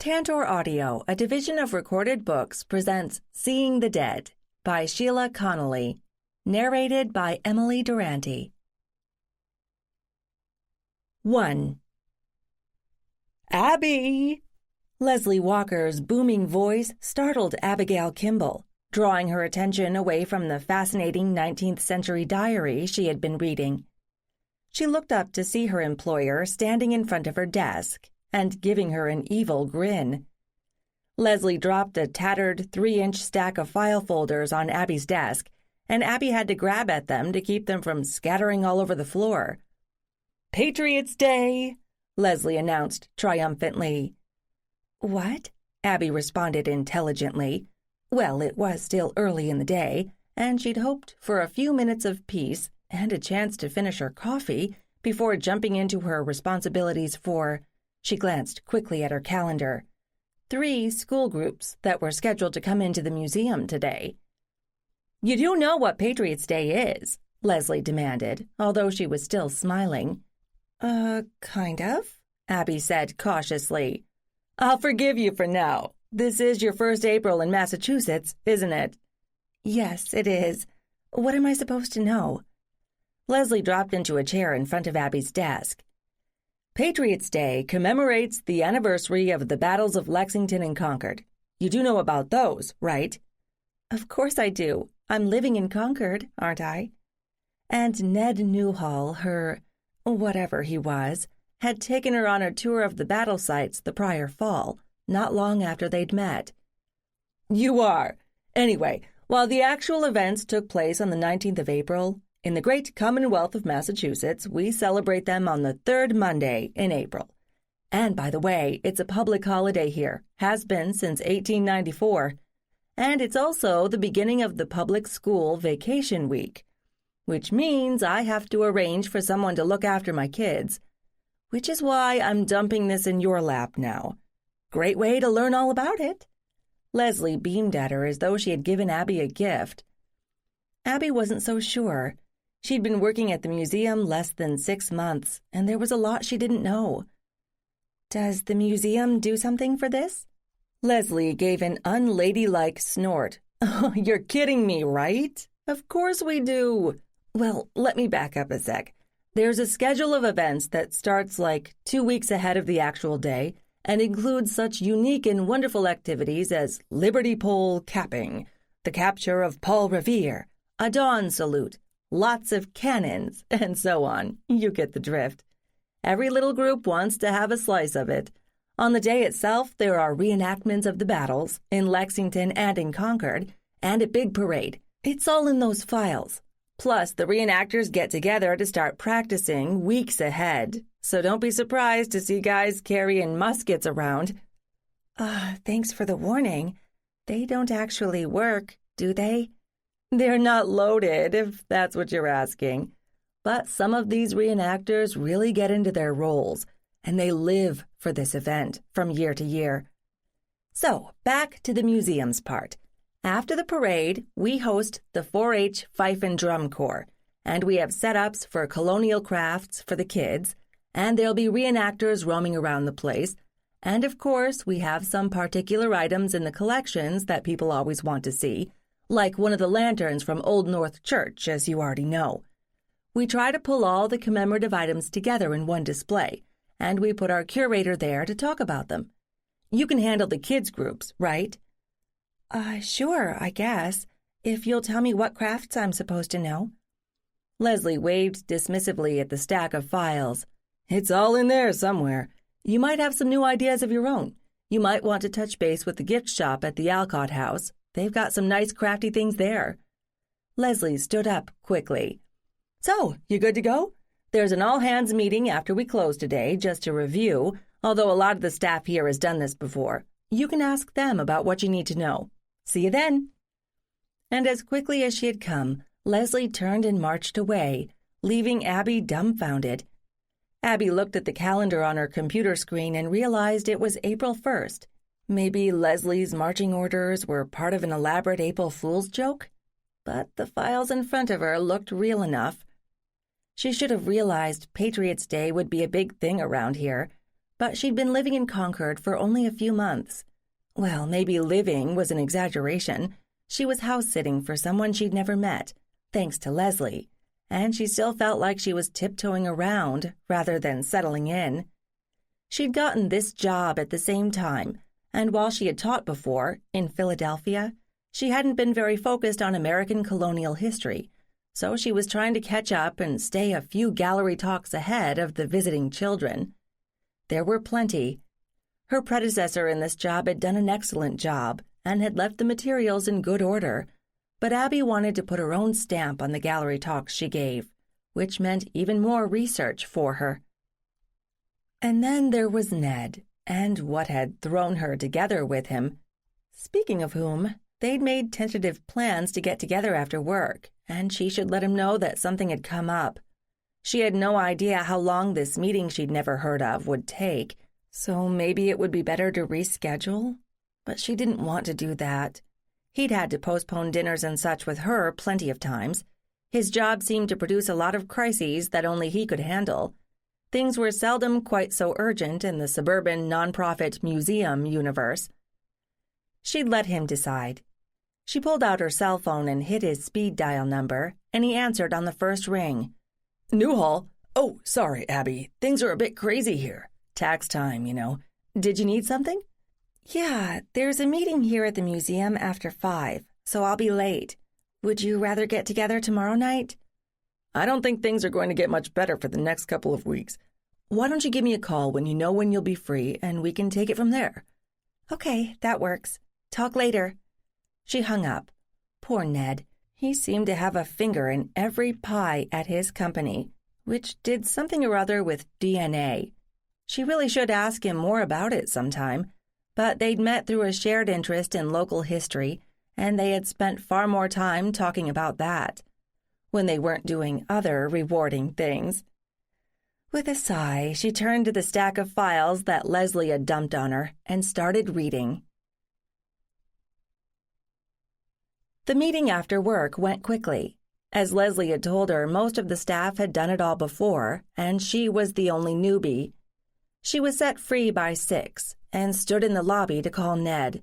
Tantor Audio, a division of Recorded Books, presents Seeing the Dead by Sheila Connolly, narrated by Emily Durante. 1. Abby! Leslie Walker's booming voice startled Abigail Kimball, drawing her attention away from the fascinating 19th century diary she had been reading. She looked up to see her employer standing in front of her desk and giving her an evil grin. Leslie dropped a tattered 3-inch stack of file folders on Abby's desk, and Abby had to grab at them to keep them from scattering all over the floor. "Patriots' Day!" Leslie announced triumphantly. "What?" Abby responded intelligently. Well, it was still early in the day, and she'd hoped for a few minutes of peace and a chance to finish her coffee before jumping into her responsibilities for, she glanced quickly at her calendar, 3 school groups that were scheduled to come into the museum today. "You do know what Patriots' Day is?" Leslie demanded, although she was still smiling. Kind of," Abby said cautiously. "I'll forgive you for now. This is your first April in Massachusetts, isn't it?" "Yes, it is. What am I supposed to know?" Leslie dropped into a chair in front of Abby's desk. "Patriots' Day commemorates the anniversary of the battles of Lexington and Concord. You do know about those, right?" "Of course I do. I'm living in Concord, aren't I?" And Ned Newhall, her whatever he was, had taken her on a tour of the battle sites the prior fall, not long after they'd met. "You are. Anyway, while the actual events took place on the 19th of April, in the great Commonwealth of Massachusetts, we celebrate them on the 3rd Monday in April. And by the way, it's a public holiday here, has been since 1894. And it's also the beginning of the public school vacation week, which means I have to arrange for someone to look after my kids, which is why I'm dumping this in your lap now. Great way to learn all about it." Leslie beamed at her as though she had given Abby a gift. Abby wasn't so sure. She'd been working at the museum less than 6 months, and there was a lot she didn't know. "Does the museum do something for this?" Leslie gave an unladylike snort. "Oh, you're kidding me, right? Of course we do. Well, let me back up a sec. There's a schedule of events that starts like 2 weeks ahead of the actual day and includes such unique and wonderful activities as Liberty Pole capping, the capture of Paul Revere, a dawn salute, lots of cannons, and so on. You get the drift. Every little group wants to have a slice of it. On the day itself, there are reenactments of the battles in Lexington and in Concord, and a big parade. It's all in those files. Plus, the reenactors get together to start practicing weeks ahead, so don't be surprised to see guys carrying muskets around." Thanks for the warning. They don't actually work, do they?" "They're not loaded, if that's what you're asking. But some of these reenactors really get into their roles, and they live for this event from year to year. So, back to the museum's part. After the parade, we host the 4-H Fife and Drum Corps, and we have setups for colonial crafts for the kids, and there'll be reenactors roaming around the place, and of course we have some particular items in the collections that people always want to see, like one of the lanterns from Old North Church, as you already know. We try to pull all the commemorative items together in one display, and we put our curator there to talk about them. You can handle the kids' groups, right?" Sure, I guess, if you'll tell me what crafts I'm supposed to know." Leslie waved dismissively at the stack of files. "It's all in there somewhere. You might have some new ideas of your own. You might want to touch base with the gift shop at the Alcott House. They've got some nice crafty things there." Leslie stood up quickly. "So, you good to go? There's an all-hands meeting after we close today just to review, although a lot of the staff here has done this before. You can ask them about what you need to know. See you then." And as quickly as she had come, Leslie turned and marched away, leaving Abby dumbfounded. Abby looked at the calendar on her computer screen and realized it was April 1st. Maybe Leslie's marching orders were part of an elaborate April Fool's joke? But the files in front of her looked real enough. She should have realized Patriots' Day would be a big thing around here, but she'd been living in Concord for only a few months. Well, maybe living was an exaggeration. She was house-sitting for someone she'd never met, thanks to Leslie, and she still felt like she was tiptoeing around rather than settling in. She'd gotten this job at the same time, and while she had taught before, in Philadelphia, she hadn't been very focused on American colonial history, so she was trying to catch up and stay a few gallery talks ahead of the visiting children. There were plenty. Her predecessor in this job had done an excellent job and had left the materials in good order, but Abby wanted to put her own stamp on the gallery talks she gave, which meant even more research for her. And then there was Ned, and what had thrown her together with him. Speaking of whom, they'd made tentative plans to get together after work, and she should let him know that something had come up. She had no idea how long this meeting she'd never heard of would take, so maybe it would be better to reschedule? But she didn't want to do that. He'd had to postpone dinners and such with her plenty of times. His job seemed to produce a lot of crises that only he could handle. Things were seldom quite so urgent in the suburban nonprofit museum universe. She'd let him decide. She pulled out her cell phone and hit his speed dial number, and he answered on the first ring. "Newhall? Oh, sorry, Abby. Things are a bit crazy here. Tax time, you know. Did you need something?" "Yeah, there's a meeting here at the museum after 5, so I'll be late. Would you rather get together tomorrow night?" "I don't think things are going to get much better for the next couple of weeks. Why don't you give me a call when you know when you'll be free, and we can take it from there?" "Okay, that works. Talk later." She hung up. Poor Ned. He seemed to have a finger in every pie at his company, which did something or other with DNA. She really should ask him more about it sometime, but they'd met through a shared interest in local history, and they had spent far more time talking about that, when they weren't doing other rewarding things. With a sigh, she turned to the stack of files that Leslie had dumped on her and started reading. The meeting after work went quickly. As Leslie had told her, most of the staff had done it all before, and she was the only newbie. She was set free by 6 and stood in the lobby to call Ned.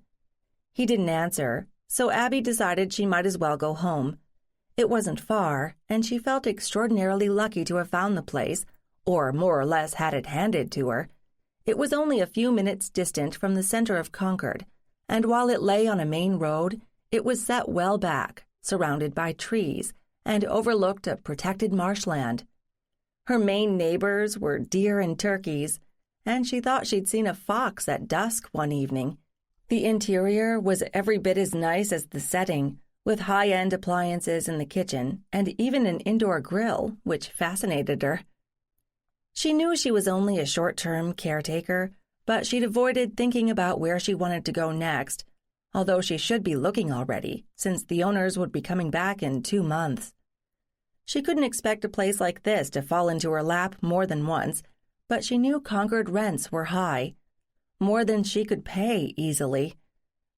He didn't answer, so Abby decided she might as well go home. It wasn't far, and she felt extraordinarily lucky to have found the place, or more or less had it handed to her. It was only a few minutes distant from the center of Concord, and while it lay on a main road, it was set well back, surrounded by trees, and overlooked a protected marshland. Her main neighbors were deer and turkeys, and she thought she'd seen a fox at dusk one evening. The interior was every bit as nice as the setting, with high-end appliances in the kitchen and even an indoor grill, which fascinated her. She knew she was only a short-term caretaker, but she'd avoided thinking about where she wanted to go next, although she should be looking already, since the owners would be coming back in 2 months. She couldn't expect a place like this to fall into her lap more than once, but she knew Concord rents were high, more than she could pay easily.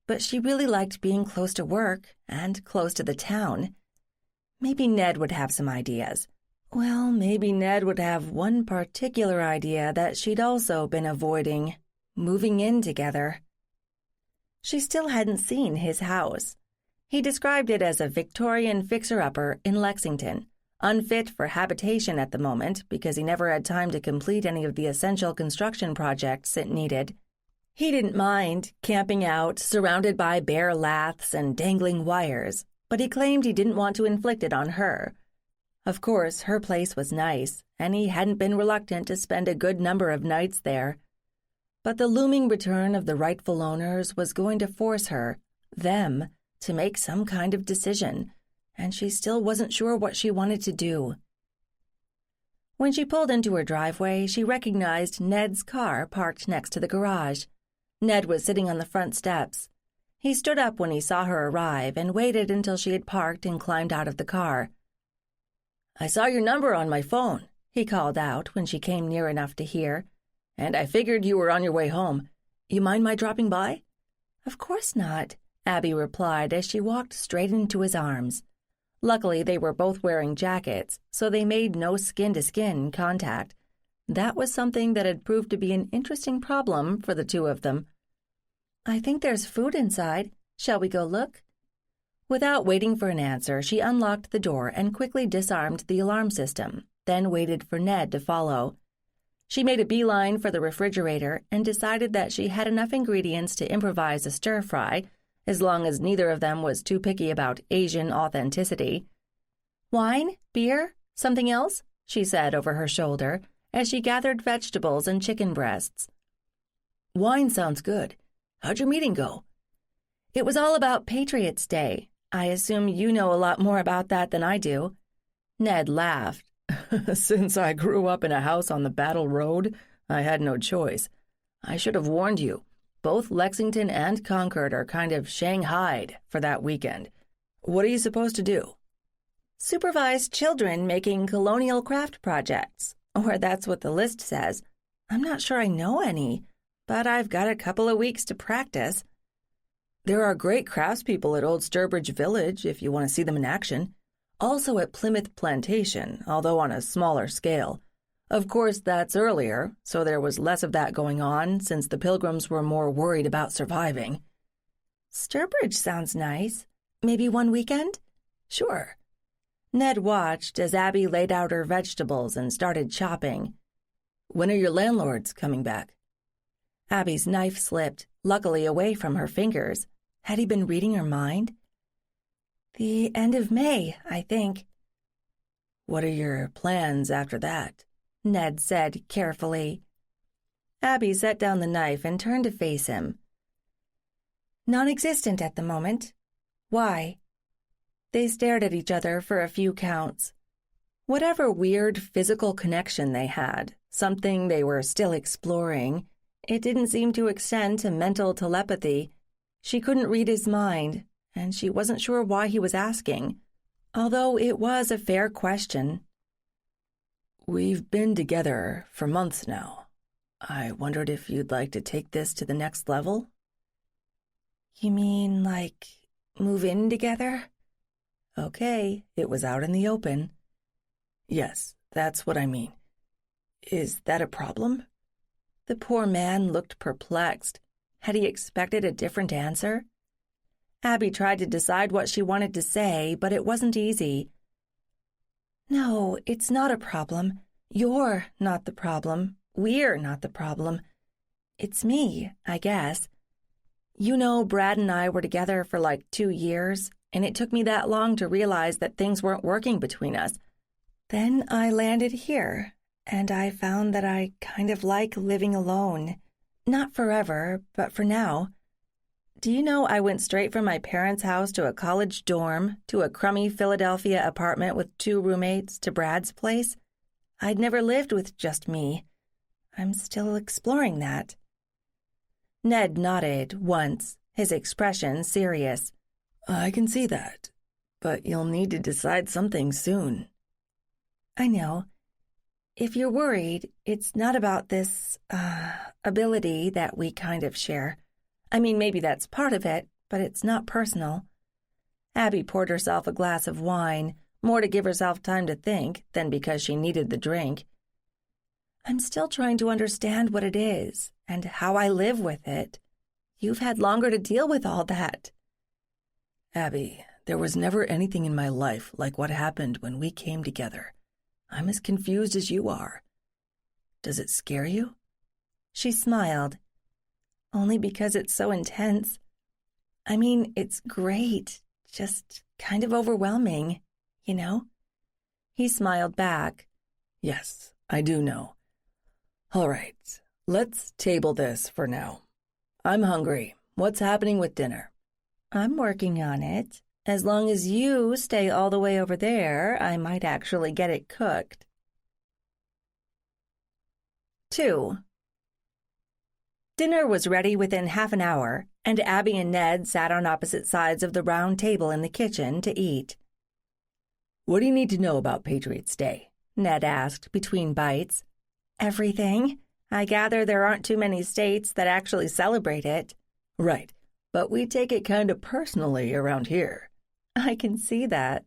But she really liked being close to work and close to the town. Maybe Ned would have some ideas. Well, maybe Ned would have one particular idea that she'd also been avoiding, moving in together. She still hadn't seen his house. He described it as a Victorian fixer-upper in Lexington, unfit for habitation at the moment because he never had time to complete any of the essential construction projects it needed. He didn't mind camping out, surrounded by bare laths and dangling wires, but he claimed he didn't want to inflict it on her. Of course, her place was nice, and he hadn't been reluctant to spend a good number of nights there. But the looming return of the rightful owners was going to force her, them, to make some kind of decision, and she still wasn't sure what she wanted to do. When she pulled into her driveway, she recognized Ned's car parked next to the garage. Ned was sitting on the front steps. He stood up when he saw her arrive and waited until she had parked and climbed out of the car. "I saw your number on my phone," he called out when she came near enough to hear, "and I figured you were on your way home. You mind my dropping by?" "Of course not," Abby replied as she walked straight into his arms. Luckily, they were both wearing jackets, so they made no skin-to-skin contact, That was something that had proved to be an interesting problem for the two of them. "I think there's food inside. Shall we go look?" Without waiting for an answer, she unlocked the door and quickly disarmed the alarm system, then waited for Ned to follow. She made a beeline for the refrigerator and decided that she had enough ingredients to improvise a stir-fry, as long as neither of them was too picky about Asian authenticity. "Wine? Beer? Something else?" she said over her shoulder as she gathered vegetables and chicken breasts. "Wine sounds good. How'd your meeting go?" "It was all about Patriot's Day. I assume you know a lot more about that than I do." Ned laughed. "Since I grew up in a house on the Battle Road, I had no choice. I should have warned you. Both Lexington and Concord are kind of shanghaied for that weekend. What are you supposed to do?" "Supervise children making colonial craft projects. Or that's what the list says. I'm not sure I know any, but I've got a couple of weeks to practice." "There are great craftspeople at Old Sturbridge Village if you want to see them in action. Also at Plymouth Plantation, although on a smaller scale. Of course, that's earlier, so there was less of that going on since the Pilgrims were more worried about surviving." "Sturbridge sounds nice. Maybe one weekend?" "Sure." Ned watched as Abby laid out her vegetables and started chopping. "When are your landlords coming back?" Abby's knife slipped, luckily away from her fingers. Had he been reading her mind? "The end of May, I think." "What are your plans after that?" Ned said carefully. Abby set down the knife and turned to face him. "Non-existent at the moment. Why?" They stared at each other for a few counts. Whatever weird physical connection they had, something they were still exploring, it didn't seem to extend to mental telepathy. She couldn't read his mind, and she wasn't sure why he was asking, although it was a fair question. "We've been together for months now. I wondered if you'd like to take this to the next level?" "You mean, like, move in together?" "Okay, it was out in the open." "Yes, that's what I mean. Is that a problem?" The poor man looked perplexed. Had he expected a different answer? Abby tried to decide what she wanted to say, but it wasn't easy. "No, it's not a problem. You're not the problem. We're not the problem. It's me, I guess. You know, Brad and I were together for like 2 years, and it took me that long to realize that things weren't working between us. Then I landed here, and I found that I kind of like living alone. Not forever, but for now. Do you know I went straight from my parents' house to a college dorm, to a crummy Philadelphia apartment with 2 roommates, to Brad's place? I'd never lived with just me. I'm still exploring that." Ned nodded once, his expression serious. "I can see that, but you'll need to decide something soon." "I know. If you're worried, it's not about this, ability that we kind of share. I mean, maybe that's part of it, but it's not personal." Abby poured herself a glass of wine, more to give herself time to think than because she needed the drink. "I'm still trying to understand what it is and how I live with it. You've had longer to deal with all that." "Abby, there was never anything in my life like what happened when we came together. I'm as confused as you are. Does it scare you?" She smiled. "Only because it's so intense. I mean, it's great, just kind of overwhelming, you know?" He smiled back. "Yes, I do know. All right, let's table this for now. I'm hungry. What's happening with dinner?" "I'm working on it. As long as you stay all the way over there, I might actually get it cooked." 2. Dinner was ready within half an hour, and Abby and Ned sat on opposite sides of the round table in the kitchen to eat. "What do you need to know about Patriot's Day?" Ned asked between bites. "Everything. I gather there aren't too many states that actually celebrate it." "Right, but we take it kind of personally around here." "I can see that.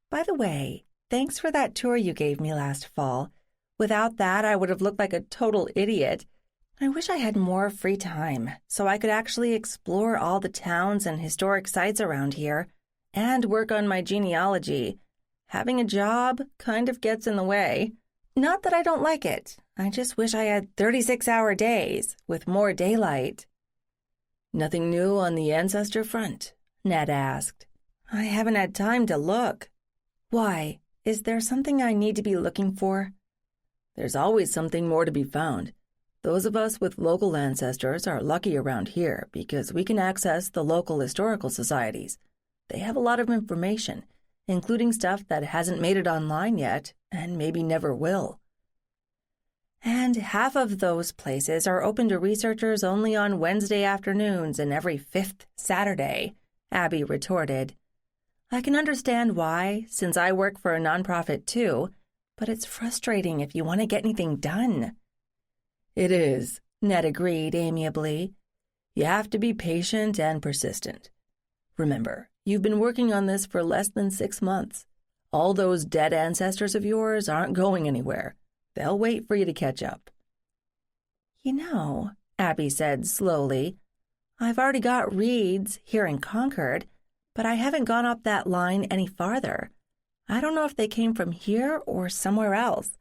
By the way, thanks for that tour you gave me last fall. Without that, I would have looked like a total idiot. I wish I had more free time so I could actually explore all the towns and historic sites around here and work on my genealogy. Having a job kind of gets in the way. Not that I don't like it. I just wish I had 36-hour days with more daylight. Nothing new on the ancestor front? Ned asked. I haven't had time to look. Why? Is there something I need to be looking for? There's always something more to be found. Those of us with local ancestors are lucky around here because we can access the local historical societies. They have a lot of information, including stuff that hasn't made it online yet and maybe never will. And half of those places are open to researchers only on Wednesday afternoons and every 5th Saturday, Abby retorted. I can understand why, since I work for a nonprofit too, but it's frustrating if you want to get anything done. It is, Ned agreed amiably. You have to be patient and persistent. Remember, you've been working on this for less than 6 months. All those dead ancestors of yours aren't going anywhere. They'll wait for you to catch up. You know, Abby said slowly, I've already got reeds here in Concord, but I haven't gone up that line any farther. I don't know if they came from here or somewhere else.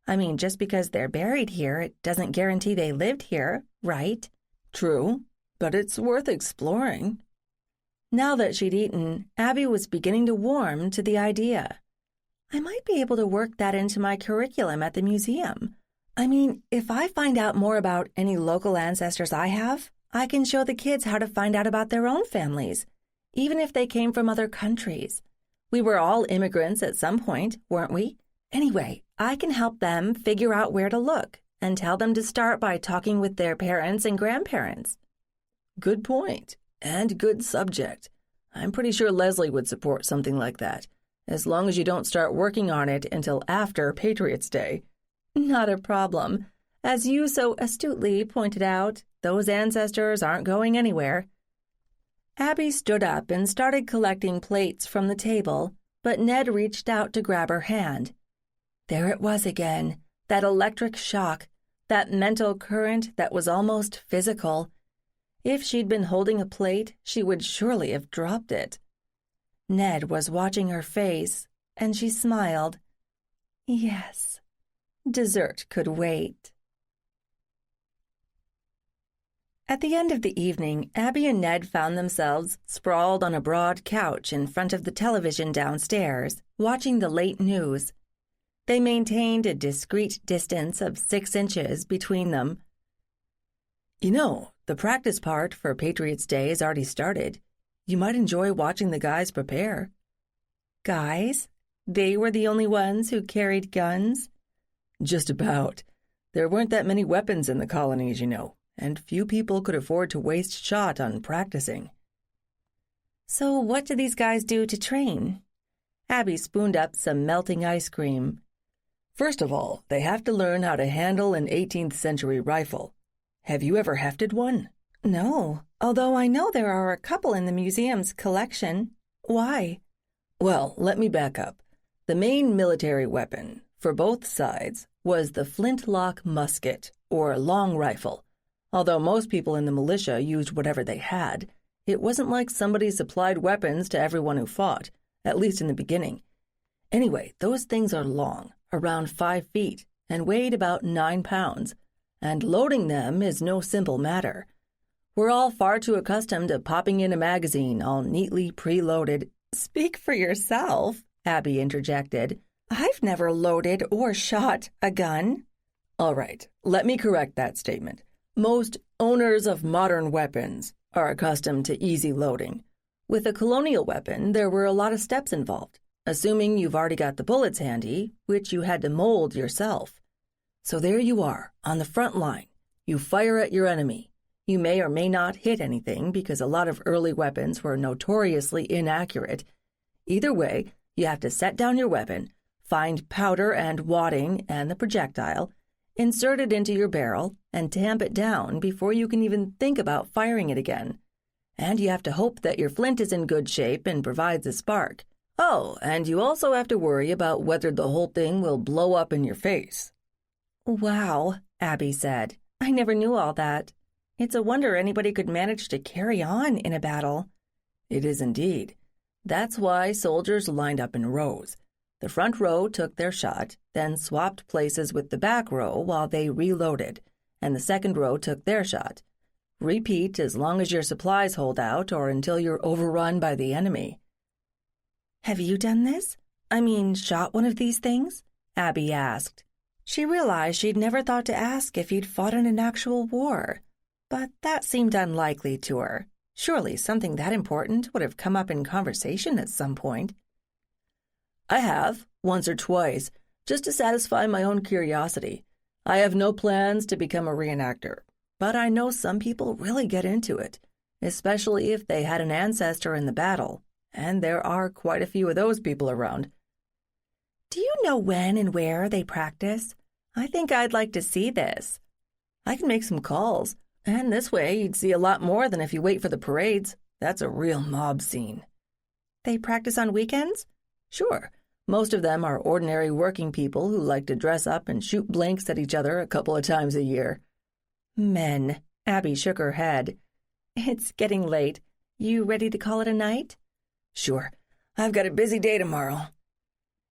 I mean, just because they're buried here, it doesn't guarantee they lived here, right? True, but it's worth exploring. Now that she'd eaten, Abby was beginning to warm to the idea. I might be able to work that into my curriculum at the museum. I mean, if I find out more about any local ancestors I have, I can show the kids how to find out about their own families, even if they came from other countries. We were all immigrants at some point, weren't we? Anyway, I can help them figure out where to look and tell them to start by talking with their parents and grandparents. Good point, and good subject. I'm pretty sure Leslie would support something like that, as long as you don't start working on it until after Patriot's Day. Not a problem. As you so astutely pointed out, those ancestors aren't going anywhere. Abby stood up and started collecting plates from the table, but Ned reached out to grab her hand. There it was again, that electric shock, that mental current that was almost physical. If she'd been holding a plate, she would surely have dropped it. Ned was watching her face, and she smiled. Yes, dessert could wait. At the end of the evening, Abby and Ned found themselves sprawled on a broad couch in front of the television downstairs, watching the late news. They maintained a discreet distance of 6 inches between them. You know, the practice part for Patriot's Day has already started. You might enjoy watching the guys prepare. Guys? They were the only ones who carried guns? Just about. There weren't that many weapons in the colonies, you know, and few people could afford to waste shot on practicing. So what do these guys do to train? Abby spooned up some melting ice cream. First of all, they have to learn how to handle an 18th century rifle. Have you ever hefted one? No, although I know there are a couple in the museum's collection. Why? Well, let me back up. The main military weapon, for both sides, was the flintlock musket, or long rifle. Although most people in the militia used whatever they had, it wasn't like somebody supplied weapons to everyone who fought, at least in the beginning. Anyway, those things are long, around 5 feet, and weighed about 9 pounds, and loading them is no simple matter. We're all far too accustomed to popping in a magazine all neatly preloaded. Speak for yourself, Abby interjected. I've never loaded or shot a gun. All right, let me correct that statement. Most owners of modern weapons are accustomed to easy loading. With a colonial weapon, there were a lot of steps involved, assuming you've already got the bullets handy, which you had to mold yourself. So there you are, on the front line. You fire at your enemy. You may or may not hit anything because a lot of early weapons were notoriously inaccurate. Either way, you have to set down your weapon, find powder and wadding and the projectile, insert it into your barrel, and tamp it down before you can even think about firing it again. And you have to hope that your flint is in good shape and provides a spark. Oh, and you also have to worry about whether the whole thing will blow up in your face. Wow, Abby said. I never knew all that. It's a wonder anybody could manage to carry on in a battle. It is indeed. That's why soldiers lined up in rows. The front row took their shot, then swapped places with the back row while they reloaded, and the second row took their shot. Repeat as long as your supplies hold out or until you're overrun by the enemy. Have you done this? I mean, shot one of these things? Abby asked. She realized she'd never thought to ask if he'd fought in an actual war, but that seemed unlikely to her. Surely something that important would have come up in conversation at some point. I have, once or twice, just to satisfy my own curiosity. I have no plans to become a reenactor, but I know some people really get into it, especially if they had an ancestor in the battle, and there are quite a few of those people around. Do you know when and where they practice? I think I'd like to see this. I can make some calls, and this way you'd see a lot more than if you wait for the parades. That's a real mob scene. They practice on weekends? Sure. Most of them are ordinary working people who like to dress up and shoot blanks at each other a couple of times a year. Men. Abby shook her head. It's getting late. You ready to call it a night? Sure. I've got a busy day tomorrow.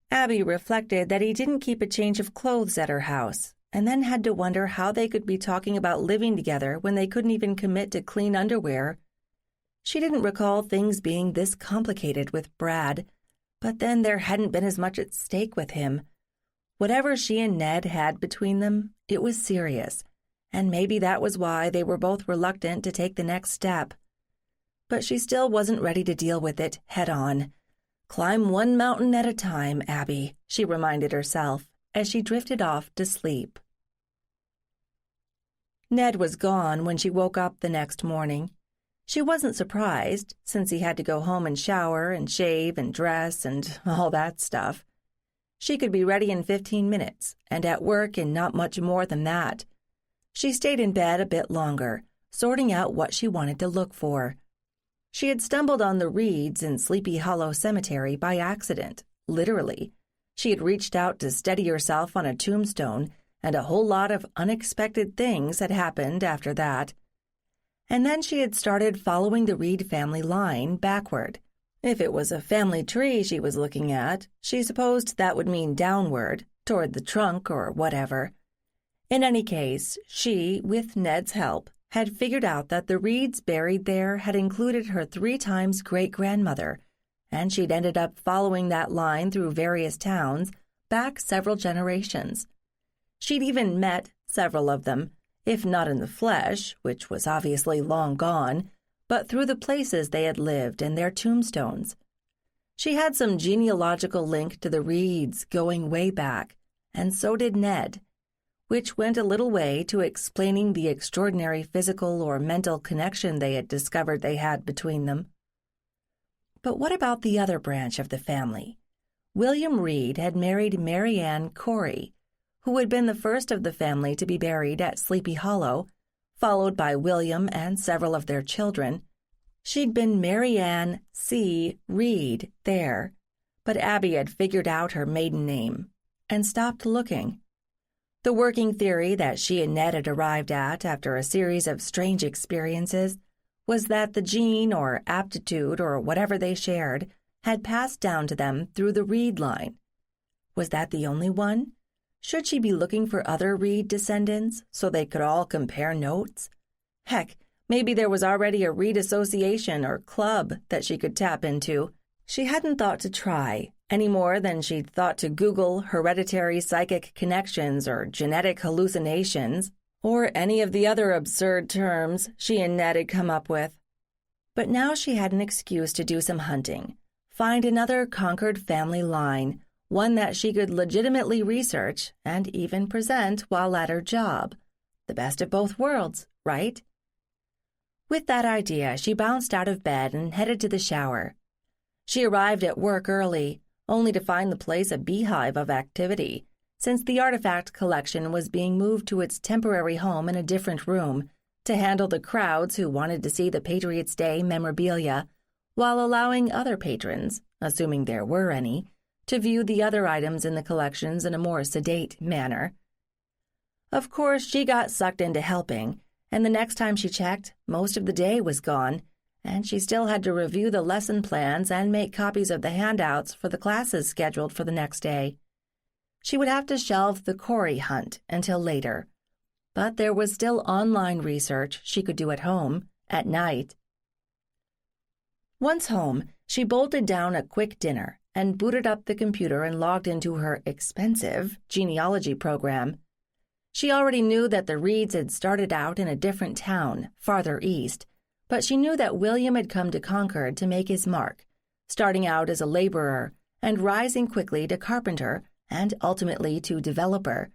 Abby reflected that he didn't keep a change of clothes at her house, and then had to wonder how they could be talking about living together when they couldn't even commit to clean underwear. She didn't recall things being this complicated with Brad, but then there hadn't been as much at stake with him. Whatever she and Ned had between them, it was serious, and maybe that was why they were both reluctant to take the next step. But she still wasn't ready to deal with it head on. Climb one mountain at a time, Abby, she reminded herself as she drifted off to sleep. Ned was gone when she woke up the next morning. She wasn't surprised, since he had to go home and shower and shave and dress and all that stuff. She could be ready in 15 minutes and at work in not much more than that. She stayed in bed a bit longer, sorting out what she wanted to look for. She had stumbled on the reeds in Sleepy Hollow Cemetery by accident, literally. She had reached out to steady herself on a tombstone, and a whole lot of unexpected things had happened after that. And then she had started following the Reed family line backward. If it was a family tree she was looking at, she supposed that would mean downward, toward the trunk or whatever. In any case, she, with Ned's help, had figured out that the Reeds buried there had included her 3 times great-grandmother, and she'd ended up following that line through various towns back several generations. She'd even met several of them, if not in the flesh, which was obviously long gone, but through the places they had lived and their tombstones. She had some genealogical link to the Reeds going way back, and so did Ned, which went a little way to explaining the extraordinary physical or mental connection they had discovered they had between them. But what about the other branch of the family? William Reed had married Mary Ann Corey, who had been the first of the family to be buried at Sleepy Hollow, followed by William and several of their children. She'd been Mary Ann C. Reed there, but Abby had figured out her maiden name and stopped looking. The working theory that she and Ned had arrived at after a series of strange experiences was that the gene or aptitude or whatever they shared had passed down to them through the Reed line. Was that the only one? Should she be looking for other Reed descendants so they could all compare notes? Heck, maybe there was already a Reed association or club that she could tap into. She hadn't thought to try, any more than she'd thought to Google hereditary psychic connections or genetic hallucinations, or any of the other absurd terms she and Ned had come up with. But now she had an excuse to do some hunting, find another conquered family line, one that she could legitimately research and even present while at her job. The best of both worlds, right? With that idea, she bounced out of bed and headed to the shower. She arrived at work early, only to find the place a beehive of activity, since the artifact collection was being moved to its temporary home in a different room to handle the crowds who wanted to see the Patriots' Day memorabilia, while allowing other patrons, assuming there were any, to view the other items in the collections in a more sedate manner. Of course, she got sucked into helping, and the next time she checked, most of the day was gone, and she still had to review the lesson plans and make copies of the handouts for the classes scheduled for the next day. She would have to shelve the Corey hunt until later, but there was still online research she could do at home, at night. Once home, she bolted down a quick dinner and booted up the computer and logged into her expensive genealogy program. She already knew that the Reeds had started out in a different town, farther east, but she knew that William had come to Concord to make his mark, starting out as a laborer and rising quickly to carpenter and ultimately to developer.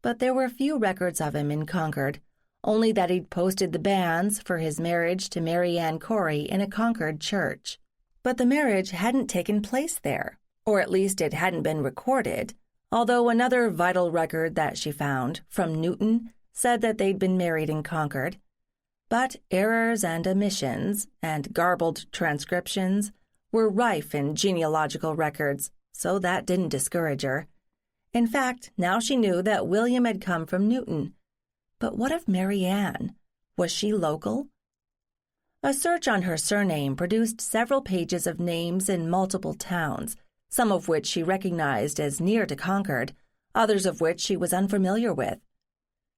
But there were few records of him in Concord, only that he'd posted the banns for his marriage to Mary Ann Corey in a Concord church. But the marriage hadn't taken place there, or at least it hadn't been recorded, although another vital record that she found, from Newton, said that they'd been married in Concord. But errors and omissions and garbled transcriptions were rife in genealogical records, so that didn't discourage her. In fact, now she knew that William had come from Newton. But what of Mary Ann? Was she local? A search on her surname produced several pages of names in multiple towns, some of which she recognized as near to Concord, others of which she was unfamiliar with.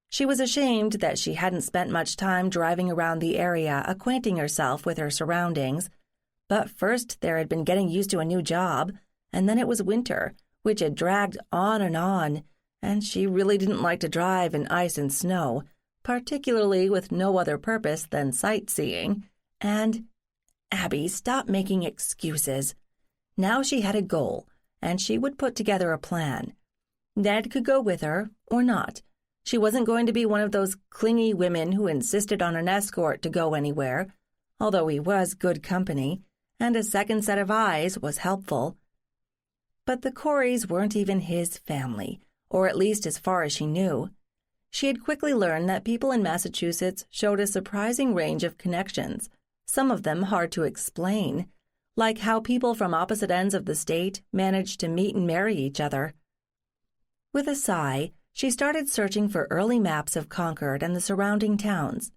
She was ashamed that she hadn't spent much time driving around the area acquainting herself with her surroundings, but first there had been getting used to a new job, and then it was winter, which had dragged on, and she really didn't like to drive in ice and snow, particularly with no other purpose than sightseeing. And, Abby, stop making excuses. Now she had a goal, and she would put together a plan. Ned could go with her, or not. She wasn't going to be one of those clingy women who insisted on an escort to go anywhere, although he was good company, and a second set of eyes was helpful. But the Coreys weren't even his family, or at least as far as she knew. She had quickly learned that people in Massachusetts showed a surprising range of connections, some of them hard to explain, like how people from opposite ends of the state managed to meet and marry each other. With a sigh, she started searching for early maps of Concord and the surrounding towns.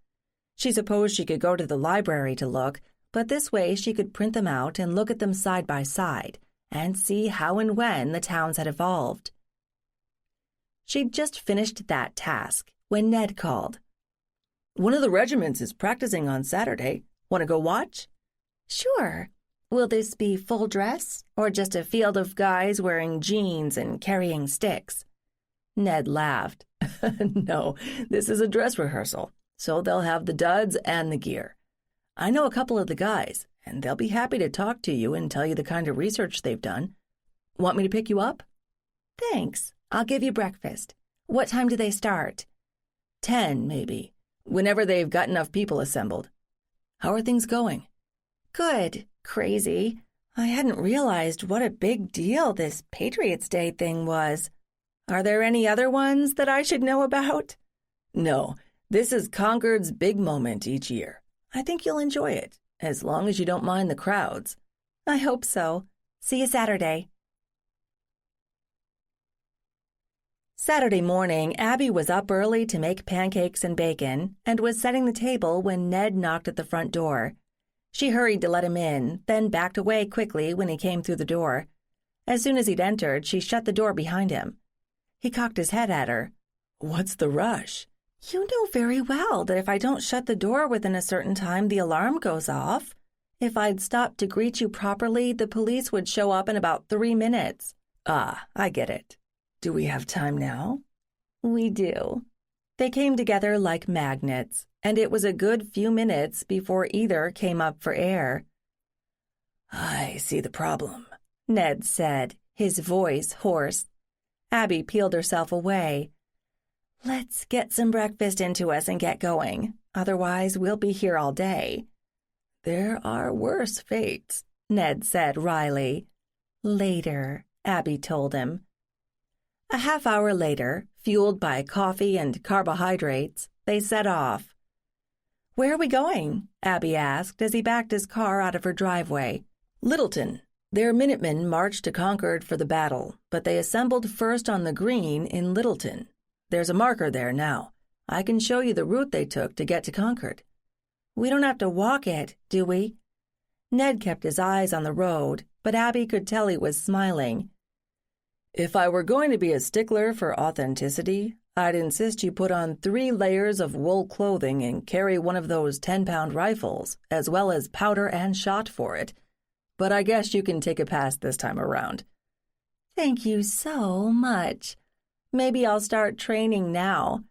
She supposed she could go to the library to look, but this way she could print them out and look at them side by side and see how and when the towns had evolved. She'd just finished that task when Ned called. "One of the regiments is practicing on Saturday. Want to go watch?" "Sure. Will this be full dress, or just a field of guys wearing jeans and carrying sticks?" Ned laughed. "No, this is a dress rehearsal, so they'll have the duds and the gear. I know a couple of the guys, and they'll be happy to talk to you and tell you the kind of research they've done. Want me to pick you up?" "Thanks. I'll give you breakfast. What time do they start?" 10, maybe, whenever they've got enough people assembled. How are things going?" "Good. Crazy. I hadn't realized what a big deal this Patriots Day thing was. Are there any other ones that I should know about?" "No, this is Concord's big moment each year. I think you'll enjoy it, as long as you don't mind the crowds." "I hope so. See you Saturday." Saturday morning, Abby was up early to make pancakes and bacon and was setting the table when Ned knocked at the front door. She hurried to let him in, then backed away quickly when he came through the door. As soon as he'd entered, she shut the door behind him. He cocked his head at her. "What's the rush?" "You know very well that if I don't shut the door within a certain time, the alarm goes off. If I'd stopped to greet you properly, the police would show up in about 3 minutes. "Ah, I get it. Do we have time now?" "We do." They came together like magnets, and it was a good few minutes before either came up for air. "I see the problem," Ned said, his voice hoarse. Abby peeled herself away. "Let's get some breakfast into us and get going. Otherwise, we'll be here all day." "There are worse fates," Ned said wryly. "Later," Abby told him. A half hour later, fueled by coffee and carbohydrates, they set off. "Where are we going?" Abby asked as he backed his car out of her driveway. "Littleton. Their Minutemen marched to Concord for the battle, but they assembled first on the green in Littleton. There's a marker there now. I can show you the route they took to get to Concord." "We don't have to walk it, do we?" Ned kept his eyes on the road, but Abby could tell he was smiling. "If I were going to be a stickler for authenticity, I'd insist you put on 3 layers of wool clothing and carry one of those 10-pound rifles, as well as powder and shot for it. But I guess you can take a pass this time around." "Thank you so much. Maybe I'll start training now.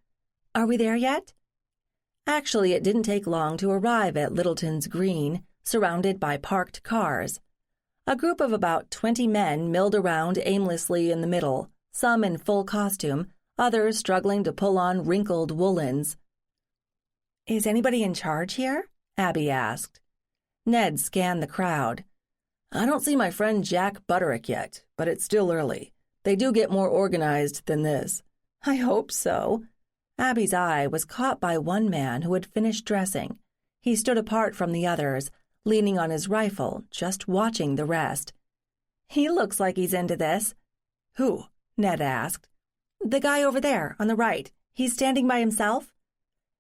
Are we there yet?" Actually, it didn't take long to arrive at Littleton's Green, surrounded by parked cars. A group of about 20 men milled around aimlessly in the middle, some in full costume, others struggling to pull on wrinkled woolens. "Is anybody in charge here?" Abby asked. Ned scanned the crowd. "I don't see my friend Jack Butterick yet, but it's still early. They do get more organized than this." "I hope so." Abby's eye was caught by one man who had finished dressing. He stood apart from the others, leaning on his rifle, just watching the rest. "He looks like he's into this." "Who?" Ned asked. "The guy over there, on the right. He's standing by himself?"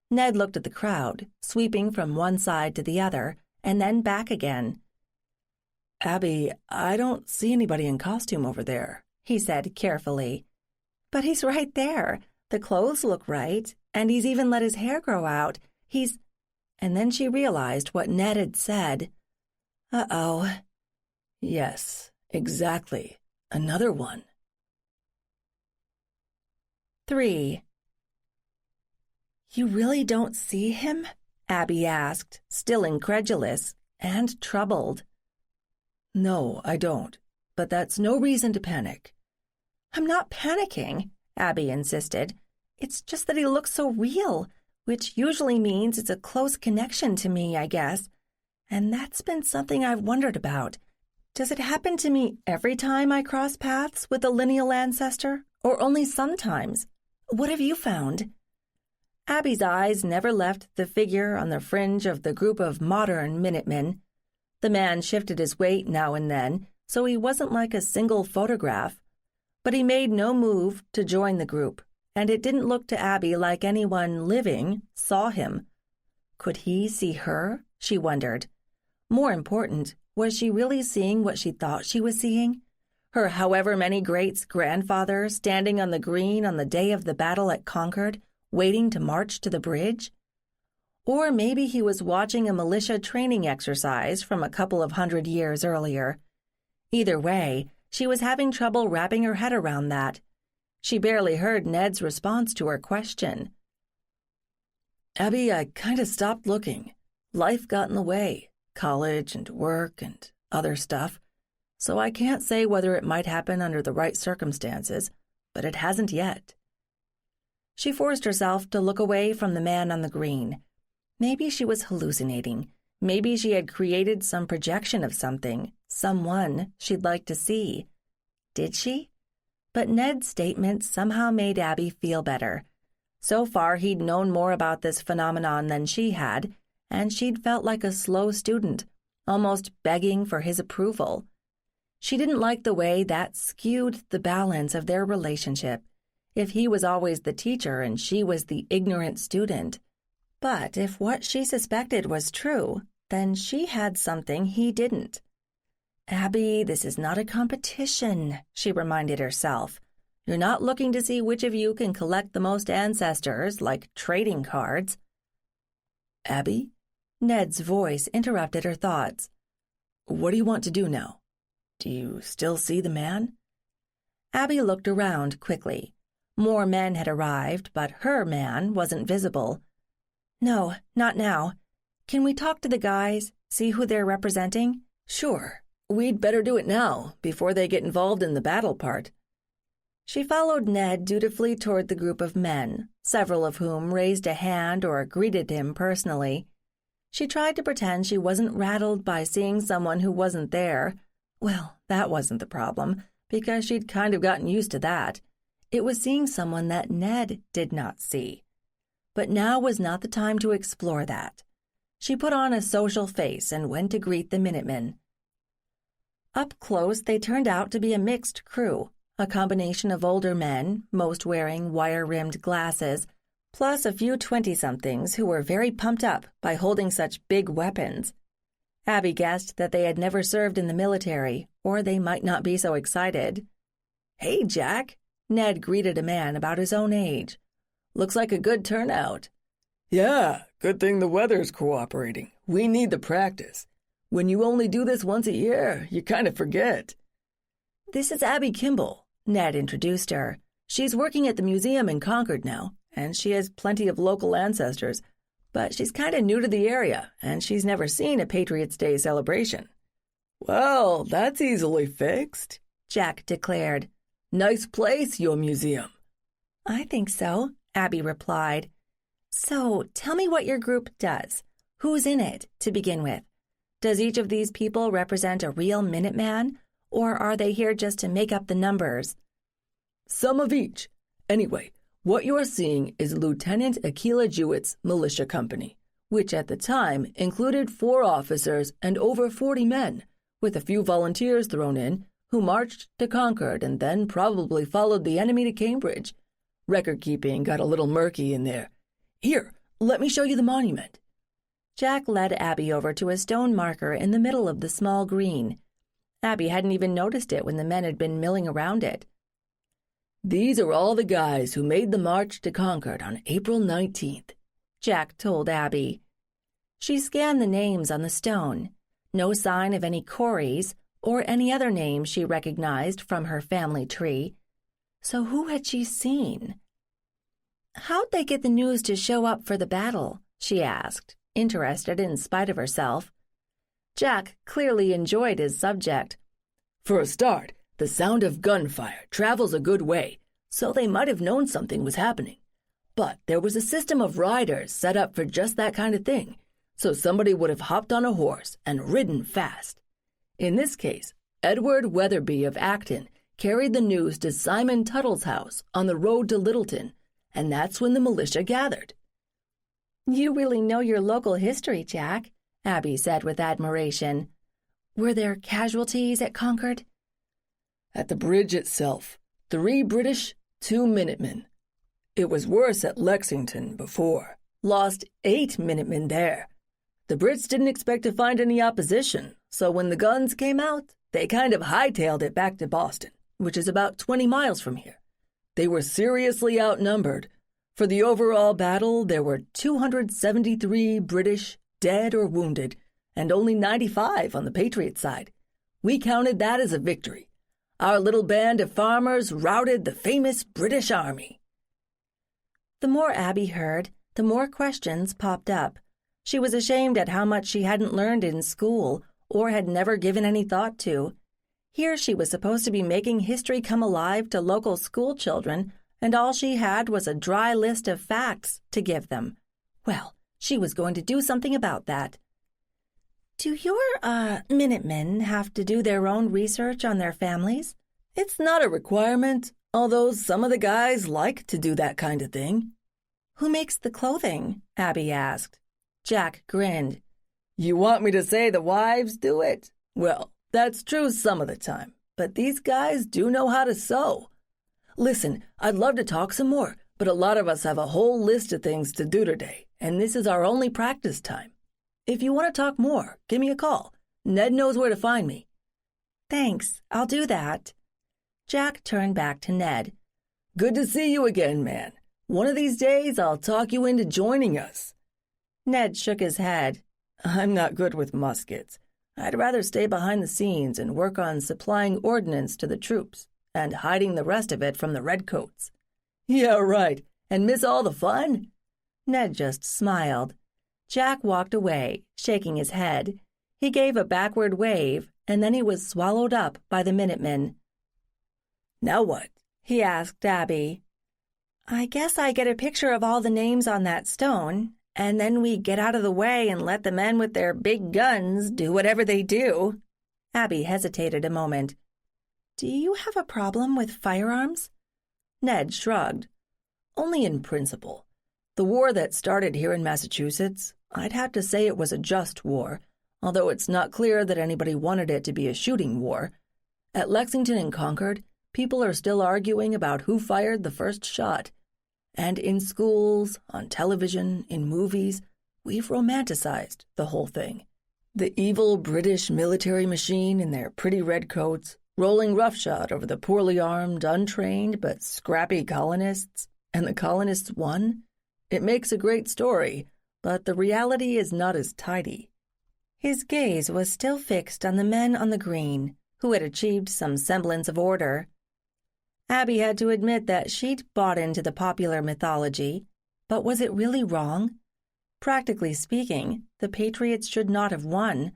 Ned looked at the crowd, sweeping from one side to the other, and then back again. "Abby, I don't see anybody in costume over there," he said carefully. "But he's right there. The clothes look right, and he's even let his hair grow out. He's—" And then she realized what Ned had said. Uh-oh. "Yes, exactly. Another one." 3. "You really don't see him?" Abby asked, still incredulous and troubled. "No, I don't. But that's no reason to panic." "I'm not panicking," Abby insisted. "It's just that he looks so real, which usually means it's a close connection to me, I guess. And that's been something I've wondered about. Does it happen to me every time I cross paths with a lineal ancestor, or only sometimes? What have you found?" Abby's eyes never left the figure on the fringe of the group of modern Minutemen. The man shifted his weight now and then, so he wasn't like a single photograph. But he made no move to join the group, and it didn't look to Abby like anyone living saw him. Could he see her? She wondered. More important, was she really seeing what she thought she was seeing? Her however many greats' grandfather standing on the green on the day of the battle at Concord, waiting to march to the bridge? Or maybe he was watching a militia training exercise from a couple of 100 years earlier. Either way, she was having trouble wrapping her head around that. She barely heard Ned's response to her question. "Abby, I kind of stopped looking. Life got in the way, college and work and other stuff. So I can't say whether it might happen under the right circumstances, but it hasn't yet." She forced herself to look away from the man on the green. Maybe she was hallucinating. Maybe she had created some projection of something, someone she'd like to see. Did she? But Ned's statement somehow made Abby feel better. So far, he'd known more about this phenomenon than she had, and she'd felt like a slow student, almost begging for his approval. She didn't like the way that skewed the balance of their relationship, if he was always the teacher and she was the ignorant student. But if what she suspected was true, then she had something he didn't. "Abby, this is not a competition," she reminded herself. "You're not looking to see which of you can collect the most ancestors, like trading cards." "Abby?" Ned's voice interrupted her thoughts. "What do you want to do now? Do you still see the man?" Abby looked around quickly. More men had arrived, but her man wasn't visible. "No, not now. Can we talk to the guys, see who they're representing?" "Sure. We'd better do it now, before they get involved in the battle part." She followed Ned dutifully toward the group of men, several of whom raised a hand or greeted him personally. She tried to pretend she wasn't rattled by seeing someone who wasn't there. Well, that wasn't the problem, because she'd kind of gotten used to that. It was seeing someone that Ned did not see. But now was not the time to explore that. She put on a social face and went to greet the Minutemen. Up close, they turned out to be a mixed crew. a combination of older men, most wearing wire-rimmed glasses, plus a few 20-somethings who were very pumped up by holding such big weapons. Abby guessed that they had never served in the military, or they might not be so excited. "Hey, Jack," Ned greeted a man about his own age. "Looks like a good turnout." "Yeah, good thing the weather's cooperating. We need the practice. When you only do this once a year, you kind of forget." "This is Abby Kimball," Ned introduced her. "She's working at the museum in Concord now, and she has plenty of local ancestors, but she's kind of new to the area, and she's never seen a Patriots' Day celebration." "Well, that's easily fixed," Jack declared. "Nice place, your museum." "I think so," Abby replied. "So, tell me what your group does. Who's in it, to begin with? Does each of these people represent a real Minuteman, or are they here just to make up the numbers?" "Some of each. Anyway, what you're seeing is Lieutenant Akila Jewett's militia company, which at the time included 4 officers and over 40 men, with a few volunteers thrown in, who marched to Concord and then probably followed the enemy to Cambridge. Record-keeping got a little murky in there. Here, let me show you the monument." Jack led Abby over to a stone marker in the middle of the small green. Abby hadn't even noticed it when the men had been milling around it. "These are all the guys who made the march to Concord on April 19th, Jack told Abby. She scanned the names on the stone. No sign of any Corys or any other names she recognized from her family tree. So who had she seen? "How'd they get the news to show up for the battle?" she asked, interested in spite of herself. Jack clearly enjoyed his subject. "For a start, the sound of gunfire travels a good way, so they might have known something was happening. But there was a system of riders set up for just that kind of thing, so somebody would have hopped on a horse and ridden fast. In this case, Edward Weatherby of Acton carried the news to Simon Tuttle's house on the road to Littleton, and that's when the militia gathered." "You really know your local history, Jack," Abby said with admiration. "Were there casualties at Concord?" "At the bridge itself, 3 British, 2 Minutemen. It was worse at Lexington before. Lost 8 Minutemen there. The Brits didn't expect to find any opposition, so when the guns came out, they kind of hightailed it back to Boston, which is about 20 miles from here. They were seriously outnumbered. For the overall battle, there were 273 British dead or wounded, and only 95 on the Patriot side. We counted that as a victory. Our little band of farmers routed the famous British Army." The more Abby heard, the more questions popped up. She was ashamed at how much she hadn't learned in school or had never given any thought to. Here she was supposed to be making history come alive to local school children, and all she had was a dry list of facts to give them. Well, she was going to do something about that. "Do your, Minutemen have to do their own research on their families?" "It's not a requirement, although some of the guys like to do that kind of thing." "Who makes the clothing?" Abby asked. Jack grinned. "You want me to say the wives do it? Well, that's true some of the time, but these guys do know how to sew. Listen, I'd love to talk some more, but a lot of us have a whole list of things to do today, and this is our only practice time. If you want to talk more, give me a call. Ned knows where to find me." "Thanks, I'll do that." Jack turned back to Ned. "Good to see you again, man. One of these days I'll talk you into joining us." Ned shook his head. "I'm not good with muskets. I'd rather stay behind the scenes and work on supplying ordnance to the troops and hiding the rest of it from the redcoats." "Yeah, right. And miss all the fun?" Ned just smiled. Jack walked away, shaking his head. He gave a backward wave, and then he was swallowed up by the Minutemen. "Now what?" he asked Abby. "I guess I get a picture of all the names on that stone, and then we get out of the way and let the men with their big guns do whatever they do." Abby hesitated a moment. "Do you have a problem with firearms?" Ned shrugged. "Only in principle. The war that started here in Massachusetts, I'd have to say it was a just war, although it's not clear that anybody wanted it to be a shooting war. At Lexington and Concord, people are still arguing about who fired the first shot. And in schools, on television, in movies, we've romanticized the whole thing. The evil British military machine in their pretty red coats, rolling roughshod over the poorly armed, untrained, but scrappy colonists, and the colonists won. It makes a great story, but the reality is not as tidy. His gaze was still fixed on the men on the green, who had achieved some semblance of order. Abby had to admit that she'd bought into the popular mythology, but was it really wrong? Practically speaking, the Patriots should not have won,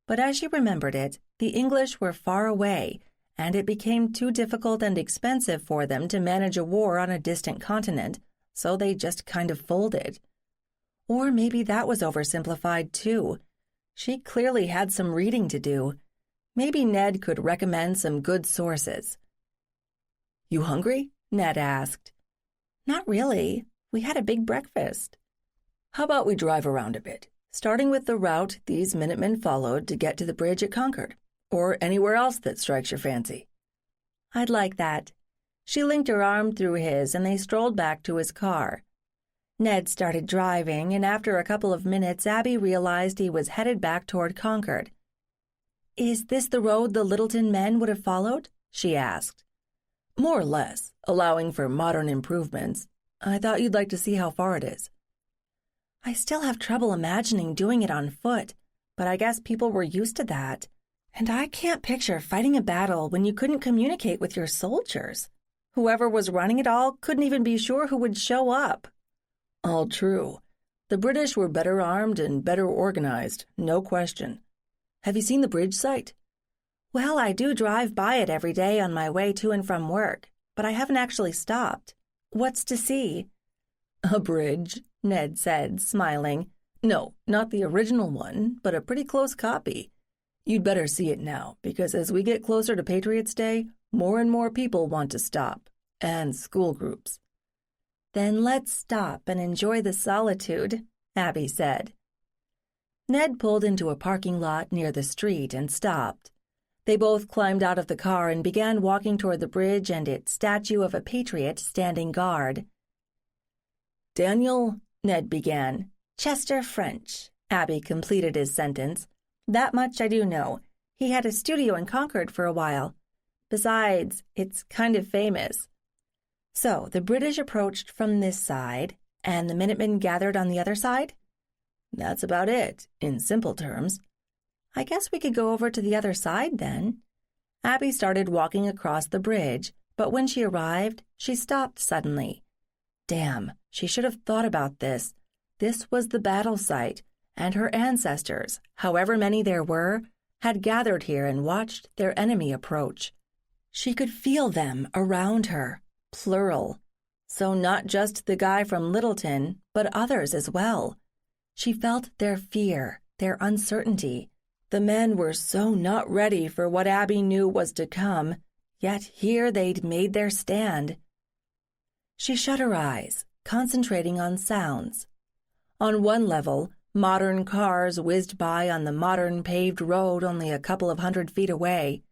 but as she remembered it, the English were far away, and it became too difficult and expensive for them to manage a war on a distant continent, so they just kind of folded. Or maybe that was oversimplified too. She clearly had some reading to do. Maybe Ned could recommend some good sources. "You hungry?" Ned asked. "Not really. We had a big breakfast." "How about we drive around a bit, starting with the route these Minutemen followed to get to the bridge at Concord, or anywhere else that strikes your fancy?" "I'd like that." She linked her arm through his, and they strolled back to his car. Ned started driving, and after a couple of minutes, Abby realized he was headed back toward Concord. "Is this the road the Littleton men would have followed?" she asked. "More or less, allowing for modern improvements. I thought you'd like to see how far it is." "I still have trouble imagining doing it on foot, but I guess people were used to that. And I can't picture fighting a battle when you couldn't communicate with your soldiers. Whoever was running it all couldn't even be sure who would show up." "All true. The British were better armed and better organized, no question. Have you seen the bridge site?" "Well, I do drive by it every day on my way to and from work, but I haven't actually stopped. What's to see?" "A bridge," Ned said, smiling. "No, not the original one, but a pretty close copy. You'd better see it now, because as we get closer to Patriots' Day, more and more people want to stop, and school groups." "Then let's stop and enjoy the solitude," Abby said. Ned pulled into a parking lot near the street and stopped. They both climbed out of the car and began walking toward the bridge and its statue of a patriot standing guard. "Daniel," Ned began. "Chester French," Abby completed his sentence. "That much I do know. He had a studio in Concord for a while. Besides, it's kind of famous." "So the British approached from this side, and the Minutemen gathered on the other side?" "That's about it, in simple terms." "I guess we could go over to the other side, then." Abby started walking across the bridge, but when she arrived, she stopped suddenly. Damn, she should have thought about this. This was the battle site, and her ancestors, however many there were, had gathered here and watched their enemy approach. She could feel them around her, plural. So not just the guy from Littleton, but others as well. She felt their fear, their uncertainty. The men were so not ready for what Abby knew was to come, yet here they'd made their stand. She shut her eyes, concentrating on sounds. On one level, modern cars whizzed by on the modern paved road only a couple of 100 feet away.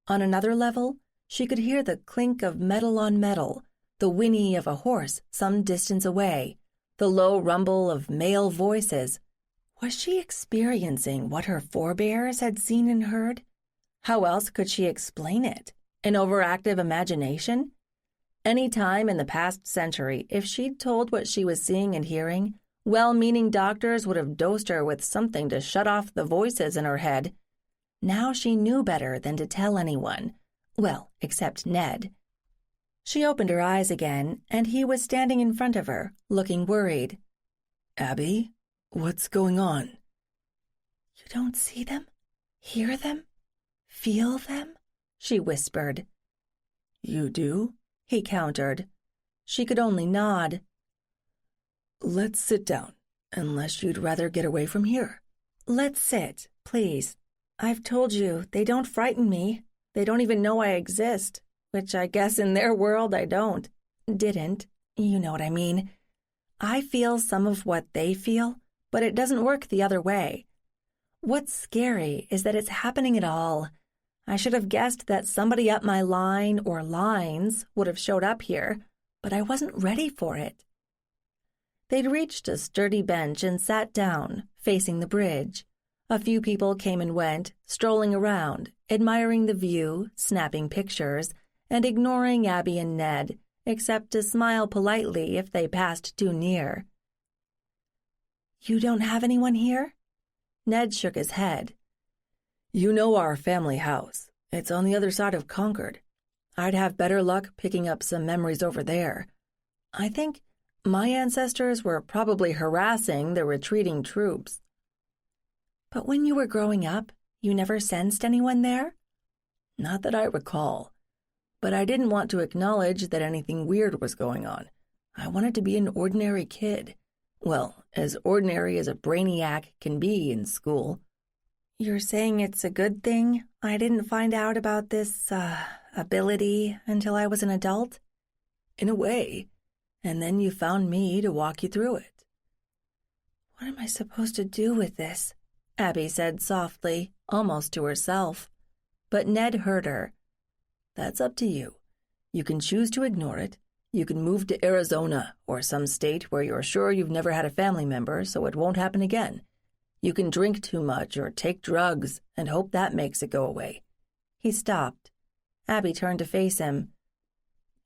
On another level, she could hear the clink of metal on metal, the whinny of a horse some distance away, the low rumble of male voices. Was she experiencing what her forebears had seen and heard? How else could she explain it? An overactive imagination? Any time in the past century, if she'd told what she was seeing and hearing, well-meaning doctors would have dosed her with something to shut off the voices in her head. Now she knew better than to tell anyone. Well, except Ned. She opened her eyes again, and he was standing in front of her, looking worried. "Abby? What's going on?" "You don't see them? Hear them? Feel them?" she whispered. "You do?" he countered. She could only nod. "Let's sit down, unless you'd rather get away from here." "Let's sit, please. I've told you, they don't frighten me. They don't even know I exist, which I guess in their world I don't. Didn't. You know what I mean. I feel some of what they feel, but it doesn't work the other way. What's scary is that it's happening at all. I should have guessed that somebody up my line or lines would have showed up here, but I wasn't ready for it. They'd reached a sturdy bench and sat down, facing the bridge. A few people came and went, strolling around, admiring the view, snapping pictures, and ignoring Abby and Ned, except to smile politely if they passed too near. "You don't have anyone here?" Ned shook his head. "You know our family house. It's on the other side of Concord. I'd have better luck picking up some memories over there. I think my ancestors were probably harassing the retreating troops." "But when you were growing up, you never sensed anyone there?" "Not that I recall. But I didn't want to acknowledge that anything weird was going on. I wanted to be an ordinary kid. Well, as ordinary as a brainiac can be in school." "You're saying it's a good thing I didn't find out about this, ability until I was an adult?" "In a way. And then you found me to walk you through it." "What am I supposed to do with this?" Abby said softly, almost to herself. But Ned heard her. "That's up to you. You can choose to ignore it. You can move to Arizona or some state where you're sure you've never had a family member, so it won't happen again. You can drink too much or take drugs and hope that makes it go away." He stopped. Abby turned to face him.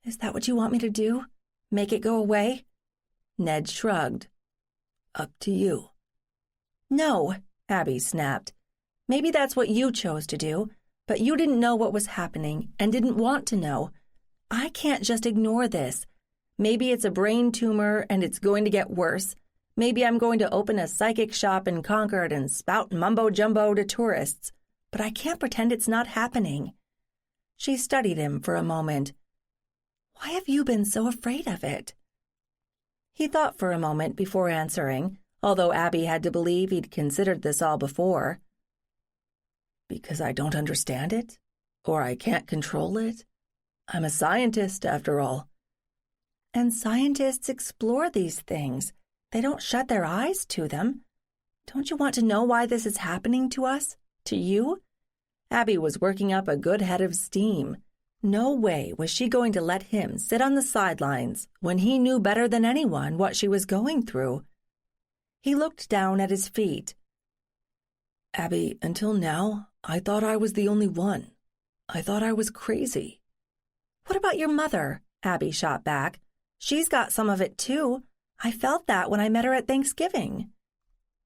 "Is that what you want me to do? Make it go away?" Ned shrugged. "Up to you." "No," Abby snapped. "Maybe that's what you chose to do, but you didn't know what was happening and didn't want to know. I can't just ignore this. Maybe it's a brain tumor and it's going to get worse. Maybe I'm going to open a psychic shop in Concord and spout mumbo-jumbo to tourists, but I can't pretend it's not happening." She studied him for a moment. "Why have you been so afraid of it?" He thought for a moment before answering, although Abby had to believe he'd considered this all before. "Because I don't understand it? Or I can't control it? I'm a scientist, after all." "And scientists explore these things. They don't shut their eyes to them. Don't you want to know why this is happening to us? To you?" Abby was working up a good head of steam. No way was she going to let him sit on the sidelines when he knew better than anyone what she was going through. He looked down at his feet. "Abby, until now, I thought I was the only one. I thought I was crazy." "What about your mother?" Abby shot back. "She's got some of it, too. I felt that when I met her at Thanksgiving."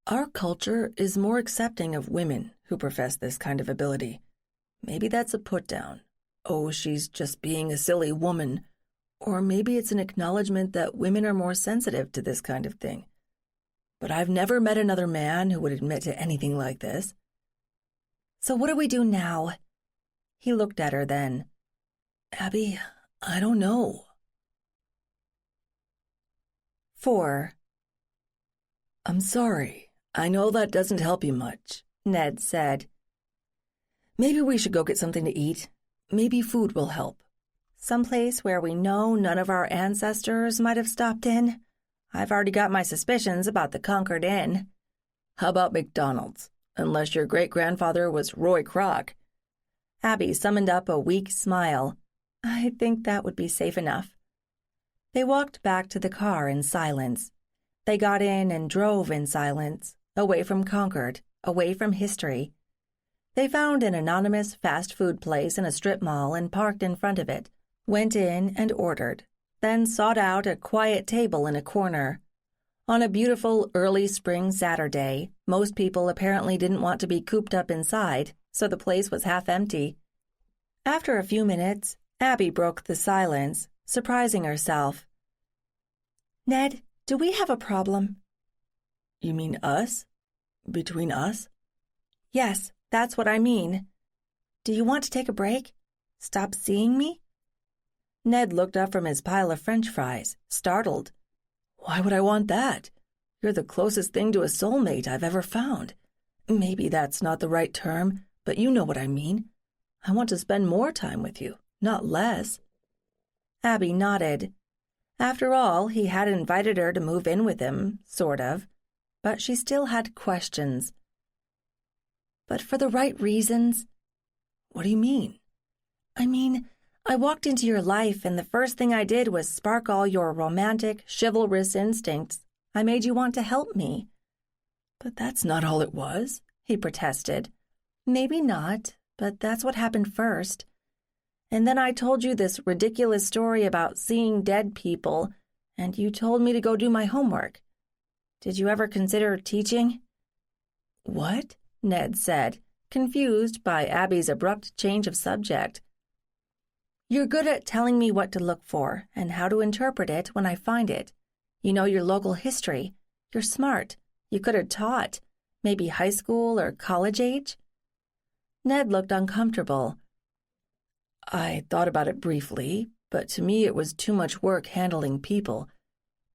"Our culture is more accepting of women who profess this kind of ability. Maybe that's a put-down. Oh, she's just being a silly woman. Or maybe it's an acknowledgement that women are more sensitive to this kind of thing. But I've never met another man who would admit to anything like this." "So what do we do now?" He looked at her then. "Abby, I don't know." 4. "I'm sorry. I know that doesn't help you much," Ned said. "Maybe we should go get something to eat. Maybe food will help." "Someplace where we know none of our ancestors might have stopped in? I've already got my suspicions about the Concord Inn." "How about McDonald's? Unless your great-grandfather was Roy Kroc." Abby summoned up a weak smile. "I think that would be safe enough." They walked back to the car in silence. They got in and drove in silence, away from Concord, away from history. They found an anonymous fast food place in a strip mall and parked in front of it, went in and ordered, then sought out a quiet table in a corner. On a beautiful early spring Saturday, most people apparently didn't want to be cooped up inside, so the place was half empty. After a few minutes, Abby broke the silence, surprising herself. "Ned, do we have a problem?" "You mean us? Between us?" "Yes, that's what I mean. Do you want to take a break? Stop seeing me?" Ned looked up from his pile of French fries, startled. "Why would I want that? You're the closest thing to a soulmate I've ever found. Maybe that's not the right term, but you know what I mean. I want to spend more time with you, not less." Abby nodded. After all, he had invited her to move in with him, sort of, but she still had questions. "But for the right reasons?" What do you mean? I mean, I walked into your life and the first thing I did was spark all your romantic, chivalrous instincts. I made you want to help me. But that's not all it was, he protested. Maybe not, but that's what happened first. And then I told you this ridiculous story about seeing dead people, and you told me to go do my homework. Did you ever consider teaching? What? Ned said, confused by Abby's abrupt change of subject. You're good at telling me what to look for and how to interpret it when I find it. You know your local history. You're smart. You could have taught, maybe high school or college age. Ned looked uncomfortable. I thought about it briefly, but to me it was too much work handling people.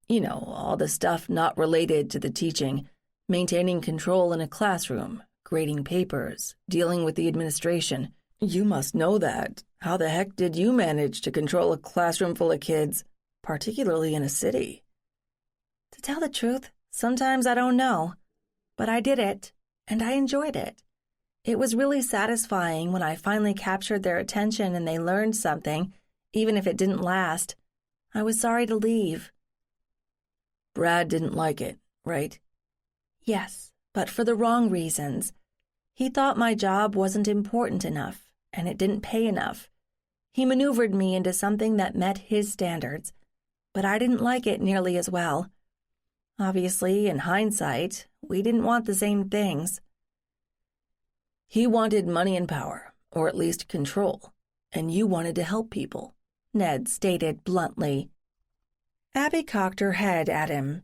You know, all the stuff not related to the teaching, maintaining control in a classroom, grading papers, dealing with the administration. You must know that. How the heck did you manage to control a classroom full of kids, particularly in a city? To tell the truth, sometimes I don't know. But I did it, and I enjoyed it. It was really satisfying when I finally captured their attention and they learned something, even if it didn't last. I was sorry to leave. Brad didn't like it, right? Yes, but for the wrong reasons. He thought my job wasn't important enough, and it didn't pay enough. He maneuvered me into something that met his standards, but I didn't like it nearly as well. Obviously, in hindsight, we didn't want the same things. He wanted money and power, or at least control, and you wanted to help people, Ned stated bluntly. Abby cocked her head at him.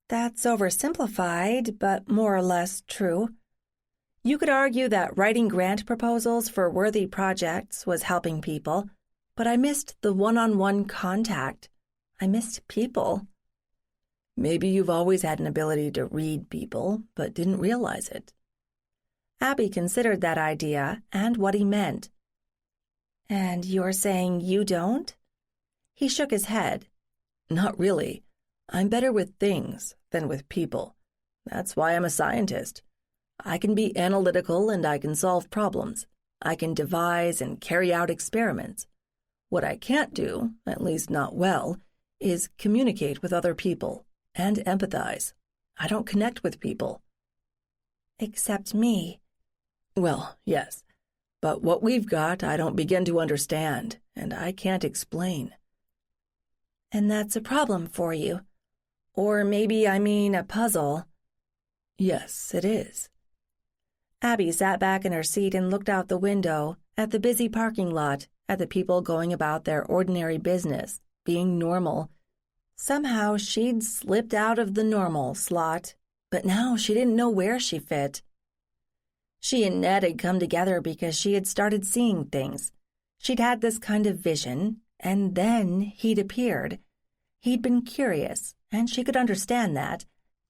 That's oversimplified, but more or less true. You could argue that writing grant proposals for worthy projects was helping people, but I missed the one-on-one contact. I missed people. Maybe you've always had an ability to read people, but didn't realize it. Abby considered that idea and what he meant. And you're saying you don't? He shook his head. Not really. I'm better with things than with people. That's why I'm a scientist. I can be analytical and I can solve problems. I can devise and carry out experiments. What I can't do, at least not well, is communicate with other people and empathize. I don't connect with people. Except me. Well, yes, but what we've got I don't begin to understand, and I can't explain. And that's a problem for you. Or maybe I mean a puzzle. Yes, it is. Abby sat back in her seat and looked out the window, at the busy parking lot, at the people going about their ordinary business, being normal. Somehow she'd slipped out of the normal slot, but now she didn't know where she fit. She and Ned had come together because she had started seeing things. She'd had this kind of vision, and then he'd appeared. He'd been curious, and she could understand that.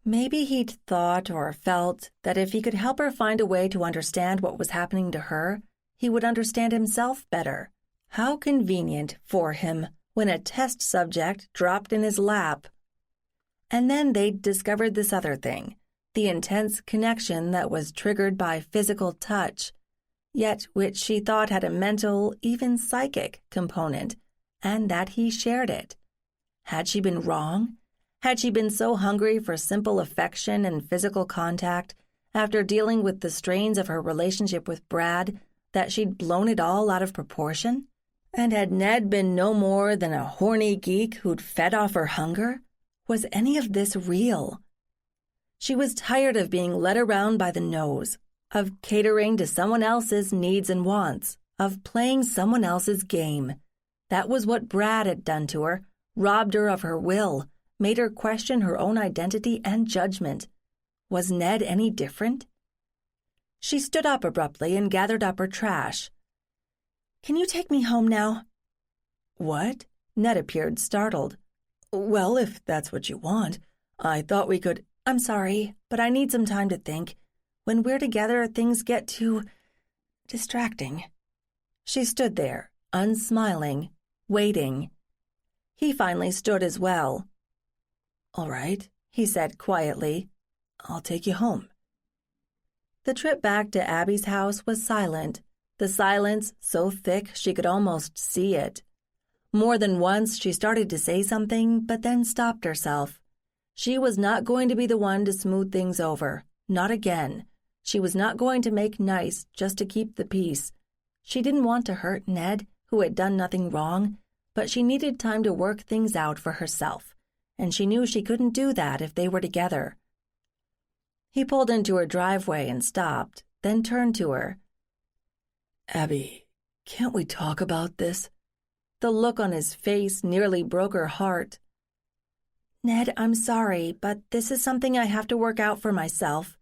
Maybe he'd thought or felt that if he could help her find a way to understand what was happening to her, he would understand himself better. How convenient for him when a test subject dropped in his lap. And then they'd discovered this other thing, the intense connection that was triggered by physical touch, yet which she thought had a mental, even psychic component, and that he shared it. Had she been wrong? Had she been so hungry for simple affection and physical contact after dealing with the strains of her relationship with Brad that she'd blown it all out of proportion? And had Ned been no more than a horny geek who'd fed off her hunger? Was any of this real? She was tired of being led around by the nose, of catering to someone else's needs and wants, of playing someone else's game. That was what Brad had done to her, robbed her of her will, made her question her own identity and judgment. Was Ned any different? She stood up abruptly and gathered up her trash. Can you take me home now? What? Ned appeared startled. Well, if that's what you want, I thought we could... I'm sorry, but I need some time to think. When we're together, things get too distracting. She stood there, unsmiling, waiting. He finally stood as well. All right, he said quietly. I'll take you home. The trip back to Abby's house was silent. the silence so thick she could almost see it. More than once she started to say something, but then stopped herself. She was not going to be the one to smooth things over. Not again. She was not going to make nice just to keep the peace. She didn't want to hurt Ned, who had done nothing wrong, but she needed time to work things out for herself, and she knew she couldn't do that if they were together. He pulled into her driveway and stopped, then turned to her. Abby, can't we talk about this? The look on his face nearly broke her heart. Ned, I'm sorry, but this is something I have to work out for myself.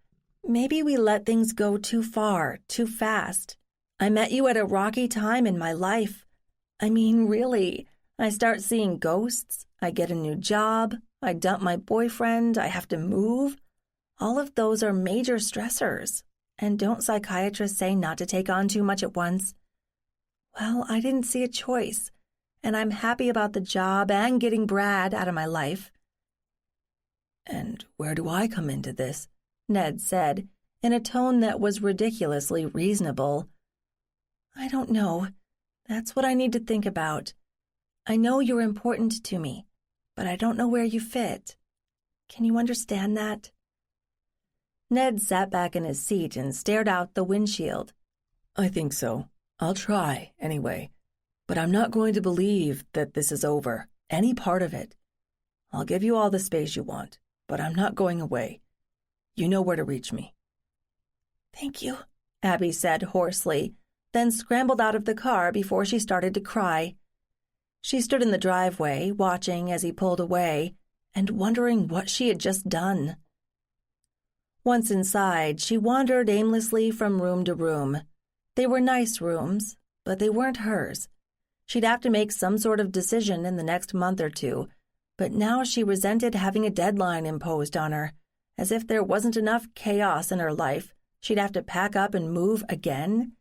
Maybe we let things go too far, too fast. I met you at a rocky time in my life. I mean, really, I start seeing ghosts, I get a new job, I dump my boyfriend, I have to move. All of those are major stressors. And don't psychiatrists say not to take on too much at once? Well, I didn't see a choice, and I'm happy about the job and getting Brad out of my life. And where do I come into this? Ned said, in a tone that was ridiculously reasonable. I don't know. That's what I need to think about. I know you're important to me, but I don't know where you fit. Can you understand that? Ned sat back in his seat and stared out the windshield. I think so. I'll try, anyway. But I'm not going to believe that this is over, any part of it. I'll give you all the space you want, but I'm not going away. You know where to reach me. Thank you, Abby said hoarsely, then scrambled out of the car before she started to cry. She stood in the driveway, watching as he pulled away, and wondering what she had just done. Once inside, she wandered aimlessly from room to room. They were nice rooms, but they weren't hers. She'd have to make some sort of decision in the next month or two, but now she resented having a deadline imposed on her. As if there wasn't enough chaos in her life, she'd have to pack up and move again.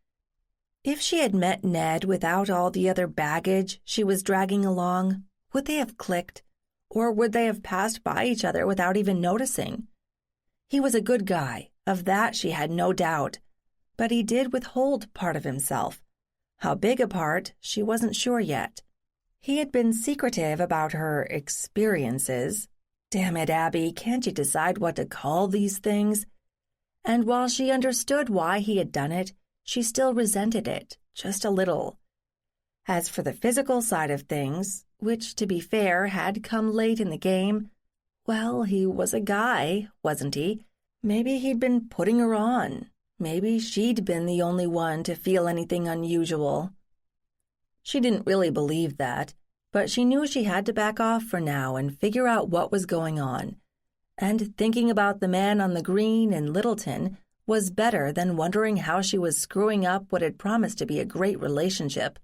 If she had met Ned without all the other baggage she was dragging along, would they have clicked? Or would they have passed by each other without even noticing? He was a good guy, of that she had no doubt, but he did withhold part of himself. How big a part, she wasn't sure yet. He had been secretive about her experiences. Damn it, Abby, can't you decide what to call these things? And while she understood why he had done it, she still resented it, just a little. As for the physical side of things, which, to be fair, had come late in the game, well, he was a guy, wasn't he? Maybe he'd been putting her on. Maybe she'd been the only one to feel anything unusual. She didn't really believe that, but she knew she had to back off for now and figure out what was going on. And thinking about the man on the green in Littleton was better than wondering how she was screwing up what had promised to be a great relationship.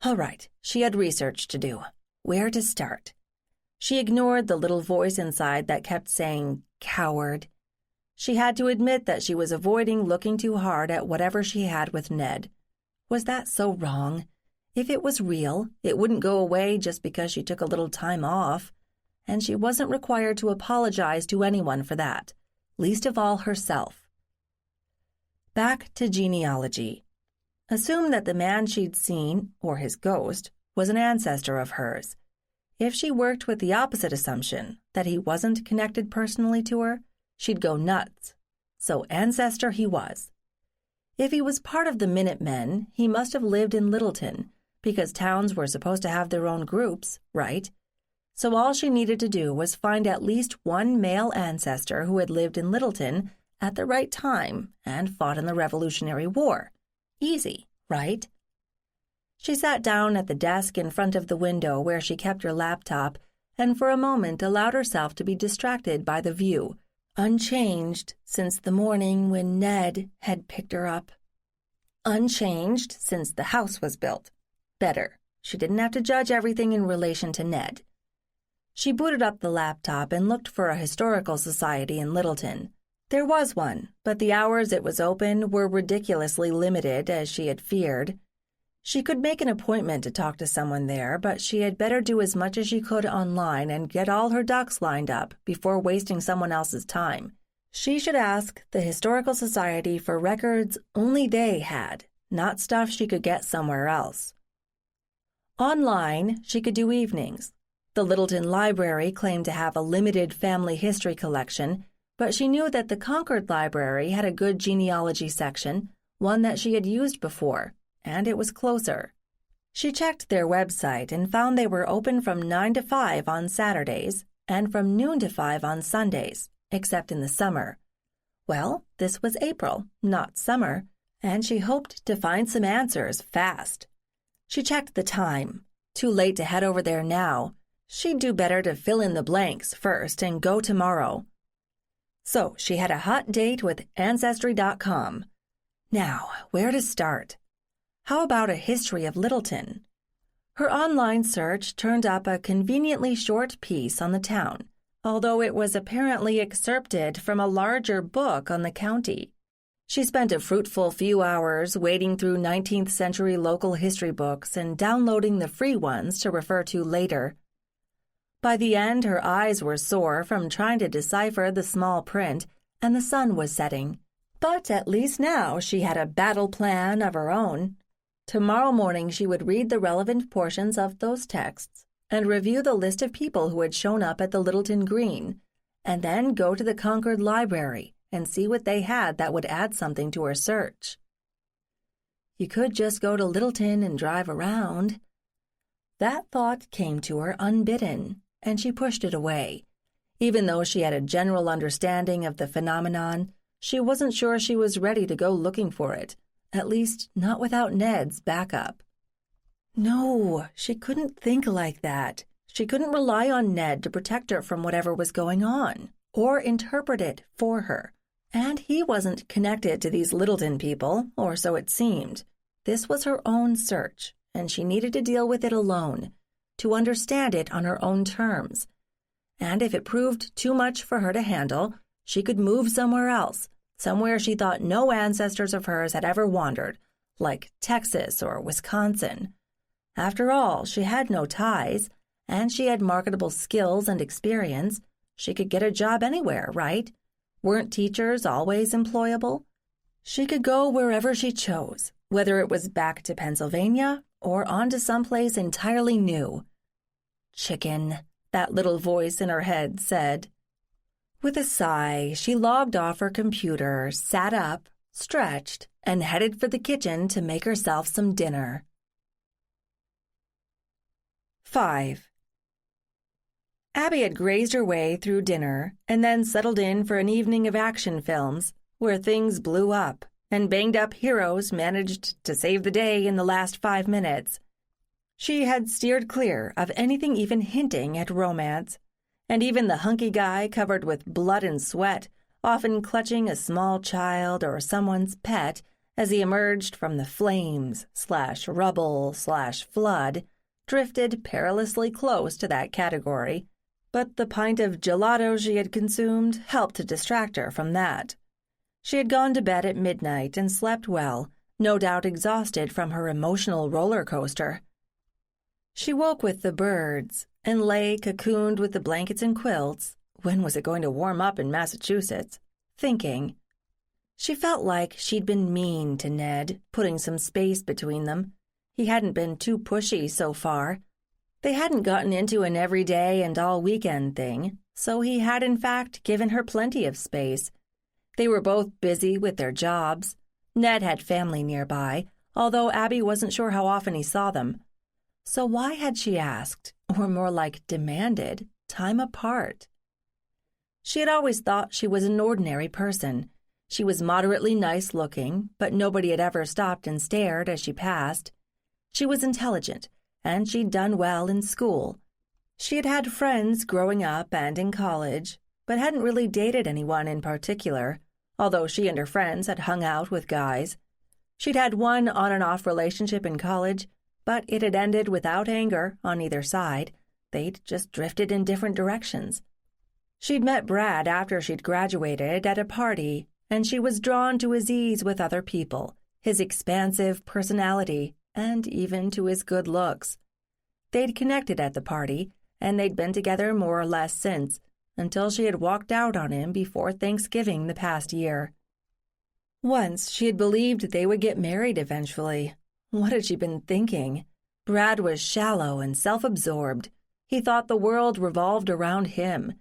All right, she had research to do. Where to start? She ignored the little voice inside that kept saying, "Coward." She had to admit that she was avoiding looking too hard at whatever she had with Ned. Was that so wrong? If it was real, it wouldn't go away just because she took a little time off, and she wasn't required to apologize to anyone for that, least of all herself. Back to genealogy. Assume that the man she'd seen, or his ghost, was an ancestor of hers. If she worked with the opposite assumption, that he wasn't connected personally to her, she'd go nuts. So ancestor he was. If he was part of the Minutemen, he must have lived in Littleton, because towns were supposed to have their own groups, right? So all she needed to do was find at least one male ancestor who had lived in Littleton at the right time and fought in the Revolutionary War. Easy, right? She sat down at the desk in front of the window where she kept her laptop and for a moment allowed herself to be distracted by the view, unchanged since the morning when Ned had picked her up. Unchanged since the house was built. Better. She didn't have to judge everything in relation to Ned. She booted up the laptop and looked for a historical society in Littleton. There was one, but the hours it was open were ridiculously limited, as she had feared. She could make an appointment to talk to someone there, but she had better do as much as she could online and get all her ducks lined up before wasting someone else's time. She should ask the Historical Society for records only they had, not stuff she could get somewhere else. Online, she could do evenings. The Littleton Library claimed to have a limited family history collection, but she knew that the Concord Library had a good genealogy section, one that she had used before, and it was closer. She checked their website and found they were open from 9 to 5 on Saturdays and from noon to 5 on Sundays, except in the summer. Well, this was April, not summer, and she hoped to find some answers fast. She checked the time. Too late to head over there now. She'd do better to fill in the blanks first and go tomorrow. So she had a hot date with Ancestry.com. Now, where to start? How about a history of Littleton? Her online search turned up a conveniently short piece on the town, although it was apparently excerpted from a larger book on the county. She spent a fruitful few hours wading through 19th century local history books and downloading the free ones to refer to later. By the end, her eyes were sore from trying to decipher the small print, and the sun was setting. But at least now she had a battle plan of her own. Tomorrow morning she would read the relevant portions of those texts and review the list of people who had shown up at the Littleton Green, and then go to the Concord Library and see what they had that would add something to her search. You could just go to Littleton and drive around. That thought came to her unbidden, and she pushed it away. Even though she had a general understanding of the phenomenon, she wasn't sure she was ready to go looking for it, at least not without Ned's backup. No, she couldn't think like that. She couldn't rely on Ned to protect her from whatever was going on, or interpret it for her. And he wasn't connected to these Littleton people, or so it seemed. This was her own search, and she needed to deal with it alone, to understand it on her own terms. And if it proved too much for her to handle, she could move somewhere else, somewhere she thought no ancestors of hers had ever wandered, like Texas or Wisconsin. After all, she had no ties, and she had marketable skills and experience. She could get a job anywhere, right? Weren't teachers always employable? She could go wherever she chose, whether it was back to Pennsylvania or on to someplace entirely new. Chicken, that little voice in her head said. With a sigh, she logged off her computer, sat up, stretched, and headed for the kitchen to make herself some dinner. 5. Abby had grazed her way through dinner and then settled in for an evening of action films where things blew up and banged-up heroes managed to save the day in the last 5 minutes. She had steered clear of anything even hinting at romance, and even the hunky guy covered with blood and sweat, often clutching a small child or someone's pet as he emerged from the flames/rubble/flood, drifted perilously close to that category. But the pint of gelato she had consumed helped to distract her from that. She had gone to bed at midnight and slept well, no doubt exhausted from her emotional roller coaster. She woke with the birds and lay cocooned with the blankets and quilts. When was it going to warm up in Massachusetts? Thinking. She felt like she'd been mean to Ned, putting some space between them. He hadn't been too pushy so far. They hadn't gotten into an everyday and all-weekend thing, so he had in fact given her plenty of space. They were both busy with their jobs. Ned had family nearby, although Abby wasn't sure how often he saw them. So why had she asked, or more like demanded, time apart? She had always thought she was an ordinary person. She was moderately nice-looking, but nobody had ever stopped and stared as she passed. She was intelligent, and she'd done well in school. She had had friends growing up and in college, but hadn't really dated anyone in particular, although she and her friends had hung out with guys. She'd had one on-and-off relationship in college, but it had ended without anger on either side. They'd just drifted in different directions. She'd met Brad after she'd graduated at a party, and she was drawn to his ease with other people, his expansive personality, and even to his good looks. They'd connected at the party, and they'd been together more or less since, until she had walked out on him before Thanksgiving the past year. Once she had believed they would get married eventually. What had she been thinking? Brad was shallow and self-absorbed. He thought the world revolved around him,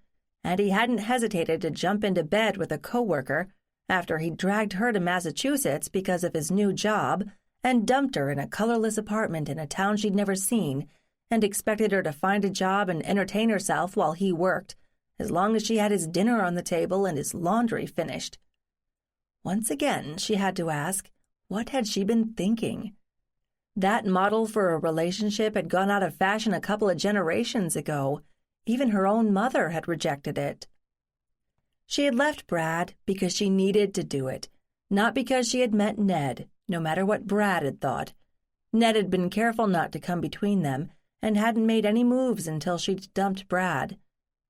and he hadn't hesitated to jump into bed with a coworker after he'd dragged her to Massachusetts because of his new job and dumped her in a colorless apartment in a town she'd never seen and expected her to find a job and entertain herself while he worked, as long as she had his dinner on the table and his laundry finished. Once again, she had to ask, what had she been thinking? That model for a relationship had gone out of fashion a couple of generations ago. Even her own mother had rejected it. She had left Brad because she needed to do it, not because she had met Ned, no matter what Brad had thought. Ned had been careful not to come between them and hadn't made any moves until she'd dumped Brad.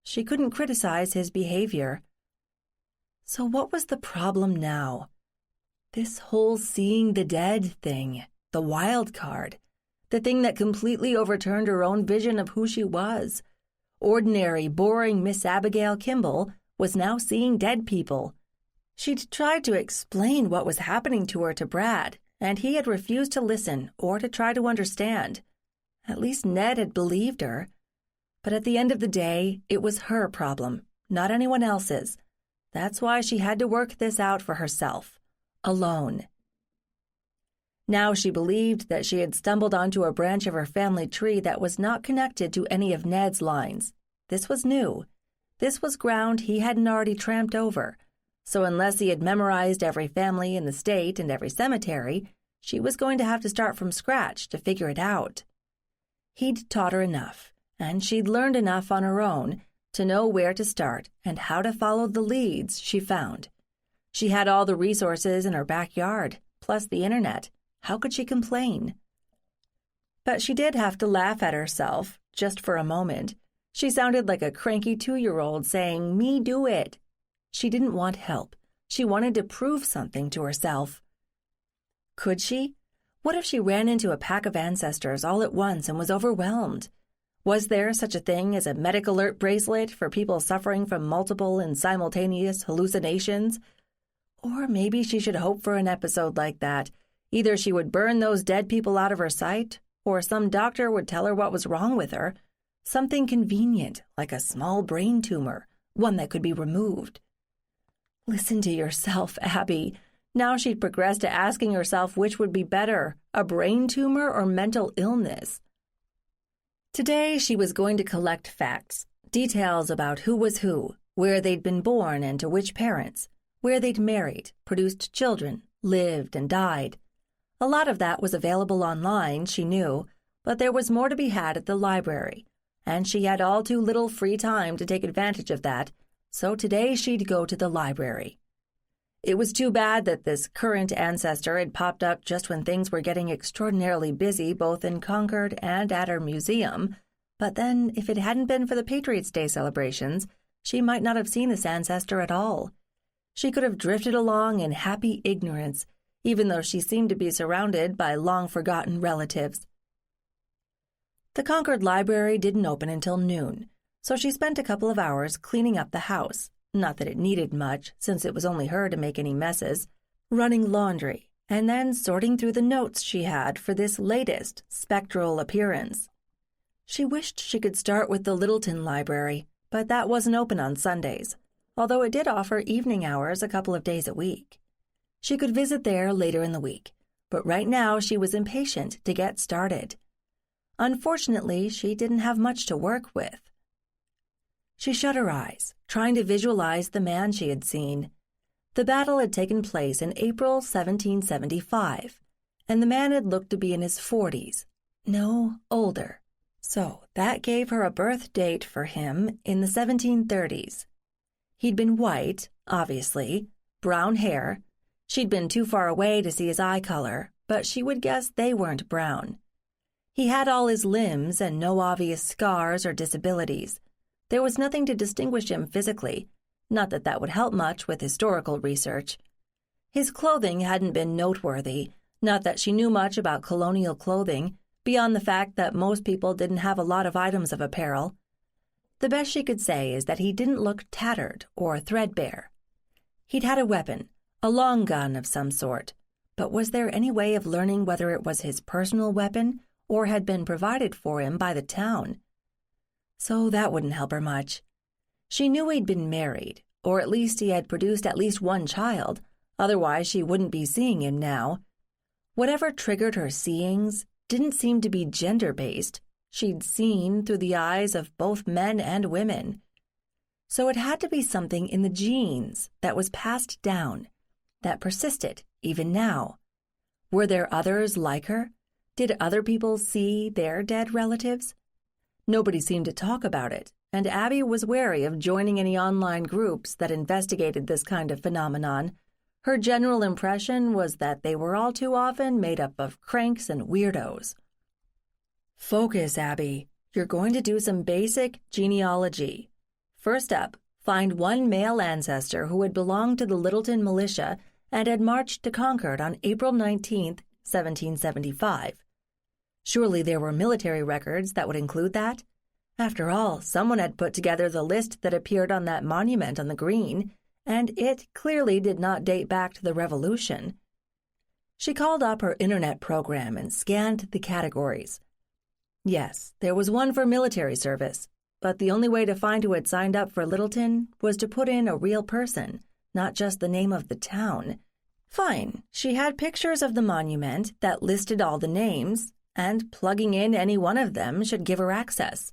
She couldn't criticize his behavior. So what was the problem now? This whole seeing the dead thing, the wild card, the thing that completely overturned her own vision of who she was. Ordinary, boring Miss Abigail Kimball was now seeing dead people. She'd tried to explain what was happening to her to Brad, and he had refused to listen or to try to understand. At least Ned had believed her. But at the end of the day, it was her problem, not anyone else's. That's why she had to work this out for herself, alone. Now she believed that she had stumbled onto a branch of her family tree that was not connected to any of Ned's lines. This was new. This was ground he hadn't already tramped over. So unless he had memorized every family in the state and every cemetery, she was going to have to start from scratch to figure it out. He'd taught her enough, and she'd learned enough on her own to know where to start and how to follow the leads she found. She had all the resources in her backyard, plus the internet. How could she complain? But she did have to laugh at herself, just for a moment. She sounded like a cranky 2-year-old saying, "Me do it." She didn't want help. She wanted to prove something to herself. Could she? What if she ran into a pack of ancestors all at once and was overwhelmed? Was there such a thing as a medic alert bracelet for people suffering from multiple and simultaneous hallucinations? Or maybe she should hope for an episode like that. Either she would burn those dead people out of her sight, or some doctor would tell her what was wrong with her. Something convenient, like a small brain tumor, one that could be removed. Listen to yourself, Abby. Now she'd progressed to asking herself which would be better, a brain tumor or mental illness. Today she was going to collect facts, details about who was who, where they'd been born and to which parents, where they'd married, produced children, lived and died. A lot of that was available online, she knew, but there was more to be had at the library, and she had all too little free time to take advantage of that, so today she'd go to the library. It was too bad that this current ancestor had popped up just when things were getting extraordinarily busy both in Concord and at her museum, but then if it hadn't been for the Patriots' Day celebrations, she might not have seen this ancestor at all. She could have drifted along in happy ignorance, even though she seemed to be surrounded by long-forgotten relatives. The Concord Library didn't open until noon, so she spent a couple of hours cleaning up the house. Not that it needed much, since it was only her to make any messes, running laundry, and then sorting through the notes she had for this latest spectral appearance. She wished she could start with the Littleton Library, but that wasn't open on Sundays, although it did offer evening hours a couple of days a week. She could visit there later in the week, but right now she was impatient to get started. Unfortunately, she didn't have much to work with. She shut her eyes, trying to visualize the man she had seen. The battle had taken place in April 1775, and the man had looked to be in his 40s. No, older. So that gave her a birth date for him in the 1730s. He'd been white, obviously, brown hair. She'd been too far away to see his eye color, but she would guess they weren't brown. He had all his limbs and no obvious scars or disabilities. There was nothing to distinguish him physically, not that that would help much with historical research. His clothing hadn't been noteworthy, not that she knew much about colonial clothing, beyond the fact that most people didn't have a lot of items of apparel. The best she could say is that he didn't look tattered or threadbare. He'd had a weapon, a long gun of some sort. But was there any way of learning whether it was his personal weapon or had been provided for him by the town? So that wouldn't help her much. She knew he'd been married, or at least he had produced at least one child, otherwise she wouldn't be seeing him now. Whatever triggered her seeings didn't seem to be gender-based. She'd seen through the eyes of both men and women. So it had to be something in the genes that was passed down, that persisted even now. Were there others like her? Did other people see their dead relatives? Nobody seemed to talk about it, and Abby was wary of joining any online groups that investigated this kind of phenomenon. Her general impression was that they were all too often made up of cranks and weirdos. Focus, Abby. You're going to do some basic genealogy. First up, find one male ancestor who had belonged to the Littleton militia and had marched to Concord on April 19, 1775. Surely there were military records that would include that? After all, someone had put together the list that appeared on that monument on the green, and it clearly did not date back to the Revolution. She called up her internet program and scanned the categories. Yes, there was one for military service, but the only way to find who had signed up for Littleton was to put in a real person, not just the name of the town. Fine, she had pictures of the monument that listed all the names, and plugging in any one of them should give her access.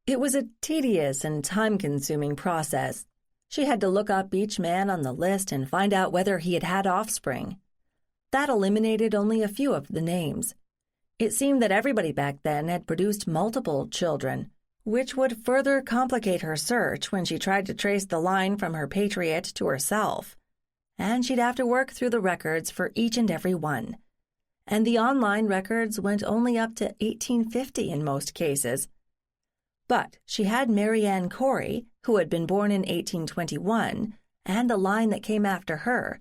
It was a tedious and time-consuming process. She had to look up each man on the list and find out whether he had had offspring. That eliminated only a few of the names. It seemed that everybody back then had produced multiple children, which would further complicate her search when she tried to trace the line from her Patriot to herself. And she'd have to work through the records for each and every one. And the online records went only up to 1850 in most cases. But she had Mary Ann Corey, who had been born in 1821, and the line that came after her.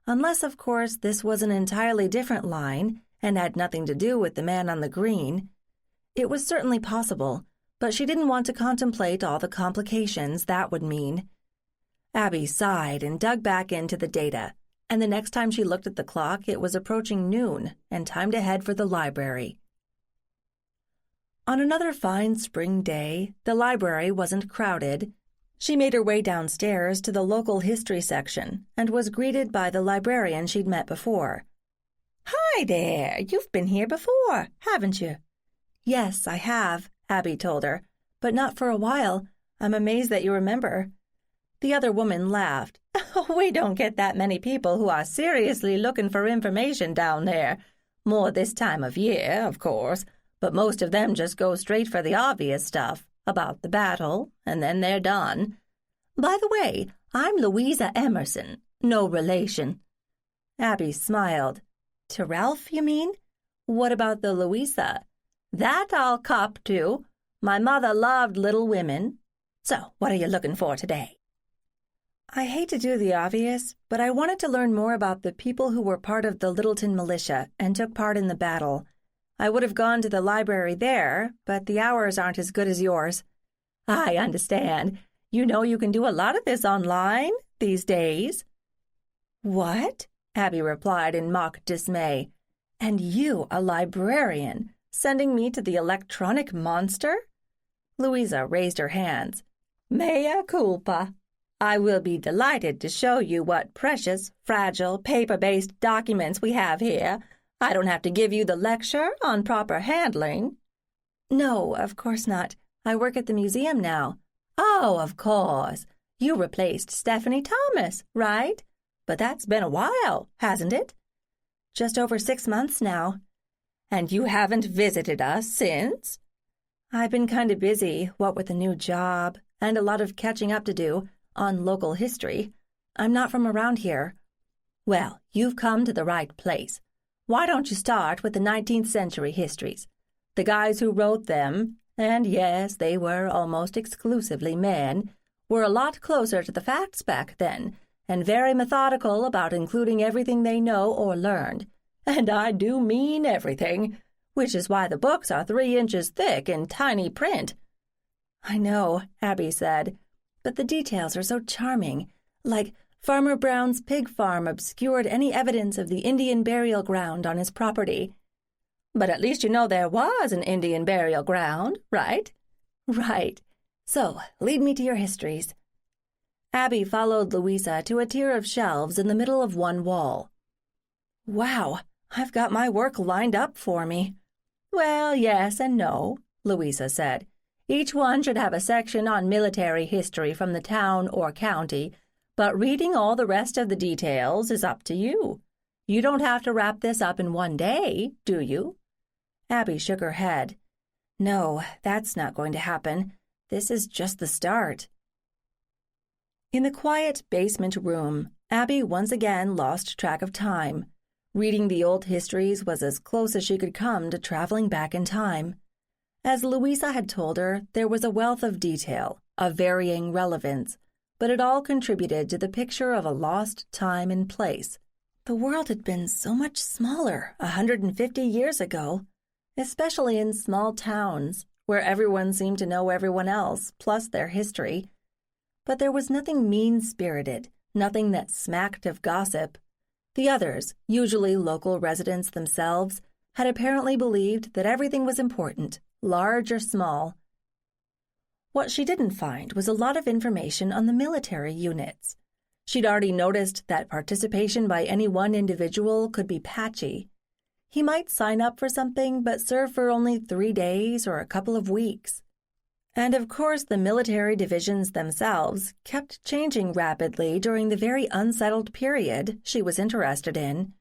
Unless, of course, this was an entirely different line and had nothing to do with the man on the green. It was certainly possible, but she didn't want to contemplate all the complications that would mean. Abby sighed and dug back into the data, and the next time she looked at the clock, it was approaching noon and time to head for the library. On another fine spring day, the library wasn't crowded. She made her way downstairs to the local history section and was greeted by the librarian she'd met before. "Hi there, you've been here before, haven't you?" "Yes, I have," Abby told her, "but not for a while. I'm amazed that you remember." The other woman laughed. "We don't get that many people who are seriously looking for information down there. More this time of year, of course, but most of them just go straight for the obvious stuff, about the battle, and then they're done. By the way, I'm Louisa Emerson, no relation." Abby smiled. "To Ralph, you mean? What about the Louisa?" "That I'll cop to. My mother loved Little Women. So, what are you looking for today?" "I hate to do the obvious, but I wanted to learn more about the people who were part of the Littleton militia and took part in the battle. I would have gone to the library there, but the hours aren't as good as yours." "I understand. You know you can do a lot of this online these days." "What?" Abby replied in mock dismay. "And you, a librarian, sending me to the electronic monster?" Louisa raised her hands. "Mea culpa. I will be delighted to show you what precious, fragile, paper-based documents we have here. I don't have to give you the lecture on proper handling." "No, of course not. I work at the museum now." "Oh, of course. You replaced Stephanie Thomas, right? But that's been a while, hasn't it?" "Just over 6 months now." "And you haven't visited us since?" "I've been kind of busy, what with a new job, and a lot of catching up to do, on local history. I'm not from around here." "Well, you've come to the right place. Why don't you start with the 19th century histories? The guys who wrote them, and yes, they were almost exclusively men, were a lot closer to the facts back then, and very methodical about including everything they know or learned. And I do mean everything, which is why the books are 3 inches thick in tiny print." "I know," Abby said, "but the details are so charming, like Farmer Brown's pig farm obscured any evidence of the Indian burial ground on his property. But at least you know there was an Indian burial ground, right? Right. So, lead me to your histories. Abby followed Louisa to a tier of shelves in the middle of one wall. Wow, I've got my work lined up for me. Well, yes and no, Louisa said. Each one should have a section on military history from the town or county, but reading all the rest of the details is up to you. You don't have to wrap this up in one day, do you? Abby shook her head. No, that's not going to happen. This is just the start. In the quiet basement room, Abby once again lost track of time. Reading the old histories was as close as she could come to traveling back in time. As Louisa had told her, there was a wealth of detail, of varying relevance, but it all contributed to the picture of a lost time and place. The world had been so much smaller 150 years ago, especially in small towns, where everyone seemed to know everyone else, plus their history. But there was nothing mean-spirited, nothing that smacked of gossip. The others, usually local residents themselves, had apparently believed that everything was important, large or small. What she didn't find was a lot of information on the military units. She'd already noticed that participation by any one individual could be patchy. He might sign up for something but serve for only 3 days or a couple of weeks. And of course the military divisions themselves kept changing rapidly during the very unsettled period she was interested in.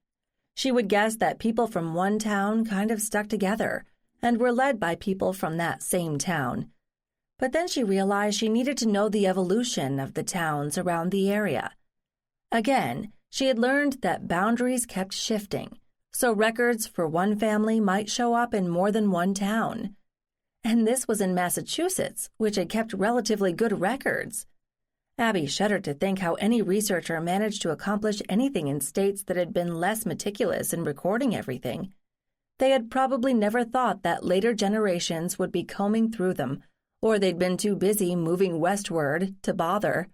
She would guess that people from one town kind of stuck together and were led by people from that same town. But then she realized she needed to know the evolution of the towns around the area. Again, she had learned that boundaries kept shifting, so records for one family might show up in more than one town. And this was in Massachusetts, which had kept relatively good records. Abby shuddered to think how any researcher managed to accomplish anything in states that had been less meticulous in recording everything. They had probably never thought that later generations would be combing through them, or they'd been too busy moving westward to bother.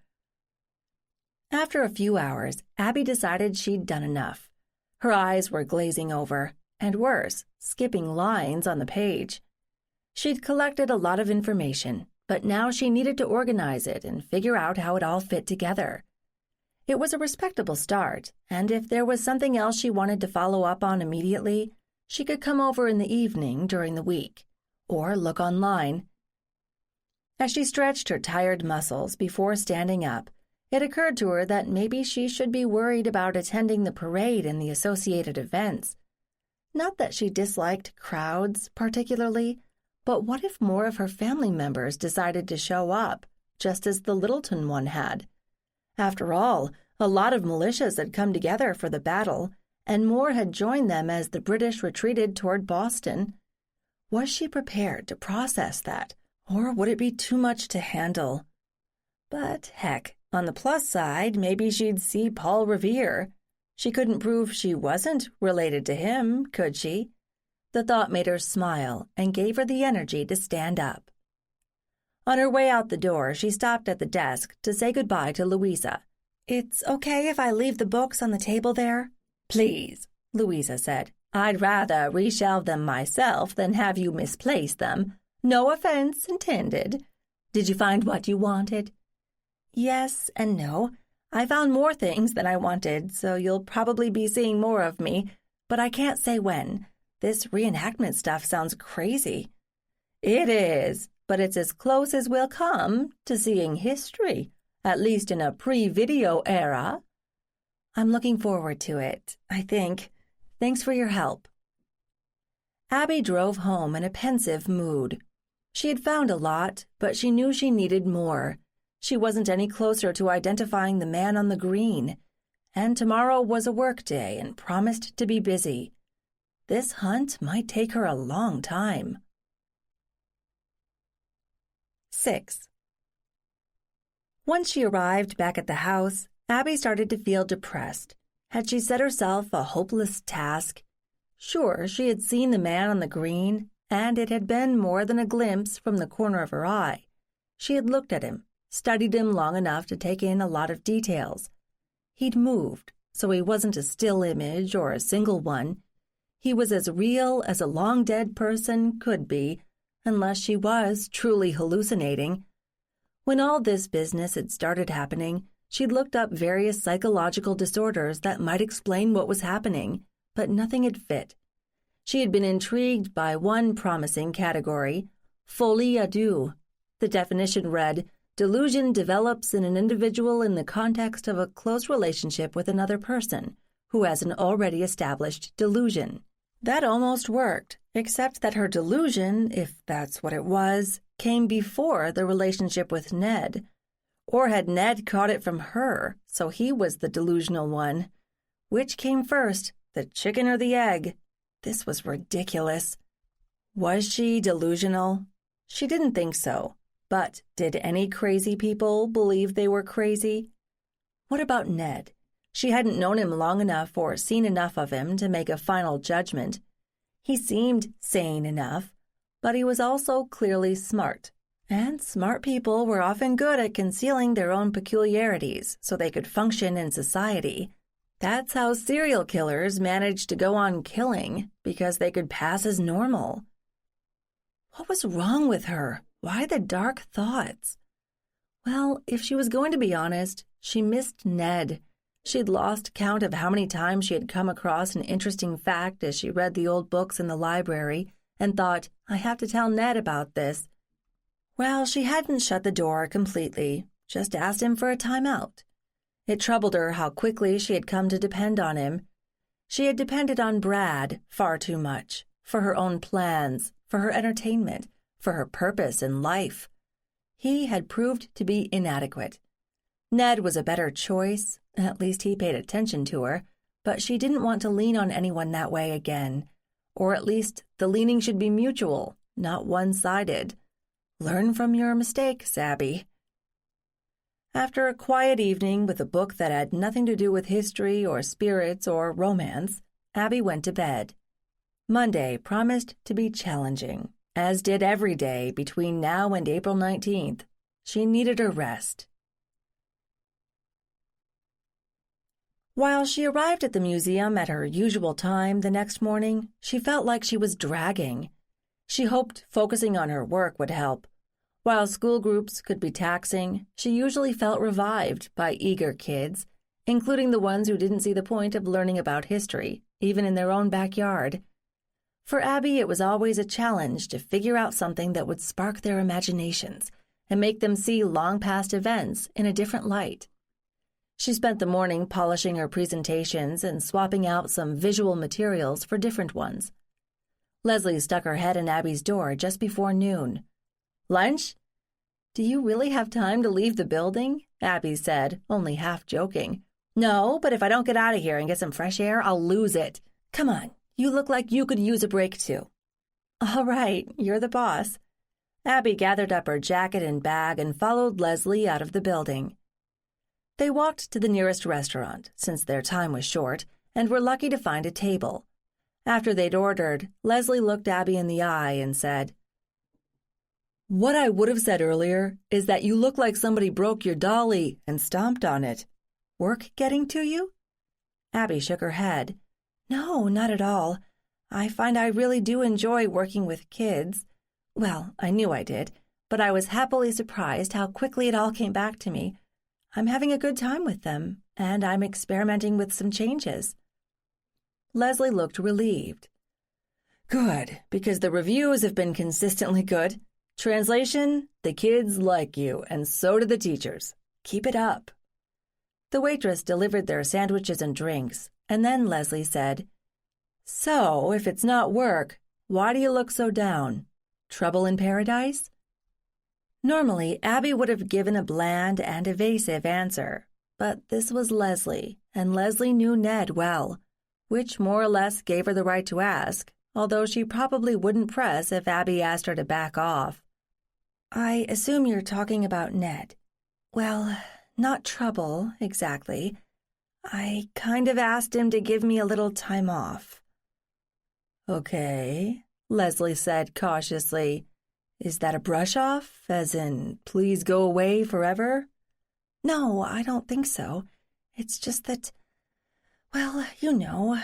After a few hours, Abby decided she'd done enough. Her eyes were glazing over, and worse, skipping lines on the page. She'd collected a lot of information, but now she needed to organize it and figure out how it all fit together. It was a respectable start, and if there was something else she wanted to follow up on immediately, she could come over in the evening during the week, or look online. As she stretched her tired muscles before standing up, it occurred to her that maybe she should be worried about attending the parade and the associated events. Not that she disliked crowds particularly, but what if more of her family members decided to show up, just as the Littleton one had? After all, a lot of militias had come together for the battle, and more had joined them as the British retreated toward Boston. Was she prepared to process that, or would it be too much to handle? But heck, on the plus side, maybe she'd see Paul Revere. She couldn't prove she wasn't related to him, could she? The thought made her smile and gave her the energy to stand up. On her way out the door, she stopped at the desk to say goodbye to Louisa. "It's okay if I leave the books on the table there?" "Please," Louisa said. "I'd rather reshelve them myself than have you misplace them. No offense intended. Did you find what you wanted?" "Yes and no. I found more things than I wanted, so you'll probably be seeing more of me, but I can't say when. This reenactment stuff sounds crazy." "It is, but it's as close as we'll come to seeing history, at least in a pre-video era." "I'm looking forward to it, I think. Thanks for your help." Abby drove home in a pensive mood. She had found a lot, but she knew she needed more. She wasn't any closer to identifying the man on the green, and tomorrow was a work day and promised to be busy. This hunt might take her a long time. 6. Once she arrived back at the house, Abby started to feel depressed. Had she set herself a hopeless task? Sure, she had seen the man on the green, and it had been more than a glimpse from the corner of her eye. She had looked at him, studied him long enough to take in a lot of details. He'd moved, so he wasn't a still image or a single one. He was as real as a long-dead person could be, unless she was truly hallucinating. When all this business had started happening, she'd looked up various psychological disorders that might explain what was happening, but nothing had fit. She had been intrigued by one promising category, folie à deux. The definition read, delusion develops in an individual in the context of a close relationship with another person who has an already established delusion. That almost worked, except that her delusion, if that's what it was, came before the relationship with Ned. Or had Ned caught it from her, so he was the delusional one? Which came first, the chicken or the egg? This was ridiculous. Was she delusional? She didn't think so. But did any crazy people believe they were crazy? What about Ned? She hadn't known him long enough or seen enough of him to make a final judgment. He seemed sane enough, but he was also clearly smart. And smart people were often good at concealing their own peculiarities so they could function in society. That's how serial killers managed to go on killing, because they could pass as normal. What was wrong with her? Why the dark thoughts? Well, if she was going to be honest, she missed Ned. She'd lost count of how many times she had come across an interesting fact as she read the old books in the library and thought, I have to tell Ned about this. Well, she hadn't shut the door completely, just asked him for a timeout. It troubled her how quickly she had come to depend on him. She had depended on Brad far too much, for her own plans, for her entertainment, for her purpose in life. He had proved to be inadequate. Ned was a better choice, at least he paid attention to her, but she didn't want to lean on anyone that way again. Or at least the leaning should be mutual, not one-sided. Learn from your mistakes, Abby. After a quiet evening with a book that had nothing to do with history or spirits or romance, Abby went to bed. Monday promised to be challenging, as did every day between now and April 19th. She needed a rest. While she arrived at the museum at her usual time the next morning, she felt like she was dragging. She hoped focusing on her work would help. While school groups could be taxing, she usually felt revived by eager kids, including the ones who didn't see the point of learning about history, even in their own backyard. For Abby, it was always a challenge to figure out something that would spark their imaginations and make them see long-past events in a different light. She spent the morning polishing her presentations and swapping out some visual materials for different ones. Leslie stuck her head in Abby's door just before noon. Lunch? Do you really have time to leave the building? Abby said, only half joking. No, but if I don't get out of here and get some fresh air, I'll lose it. Come on, you look like you could use a break too. All right, you're the boss. Abby gathered up her jacket and bag and followed Leslie out of the building. They walked to the nearest restaurant, since their time was short, and were lucky to find a table. After they'd ordered, Leslie looked Abby in the eye and said, What I would have said earlier is that you look like somebody broke your dolly and stomped on it. Work getting to you? Abby shook her head. No, not at all. I find I really do enjoy working with kids. Well, I knew I did, but I was happily surprised how quickly it all came back to me. I'm having a good time with them, and I'm experimenting with some changes. Leslie looked relieved. Good, because the reviews have been consistently good. Translation, the kids like you, and so do the teachers. Keep it up. The waitress delivered their sandwiches and drinks, and then Leslie said, So, if it's not work, why do you look so down? Trouble in paradise? Normally, Abby would have given a bland and evasive answer, but this was Leslie, and Leslie knew Ned well, which more or less gave her the right to ask, although she probably wouldn't press if Abby asked her to back off. I assume you're talking about Ned. Well, not trouble, exactly. I kind of asked him to give me a little time off. Okay, Leslie said cautiously. Is that a brush-off, as in, please go away forever? No, I don't think so. It's just that, well, you know,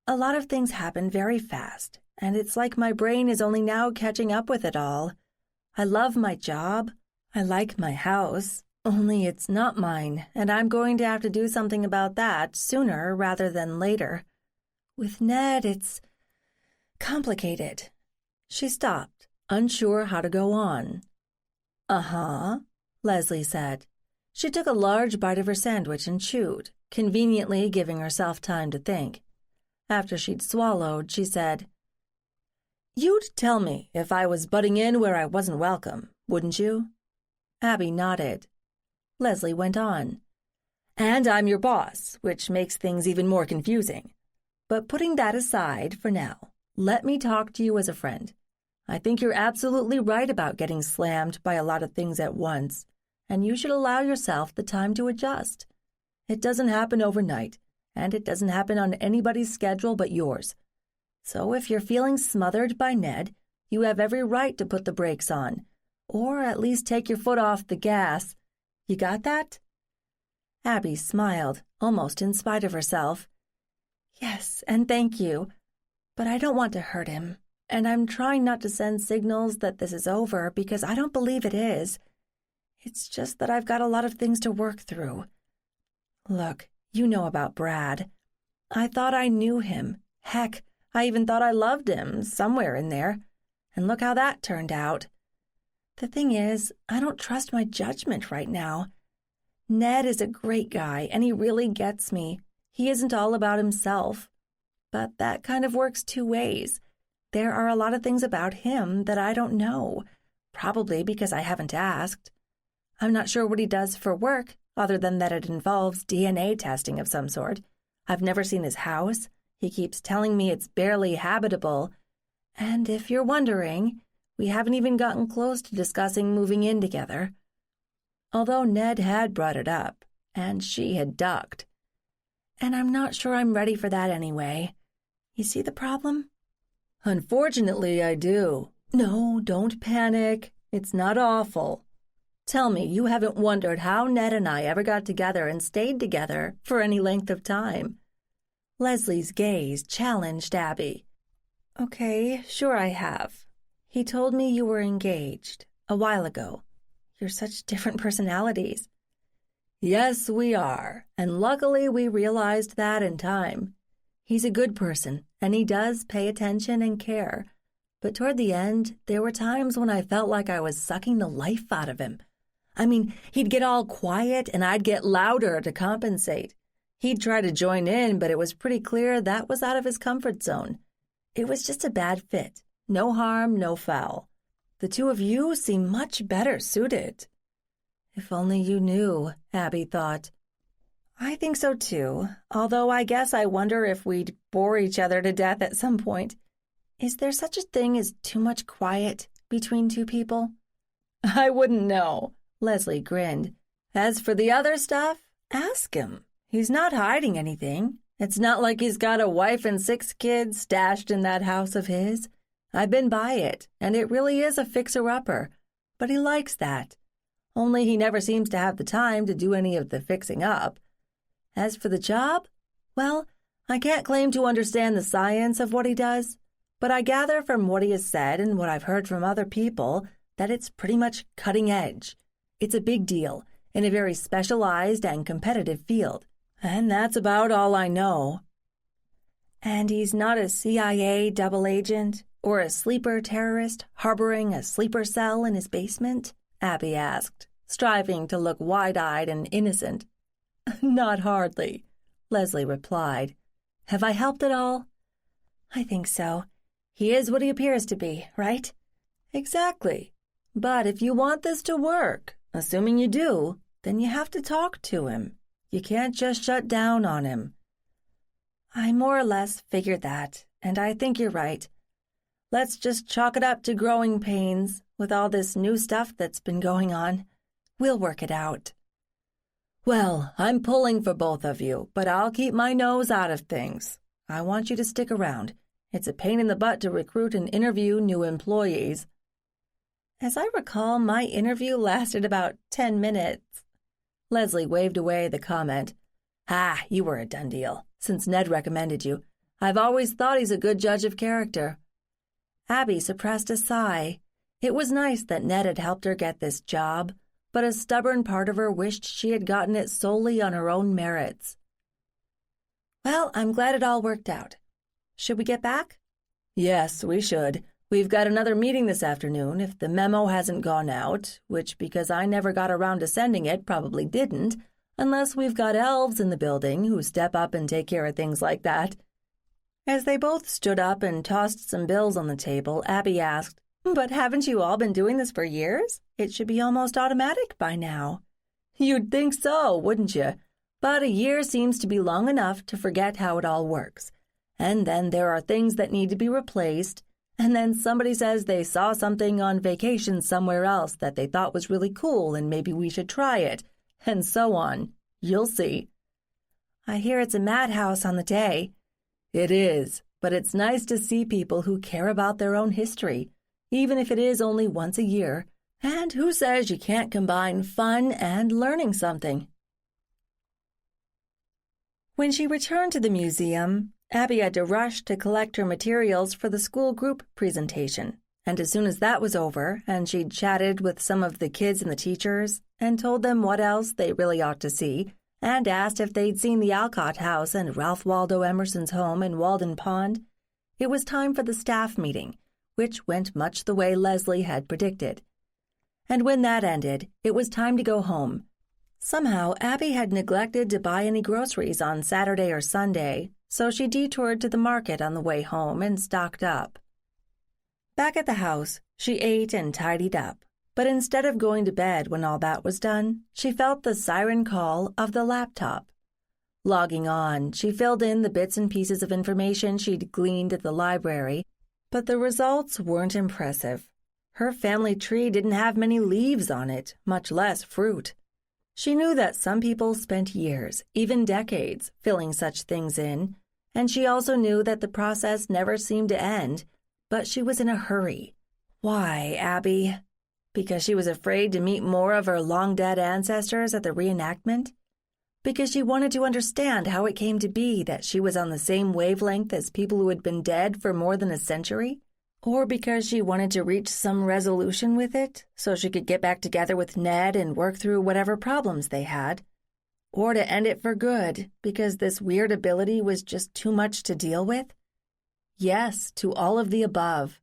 a lot of things happen very fast, and it's like my brain is only now catching up with it all. I love my job. I like my house, only it's not mine, and I'm going to have to do something about that sooner rather than later. With Ned, it's complicated. She stopped, unsure how to go on. Uh-huh, Leslie said. She took a large bite of her sandwich and chewed, conveniently giving herself time to think. After she'd swallowed, she said, "You'd tell me if I was butting in where I wasn't welcome, wouldn't you?" Abby nodded. Leslie went on. "And I'm your boss, which makes things even more confusing. But putting that aside for now, let me talk to you as a friend. I think you're absolutely right about getting slammed by a lot of things at once, and you should allow yourself the time to adjust. It doesn't happen overnight, and it doesn't happen on anybody's schedule but yours. So if you're feeling smothered by Ned, you have every right to put the brakes on, or at least take your foot off the gas. You got that?" Abby smiled, almost in spite of herself. "Yes, and thank you. But I don't want to hurt him, and I'm trying not to send signals that this is over because I don't believe it is. It's just that I've got a lot of things to work through. Look, you know about Brad. I thought I knew him. Heck, I even thought I loved him, somewhere in there. And look how that turned out. The thing is, I don't trust my judgment right now. Ned is a great guy, and he really gets me. He isn't all about himself. But that kind of works two ways. There are a lot of things about him that I don't know, probably because I haven't asked. I'm not sure what he does for work, other than that it involves DNA testing of some sort. I've never seen his house. He keeps telling me it's barely habitable. And if you're wondering, we haven't even gotten close to discussing moving in together. Although Ned had brought it up, and she had ducked. And I'm not sure I'm ready for that anyway. You see the problem? Unfortunately, I do. No, don't panic. It's not awful. Tell me, you haven't wondered how Ned and I ever got together and stayed together for any length of time. Leslie's gaze challenged Abby. Okay, sure I have. He told me you were engaged a while ago. You're such different personalities. Yes, we are, and luckily we realized that in time. He's a good person, and he does pay attention and care. But toward the end, there were times when I felt like I was sucking the life out of him. I mean, he'd get all quiet, and I'd get louder to compensate. He'd try to join in, but it was pretty clear that was out of his comfort zone. It was just a bad fit. No harm, no foul. The two of you seem much better suited. If only you knew, Abby thought. I think so too, although I guess I wonder if we'd bore each other to death at some point. Is there such a thing as too much quiet between two people? I wouldn't know, Leslie grinned. As for the other stuff, ask him. He's not hiding anything. It's not like he's got a wife and 6 kids stashed in that house of his. I've been by it, and it really is a fixer-upper. But he likes that. Only he never seems to have the time to do any of the fixing up. As for the job, well, I can't claim to understand the science of what he does, but I gather from what he has said and what I've heard from other people that it's pretty much cutting edge. It's a big deal in a very specialized and competitive field, and that's about all I know. And he's not a CIA double agent or a sleeper terrorist harboring a sleeper cell in his basement? Abby asked, striving to look wide-eyed and innocent. Not hardly, Leslie replied. Have I helped at all? I think so. He is what he appears to be, right? Exactly. But if you want this to work, assuming you do, then you have to talk to him. You can't just shut down on him. I more or less figured that, and I think you're right. Let's just chalk it up to growing pains with all this new stuff that's been going on. We'll work it out. Well, I'm pulling for both of you, but I'll keep my nose out of things. I want you to stick around. It's a pain in the butt to recruit and interview new employees. As I recall, my interview lasted about 10 minutes. Leslie waved away the comment. Ah, you were a done deal. Since Ned recommended you, I've always thought he's a good judge of character." Abby suppressed a sigh. It was nice that Ned had helped her get this job, but a stubborn part of her wished she had gotten it solely on her own merits. "Well, I'm glad it all worked out. Should we get back?" "Yes, we should. We've got another meeting this afternoon, if the memo hasn't gone out, which, because I never got around to sending it, probably didn't, unless we've got elves in the building who step up and take care of things like that." As they both stood up and tossed some bills on the table, Abby asked, "But haven't you all been doing this for years? It should be almost automatic by now." "You'd think so, wouldn't you? But a year seems to be long enough to forget how it all works. And then there are things that need to be replaced, and then somebody says they saw something on vacation somewhere else that they thought was really cool and maybe we should try it, and so on. You'll see." "I hear it's a madhouse on the day." "It is, but it's nice to see people who care about their own history, even if it is only once a year. And who says you can't combine fun and learning something?" When she returned to the museum, Abby had to rush to collect her materials for the school group presentation, and as soon as that was over and she'd chatted with some of the kids and the teachers and told them what else they really ought to see and asked if they'd seen the Alcott House and Ralph Waldo Emerson's home in Walden Pond, it was time for the staff meeting, which went much the way Leslie had predicted. And when that ended, it was time to go home. Somehow, Abby had neglected to buy any groceries on Saturday or Sunday, so she detoured to the market on the way home and stocked up. Back at the house, she ate and tidied up, but instead of going to bed when all that was done, she felt the siren call of the laptop. Logging on, she filled in the bits and pieces of information she'd gleaned at the library, but the results weren't impressive. Her family tree didn't have many leaves on it, much less fruit. She knew that some people spent years, even decades, filling such things in, and she also knew that the process never seemed to end, but she was in a hurry. Why, Abby? Because she was afraid to meet more of her long-dead ancestors at the reenactment? Because she wanted to understand how it came to be that she was on the same wavelength as people who had been dead for more than a century? Or because she wanted to reach some resolution with it, so she could get back together with Ned and work through whatever problems they had? Or to end it for good, because this weird ability was just too much to deal with? Yes, to all of the above.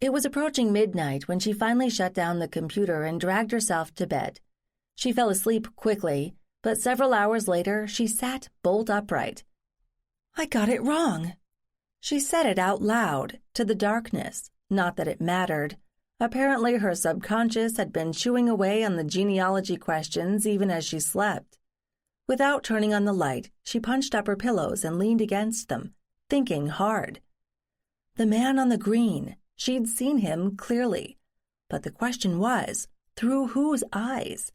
It was approaching midnight when she finally shut down the computer and dragged herself to bed. She fell asleep quickly, but several hours later she sat bolt upright. "I got it wrong." She said it out loud, to the darkness, not that it mattered. Apparently her subconscious had been chewing away on the genealogy questions even as she slept. Without turning on the light, she punched up her pillows and leaned against them, thinking hard. The man on the green, she'd seen him clearly. But the question was, through whose eyes?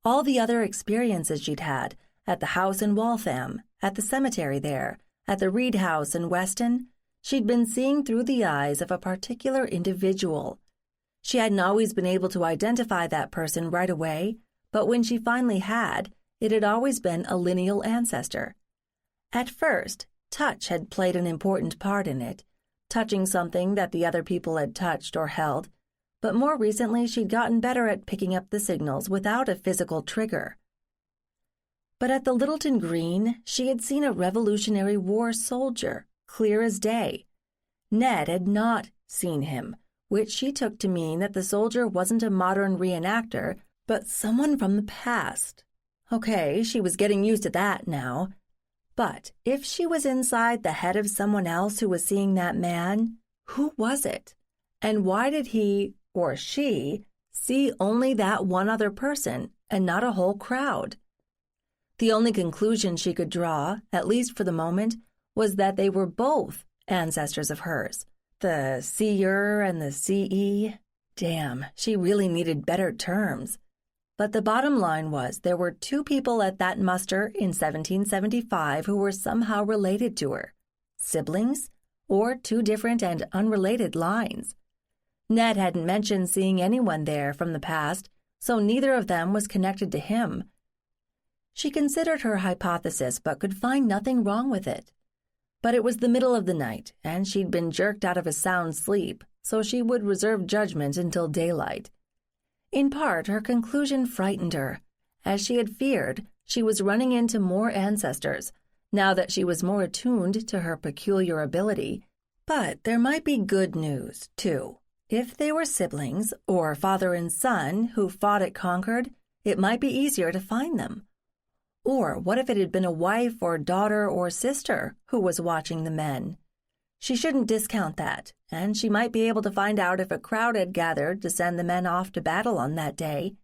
All the other experiences she'd had, at the house in Waltham, at the cemetery there, at the Reed House in Weston, she'd been seeing through the eyes of a particular individual. She hadn't always been able to identify that person right away, but when she finally had, it had always been a lineal ancestor. At first, touch had played an important part in it, touching something that the other people had touched or held, but more recently she'd gotten better at picking up the signals without a physical trigger. But at the Littleton Green, she had seen a Revolutionary War soldier, clear as day. Ned had not seen him, which she took to mean that the soldier wasn't a modern reenactor, but someone from the past. Okay, she was getting used to that now. But if she was inside the head of someone else who was seeing that man, who was it? And why did he, or she, see only that one other person and not a whole crowd? The only conclusion she could draw, at least for the moment, was that they were both ancestors of hers. The seer and the CE. Damn, she really needed better terms. But the bottom line was there were two people at that muster in 1775 who were somehow related to her. Siblings, or two different and unrelated lines. Ned hadn't mentioned seeing anyone there from the past, so neither of them was connected to him. She considered her hypothesis but could find nothing wrong with it. But it was the middle of the night, and she'd been jerked out of a sound sleep, so she would reserve judgment until daylight. In part, her conclusion frightened her. As she had feared, she was running into more ancestors, now that she was more attuned to her peculiar ability. But there might be good news, too. If they were siblings, or father and son, who fought at Concord, it might be easier to find them. Or what if it had been a wife or daughter or sister who was watching the men? She shouldn't discount that, and she might be able to find out if a crowd had gathered to send the men off to battle on that day.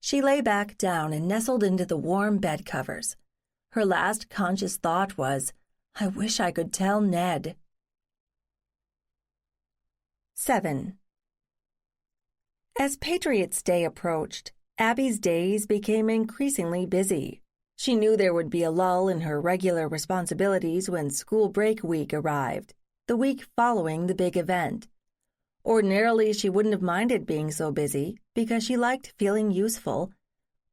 She lay back down and nestled into the warm bed covers. Her last conscious thought was, I wish I could tell Ned. 7. As Patriot's Day approached, Abby's days became increasingly busy. She knew there would be a lull in her regular responsibilities when school break week arrived, the week following the big event. Ordinarily, she wouldn't have minded being so busy because she liked feeling useful,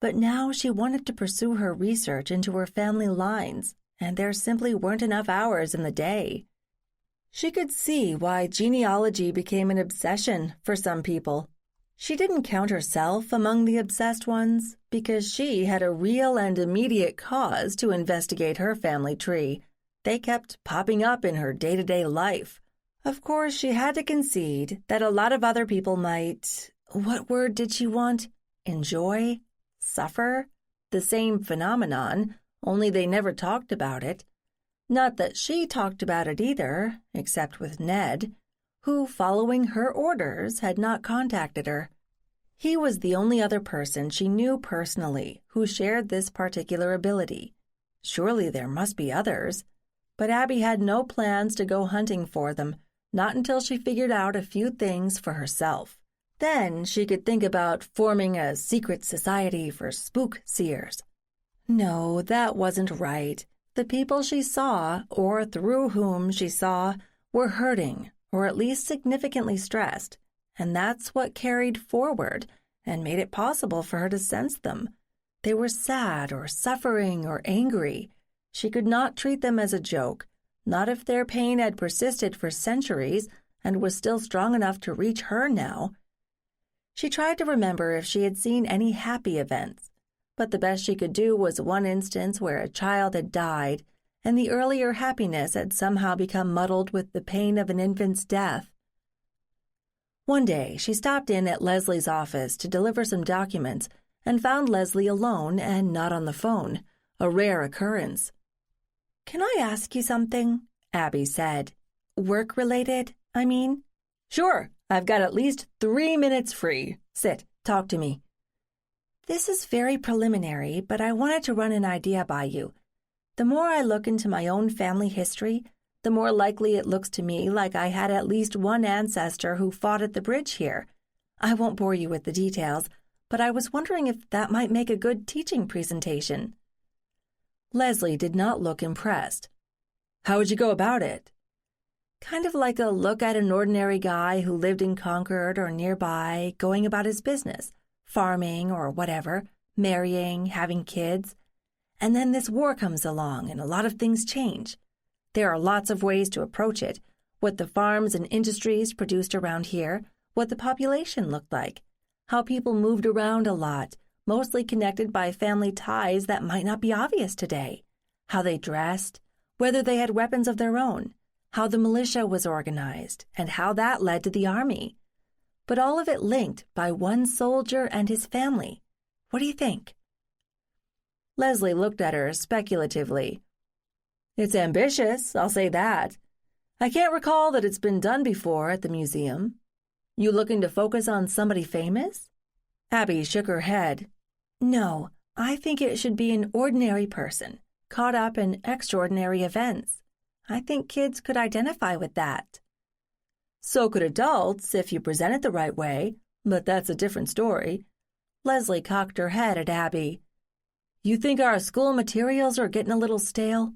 but now she wanted to pursue her research into her family lines, and there simply weren't enough hours in the day. She could see why genealogy became an obsession for some people. She didn't count herself among the obsessed ones because she had a real and immediate cause to investigate her family tree. They kept popping up in her day-to-day life. Of course, she had to concede that a lot of other people might, what word did she want? Enjoy? Suffer? The same phenomenon, only they never talked about it. Not that she talked about it either, except with Ned, who, following her orders, had not contacted her. He was the only other person she knew personally who shared this particular ability. Surely there must be others. But Abby had no plans to go hunting for them, not until she figured out a few things for herself. Then she could think about forming a secret society for spook seers. No, that wasn't right. The people she saw, or through whom she saw, were hurting, or at least significantly stressed, and that's what carried forward and made it possible for her to sense them. They were sad or suffering or angry. She could not treat them as a joke, not if their pain had persisted for centuries and was still strong enough to reach her now. She tried to remember if she had seen any happy events, but the best she could do was one instance where a child had died, and the earlier happiness had somehow become muddled with the pain of an infant's death. One day, she stopped in at Leslie's office to deliver some documents and found Leslie alone and not on the phone, a rare occurrence. "Can I ask you something?" Abby said. "Work-related, I mean?" "Sure, I've got at least 3 minutes free. Sit, talk to me." "This is very preliminary, but I wanted to run an idea by you. The more I look into my own family history, the more likely it looks to me like I had at least one ancestor who fought at the bridge here. I won't bore you with the details, but I was wondering if that might make a good teaching presentation." Leslie did not look impressed. "How would you go about it?" "Kind of like a look at an ordinary guy who lived in Concord or nearby, going about his business, farming or whatever, marrying, having kids. And then this war comes along and a lot of things change. There are lots of ways to approach it, what the farms and industries produced around here, what the population looked like, how people moved around a lot, mostly connected by family ties that might not be obvious today, how they dressed, whether they had weapons of their own, how the militia was organized, and how that led to the army. But all of it linked by one soldier and his family. What do you think?" Leslie looked at her speculatively. "It's ambitious, I'll say that. I can't recall that it's been done before at the museum. You looking to focus on somebody famous?" Abby shook her head. "No, I think it should be an ordinary person, caught up in extraordinary events. I think kids could identify with that." "So could adults if you present it the right way, but that's a different story." Leslie cocked her head at Abby. "You think our school materials are getting a little stale?"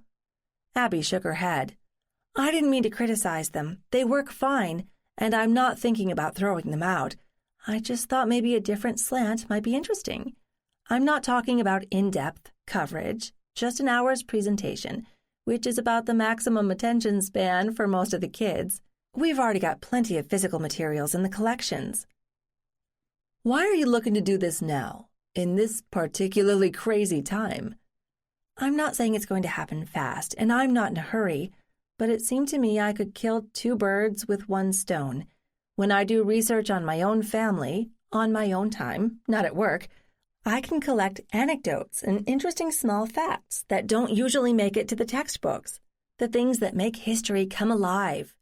Abby shook her head. "I didn't mean to criticize them. They work fine, and I'm not thinking about throwing them out. I just thought maybe a different slant might be interesting. I'm not talking about in-depth coverage, just an hour's presentation, which is about the maximum attention span for most of the kids. We've already got plenty of physical materials in the collections. Why are you looking to do this now, in this particularly crazy time? I'm not saying it's going to happen fast, and I'm not in a hurry, but it seemed to me I could kill 2 birds with 1 stone. When I do research on my own family, on my own time, not at work, I can collect anecdotes and interesting small facts that don't usually make it to the textbooks, the things that make history come alive.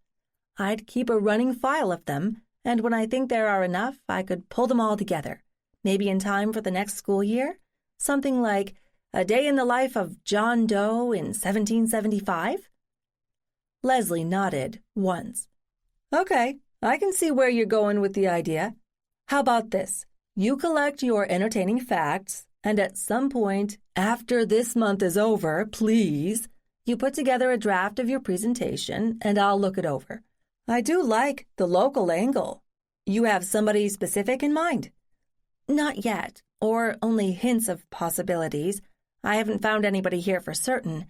I'd keep a running file of them, and when I think there are enough, I could pull them all together, maybe in time for the next school year, something like A Day in the Life of John Doe in 1775? Leslie nodded once. Okay, I can see where you're going with the idea. How about this? You collect your entertaining facts, and at some point after this month is over, please, you put together a draft of your presentation, and I'll look it over. I do like the local angle. You have somebody specific in mind? Not yet, or only hints of possibilities. I haven't found anybody here for certain.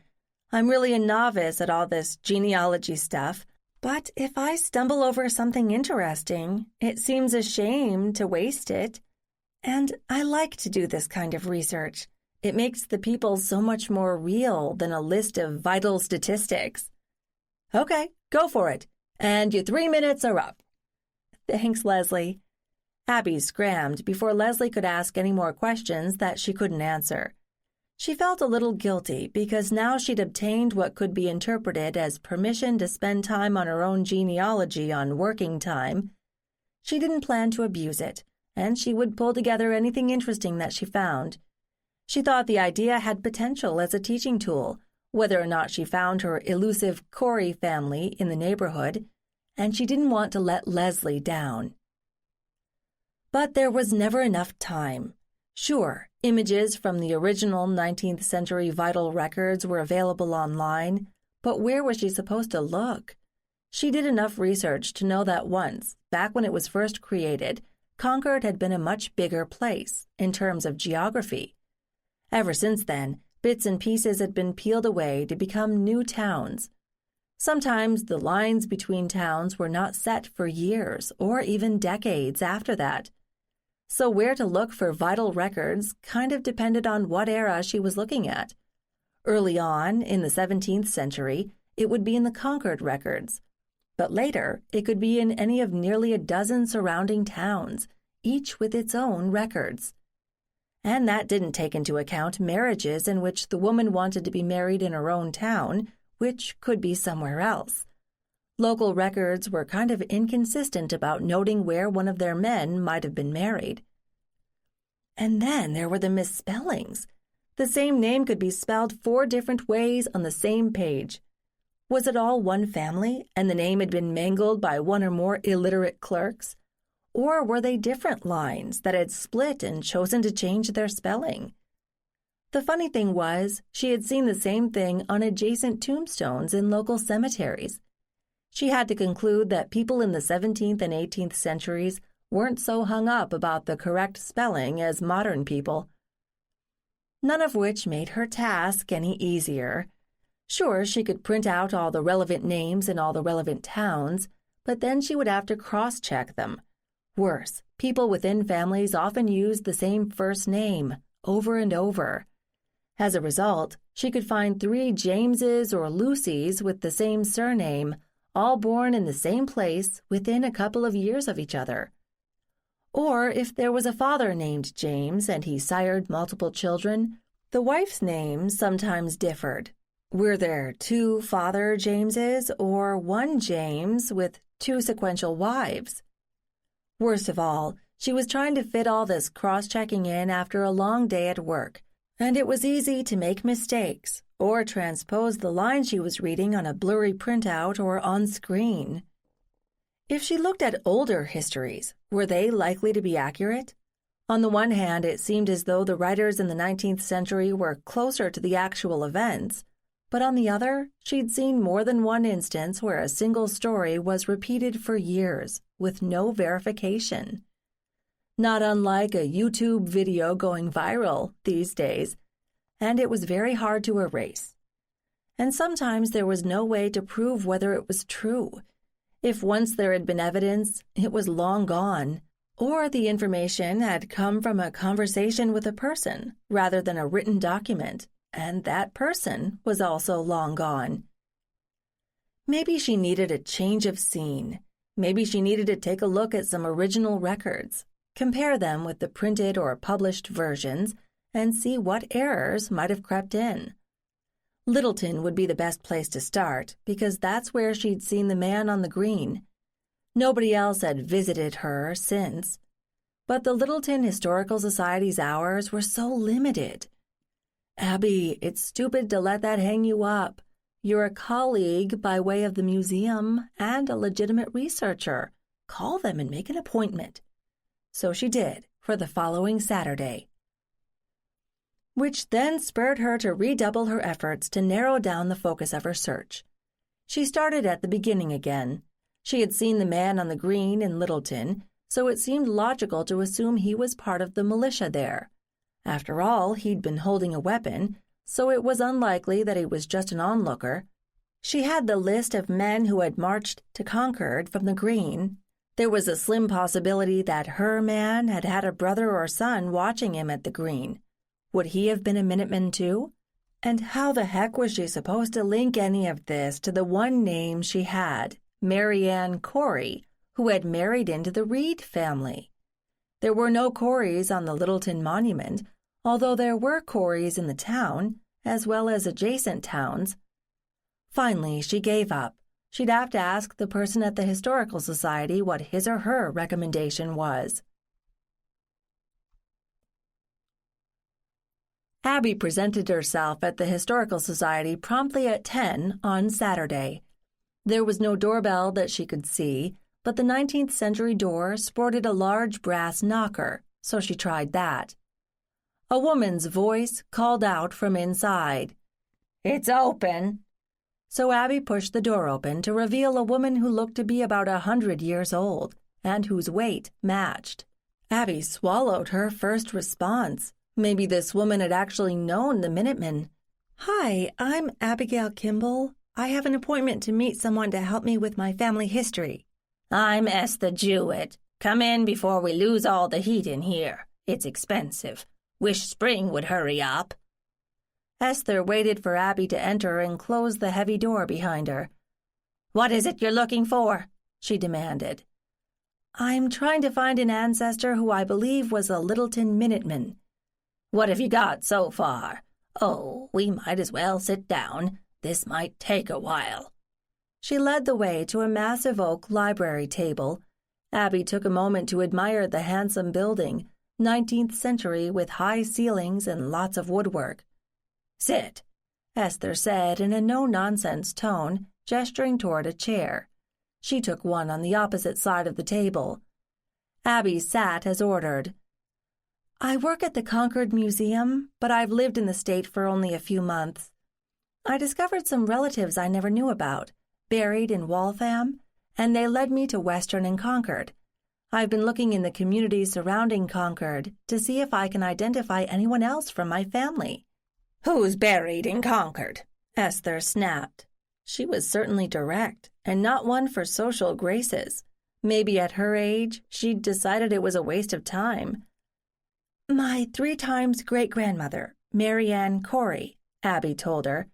I'm really a novice at all this genealogy stuff, but if I stumble over something interesting, it seems a shame to waste it. And I like to do this kind of research. It makes the people so much more real than a list of vital statistics. Okay, go for it. And your 3 minutes are up. Thanks, Leslie. Abby scrammed before Leslie could ask any more questions that she couldn't answer. She felt a little guilty because now she'd obtained what could be interpreted as permission to spend time on her own genealogy on working time. She didn't plan to abuse it, and she would pull together anything interesting that she found. She thought the idea had potential as a teaching tool, whether or not she found her elusive Corey family in the neighborhood, and she didn't want to let Leslie down. But there was never enough time. Sure, images from the original 19th century vital records were available online, but where was she supposed to look? She did enough research to know that once, back when it was first created, Concord had been a much bigger place in terms of geography. Ever since then, bits and pieces had been peeled away to become new towns. Sometimes the lines between towns were not set for years or even decades after that. So where to look for vital records kind of depended on what era she was looking at. Early on, in the 17th century, it would be in the Concord records. But later, it could be in any of nearly a dozen surrounding towns, each with its own records. And that didn't take into account marriages in which the woman wanted to be married in her own town, which could be somewhere else. Local records were kind of inconsistent about noting where one of their men might have been married. And then there were the misspellings. The same name could be spelled 4 different ways on the same page. Was it all one family, and the name had been mangled by one or more illiterate clerks? Or were they different lines that had split and chosen to change their spelling? The funny thing was, she had seen the same thing on adjacent tombstones in local cemeteries. She had to conclude that people in the 17th and 18th centuries weren't so hung up about the correct spelling as modern people. None of which made her task any easier. Sure, she could print out all the relevant names in all the relevant towns, but then she would have to cross-check them. Worse, people within families often used the same first name over and over. As a result, she could find 3 Jameses or Lucys with the same surname, all born in the same place within a couple of years of each other. Or if there was a father named James and he sired multiple children, the wife's name sometimes differed. Were there 2 Father Jameses or 1 James with 2 sequential wives? Worst of all, she was trying to fit all this cross-checking in after a long day at work, and it was easy to make mistakes or transpose the line she was reading on a blurry printout or on screen. If she looked at older histories, were they likely to be accurate? On the one hand, it seemed as though the writers in the 19th century were closer to the actual events, but on the other, she'd seen more than one instance where a single story was repeated for years with no verification. not unlike a YouTube video going viral these days, and it was very hard to erase. And sometimes there was no way to prove whether it was true. If once there had been evidence, it was long gone, or the information had come from a conversation with a person rather than a written document, and that person was also long gone. Maybe she needed a change of scene. Maybe she needed to take a look at some original records, compare them with the printed or published versions, and see what errors might have crept in. Littleton would be the best place to start, because that's where she'd seen the man on the green. Nobody else had visited her since. But the Littleton Historical Society's hours were so limited. Abby, it's stupid to let that hang you up. You're a colleague by way of the museum and a legitimate researcher. Call them and make an appointment. So she did for the following Saturday, which then spurred her to redouble her efforts to narrow down the focus of her search. She started at the beginning again. She had seen the man on the green in Littleton, so it seemed logical to assume he was part of the militia there. After all, he'd been holding a weapon, so it was unlikely that he was just an onlooker. She had the list of men who had marched to Concord from the green. There was a slim possibility that her man had had a brother or son watching him at the green. Would he have been a Minuteman too? And how the heck was she supposed to link any of this to the one name she had, Mary Ann Corey, who had married into the Reed family? There were no Coreys on the Littleton monument, although there were Coreys in the town, as well as adjacent towns. Finally, she gave up. She'd have to ask the person at the Historical Society what his or her recommendation was. Abby presented herself at the Historical Society promptly at 10 on Saturday. There was no doorbell that she could see, but the 19th century door sported a large brass knocker, so she tried that. A woman's voice called out from inside, "It's open." So Abby pushed the door open to reveal a woman who looked to be about 100 years old, and whose weight matched. Abby swallowed her first response. Maybe this woman had actually known the Minutemen. "Hi, I'm Abigail Kimball. I have an appointment to meet someone to help me with my family history." "I'm Esther Jewett. Come in before we lose all the heat in here. It's expensive. Wish spring would hurry up." Esther waited for Abby to enter and close the heavy door behind her. "What is it you're looking for?" she demanded. "I'm trying to find an ancestor who I believe was a Littleton Minuteman." "What have you got so far? Oh, we might as well sit down. This might take a while." She led the way to a massive oak library table. Abby took a moment to admire the handsome building, 19th century with high ceilings and lots of woodwork. "Sit," Esther said in a no-nonsense tone, gesturing toward a chair. She took one on the opposite side of the table. Abby sat as ordered. "I work at the Concord Museum, but I've lived in the state for only a few months. I discovered some relatives I never knew about, buried in Waltham, and they led me to Western and Concord. I've been looking in the communities surrounding Concord to see if I can identify anyone else from my family." "Who's buried in Concord?" Esther snapped. She was certainly direct, and not one for social graces. Maybe at her age, she'd decided it was a waste of time. "My 3 times great-grandmother, Mary Ann Corey," Abby told her.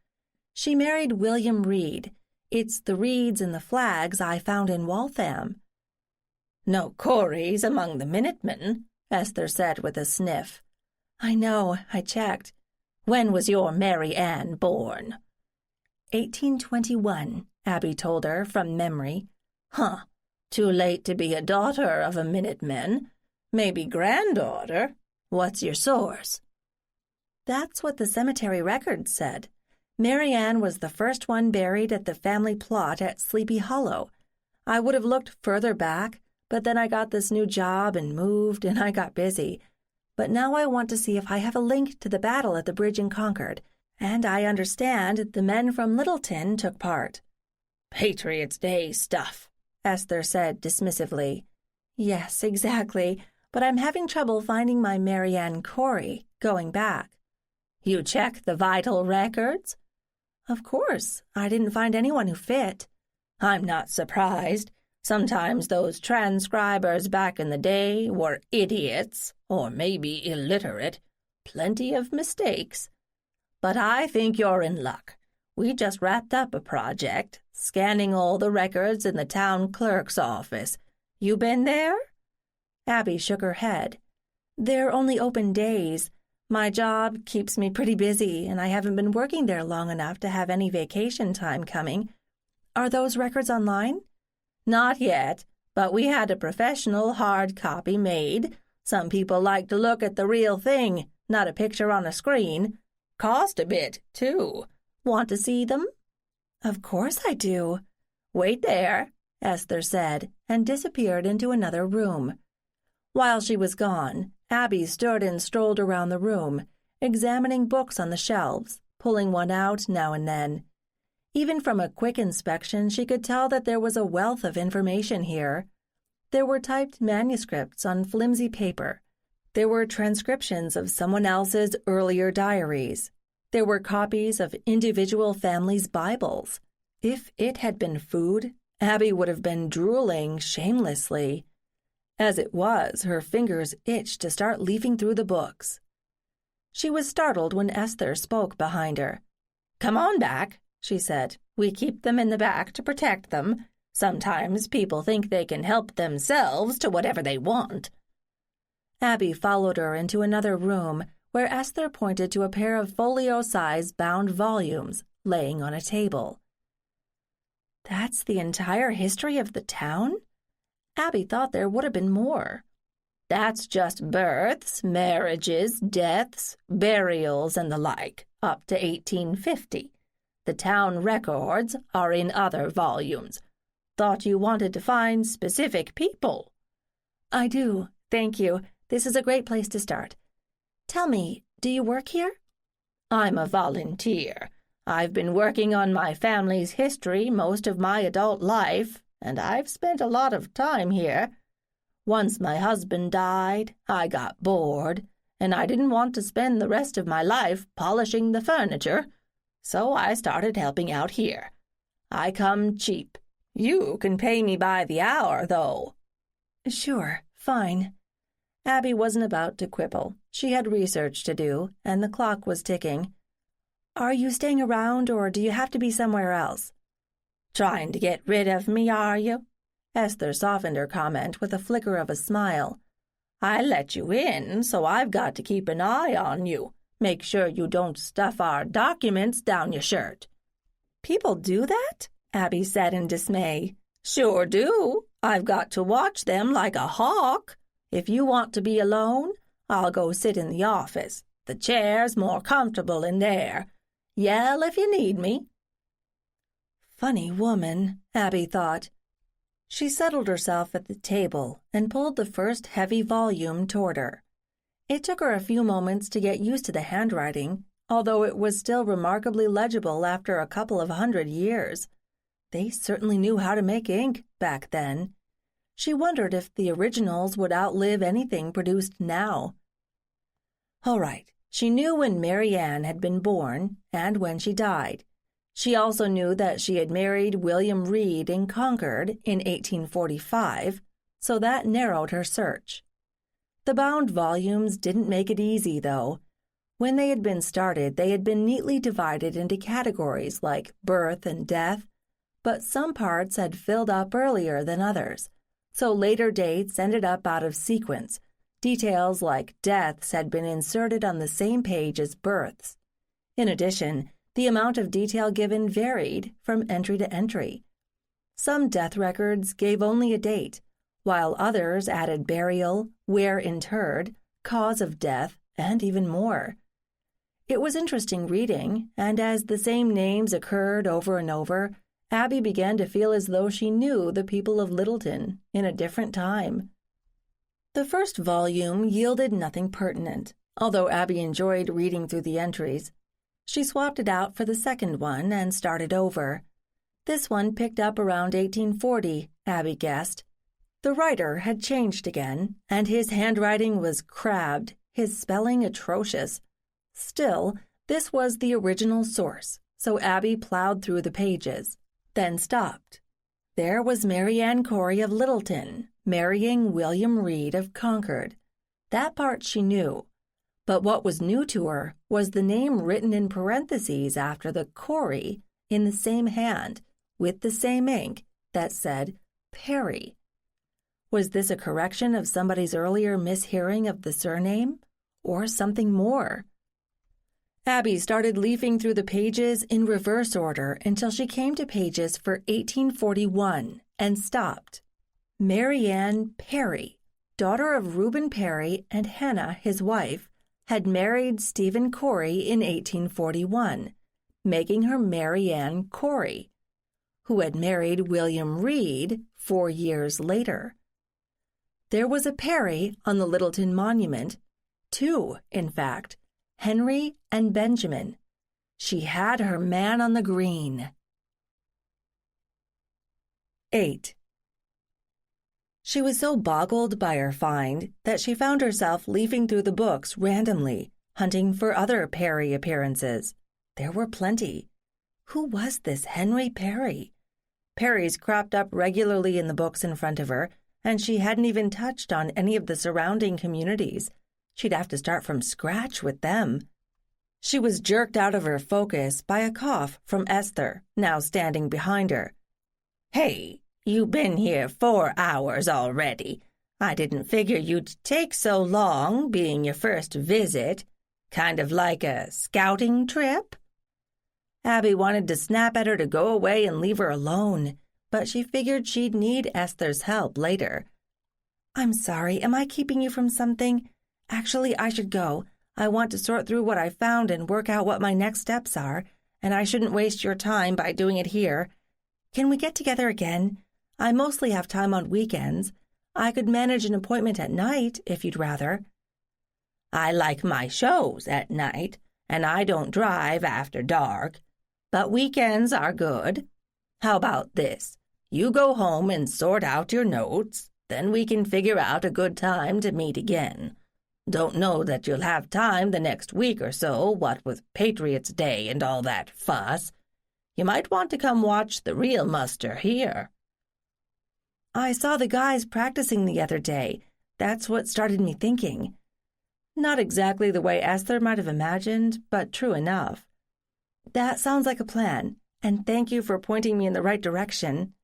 "She married William Reed. It's the Reeds in the flags I found in Waltham." "No Coreys among the Minutemen," Esther said with a sniff. "I know, I checked." "When was your Mary Ann born?" 1821, Abby told her from memory. "Huh. Too late to be a daughter of a Minuteman. Maybe granddaughter. What's your source?" "That's what the cemetery records said. Mary Ann was the first one buried at the family plot at Sleepy Hollow. I would have looked further back, but then I got this new job and moved, and I got busy. But now I want to see if I have a link to the battle at the bridge in Concord, and I understand the men from Littleton took part." "Patriot's Day stuff," Esther said dismissively. "Yes, exactly. but I'm having trouble finding my Marianne Corey going back. You check the vital records? Of course. I didn't find anyone who fit. I'm not surprised. Sometimes those transcribers back in the day were idiots, or maybe illiterate. Plenty of mistakes. But I think you're in luck. We just wrapped up a project, scanning all the records in the town clerk's office. You been there? Abby shook her head. They're only open days. My job keeps me pretty busy, and I haven't been working there long enough to have any vacation time coming. Are those records online? Not yet, but we had a professional hard copy made. Some people like to look at the real thing, not a picture on a screen. Cost a bit, too. Want to see them? Of course I do. Wait there, Esther said, and disappeared into another room. While she was gone, Abby stood and strolled around the room, examining books on the shelves, pulling one out now and then. Even from a quick inspection, she could tell that there was a wealth of information here. There were typed manuscripts on flimsy paper. There were transcriptions of someone else's earlier diaries. There were copies of individual families' Bibles. If it had been food, Abby would have been drooling shamelessly. As it was, her fingers itched to start leafing through the books. She was startled when Esther spoke behind her. "Come on back," she said. "We keep them in the back to protect them. Sometimes people think they can help themselves to whatever they want." Abby followed her into another room where Esther pointed to a pair of folio-size bound volumes laying on a table. That's the entire history of the town? Abby thought there would have been more. That's just births, marriages, deaths, burials, and the like, up to 1850. The town records are in other volumes. Thought you wanted to find specific people. I do, thank you. This is a great place to start. Tell me, do you work here? I'm a volunteer. I've been working on my family's history most of my adult life, and I've spent a lot of time here. Once my husband died, I got bored, and I didn't want to spend the rest of my life polishing the furniture, so I started helping out here. I come cheap. You can pay me by the hour, though. Sure, fine. Abby wasn't about to quibble. She had research to do, and the clock was ticking. Are you staying around, or do you have to be somewhere else? Trying to get rid of me, are you? Esther softened her comment with a flicker of a smile. I let you in, so I've got to keep an eye on you. Make sure you don't stuff our documents down your shirt. People do that? Abby said in dismay. Sure do. I've got to watch them like a hawk. If you want to be alone, I'll go sit in the office. The chair's more comfortable in there. Yell if you need me. Funny woman, Abby thought. She settled herself at the table and pulled the first heavy volume toward her. It took her a few moments to get used to the handwriting, although it was still remarkably legible after a couple of 100 years. They certainly knew how to make ink back then. She wondered if the originals would outlive anything produced now. All right, she knew when Mary Ann had been born and when she died. She also knew that she had married William Reed in Concord in 1845, so that narrowed her search. The bound volumes didn't make it easy, though. When they had been started, they had been neatly divided into categories like birth and death, but some parts had filled up earlier than others, so later dates ended up out of sequence. Details like deaths had been inserted on the same page as births. In addition, the amount of detail given varied from entry to entry. Some death records gave only a date, while others added burial, where interred, cause of death, and even more. It was interesting reading, and as the same names occurred over and over, Abby began to feel as though she knew the people of Littleton in a different time. The first volume yielded nothing pertinent, although Abby enjoyed reading through the entries. She swapped it out for the second one and started over. This one picked up around 1840, Abby guessed. The writer had changed again, and his handwriting was crabbed, his spelling atrocious. Still, this was the original source, so Abby plowed through the pages, then stopped. There was Mary Ann Corey of Littleton, marrying William Reed of Concord. That part she knew. But what was new to her was the name written in parentheses after the Corey in the same hand, with the same ink, that said Perry. Was this a correction of somebody's earlier mishearing of the surname, or something more? Abby started leafing through the pages in reverse order until she came to pages for 1841 and stopped. Mary Ann Perry, daughter of Reuben Perry and Hannah, his wife, had married Stephen Corey in 1841, making her Mary Ann Corey, who had married William Reed 4 years later. There was a Perry on the Littleton monument, 2, in fact, Henry and Benjamin. She had her man on the green. 8. She was so boggled by her find that she found herself leafing through the books randomly, hunting for other Perry appearances. There were plenty. Who was this Henry Perry? Perrys cropped up regularly in the books in front of her, and she hadn't even touched on any of the surrounding communities. She'd have to start from scratch with them. She was jerked out of her focus by a cough from Esther, now standing behind her. "Hey, you been here 4 hours already. I didn't figure you'd take so long, being your first visit. Kind of like a scouting trip?" Abby wanted to snap at her to go away and leave her alone, but she figured she'd need Esther's help later. "I'm sorry, am I keeping you from something? Actually, I should go. I want to sort through what I found and work out what my next steps are, and I shouldn't waste your time by doing it here. Can we get together again? I mostly have time on weekends. I could manage an appointment at night, if you'd rather." "I like my shows at night, and I don't drive after dark. But weekends are good. How about this? You go home and sort out your notes, then we can figure out a good time to meet again. Don't know that you'll have time the next week or so, what with Patriot's Day and all that fuss. You might want to come watch the real muster here." "I saw the guys practicing the other day. That's what started me thinking." Not exactly the way Esther might have imagined, but true enough. "That sounds like a plan, and thank you for pointing me in the right direction."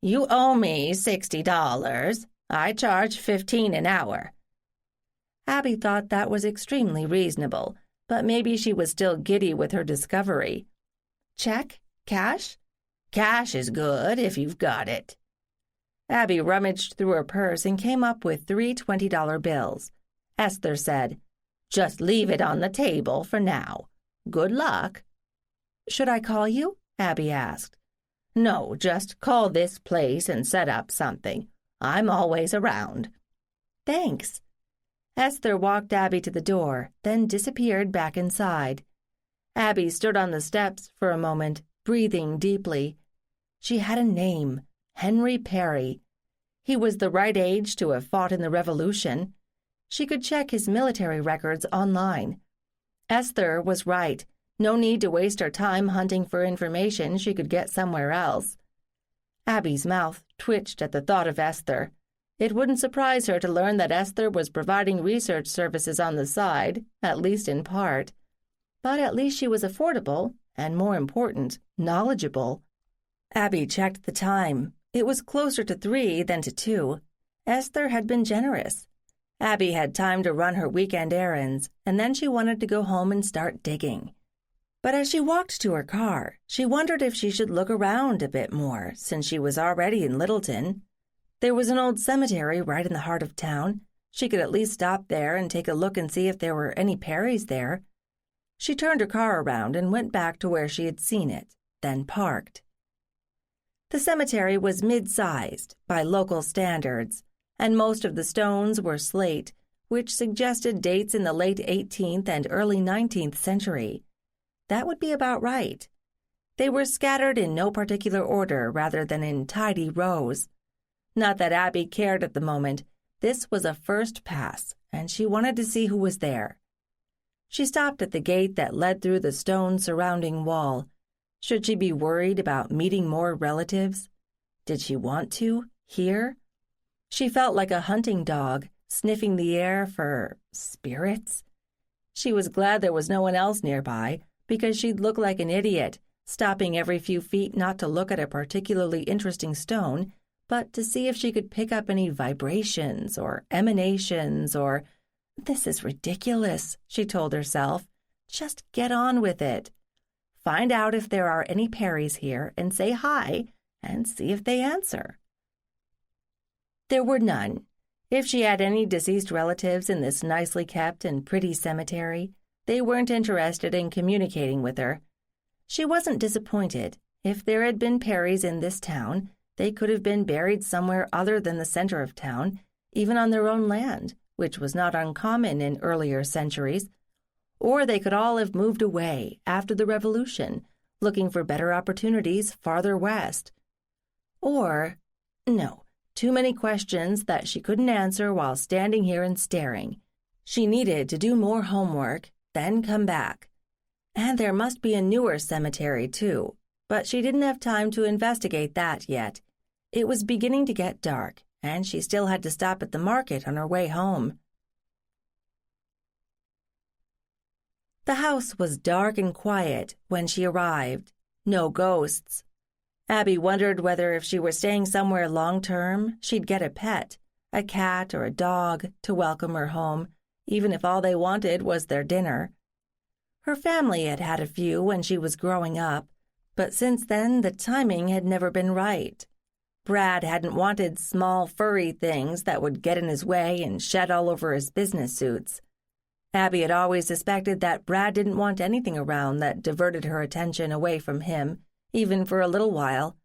"You owe me $60. I charge $15 an hour." Abby thought that was extremely reasonable, but maybe she was still giddy with her discovery. "Check? Cash?" "Cash is good if you've got it." Abby rummaged through her purse and came up with 3 $20 bills. Esther said, "Just leave it on the table for now. Good luck." "Should I call you?" Abby asked. "No, just call this place and set up something. I'm always around." "Thanks." Esther walked Abby to the door, then disappeared back inside. Abby stood on the steps for a moment, breathing deeply. She had a name, Henry Perry. He was the right age to have fought in the Revolution. She could check his military records online. Esther was right. No need to waste her time hunting for information she could get somewhere else. Abby's mouth twitched at the thought of Esther. It wouldn't surprise her to learn that Esther was providing research services on the side, at least in part. But at least she was affordable, and more important, knowledgeable. Abby checked the time. It was closer to 3 than to 2. Esther had been generous. Abby had time to run her weekend errands, and then she wanted to go home and start digging. But as she walked to her car, she wondered if she should look around a bit more, since she was already in Littleton. There was an old cemetery right in the heart of town. She could at least stop there and take a look and see if there were any Perrys there. She turned her car around and went back to where she had seen it, then parked. The cemetery was mid-sized by local standards, and most of the stones were slate, which suggested dates in the late 18th and early 19th century. That would be about right. They were scattered in no particular order rather than in tidy rows. Not that Abby cared at the moment. This was a first pass, and she wanted to see who was there. She stopped at the gate that led through the stone surrounding wall. Should she be worried about meeting more relatives? Did she want to, here? She felt like a hunting dog, sniffing the air for spirits. She was glad there was no one else nearby, because she'd look like an idiot, stopping every few feet not to look at a particularly interesting stone, but to see if she could pick up any vibrations or emanations or... This is ridiculous, she told herself. Just get on with it. Find out if there are any Perrys here and say hi and see if they answer. There were none. If she had any deceased relatives in this nicely kept and pretty cemetery, they weren't interested in communicating with her. She wasn't disappointed. If there had been Perrys in this town, they could have been buried somewhere other than the center of town, even on their own land, which was not uncommon in earlier centuries. Or they could all have moved away after the Revolution, looking for better opportunities farther west. Or, no, too many questions that she couldn't answer while standing here and staring. She needed to do more homework, then come back. And there must be a newer cemetery, too, but she didn't have time to investigate that yet. It was beginning to get dark, and she still had to stop at the market on her way home. The house was dark and quiet when she arrived. No ghosts. Abby wondered whether if she were staying somewhere long-term, she'd get a pet, a cat or a dog, to welcome her home, even if all they wanted was their dinner. Her family had had a few when she was growing up, but since then the timing had never been right. Brad hadn't wanted small, furry things that would get in his way and shed all over his business suits. Abby had always suspected that Brad didn't want anything around that diverted her attention away from him, even for a little while.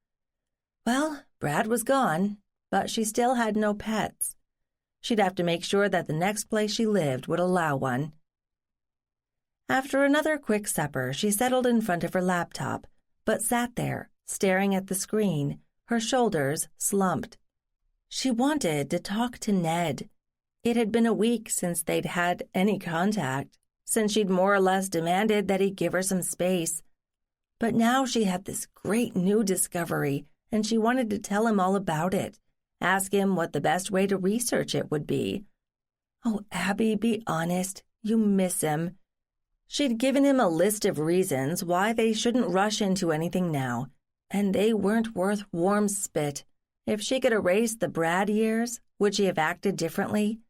Well, Brad was gone, but she still had no pets. She'd have to make sure that the next place she lived would allow one. After another quick supper, she settled in front of her laptop, but sat there, staring at the screen, her shoulders slumped. She wanted to talk to Ned. It had been a week since they'd had any contact, since she'd more or less demanded that he give her some space. But now she had this great new discovery, and she wanted to tell him all about it, ask him what the best way to research it would be. Oh, Abby, be honest. You miss him. She'd given him a list of reasons why they shouldn't rush into anything now, and they weren't worth warm spit. If she could erase the Brad years, would she have acted differently?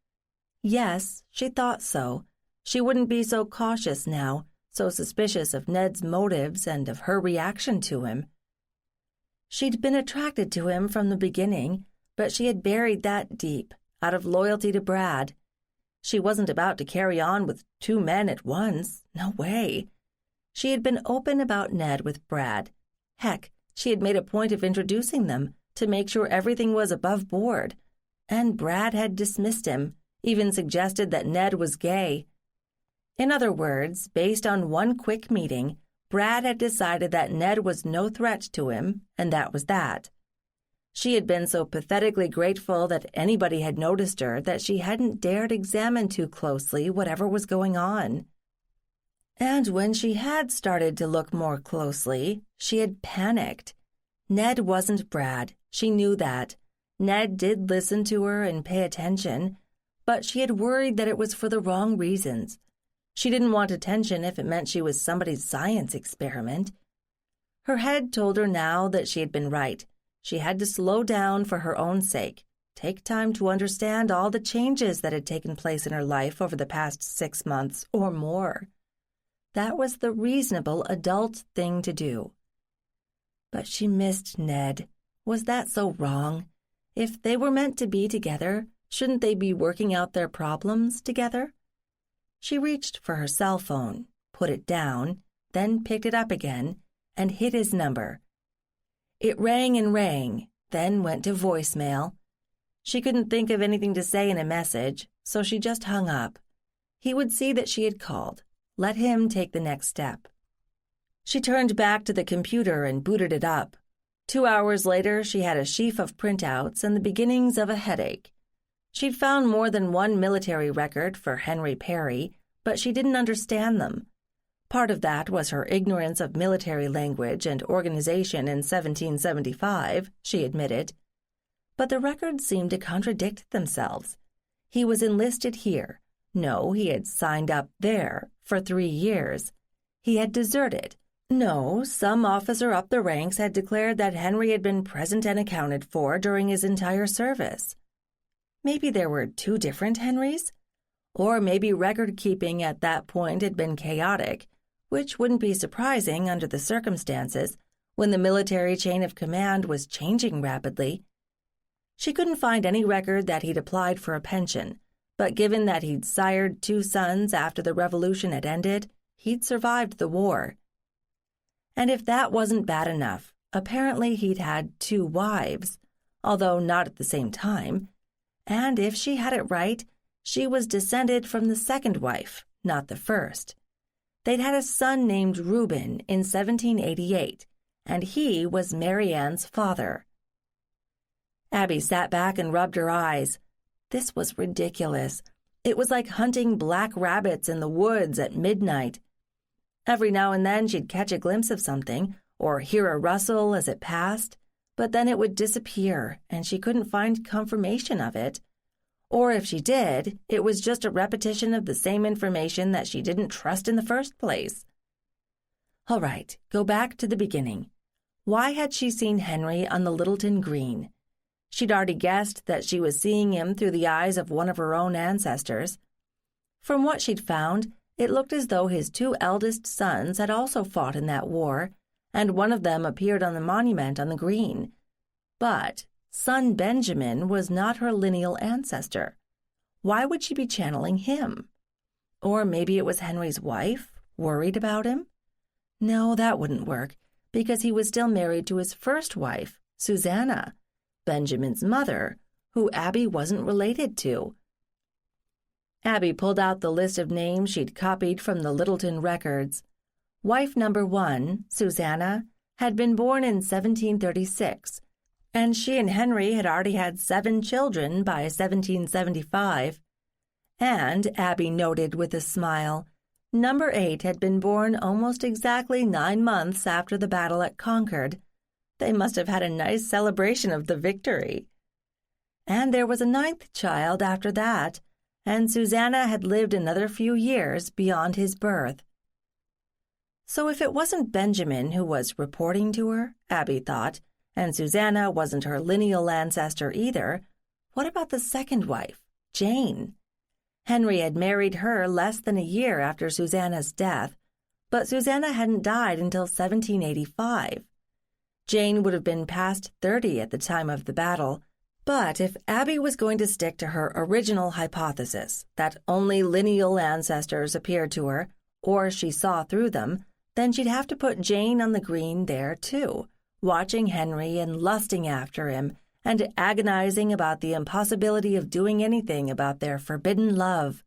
Yes, she thought so. She wouldn't be so cautious now, so suspicious of Ned's motives and of her reaction to him. She'd been attracted to him from the beginning, but she had buried that deep, out of loyalty to Brad. She wasn't about to carry on with two men at once. No way. She had been open about Ned with Brad. Heck, she had made a point of introducing them to make sure everything was above board. And Brad had dismissed him, even suggested that Ned was gay. In other words, based on one quick meeting, Brad had decided that Ned was no threat to him, and that was that. She had been so pathetically grateful that anybody had noticed her that she hadn't dared examine too closely whatever was going on. And when she had started to look more closely, she had panicked. Ned wasn't Brad. She knew that. Ned did listen to her and pay attention, but she had worried that it was for the wrong reasons. She didn't want attention if it meant she was somebody's science experiment. Her head told her now that she had been right. She had to slow down for her own sake, take time to understand all the changes that had taken place in her life over the past 6 months or more. That was the reasonable adult thing to do. But she missed Ned. Was that so wrong? If they were meant to be together, shouldn't they be working out their problems together? She reached for her cell phone, put it down, then picked it up again, and hit his number. It rang and rang, then went to voicemail. She couldn't think of anything to say in a message, so she just hung up. He would see that she had called. Let him take the next step. She turned back to the computer and booted it up. 2 hours later, she had a sheaf of printouts and the beginnings of a headache. She'd found more than one military record for Henry Perry, but she didn't understand them. Part of that was her ignorance of military language and organization in 1775, she admitted. But the records seemed to contradict themselves. He was enlisted here. No, he had signed up there for 3 years. He had deserted. No, some officer up the ranks had declared that Henry had been present and accounted for during his entire service. Maybe there were 2 different Henrys? Or maybe record-keeping at that point had been chaotic, which wouldn't be surprising under the circumstances when the military chain of command was changing rapidly. She couldn't find any record that he'd applied for a pension, but given that he'd sired 2 sons after the revolution had ended, he'd survived the war. And if that wasn't bad enough, apparently he'd had 2 wives, although not at the same time. And if she had it right, she was descended from the second wife, not the first. They'd had a son named Reuben in 1788, and he was Mary Ann's father. Abby sat back and rubbed her eyes. This was ridiculous. It was like hunting black rabbits in the woods at midnight. Every now and then she'd catch a glimpse of something, or hear a rustle as it passed, but then it would disappear, and she couldn't find confirmation of it. Or if she did, it was just a repetition of the same information that she didn't trust in the first place. All right, go back to the beginning. Why had she seen Henry on the Littleton Green? She'd already guessed that she was seeing him through the eyes of one of her own ancestors. From what she'd found, it looked as though his 2 eldest sons had also fought in that war, and one of them appeared on the monument on the green. But son Benjamin was not her lineal ancestor. Why would she be channeling him? Or maybe it was Henry's wife, worried about him? No, that wouldn't work, because he was still married to his first wife, Susanna, Benjamin's mother, who Abby wasn't related to. Abby pulled out the list of names she'd copied from the Littleton records. Wife number 1, Susanna, had been born in 1736, and she and Henry had already had 7 children by 1775. And, Abby noted with a smile, number 8 had been born almost exactly 9 months after the battle at Concord. They must have had a nice celebration of the victory. And there was a 9th child after that, and Susanna had lived another few years beyond his birth. So if it wasn't Benjamin who was reporting to her, Abby thought, and Susanna wasn't her lineal ancestor either, what about the second wife, Jane? Henry had married her less than a year after Susanna's death, but Susanna hadn't died until 1785. Jane would have been past 30 at the time of the battle, but if Abby was going to stick to her original hypothesis that only lineal ancestors appeared to her, or she saw through them, then she'd have to put Jane on the green there too, watching Henry and lusting after him, and agonizing about the impossibility of doing anything about their forbidden love.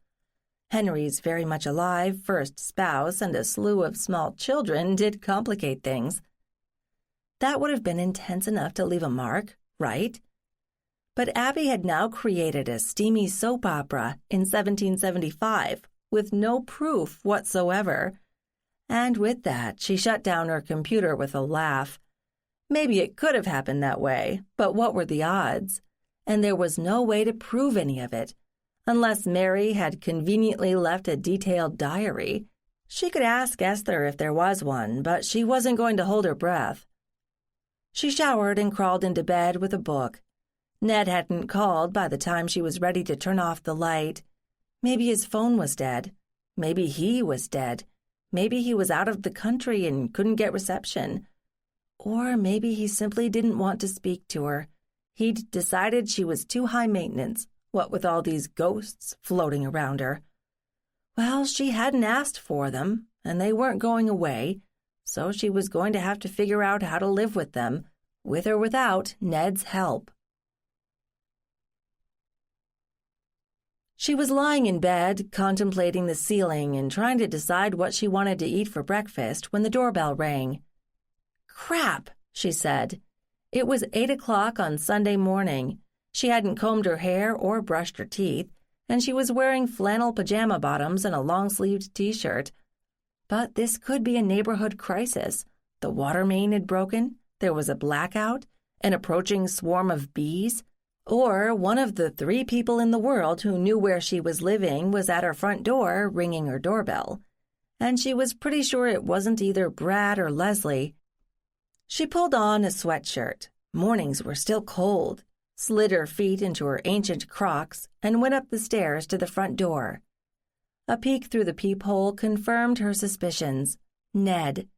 Henry's very much alive first spouse and a slew of small children did complicate things. That would have been intense enough to leave a mark, right? But Abby had now created a steamy soap opera in 1775 with no proof whatsoever. And with that, she shut down her computer with a laugh. Maybe it could have happened that way, but what were the odds? And there was no way to prove any of it. Unless Mary had conveniently left a detailed diary. She could ask Esther if there was one, but she wasn't going to hold her breath. She showered and crawled into bed with a book. Ned hadn't called by the time she was ready to turn off the light. Maybe his phone was dead. Maybe he was dead. Maybe he was out of the country and couldn't get reception. Or maybe he simply didn't want to speak to her. He'd decided she was too high maintenance, what with all these ghosts floating around her. Well, she hadn't asked for them, and they weren't going away, so she was going to have to figure out how to live with them, with or without Ned's help. She was lying in bed, contemplating the ceiling and trying to decide what she wanted to eat for breakfast when the doorbell rang. "Crap," she said. It was 8 o'clock on Sunday morning. She hadn't combed her hair or brushed her teeth, and she was wearing flannel pajama bottoms and a long-sleeved t-shirt. But this could be a neighborhood crisis. The water main had broken, there was a blackout, an approaching swarm of bees, or one of the 3 people in the world who knew where she was living was at her front door ringing her doorbell. And she was pretty sure it wasn't either Brad or Leslie. She pulled on a sweatshirt. Mornings were still cold, slid her feet into her ancient Crocs, and went up the stairs to the front door. A peek through the peephole confirmed her suspicions. Ned.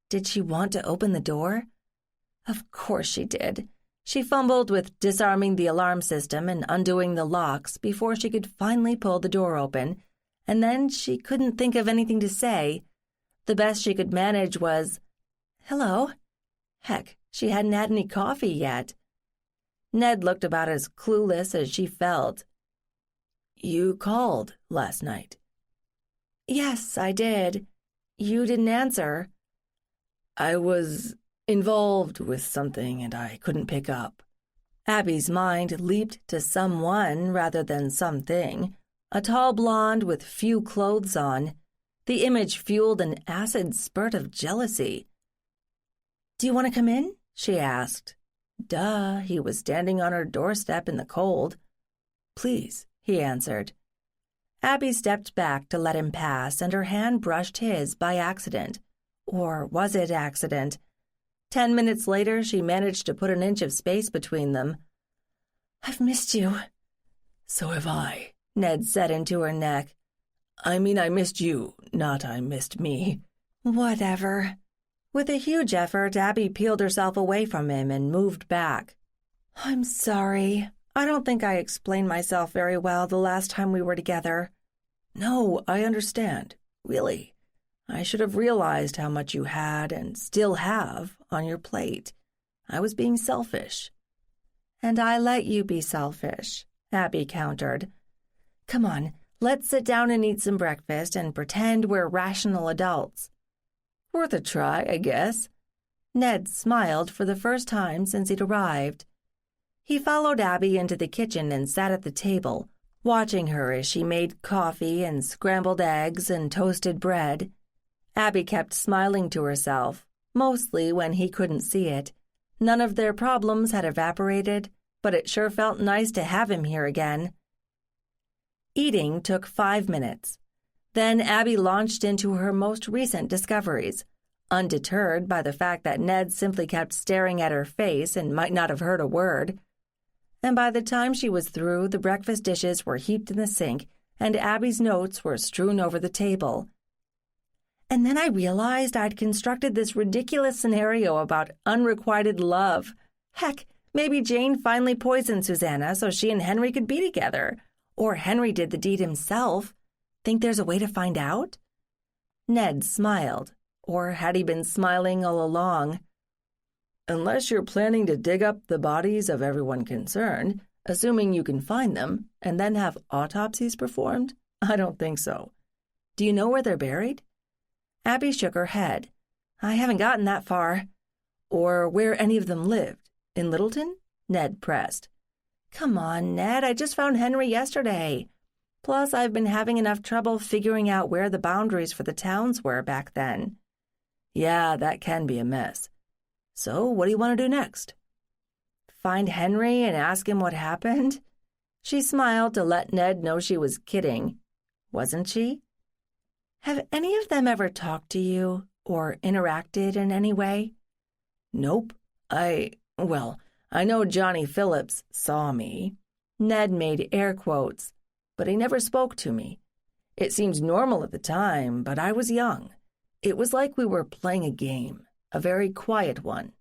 Did she want to open the door? Of course she did. She fumbled with disarming the alarm system and undoing the locks before she could finally pull the door open, and then she couldn't think of anything to say. The best she could manage was, "Hello." Heck, she hadn't had any coffee yet. Ned looked about as clueless as she felt. "You called last night." "Yes, I did. You didn't answer." "I was involved with something and I couldn't pick up." Abby's mind leaped to someone rather than something, a tall blonde with few clothes on. The image fueled an acid spurt of jealousy. "Do you want to come in?" she asked. Duh, he was standing on her doorstep in the cold. "Please," he answered. Abby stepped back to let him pass, and her hand brushed his by accident. Or was it accident? 10 minutes later, she managed to put an inch of space between them. "I've missed you." "So have I," Ned said into her neck. "I mean, I missed you, not I missed me." "Whatever." With a huge effort, Abby peeled herself away from him and moved back. "I'm sorry. I don't think I explained myself very well the last time we were together." "No, I understand. Really. I should have realized how much you had and still have on your plate. I was being selfish." "And I let you be selfish," Abby countered. "Come on, let's sit down and eat some breakfast and pretend we're rational adults." "Worth a try, I guess." Ned smiled for the first time since he'd arrived. He followed Abby into the kitchen and sat at the table, watching her as she made coffee and scrambled eggs and toasted bread. Abby kept smiling to herself, mostly when he couldn't see it. None of their problems had evaporated, but it sure felt nice to have him here again. Eating took 5 minutes. Then Abby launched into her most recent discoveries, undeterred by the fact that Ned simply kept staring at her face and might not have heard a word. And by the time she was through, the breakfast dishes were heaped in the sink, and Abby's notes were strewn over the table. "And then I realized I'd constructed this ridiculous scenario about unrequited love. Heck, maybe Jane finally poisoned Susanna so she and Henry could be together. Or Henry did the deed himself. Think there's a way to find out?" Ned smiled. Or had he been smiling all along? "Unless you're planning to dig up the bodies of everyone concerned, assuming you can find them, and then have autopsies performed, I don't think so. Do you know where they're buried?" Abby shook her head. "I haven't gotten that far." "Or where any of them lived? In Littleton?" Ned pressed. "Come on, Ned, I just found Henry yesterday. Plus, I've been having enough trouble figuring out where the boundaries for the towns were back then." "Yeah, that can be a mess. So what do you want to do next?" "Find Henry and ask him what happened?" She smiled to let Ned know she was kidding. Wasn't she? "Have any of them ever talked to you or interacted in any way?" "Nope. I know Johnny Phillips saw me." Ned made air quotes. "But he never spoke to me. It seemed normal at the time, but I was young. It was like we were playing a game, a very quiet one."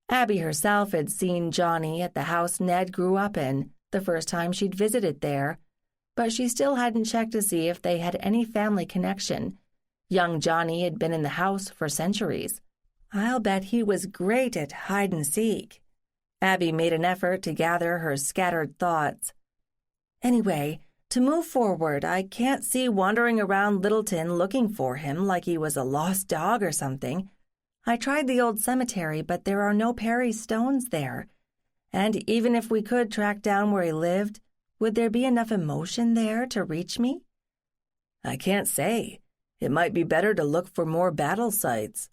Abby herself had seen Johnny at the house Ned grew up in, the first time she'd visited there, but she still hadn't checked to see if they had any family connection. Young Johnny had been in the house for centuries. I'll bet he was great at hide-and-seek. Abby made an effort to gather her scattered thoughts. "Anyway, to move forward, I can't see wandering around Littleton looking for him like he was a lost dog or something. I tried the old cemetery, but there are no Perry stones there. And even if we could track down where he lived, would there be enough emotion there to reach me? I can't say. It might be better to look for more battle sites.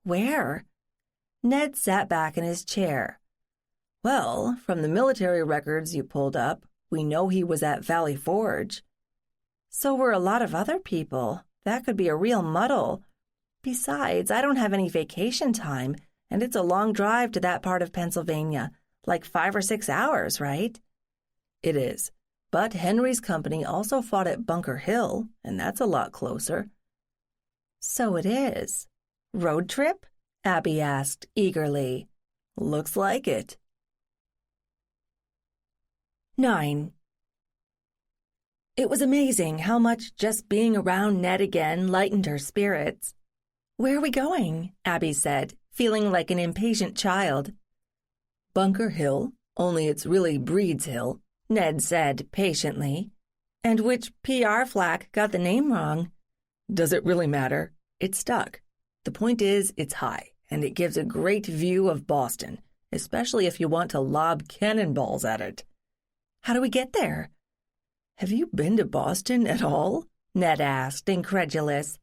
Where? Ned sat back in his chair. Well, from the military records you pulled up, we know he was at Valley Forge. So were a lot of other people. That could be a real muddle. Besides, I don't have any vacation time, and it's a long drive to that part of Pennsylvania, like 5 or 6 hours, right? It is. But Henry's company also fought at Bunker Hill, and that's a lot closer. So it is. Road trip? Abby asked eagerly. Looks like it. 9. It was amazing how much just being around Ned again lightened her spirits. "Where are we going?" Abby said, feeling like an impatient child. Bunker Hill, only it's really Breed's Hill, Ned said patiently. And which PR flack got the name wrong? Does it really matter? It stuck. The point is, it's high, and it gives a great view of Boston, especially if you want to lob cannonballs at it. How do we get there? Have you been to Boston at all? Ned asked, incredulous.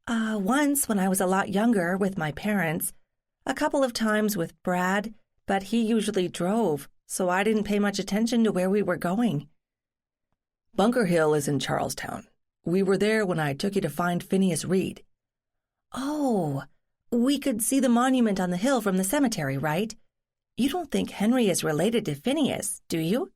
Once when I was a lot younger with my parents. A couple of times with Brad, but he usually drove, so I didn't pay much attention to where we were going. Bunker Hill is in Charlestown. We were there when I took you to find Phineas Reed. Oh, we could see the monument on the hill from the cemetery, right? You don't think Henry is related to Phineas, do you?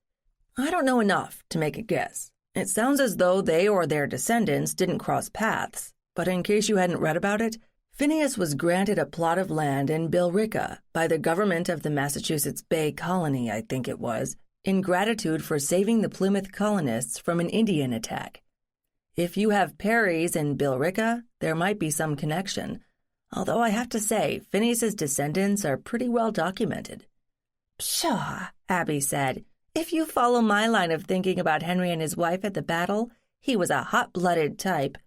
I don't know enough to make a guess. It sounds as though they or their descendants didn't cross paths, but in case you hadn't read about it, Phineas was granted a plot of land in Billerica by the government of the Massachusetts Bay Colony, I think it was, in gratitude for saving the Plymouth colonists from an Indian attack. If you have Perrys in Billerica, there might be some connection, although I have to say Phineas's descendants are pretty well documented. Pshaw, Abby said. If you follow my line of thinking about Henry and his wife at the battle, he was a hot-blooded type.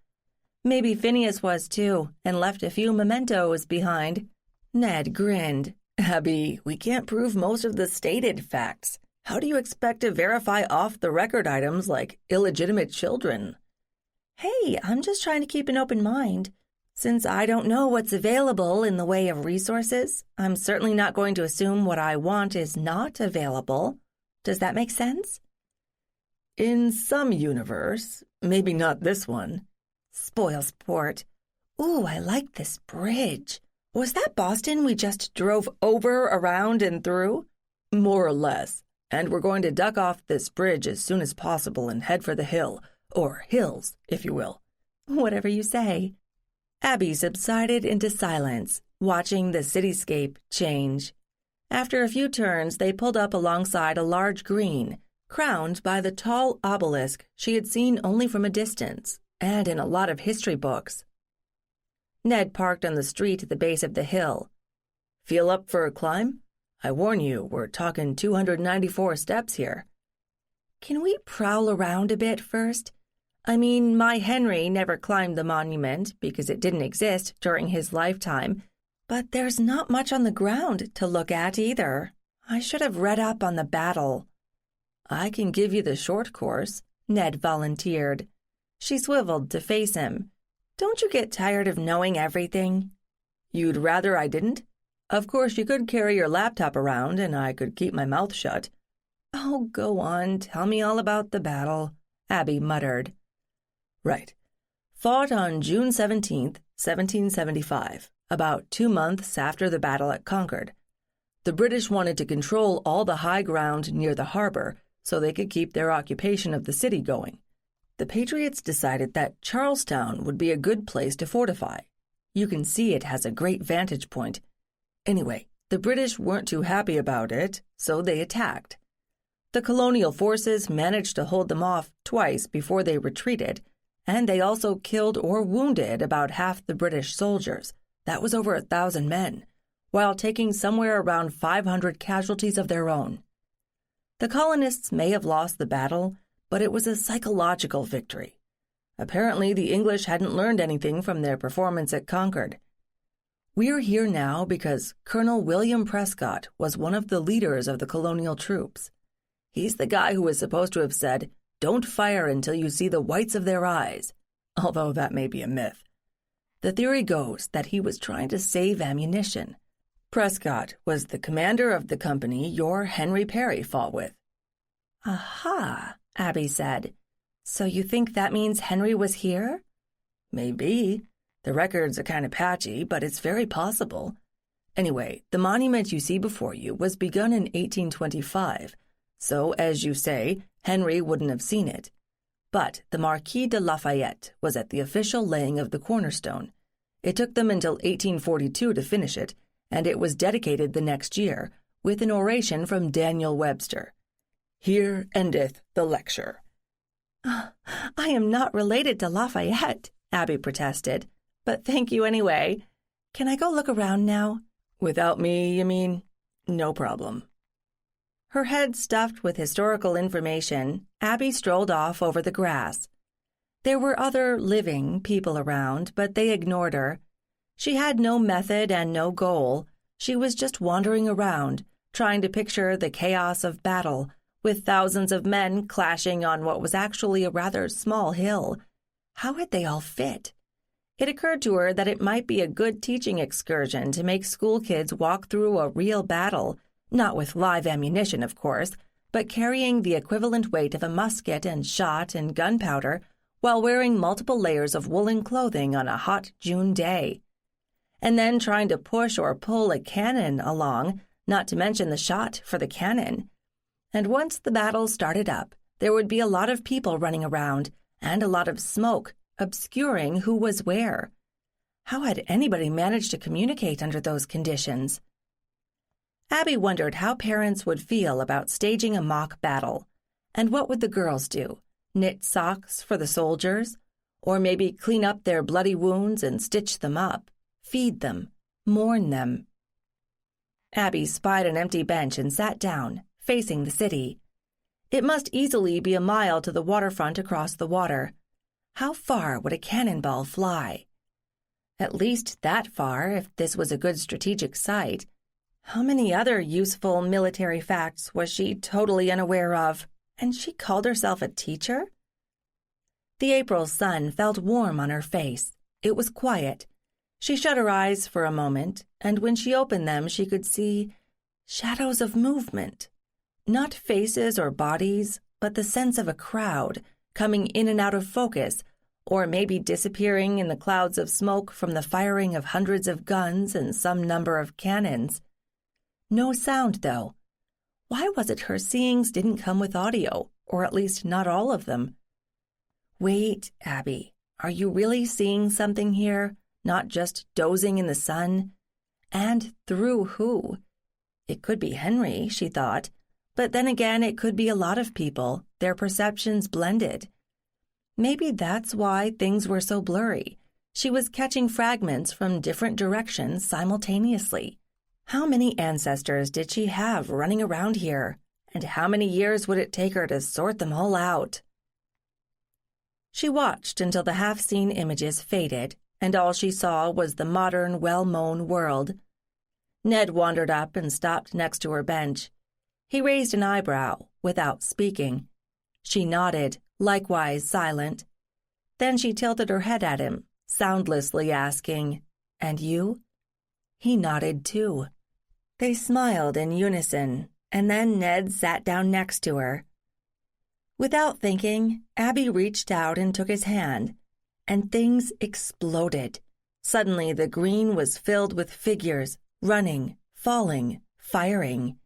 Maybe Phineas was too, and left a few mementos behind. Ned grinned. Abby, we can't prove most of the stated facts. How do you expect to verify off-the-record items like illegitimate children? Hey, I'm just trying to keep an open mind. Since I don't know what's available in the way of resources, I'm certainly not going to assume what I want is not available. Does that make sense? In some universe, maybe not this one. Spoil sport. Ooh, I like this bridge. Was that Boston we just drove over, around, and through? More or less. And we're going to duck off this bridge as soon as possible and head for the hill, or hills, if you will. Whatever you say. Abby subsided into silence, watching the cityscape change. After a few turns, they pulled up alongside a large green, crowned by the tall obelisk she had seen only from a distance, and in a lot of history books. Ned parked on the street at the base of the hill. Feel up for a climb? I warn you, we're talking 294 steps here. Can we prowl around a bit first? I mean, my Henry never climbed the monument because it didn't exist during his lifetime, but there's not much on the ground to look at either. I should have read up on the battle. I can give you the short course, Ned volunteered. She swiveled to face him. Don't you get tired of knowing everything? You'd rather I didn't? Of course, you could carry your laptop around and I could keep my mouth shut. Oh, go on, tell me all about the battle, Abby muttered. Right. Fought on June 17th, 1775, about 2 months after the battle at Concord. The British wanted to control all the high ground near the harbor so they could keep their occupation of the city going. The Patriots decided that Charlestown would be a good place to fortify. You can see it has a great vantage point. Anyway, the British weren't too happy about it, so they attacked. The colonial forces managed to hold them off twice before they retreated, and they also killed or wounded about half the British soldiers. That was over 1,000 men, while taking somewhere around 500 casualties of their own. The colonists may have lost the battle, but it was a psychological victory. Apparently, the English hadn't learned anything from their performance at Concord. We're here now because Colonel William Prescott was one of the leaders of the colonial troops. He's the guy who was supposed to have said, "Don't fire until you see the whites of their eyes," although that may be a myth. The theory goes that he was trying to save ammunition. Prescott was the commander of the company your Henry Perry fought with. Aha, Abby said. So you think that means Henry was here? Maybe. The records are kind of patchy, but it's very possible. Anyway, the monument you see before you was begun in 1825, so, as you say, Henry wouldn't have seen it. But the Marquis de Lafayette was at the official laying of the cornerstone. It took them until 1842 to finish it, and it was dedicated the next year, with an oration from Daniel Webster. Here endeth the lecture. I am not related to Lafayette, Abby protested. But thank you anyway. Can I go look around now? Without me, you mean? No problem. Her head stuffed with historical information, Abby strolled off over the grass. There were other living people around, but they ignored her. She had no method and no goal. She was just wandering around, trying to picture the chaos of battle, with thousands of men clashing on what was actually a rather small hill. How had they all fit? It occurred to her that it might be a good teaching excursion to make school kids walk through a real battle, not with live ammunition, of course, but carrying the equivalent weight of a musket and shot and gunpowder while wearing multiple layers of woolen clothing on a hot June day. And then trying to push or pull a cannon along, not to mention the shot for the cannon. And once the battle started up, there would be a lot of people running around and a lot of smoke, obscuring who was where. How had anybody managed to communicate under those conditions? Abby wondered how parents would feel about staging a mock battle. And what would the girls do? Knit socks for the soldiers? Or maybe clean up their bloody wounds and stitch them up, feed them, mourn them? Abby spied an empty bench and sat down, facing the city. It must easily be a mile to the waterfront across the water. How far would a cannonball fly? At least that far, if this was a good strategic site. How many other useful military facts was she totally unaware of? And she called herself a teacher? The April sun felt warm on her face. It was quiet. She shut her eyes for a moment, and when she opened them, she could see shadows of movement. Not faces or bodies, but the sense of a crowd, coming in and out of focus, or maybe disappearing in the clouds of smoke from the firing of hundreds of guns and some number of cannons. No sound, though. Why was it her seeings didn't come with audio, or at least not all of them? Wait, Abby, are you really seeing something here, not just dozing in the sun? And through who? It could be Henry, she thought, but then again it could be a lot of people, their perceptions blended. Maybe that's why things were so blurry. She was catching fragments from different directions simultaneously. How many ancestors did she have running around here? And how many years would it take her to sort them all out? She watched until the half-seen images faded, and all she saw was the modern, well-mown world. Ned wandered up and stopped next to her bench. He raised an eyebrow, without speaking. She nodded, likewise silent. Then she tilted her head at him, soundlessly asking, "And you?" He nodded too. They smiled in unison, and then Ned sat down next to her. Without thinking, Abby reached out and took his hand, and things exploded. Suddenly the green was filled with figures, running, falling, firing.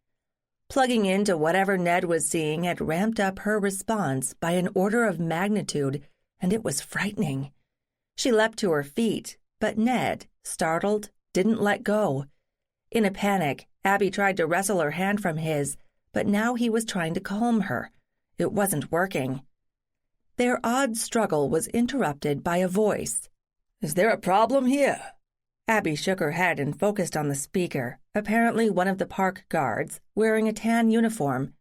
Plugging into whatever Ned was seeing had ramped up her response by an order of magnitude, and it was frightening. She leapt to her feet, but Ned, startled, didn't let go. In a panic, Abby tried to wrestle her hand from his, but now he was trying to calm her. It wasn't working. Their odd struggle was interrupted by a voice. "Is there a problem here?" Abby shook her head and focused on the speaker, apparently one of the park guards, wearing a tan uniform.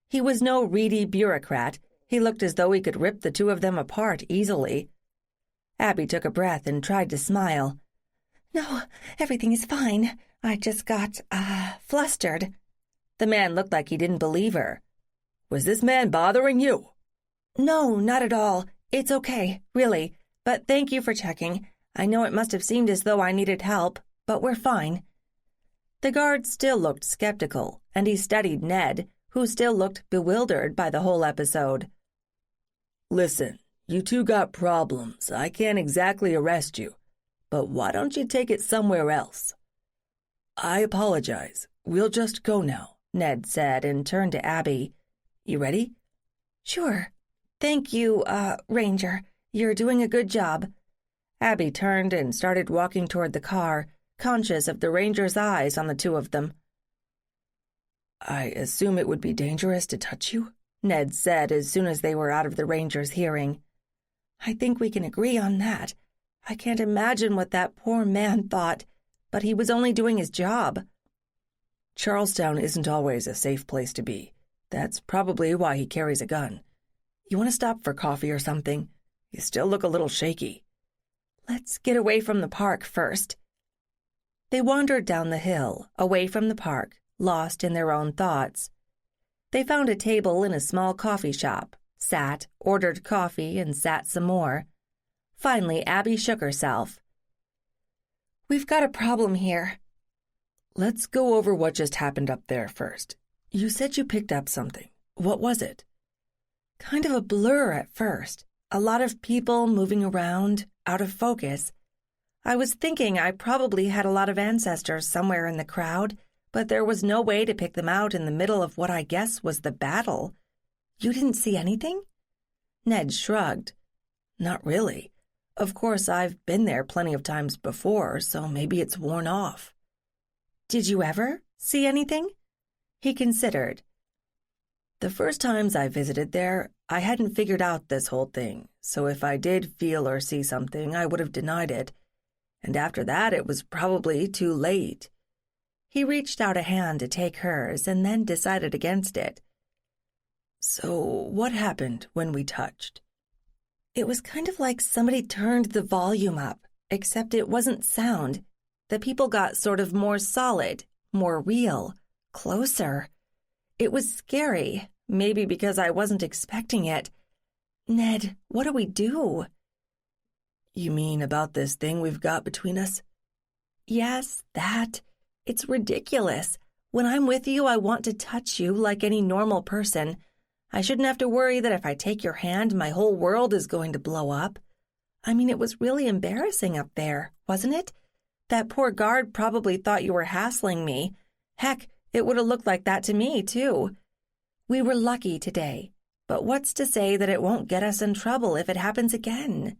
He was no reedy bureaucrat. He looked as though he could rip the two of them apart easily. Abby took a breath and tried to smile. No, everything is fine. I just got, flustered. The man looked like he didn't believe her. Was this man bothering you? No, not at all. It's okay, really. But thank you for checking. I know it must have seemed as though I needed help, but we're fine. The guard still looked skeptical, and he studied Ned, who still looked bewildered by the whole episode. Listen, you two got problems. I can't exactly arrest you, but why don't you take it somewhere else? I apologize. We'll just go now, Ned said and turned to Abby. You ready? Sure. Thank you, Ranger. You're doing a good job. Abby turned and started walking toward the car, conscious of the ranger's eyes on the two of them. I assume it would be dangerous to touch you, Ned said as soon as they were out of the ranger's hearing. I think we can agree on that. I can't imagine what that poor man thought, but he was only doing his job. Charlestown isn't always a safe place to be. That's probably why he carries a gun. You want to stop for coffee or something? You still look a little shaky. Let's get away from the park first. They wandered down the hill, away from the park, lost in their own thoughts. They found a table in a small coffee shop, sat, ordered coffee, and sat some more. Finally, Abby shook herself. We've got a problem here. Let's go over what just happened up there first. You said you picked up something. What was it? Kind of a blur at first. A lot of people moving around, out of focus. I was thinking I probably had a lot of ancestors somewhere in the crowd, but there was no way to pick them out in the middle of what I guess was the battle. You didn't see anything? Ned shrugged. Not really. Of course, I've been there plenty of times before, so maybe it's worn off. Did you ever see anything? He considered. The first times I visited there, I hadn't figured out this whole thing, so if I did feel or see something, I would have denied it. And after that, it was probably too late. He reached out a hand to take hers and then decided against it. So what happened when we touched? It was kind of like somebody turned the volume up, except it wasn't sound. The people got sort of more solid, more real, closer. It was scary, maybe because I wasn't expecting it. Ned, what do we do? You mean about this thing we've got between us? Yes, that. It's ridiculous. When I'm with you, I want to touch you like any normal person. I shouldn't have to worry that if I take your hand, my whole world is going to blow up. I mean, it was really embarrassing up there, wasn't it? That poor guard probably thought you were hassling me. Heck, it would have looked like that to me, too. We were lucky today, but what's to say that it won't get us in trouble if it happens again?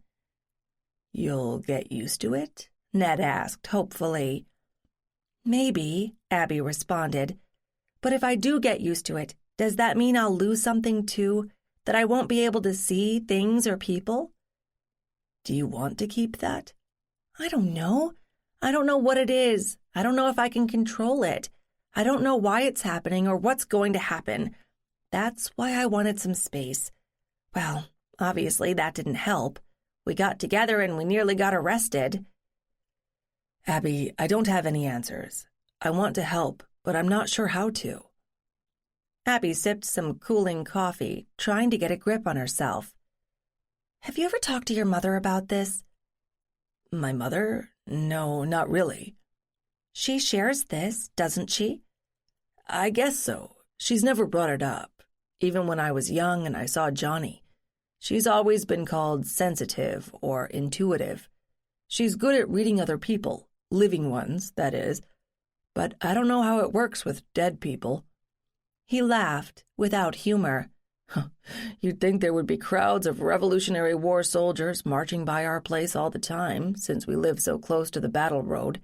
You'll get used to it? Ned asked hopefully. Maybe, Abby responded. But if I do get used to it, does that mean I'll lose something too? That I won't be able to see things or people? Do you want to keep that? I don't know. I don't know what it is. I don't know if I can control it. I don't know why it's happening or what's going to happen. That's why I wanted some space. Well, obviously that didn't help. We got together and we nearly got arrested. Abby, I don't have any answers. I want to help, but I'm not sure how to. Abby sipped some cooling coffee, trying to get a grip on herself. Have you ever talked to your mother about this? My mother? No, not really. She shares this, doesn't she? I guess so. She's never brought it up, even when I was young and I saw Johnny. She's always been called sensitive or intuitive. She's good at reading other people, living ones, that is, but I don't know how it works with dead people. He laughed, without humor. You'd think there would be crowds of Revolutionary War soldiers marching by our place all the time, since we live so close to the battle road,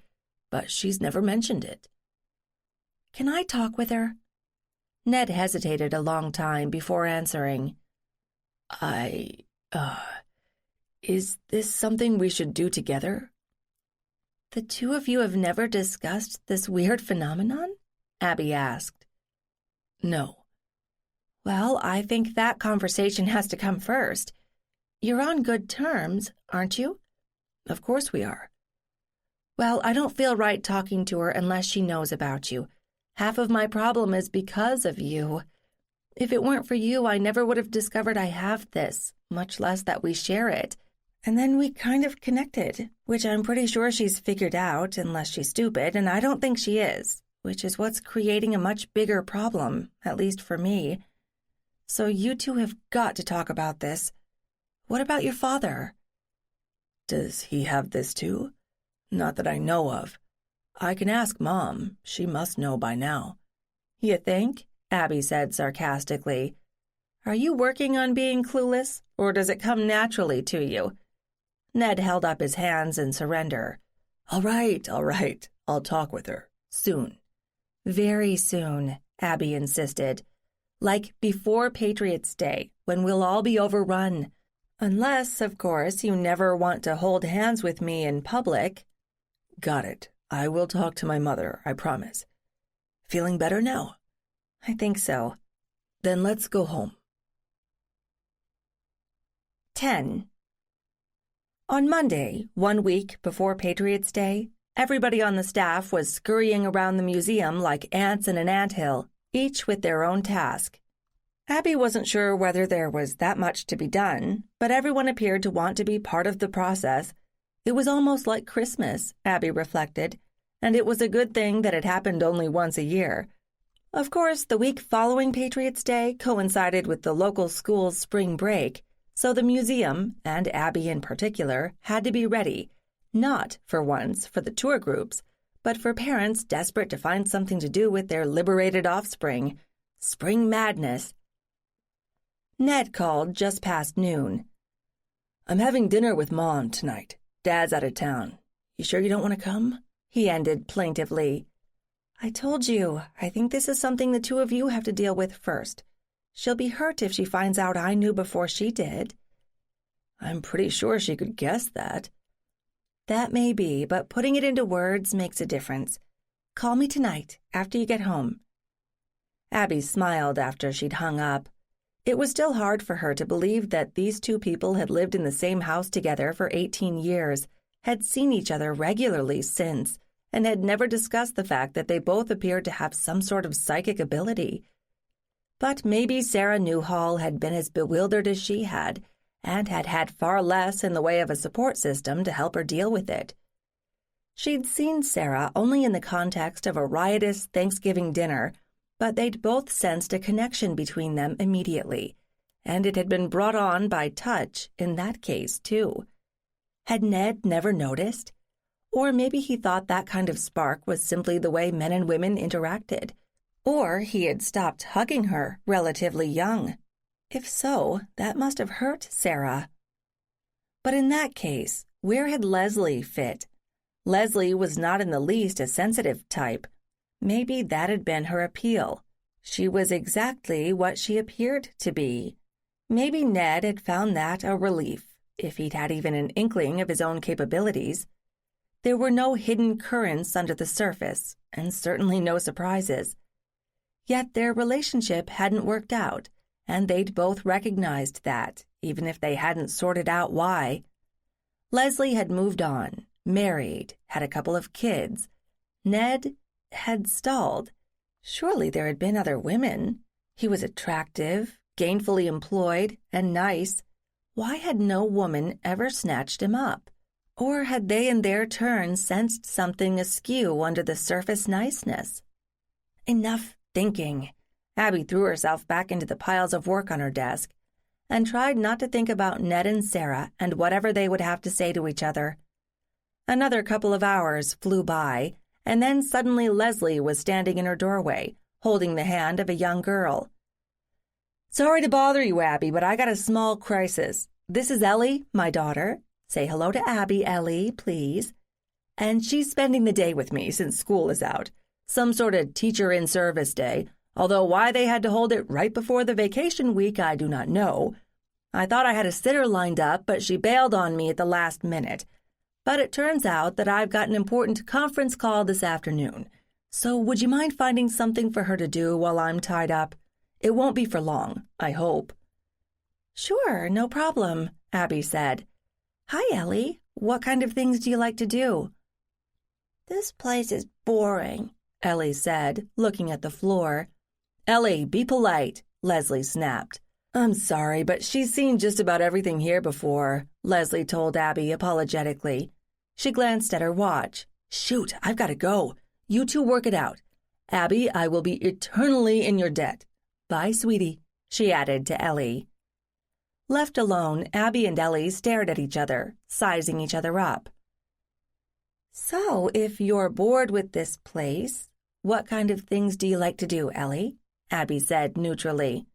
but she's never mentioned it. Can I talk with her? Ned hesitated a long time before answering. Is this something we should do together? The two of you have never discussed this weird phenomenon? Abby asked. No. Well, I think that conversation has to come first. You're on good terms, aren't you? Of course we are. Well, I don't feel right talking to her unless she knows about you. Half of my problem is because of you. If it weren't for you, I never would have discovered I have this, much less that we share it. And then we kind of connected, which I'm pretty sure she's figured out, unless she's stupid, and I don't think she is, which is what's creating a much bigger problem, at least for me. So you two have got to talk about this. What about your father? Does he have this too? Not that I know of. I can ask Mom. She must know by now. You think? Abby said sarcastically. Are you working on being clueless, or does it come naturally to you? Ned held up his hands in surrender. All right. I'll talk with her. Soon. Very soon, Abby insisted. Like before Patriot's Day, when we'll all be overrun. Unless, of course, you never want to hold hands with me in public. Got it. I will talk to my mother, I promise. Feeling better now? I think so. Then let's go home. 10. On Monday, 1 week before Patriot's Day, everybody on the staff was scurrying around the museum like ants in an anthill, each with their own task. Abby wasn't sure whether there was that much to be done, but everyone appeared to want to be part of the process. It was almost like Christmas, Abby reflected, and it was a good thing that it happened only once a year. Of course, the week following Patriot's Day coincided with the local school's spring break, so the museum, and Abby in particular, had to be ready, not, for once, for the tour groups, but for parents desperate to find something to do with their liberated offspring. Spring madness. Ned called just past noon. I'm having dinner with Mom tonight. Dad's out of town. You sure you don't want to come? He ended plaintively. I told you, I think this is something the two of you have to deal with first. She'll be hurt if she finds out I knew before she did. I'm pretty sure she could guess that. That may be, but putting it into words makes a difference. Call me tonight, after you get home. Abby smiled after she'd hung up. It was still hard for her to believe that these two people had lived in the same house together for 18 years, had seen each other regularly since, and had never discussed the fact that they both appeared to have some sort of psychic ability. But maybe Sarah Newhall had been as bewildered as she had, and had had far less in the way of a support system to help her deal with it. She'd seen Sarah only in the context of a riotous Thanksgiving dinner, but they'd both sensed a connection between them immediately, and it had been brought on by touch in that case, too. Had Ned never noticed? Or maybe he thought that kind of spark was simply the way men and women interacted. Or he had stopped hugging her relatively young. If so, that must have hurt Sarah. But in that case, where had Leslie fit? Leslie was not in the least a sensitive type. Maybe that had been her appeal. She was exactly what she appeared to be. Maybe Ned had found that a relief, if he'd had even an inkling of his own capabilities. There were no hidden currents under the surface, and certainly no surprises. Yet their relationship hadn't worked out, and they'd both recognized that, even if they hadn't sorted out why. Leslie had moved on, married, had a couple of kids. Ned had stalled. Surely there had been other women. He was attractive, gainfully employed, and nice. Why had no woman ever snatched him up? Or had they in their turn sensed something askew under the surface niceness? Enough thinking. Abby threw herself back into the piles of work on her desk and tried not to think about Ned and Sarah and whatever they would have to say to each other. Another couple of hours flew by, and then suddenly Leslie was standing in her doorway, holding the hand of a young girl. Sorry to bother you, Abby, but I got a small crisis. This is Ellie, my daughter. Say hello to Abby, Ellie, please. And she's spending the day with me since school is out. Some sort of teacher-in-service day, although why they had to hold it right before the vacation week I do not know. I thought I had a sitter lined up, but she bailed on me at the last minute. But it turns out that I've got an important conference call this afternoon. So would you mind finding something for her to do while I'm tied up? It won't be for long, I hope. Sure, no problem, Abby said. Hi, Ellie. What kind of things do you like to do? "This place is boring," Ellie said, looking at the floor. "Ellie, be polite," Leslie snapped. "I'm sorry, but she's seen just about everything here before," Leslie told Abby apologetically. She glanced at her watch. "Shoot, I've got to go. You two work it out. Abby, I will be eternally in your debt. Bye, sweetie," she added to Ellie. Left alone, Abby and Ellie stared at each other, sizing each other up. "So, if you're bored with this place, what kind of things do you like to do, Ellie?" Abby said neutrally.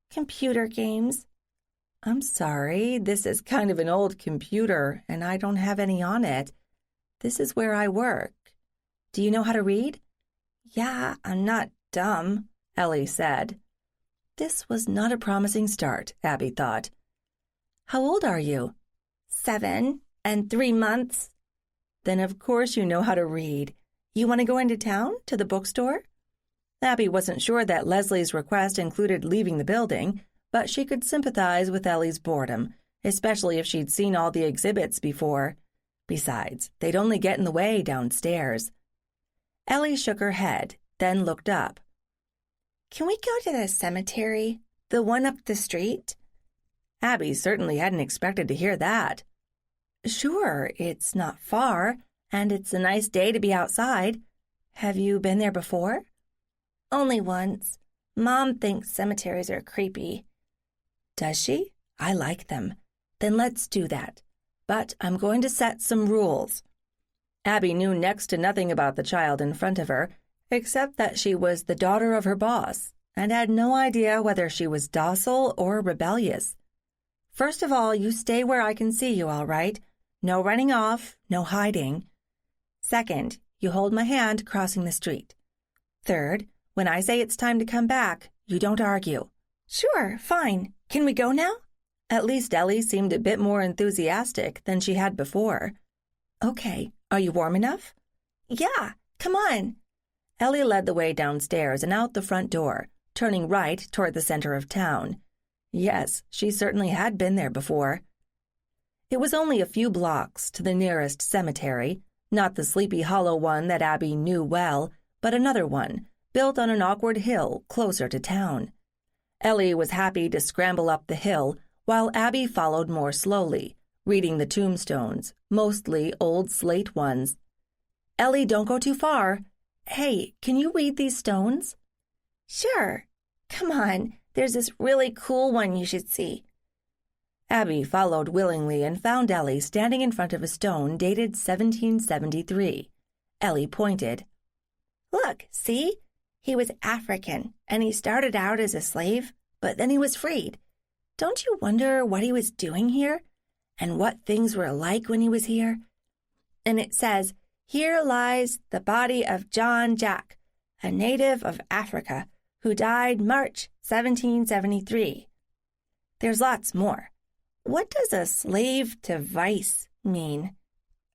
"Computer games." "I'm sorry, this is kind of an old computer, and I don't have any on it. This is where I work. Do you know how to read?" "Yeah, I'm not dumb," Ellie said. This was not a promising start, Abby thought. "How old are you?" 7 and 3 months. "Then of course you know how to read. You want to go into town, to the bookstore?" Abby wasn't sure that Leslie's request included leaving the building, but she could sympathize with Ellie's boredom, especially if she'd seen all the exhibits before. Besides, they'd only get in the way downstairs. Ellie shook her head, then looked up. "Can we go to the cemetery, the one up the street?" Abby certainly hadn't expected to hear that. "Sure, it's not far, and it's a nice day to be outside. Have you been there before?" "Only once. Mom thinks cemeteries are creepy." "Does she? I like them. Then let's do that. But I'm going to set some rules." Abby knew next to nothing about the child in front of her, except that she was the daughter of her boss, and had no idea whether she was docile or rebellious. "First of all, you stay where I can see you, all right? No running off, no hiding. Second, you hold my hand crossing the street. Third, when I say it's time to come back, you don't argue." "Sure, fine. Can we go now?" At least Ellie seemed a bit more enthusiastic than she had before. "Okay, are you warm enough?" "Yeah, come on." Ellie led the way downstairs and out the front door, turning right toward the center of town. Yes, she certainly had been there before. It was only a few blocks to the nearest cemetery, not the Sleepy Hollow one that Abby knew well, but another one, built on an awkward hill closer to town. Ellie was happy to scramble up the hill, while Abby followed more slowly, reading the tombstones, mostly old slate ones. "Ellie, don't go too far. Hey, can you read these stones?" "Sure. Come on, there's this really cool one you should see." Abby followed willingly and found Ellie standing in front of a stone dated 1773. Ellie pointed. "Look, see? He was African, and he started out as a slave, but then he was freed. Don't you wonder what he was doing here? And what things were like when he was here? And it says, 'Here lies the body of John Jack, a native of Africa, who died March 1773. There's lots more. What does a slave to vice mean?"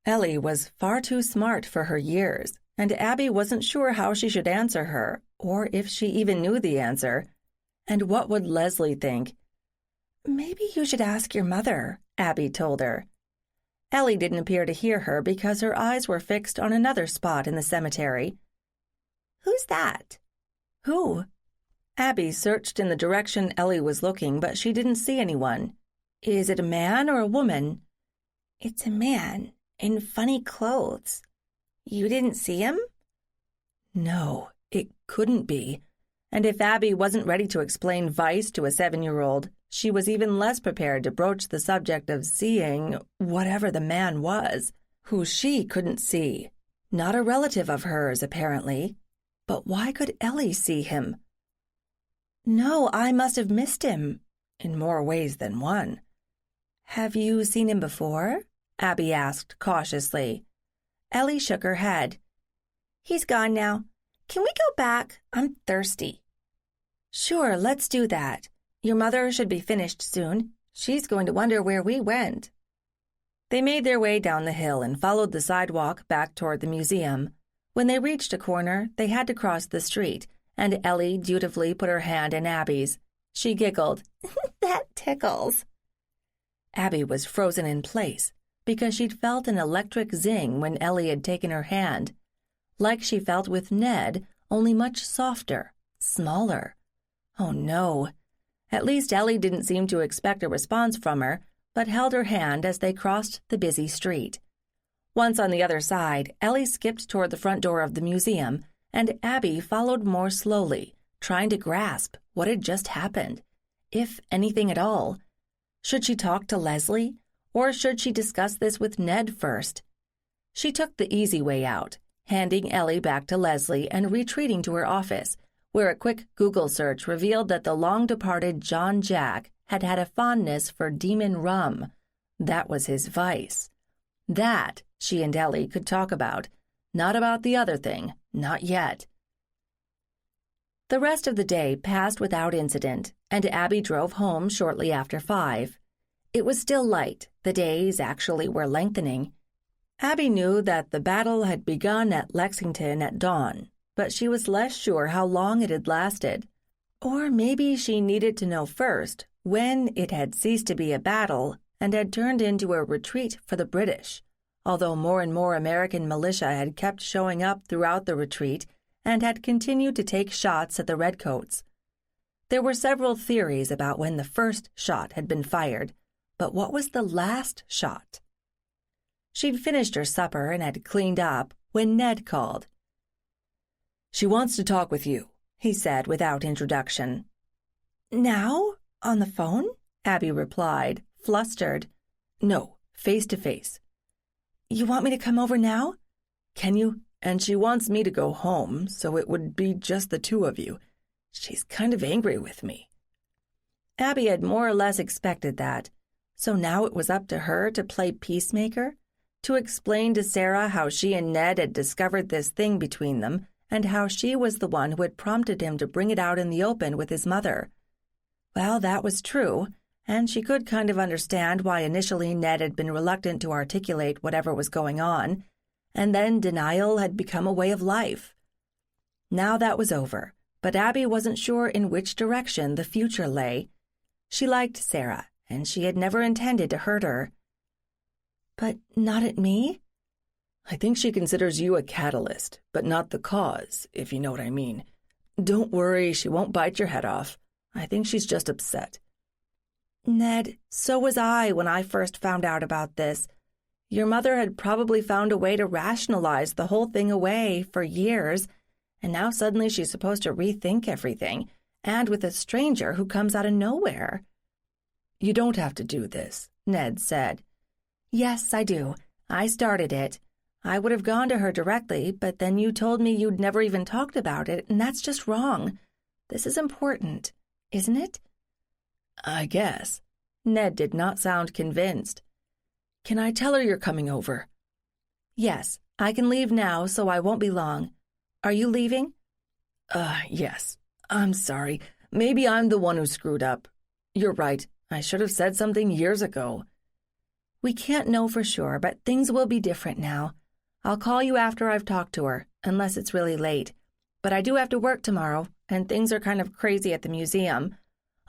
Ellie was far too smart for her years, and Abby wasn't sure how she should answer her, or if she even knew the answer. And what would Leslie think? "Maybe you should ask your mother," Abby told her. Ellie didn't appear to hear her because her eyes were fixed on another spot in the cemetery. "Who's that?" "Who?" Abby searched in the direction Ellie was looking, but she didn't see anyone. "Is it a man or a woman?" "It's a man, in funny clothes. You didn't see him?" No, it couldn't be. And if Abby wasn't ready to explain vice to a 7-year-old, she was even less prepared to broach the subject of seeing whatever the man was, who she couldn't see. Not a relative of hers, apparently. But why could Ellie see him? "No, I must have missed him, in more ways than one." "Have you seen him before?" Abby asked cautiously. Ellie shook her head. "He's gone now. Can we go back? I'm thirsty." "Sure, let's do that. Your mother should be finished soon. She's going to wonder where we went." They made their way down the hill and followed the sidewalk back toward the museum. When they reached a corner, they had to cross the street, and Ellie dutifully put her hand in Abby's. She giggled. "That tickles." Abby was frozen in place, because she'd felt an electric zing when Ellie had taken her hand, like she felt with Ned, only much softer, smaller. Oh no. At least Ellie didn't seem to expect a response from her, but held her hand as they crossed the busy street. Once on the other side, Ellie skipped toward the front door of the museum, and Abby followed more slowly, trying to grasp what had just happened, if anything at all. Should she talk to Leslie, or should she discuss this with Ned first? She took the easy way out, handing Ellie back to Leslie and retreating to her office, where a quick Google search revealed that the long-departed John Jack had had a fondness for demon rum. That was his vice. That she and Ellie could talk about, not about the other thing, not yet. The rest of the day passed without incident, and Abby drove home shortly after 5. It was still light. The days actually were lengthening. Abby knew that the battle had begun at Lexington at dawn, but she was less sure how long it had lasted. Or maybe she needed to know first when it had ceased to be a battle and had turned into a retreat for the British, although more and more American militia had kept showing up throughout the retreat and had continued to take shots at the redcoats. There were several theories about when the first shot had been fired, but what was the last shot? She'd finished her supper and had cleaned up when Ned called. "She wants to talk with you," he said without introduction. "Now? On the phone?" Abby replied, flustered. "No, face to face." "You want me to come over now?" "Can you? And she wants me to go home, so it would be just the two of you. She's kind of angry with me." Abby had more or less expected that. So now it was up to her to play peacemaker, to explain to Sarah how she and Ned had discovered this thing between them, and how she was the one who had prompted him to bring it out in the open with his mother. Well, that was true, and she could kind of understand why initially Ned had been reluctant to articulate whatever was going on, and then denial had become a way of life. Now that was over, but Abby wasn't sure in which direction the future lay. She liked Sarah, and she had never intended to hurt her. "But not at me?" "I think she considers you a catalyst, but not the cause, if you know what I mean. Don't worry, she won't bite your head off. I think she's just upset." "Ned, so was I when I first found out about this. Your mother had probably found a way to rationalize the whole thing away for years, and now suddenly she's supposed to rethink everything, and with a stranger who comes out of nowhere." "You don't have to do this," Ned said. "Yes, I do. I started it. I would have gone to her directly, but then you told me you'd never even talked about it, and that's just wrong. This is important, isn't it?" "I guess." Ned did not sound convinced. "Can I tell her you're coming over?" "Yes, I can leave now, so I won't be long. Are you leaving?" Yes. I'm sorry. Maybe I'm the one who screwed up. You're right. I should have said something years ago." "We can't know for sure, but things will be different now. I'll call you after I've talked to her, unless it's really late. But I do have to work tomorrow, and things are kind of crazy at the museum.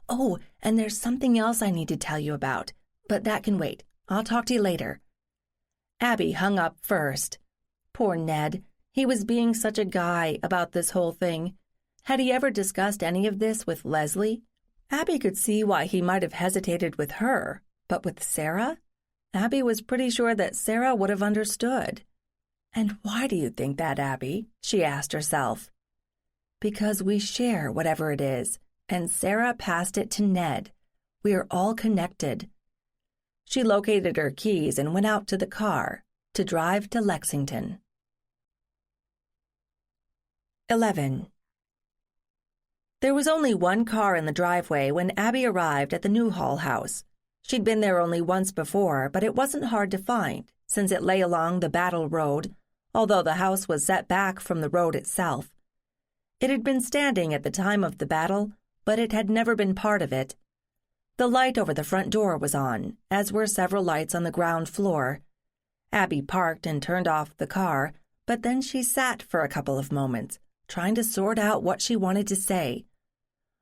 Oh, and there's something else I need to tell you about, but that can wait. I'll talk to you later." Abby hung up first. Poor Ned. He was being such a guy about this whole thing. Had he ever discussed any of this with Leslie? Abby could see why he might have hesitated with her, but with Sarah? Abby was pretty sure that Sarah would have understood. And why do you think that, Abby? She asked herself. Because we share whatever it is, and Sarah passed it to Ned. We are all connected. She located her keys and went out to the car to drive to Lexington. 11. There was only one car in the driveway when Abby arrived at the Newhall house. She'd been there only once before, but it wasn't hard to find, since it lay along the Battle Road, although the house was set back from the road itself. It had been standing at the time of the battle, but it had never been part of it. The light over the front door was on, as were several lights on the ground floor. Abby parked and turned off the car, but then she sat for a couple of moments, trying to sort out what she wanted to say.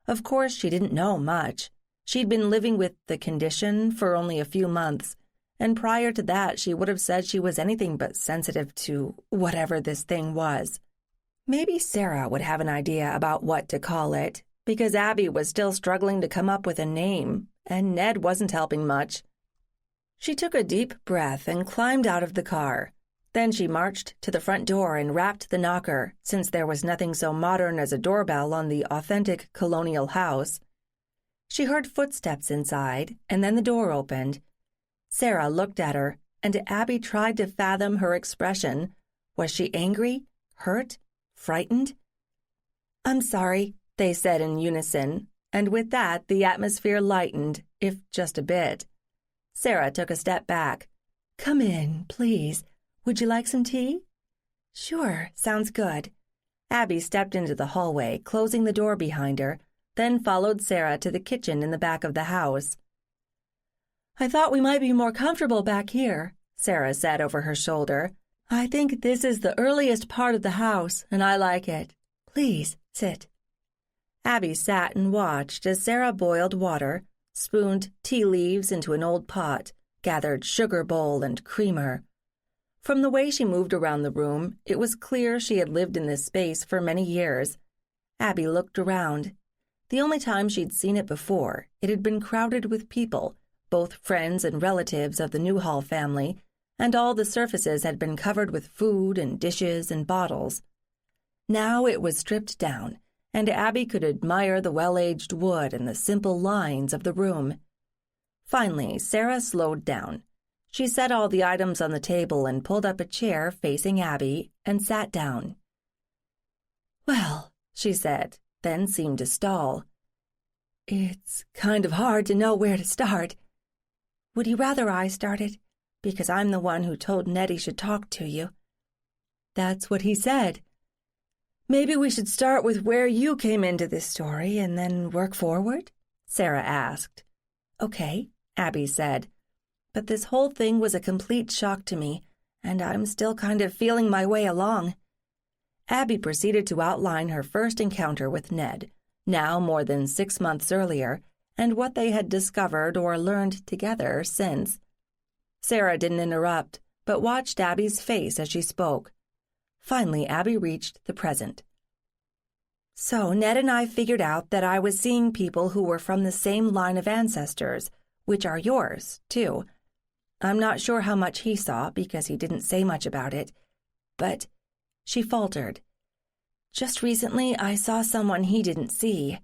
Of course, she didn't know much. She'd been living with the condition for only a few months, and prior to that she would have said she was anything but sensitive to whatever this thing was. Maybe Sarah would have an idea about what to call it, because Abby was still struggling to come up with a name, and Ned wasn't helping much. She took a deep breath and climbed out of the car. Then she marched to the front door and rapped the knocker, since there was nothing so modern as a doorbell on the authentic colonial house. She heard footsteps inside, and then the door opened. Sarah looked at her, and Abby tried to fathom her expression. Was she angry, hurt, frightened? "I'm sorry," they said in unison, and with that the atmosphere lightened, if just a bit. Sarah took a step back. "Come in, please. Would you like some tea?" "Sure, sounds good." Abby stepped into the hallway, closing the door behind her, then followed Sarah to the kitchen in the back of the house. "I thought we might be more comfortable back here," Sarah said over her shoulder. "I think this is the earliest part of the house, and I like it. Please, sit." Abby sat and watched as Sarah boiled water, spooned tea leaves into an old pot, gathered sugar bowl and creamer. From the way she moved around the room, it was clear she had lived in this space for many years. Abby looked around. The only time she'd seen it before, it had been crowded with people, both friends and relatives of the Newhall family, and all the surfaces had been covered with food and dishes and bottles. Now it was stripped down, and Abby could admire the well-aged wood and the simple lines of the room. Finally, Sarah slowed down. She set all the items on the table and pulled up a chair facing Abby and sat down. "Well," she said, then seemed to stall. "It's kind of hard to know where to start. Would you rather I started? Because I'm the one who told Ned he should talk to you." "That's what he said." "Maybe we should start with where you came into this story and then work forward?" Sarah asked. "Okay," Abby said. "But this whole thing was a complete shock to me, and I'm still kind of feeling my way along." Abby proceeded to outline her first encounter with Ned, now more than 6 months earlier, and what they had discovered or learned together since. Sarah didn't interrupt, but watched Abby's face as she spoke. Finally, Abby reached the present. "So Ned and I figured out that I was seeing people who were from the same line of ancestors, which are yours, too. I'm not sure how much he saw, because he didn't say much about it, but..." She faltered. "Just recently I saw someone he didn't see.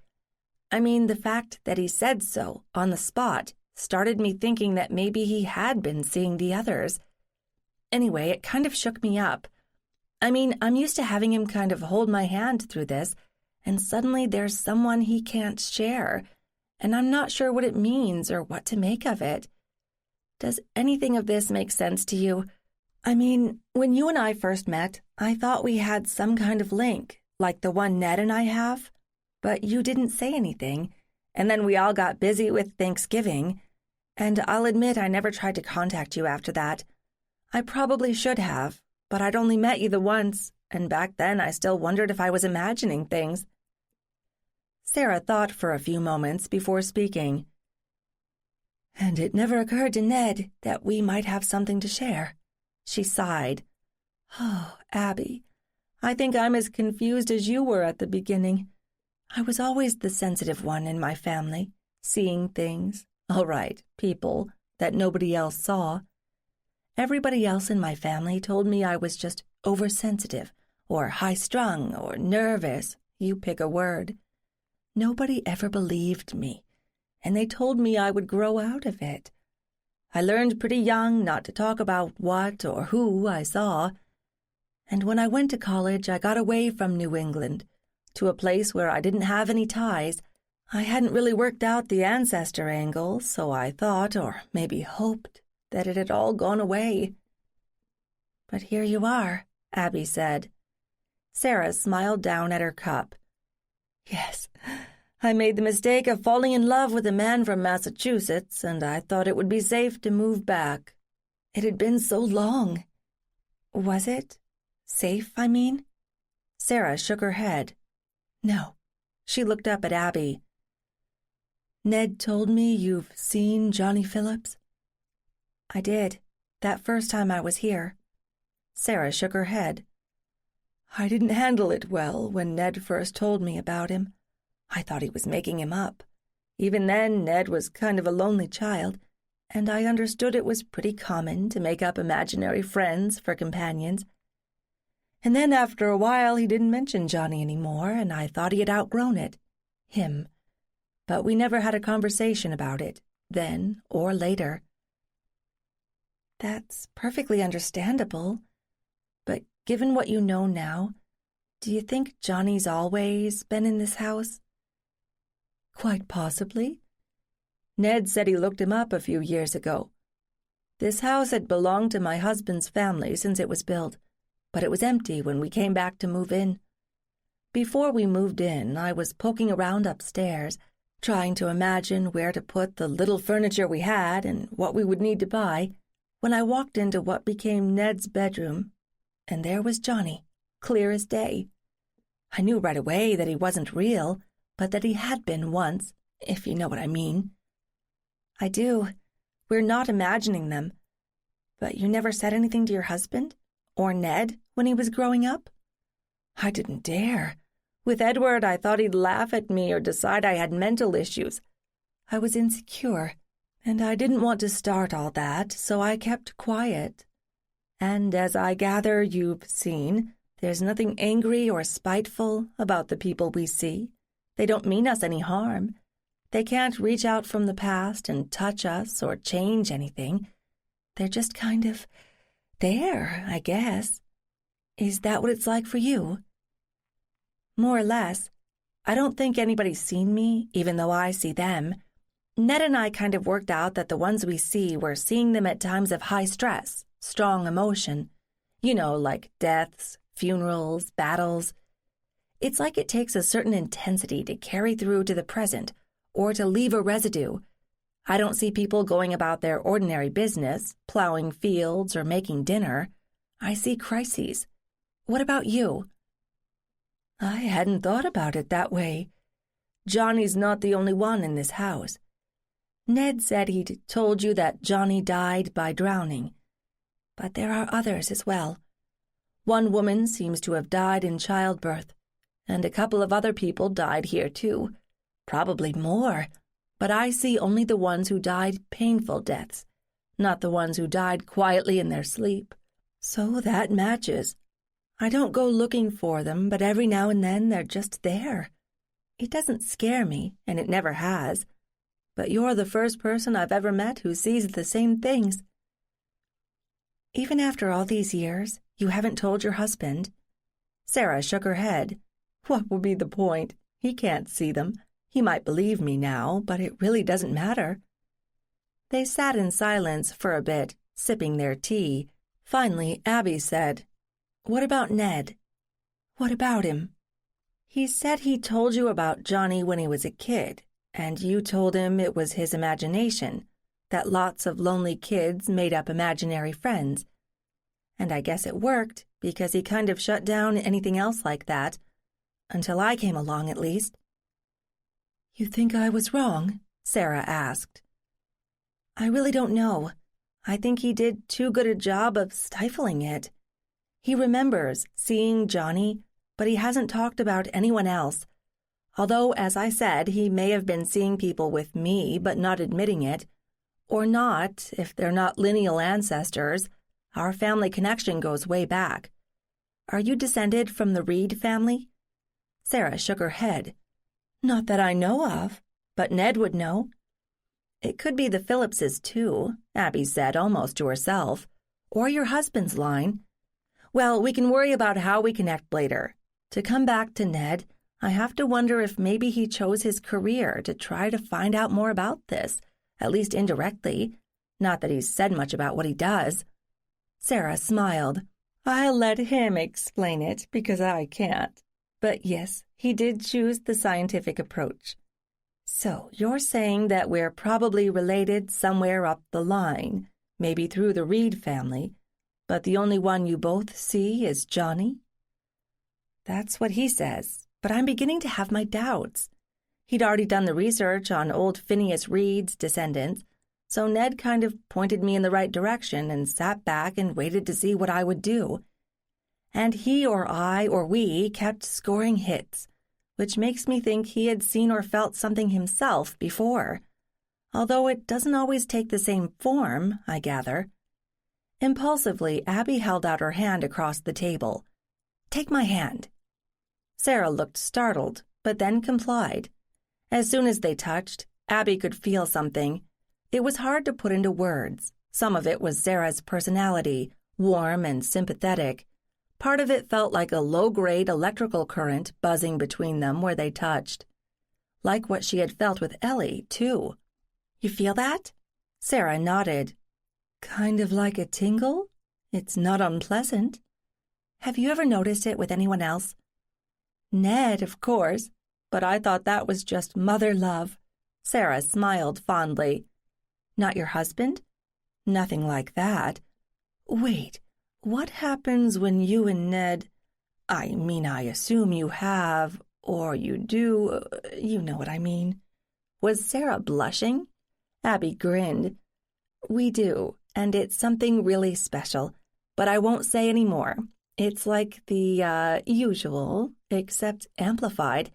I mean, the fact that he said so, on the spot, started me thinking that maybe he had been seeing the others. Anyway, it kind of shook me up. I mean, I'm used to having him kind of hold my hand through this, and suddenly there's someone he can't share, and I'm not sure what it means or what to make of it. Does anything of this make sense to you? I mean, when you and I first met, I thought we had some kind of link, like the one Ned and I have, but you didn't say anything, and then we all got busy with Thanksgiving, and I'll admit I never tried to contact you after that. I probably should have, but I'd only met you the once, and back then I still wondered if I was imagining things." Sarah thought for a few moments before speaking. "And it never occurred to Ned that we might have something to share." She sighed. "Oh, Abby, I think I'm as confused as you were at the beginning. I was always the sensitive one in my family, seeing things, all right, people, that nobody else saw. Everybody else in my family told me I was just oversensitive, or high-strung, or nervous, you pick a word. Nobody ever believed me, and they told me I would grow out of it. I learned pretty young not to talk about what or who I saw. And when I went to college, I got away from New England, to a place where I didn't have any ties. I hadn't really worked out the ancestor angle, so I thought, or maybe hoped, that it had all gone away." "But here you are," Abby said. Sarah smiled down at her cup. "Yes, I made the mistake of falling in love with a man from Massachusetts, and I thought it would be safe to move back. It had been so long." "Was it? Safe, I mean?" Sarah shook her head. "No." She looked up at Abby. "Ned told me you've seen Johnny Phillips?" I did, that first time I was here. Sarah shook her head. I didn't handle it well when Ned first told me about him. I thought he was making him up. Even then, Ned was kind of a lonely child, and I understood it was pretty common to make up imaginary friends for companions. And then after a while he didn't mention Johnny anymore, and I thought he had outgrown it. Him. But we never had a conversation about it, then or later. That's perfectly understandable. But given what you know now, do you think Johnny's always been in this house? Quite possibly. Ned said he looked him up a few years ago. This house had belonged to my husband's family since it was built, but it was empty when we came back to move in. Before we moved in, I was poking around upstairs, trying to imagine where to put the little furniture we had and what we would need to buy, when I walked into what became Ned's bedroom, and there was Johnny, clear as day. I knew right away that he wasn't real, but that he had been once, if you know what I mean. I do. We're not imagining them. But you never said anything to your husband? Or Ned, when he was growing up? I didn't dare. With Edward, I thought he'd laugh at me or decide I had mental issues. I was insecure, and I didn't want to start all that, so I kept quiet. And as I gather you've seen, there's nothing angry or spiteful about the people we see. They don't mean us any harm. They can't reach out from the past and touch us or change anything. They're just kind of there, I guess. Is that what it's like for you? More or less. I don't think anybody's seen me, even though I see them. Ned and I kind of worked out that the ones we see, we're seeing them at times of high stress, strong emotion. You know, like deaths, funerals, battles. It's like it takes a certain intensity to carry through to the present, or to leave a residue. I don't see people going about their ordinary business, plowing fields or making dinner. I see crises. What about you? I hadn't thought about it that way. Johnny's not the only one in this house. Ned said he'd told you that Johnny died by drowning. But there are others as well. One woman seems to have died in childbirth, and a couple of other people died here too. Probably more, but I see only the ones who died painful deaths, not the ones who died quietly in their sleep. So that matches. I don't go looking for them, but every now and then they're just there. It doesn't scare me, and it never has. But you're the first person I've ever met who sees the same things. Even after all these years, you haven't told your husband? Sarah shook her head. What would be the point? He can't see them. He might believe me now, but it really doesn't matter. They sat in silence for a bit, sipping their tea. Finally, Abby said, "What about Ned?" What about him? He said he told you about Johnny when he was a kid, and you told him it was his imagination, that lots of lonely kids made up imaginary friends. And I guess it worked, because he kind of shut down anything else like that, until I came along at least. You think I was wrong? Sarah asked. I really don't know. I think he did too good a job of stifling it. He remembers seeing Johnny, but he hasn't talked about anyone else. Although, as I said, he may have been seeing people with me, but not admitting it. Or not, if they're not lineal ancestors. Our family connection goes way back. Are you descended from the Reed family? Sarah shook her head. Not that I know of, but Ned would know. It could be the Phillipses, too, Abby said almost to herself. Or your husband's line. Well, we can worry about how we connect later. To come back to Ned, I have to wonder if maybe he chose his career to try to find out more about this, at least indirectly. Not that he's said much about what he does. Sarah smiled. I'll let him explain it, because I can't. But yes, he did choose the scientific approach. So you're saying that we're probably related somewhere up the line, maybe through the Reed family, but the only one you both see is Johnny? That's what he says, but I'm beginning to have my doubts. He'd already done the research on old Phineas Reed's descendants, so Ned kind of pointed me in the right direction and sat back and waited to see what I would do. And he or I or we kept scoring hits, which makes me think he had seen or felt something himself before, although it doesn't always take the same form, I gather. Impulsively, Abby held out her hand across the table. "Take my hand." Sarah looked startled, but then complied. As soon as they touched, Abby could feel something. It was hard to put into words. Some of it was Sarah's personality, warm and sympathetic. Part of it felt like a low-grade electrical current buzzing between them where they touched. Like what she had felt with Ellie, too. "You feel that?" Sarah nodded. "Kind of like a tingle? It's not unpleasant." "Have you ever noticed it with anyone else?" "Ned, of course, but I thought that was just mother love." Sarah smiled fondly. "Not your husband?" "Nothing like that. Wait, what happens when you and Ned— I assume you have, or you do, you know what I mean." Was Sarah blushing? Abby grinned. "We do, and it's something really special, but I won't say any more. It's like the usual, except amplified,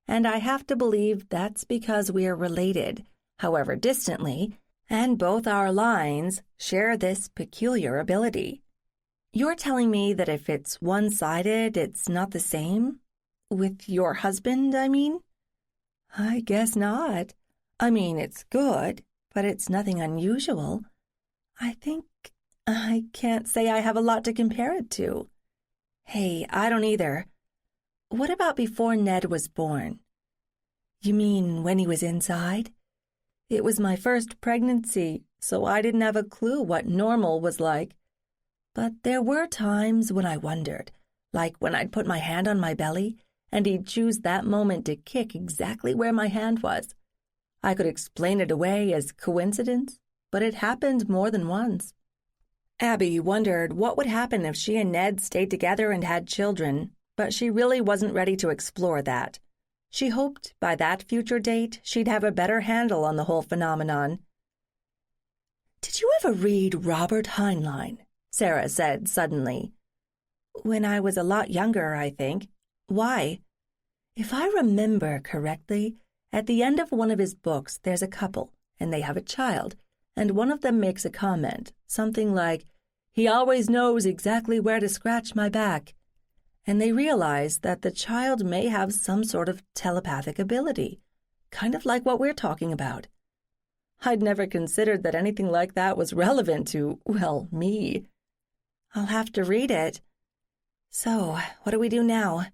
and I have to believe that's because we're related, however distantly, and both our lines share this peculiar ability." "You're telling me that if it's one-sided, it's not the same? With your husband, I mean?" "I guess not. It's good, but it's nothing unusual. I can't say I have a lot to compare it to." "Hey, I don't either. What about before Ned was born?" "You mean when he was inside?" "It was my first pregnancy, so I didn't have a clue what normal was like. But there were times when I wondered, like when I'd put my hand on my belly, and he'd choose that moment to kick exactly where my hand was. I could explain it away as coincidence, but it happened more than once." Abby wondered what would happen if she and Ned stayed together and had children, but she really wasn't ready to explore that. She hoped by that future date she'd have a better handle on the whole phenomenon. "Did you ever read Robert Heinlein?" Sarah said suddenly. "When I was a lot younger, I think. Why?" "If I remember correctly, at the end of one of his books there's a couple, and they have a child, and one of them makes a comment, something like, 'He always knows exactly where to scratch my back.' And they realize that the child may have some sort of telepathic ability, kind of like what we're talking about. I'd never considered that anything like that was relevant to, well, me." "I'll have to read it. So, what do we do now?"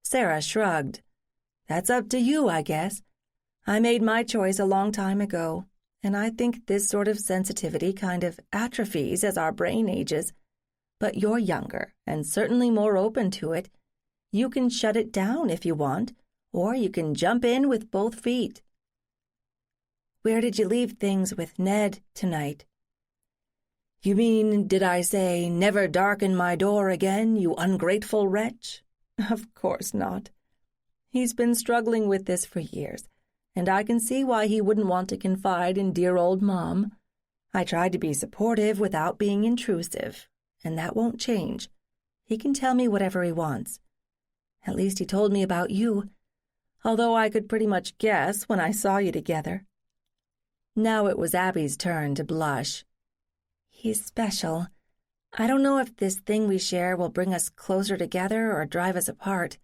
Sarah shrugged. "That's up to you, I guess. I made my choice a long time ago, and I think this sort of sensitivity kind of atrophies as our brain ages. But you're younger and certainly more open to it. You can shut it down if you want, or you can jump in with both feet." "Where did you leave things with Ned tonight?" "You mean, did I say, 'Never darken my door again, you ungrateful wretch'? Of course not. He's been struggling with this for years, and I can see why he wouldn't want to confide in dear old Mom. I tried to be supportive without being intrusive, and that won't change. He can tell me whatever he wants. At least he told me about you, although I could pretty much guess when I saw you together." Now it was Abby's turn to blush. "He's special. I don't know if this thing we share will bring us closer together or drive us apart.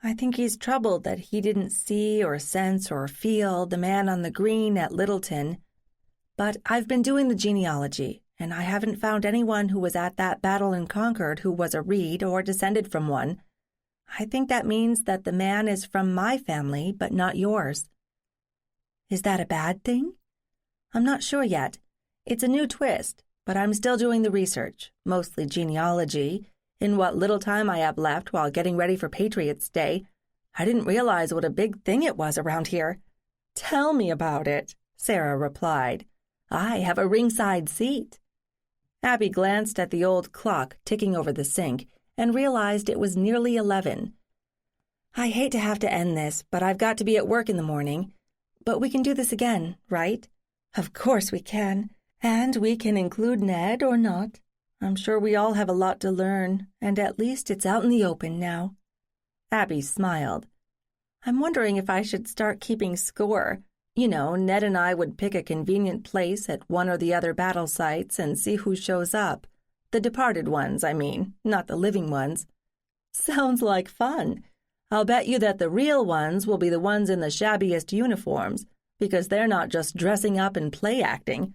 I think he's troubled that he didn't see or sense or feel the man on the green at Littleton. But I've been doing the genealogy, and I haven't found anyone who was at that battle in Concord who was a Reed or descended from one. I think that means that the man is from my family, but not yours." "Is that a bad thing?" "I'm not sure yet. It's a new twist, but I'm still doing the research, mostly genealogy, in what little time I have left while getting ready for Patriot's Day. I didn't realize what a big thing it was around here." "Tell me about it," Sarah replied. "I have a ringside seat." Abby glanced at the old clock ticking over the sink and realized it was nearly 11. "I hate to have to end this, but I've got to be at work in the morning. But we can do this again, right? Of course we can. And we can include Ned or not. I'm sure we all have a lot to learn, and at least it's out in the open now. Abby smiled. I'm wondering if I should start keeping score. You know, Ned and I would pick a convenient place at one or the other battle sites and see who shows up. The departed ones, I mean, not the living ones. Sounds like fun. I'll bet you that the real ones will be the ones in the shabbiest uniforms, because they're not just dressing up and play acting.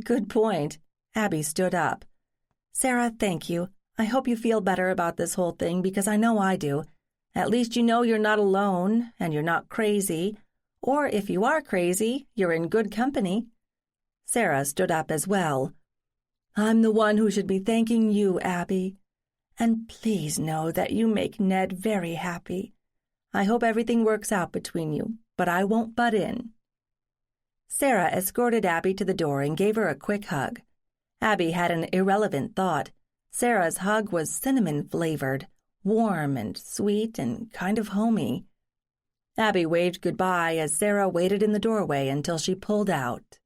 Good point. Abby stood up. Sarah, thank you. I hope you feel better about this whole thing, because I know I do. At least you know you're not alone, and you're not crazy. Or if you are crazy, you're in good company. Sarah stood up as well. I'm the one who should be thanking you, Abby. And please know that you make Ned very happy. I hope everything works out between you, but I won't butt in. Sarah escorted Abby to the door and gave her a quick hug. Abby had an irrelevant thought. Sarah's hug was cinnamon-flavored, warm and sweet and kind of homey. Abby waved goodbye as Sarah waited in the doorway until she pulled out.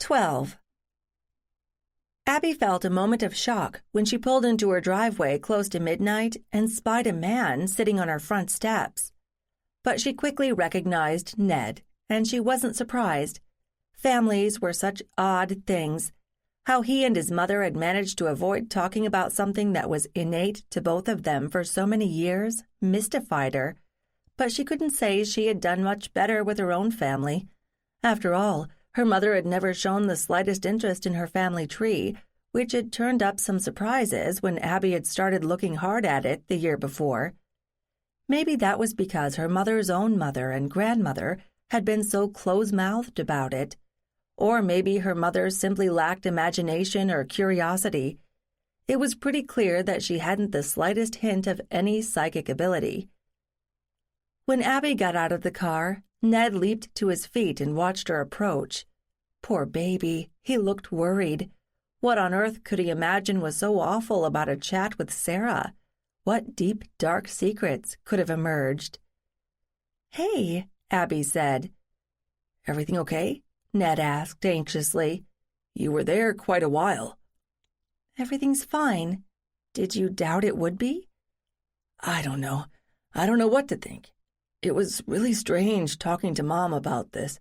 12. Abby felt a moment of shock when she pulled into her driveway close to midnight and spied a man sitting on her front steps. But she quickly recognized Ned, and she wasn't surprised. Families were such odd things. How he and his mother had managed to avoid talking about something that was innate to both of them for so many years mystified her. But she couldn't say she had done much better with her own family. After all, her mother had never shown the slightest interest in her family tree, which had turned up some surprises when Abby had started looking hard at it the year before. Maybe that was because her mother's own mother and grandmother had been so close-mouthed about it. Or maybe her mother simply lacked imagination or curiosity. It was pretty clear that she hadn't the slightest hint of any psychic ability. When Abby got out of the car, Ned leaped to his feet and watched her approach. Poor baby, he looked worried. What on earth could he imagine was so awful about a chat with Sarah? What deep, dark secrets could have emerged? "Hey," Abby said. "Everything okay?" Ned asked anxiously. "You were there quite a while." "Everything's fine. Did you doubt it would be?" "I don't know. I don't know what to think. It was really strange talking to Mom about this.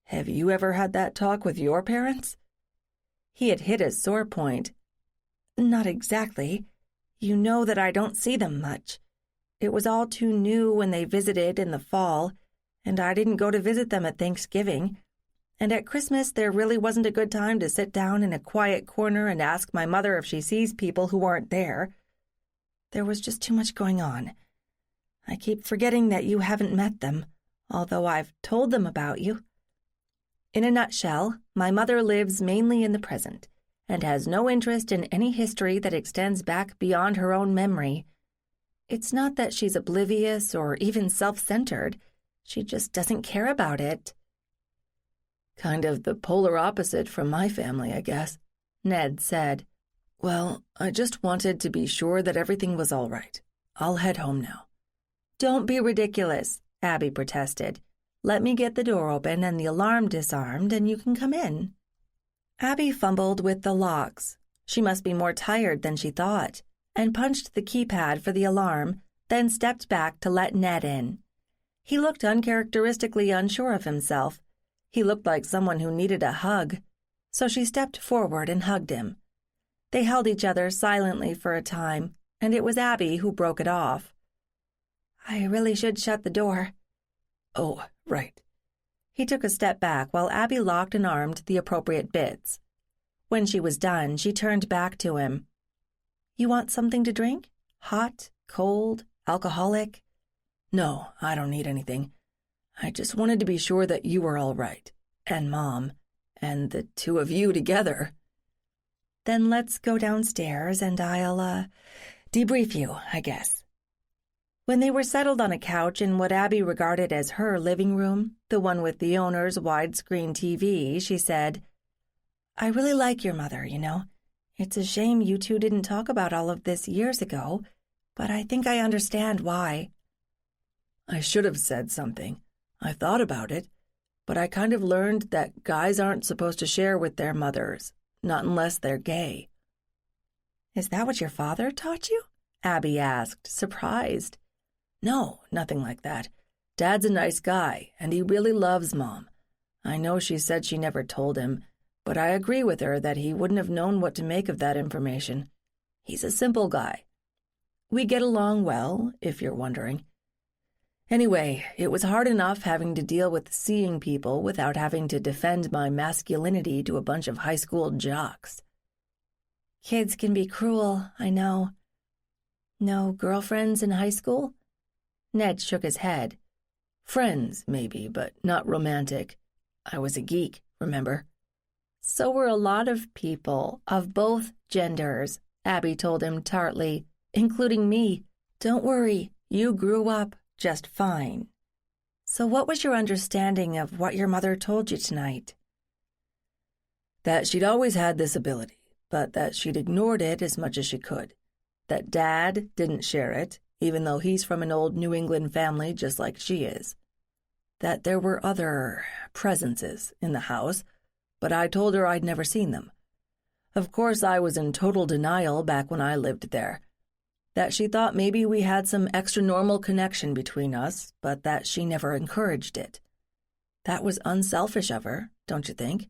Have you ever had that talk with your parents?" He had hit a sore point. "Not exactly. You know that I don't see them much. It was all too new when they visited in the fall, and I didn't go to visit them at Thanksgiving. And at Christmas there really wasn't a good time to sit down in a quiet corner and ask my mother if she sees people who aren't there. There was just too much going on. I keep forgetting that you haven't met them, although I've told them about you. In a nutshell, my mother lives mainly in the present and has no interest in any history that extends back beyond her own memory. It's not that she's oblivious or even self-centered. She just doesn't care about it." "Kind of the polar opposite from my family, I guess," Ned said. "Well, I just wanted to be sure that everything was all right. I'll head home now." "Don't be ridiculous," Abby protested. "Let me get the door open and the alarm disarmed, and you can come in." Abby fumbled with the locks. She must be more tired than she thought, and punched the keypad for the alarm, then stepped back to let Ned in. He looked uncharacteristically unsure of himself. He looked like someone who needed a hug, so she stepped forward and hugged him. They held each other silently for a time, and it was Abby who broke it off. "I really should shut the door." "Oh, right." He took a step back while Abby locked and armed the appropriate bits. When she was done, she turned back to him. "You want something to drink? Hot, cold, alcoholic?" "No, I don't need anything. I just wanted to be sure that you were all right, and Mom, and the two of you together." "Then let's go downstairs and I'll, debrief you, I guess." When they were settled on a couch in what Abby regarded as her living room, the one with the owner's widescreen TV, she said, "I really like your mother, you know. It's a shame you two didn't talk about all of this years ago, but I think I understand why." "I should have said something. I thought about it, but I kind of learned that guys aren't supposed to share with their mothers, not unless they're gay." "Is that what your father taught you?" Abby asked, surprised. "No, nothing like that. Dad's a nice guy, and he really loves Mom. I know she said she never told him, but I agree with her that he wouldn't have known what to make of that information. He's a simple guy. We get along well, if you're wondering. Anyway, it was hard enough having to deal with seeing people without having to defend my masculinity to a bunch of high school jocks." "Kids can be cruel, I know. No girlfriends in high school?" Ned shook his head. "Friends, maybe, but not romantic. I was a geek, remember?" "So were a lot of people, of both genders," Abby told him tartly, "including me. Don't worry, you grew up just fine. So what was your understanding of what your mother told you tonight?" "That she'd always had this ability, but that she'd ignored it as much as she could. That Dad didn't share it, even though he's from an old New England family just like she is. That there were other presences in the house, but I told her I'd never seen them. Of course, I was in total denial back when I lived there. That she thought maybe we had some extra-normal connection between us, but that she never encouraged it. That was unselfish of her, don't you think?"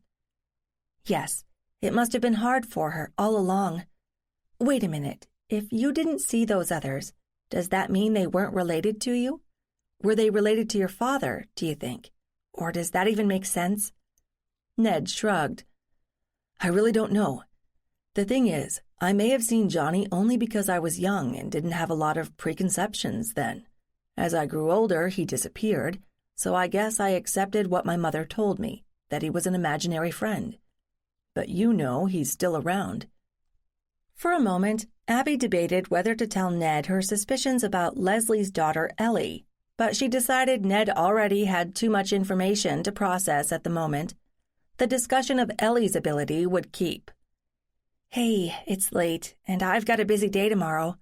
"Yes, it must have been hard for her all along. Wait a minute. If you didn't see those others, does that mean they weren't related to you? Were they related to your father, do you think? Or does that even make sense?" Ned shrugged. "I really don't know. The thing is, I may have seen Johnny only because I was young and didn't have a lot of preconceptions then. As I grew older, he disappeared, so I guess I accepted what my mother told me, that he was an imaginary friend. But you know he's still around." For a moment, Abby debated whether to tell Ned her suspicions about Leslie's daughter Ellie, but she decided Ned already had too much information to process at the moment. The discussion of Ellie's ability would keep. "Hey, it's late, and I've got a busy day tomorrow."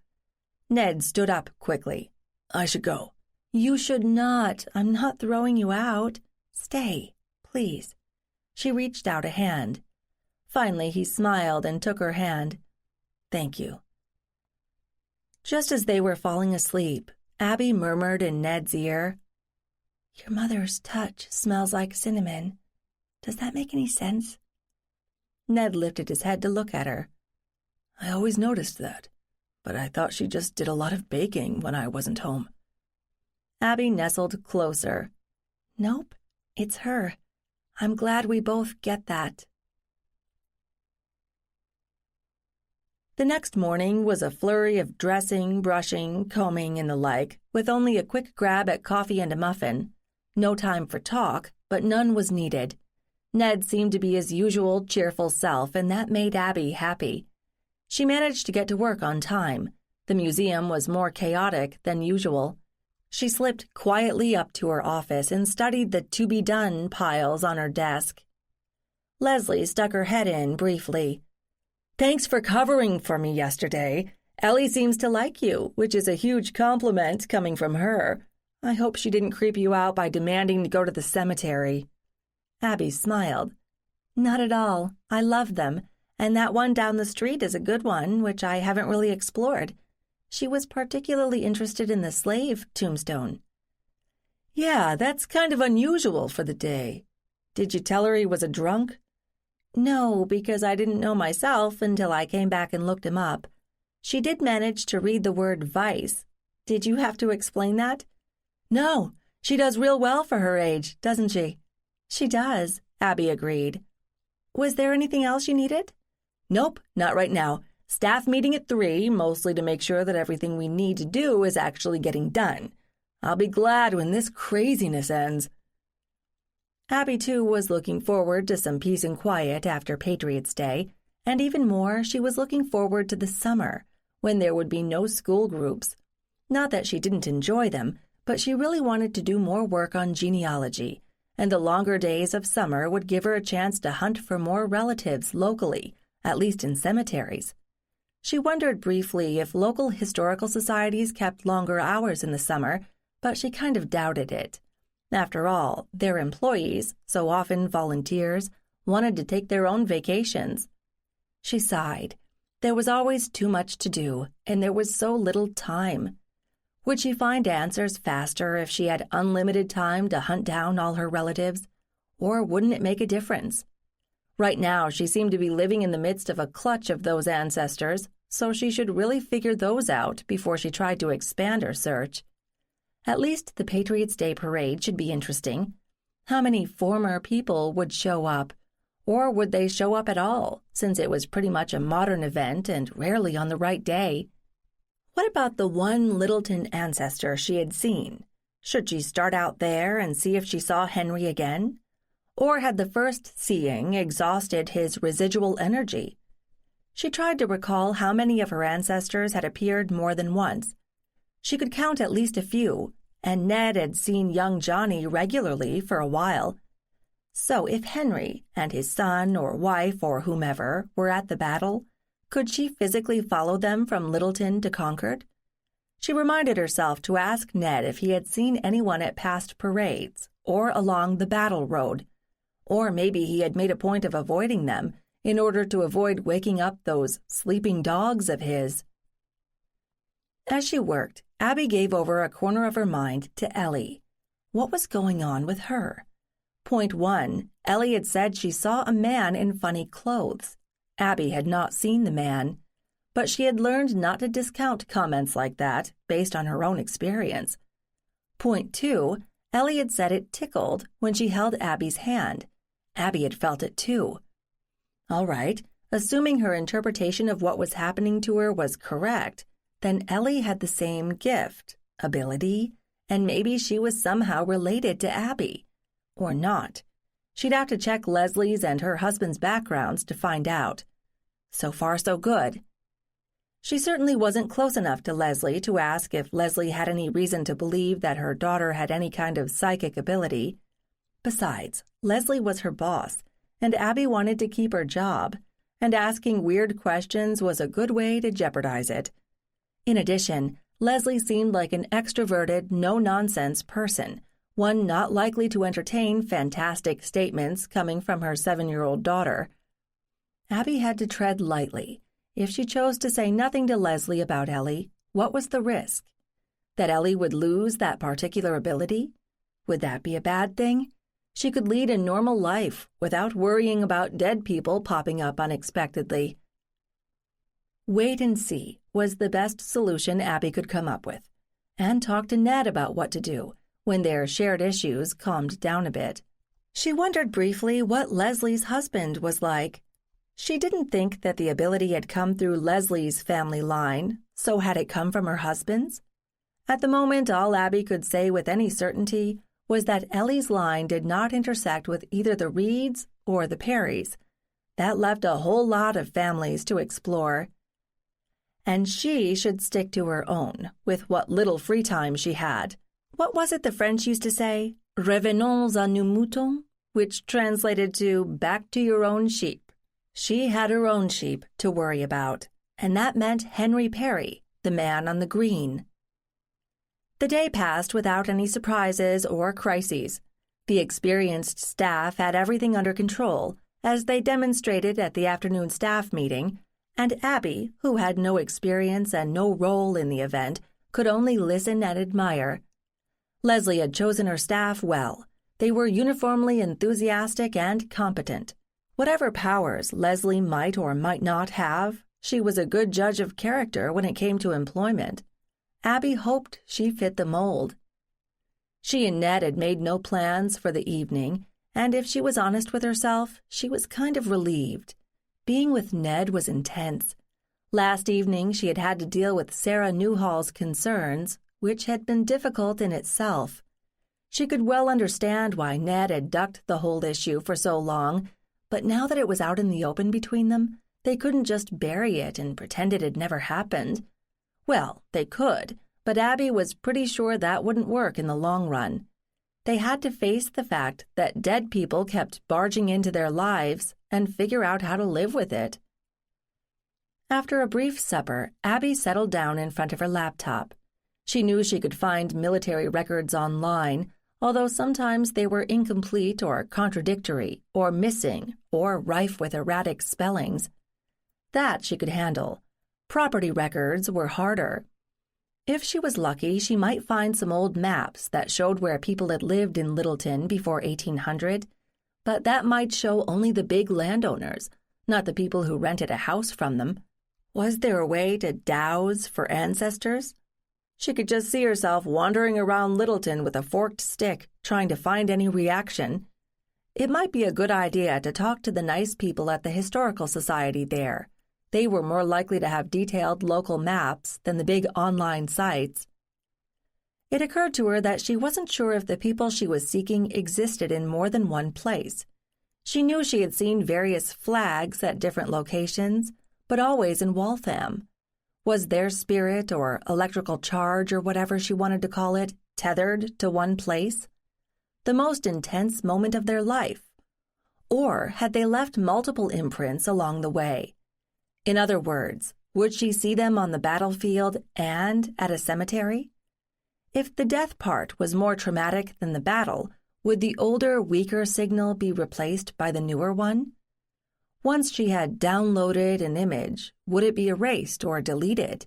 Ned stood up quickly. "I should go." "You should not. I'm not throwing you out. Stay, please." She reached out a hand. Finally, he smiled and took her hand. "Thank you." Just as they were falling asleep, Abby murmured in Ned's ear, "Your mother's touch smells like cinnamon. Does that make any sense?" Ned lifted his head to look at her. "I always noticed that, but I thought she just did a lot of baking when I wasn't home." Abby nestled closer. "Nope, it's her. I'm glad we both get that." The next morning was a flurry of dressing, brushing, combing, and the like, with only a quick grab at coffee and a muffin. No time for talk, but none was needed. Ned seemed to be his usual cheerful self, and that made Abby happy. She managed to get to work on time. The museum was more chaotic than usual. She slipped quietly up to her office and studied the to-be-done piles on her desk. Leslie stuck her head in briefly. "Thanks for covering for me yesterday. Ellie seems to like you, which is a huge compliment coming from her. I hope she didn't creep you out by demanding to go to the cemetery." Abby smiled. "Not at all. I love them, and that one down the street is a good one, which I haven't really explored. She was particularly interested in the slave tombstone." "Yeah, that's kind of unusual for the day. Did you tell her he was a drunk?" "No, because I didn't know myself until I came back and looked him up. She did manage to read the word vice. Did you have to explain that?" "No, she does real well for her age, doesn't she?" "She does," Abby agreed. "Was there anything else you needed?" "Nope, not right now. Staff meeting at 3, mostly to make sure that everything we need to do is actually getting done. I'll be glad when this craziness ends." Abby, too, was looking forward to some peace and quiet after Patriot's Day, and even more, she was looking forward to the summer, when there would be no school groups. Not that she didn't enjoy them, but she really wanted to do more work on genealogy, and the longer days of summer would give her a chance to hunt for more relatives locally, at least in cemeteries. She wondered briefly if local historical societies kept longer hours in the summer, but she kind of doubted it. After all, their employees, so often volunteers, wanted to take their own vacations. She sighed. There was always too much to do, and there was so little time. Would she find answers faster if she had unlimited time to hunt down all her relatives, or wouldn't it make a difference? Right now, she seemed to be living in the midst of a clutch of those ancestors, so she should really figure those out before she tried to expand her search. At least the Patriots' Day Parade should be interesting. How many former people would show up? Or would they show up at all, since it was pretty much a modern event and rarely on the right day? What about the one Littleton ancestor she had seen? Should she start out there and see if she saw Henry again? Or had the first seeing exhausted his residual energy? She tried to recall how many of her ancestors had appeared more than once. She could count at least a few, and Ned had seen young Johnny regularly for a while. So if Henry and his son or wife or whomever were at the battle, could she physically follow them from Littleton to Concord? She reminded herself to ask Ned if he had seen anyone at past parades or along the battle road, or maybe he had made a point of avoiding them in order to avoid waking up those sleeping dogs of his. As she worked, Abby gave over a corner of her mind to Ellie. What was going on with her? Point 1, Ellie had said she saw a man in funny clothes. Abby had not seen the man, but she had learned not to discount comments like that based on her own experience. Point 2, Ellie had said it tickled when she held Abby's hand. Abby had felt it too. All right, assuming her interpretation of what was happening to her was correct, then Ellie had the same gift, ability, and maybe she was somehow related to Abby. Or not. She'd have to check Leslie's and her husband's backgrounds to find out. So far, so good. She certainly wasn't close enough to Leslie to ask if Leslie had any reason to believe that her daughter had any kind of psychic ability. Besides, Leslie was her boss, and Abby wanted to keep her job, and asking weird questions was a good way to jeopardize it. In addition, Leslie seemed like an extroverted, no-nonsense person, one not likely to entertain fantastic statements coming from her 7-year-old daughter. Abby had to tread lightly. If she chose to say nothing to Leslie about Ellie, what was the risk? That Ellie would lose that particular ability? Would that be a bad thing? She could lead a normal life without worrying about dead people popping up unexpectedly. Wait and see was the best solution Abby could come up with, and talk to Ned about what to do when their shared issues calmed down a bit. She wondered briefly what Leslie's husband was like. She didn't think that the ability had come through Leslie's family line, so had it come from her husband's? At the moment, all Abby could say with any certainty was that Ellie's line did not intersect with either the Reeds or the Perrys. That left a whole lot of families to explore. And she should stick to her own, with what little free time she had. What was it the French used to say? Revenons à nos moutons, which translated to back to your own sheep. She had her own sheep to worry about, and that meant Henry Perry, the man on the green. The day passed without any surprises or crises. The experienced staff had everything under control, as they demonstrated at the afternoon staff meeting, and Abby, who had no experience and no role in the event, could only listen and admire. Leslie had chosen her staff well. They were uniformly enthusiastic and competent. Whatever powers Leslie might or might not have, she was a good judge of character when it came to employment. Abby hoped she fit the mold. She and Ned had made no plans for the evening, and if she was honest with herself, she was kind of relieved. Being with Ned was intense. Last evening she had had to deal with Sarah Newhall's concerns, which had been difficult in itself. She could well understand why Ned had ducked the whole issue for so long, but now that it was out in the open between them, they couldn't just bury it and pretend it had never happened. Well, they could, but Abby was pretty sure that wouldn't work in the long run. They had to face the fact that dead people kept barging into their lives and figure out how to live with it. After a brief supper, Abby settled down in front of her laptop. She knew she could find military records online, although sometimes they were incomplete or contradictory or missing or rife with erratic spellings. That she could handle. Property records were harder. If she was lucky, she might find some old maps that showed where people had lived in Littleton before 1800, but that might show only the big landowners, not the people who rented a house from them. Was there a way to dowse for ancestors? She could just see herself wandering around Littleton with a forked stick, trying to find any reaction. It might be a good idea to talk to the nice people at the Historical Society there. They were more likely to have detailed local maps than the big online sites. It occurred to her that she wasn't sure if the people she was seeking existed in more than one place. She knew she had seen various flags at different locations, but always in Waltham. Was their spirit or electrical charge or whatever she wanted to call it tethered to one place? The most intense moment of their life? Or had they left multiple imprints along the way? In other words, would she see them on the battlefield and at a cemetery? If the death part was more traumatic than the battle, would the older, weaker signal be replaced by the newer one? Once she had downloaded an image, would it be erased or deleted?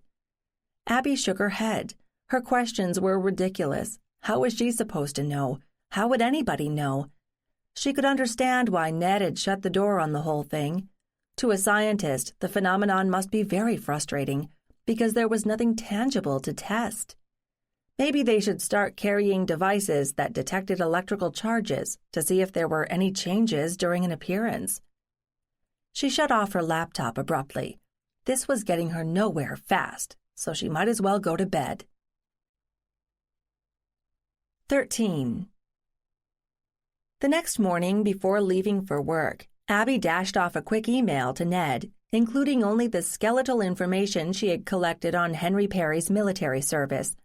Abby shook her head. Her questions were ridiculous. How was she supposed to know? How would anybody know? She could understand why Ned had shut the door on the whole thing. To a scientist, the phenomenon must be very frustrating because there was nothing tangible to test. Maybe they should start carrying devices that detected electrical charges to see if there were any changes during an appearance. She shut off her laptop abruptly. This was getting her nowhere fast, so she might as well go to bed. 13. The next morning, before leaving for work, Abby dashed off a quick email to Ned, including only the skeletal information she had collected on Henry Perry's military service.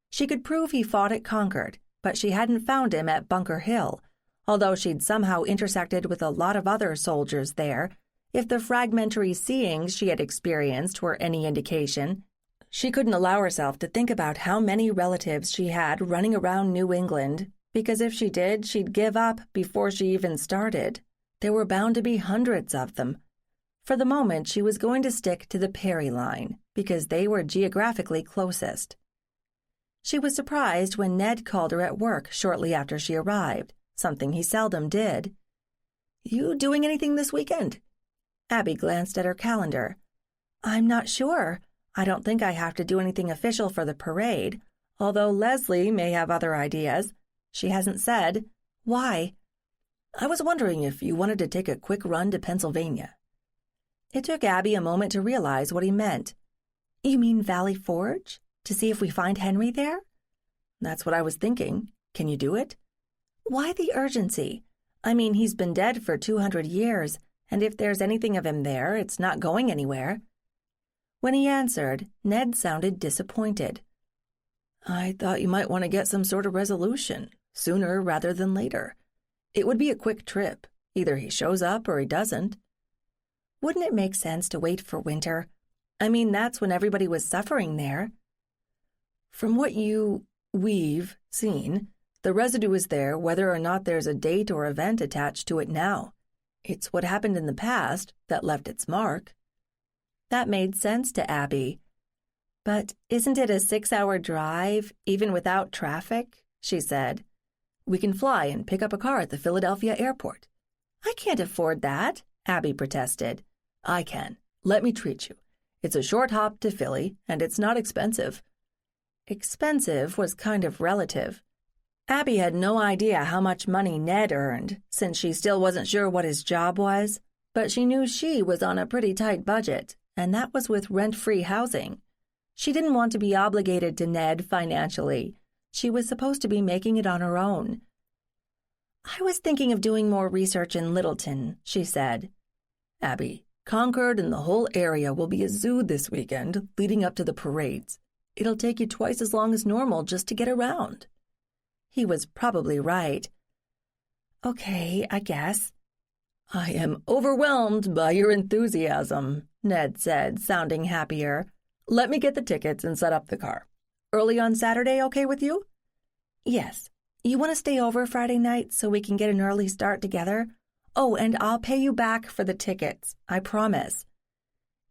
She could prove he fought at Concord, but she hadn't found him at Bunker Hill, although she'd somehow intersected with a lot of other soldiers there. If the fragmentary seeings she had experienced were any indication, she couldn't allow herself to think about how many relatives she had running around New England, because if she did, she'd give up before she even started. There were bound to be hundreds of them. For the moment, she was going to stick to the Perry line, because they were geographically closest. She was surprised when Ned called her at work shortly after she arrived, something he seldom did. "You doing anything this weekend?" Abby glanced at her calendar. "I'm not sure. I don't think I have to do anything official for the parade, although Leslie may have other ideas. She hasn't said. Why?" "I was wondering if you wanted to take a quick run to Pennsylvania." It took Abby a moment to realize what he meant. "You mean Valley Forge? To see if we find Henry there?" "That's what I was thinking. Can you do it?" "Why the urgency? I mean, he's been dead for 200 years, and if there's anything of him there, it's not going anywhere." When he answered, Ned sounded disappointed. "I thought you might want to get some sort of resolution, sooner rather than later. It would be a quick trip. Either he shows up or he doesn't." "Wouldn't it make sense to wait for winter? I mean, that's when everybody was suffering there." "From what we've seen, the residue is there whether or not there's a date or event attached to it now. It's what happened in the past that left its mark." That made sense to Abby. "But isn't it a 6-hour drive, even without traffic?" she said. "We can fly and pick up a car at the Philadelphia airport." "I can't afford that," Abby protested. "I can. Let me treat you. It's a short hop to Philly, and it's not expensive." Expensive was kind of relative. Abby had no idea how much money Ned earned, since she still wasn't sure what his job was, but she knew she was on a pretty tight budget, and that was with rent-free housing. She didn't want to be obligated to Ned financially. She was supposed to be making it on her own. "I was thinking of doing more research in Littleton," she said. "Abby, Concord and the whole area will be a zoo this weekend leading up to the parades. It'll take you twice as long as normal just to get around." He was probably right. "Okay, I guess." "I am overwhelmed by your enthusiasm," Ned said, sounding happier. "Let me get the tickets and set up the car. Early on Saturday okay with you?" "Yes. You want to stay over Friday night so we can get an early start together? Oh, and I'll pay you back for the tickets, I promise.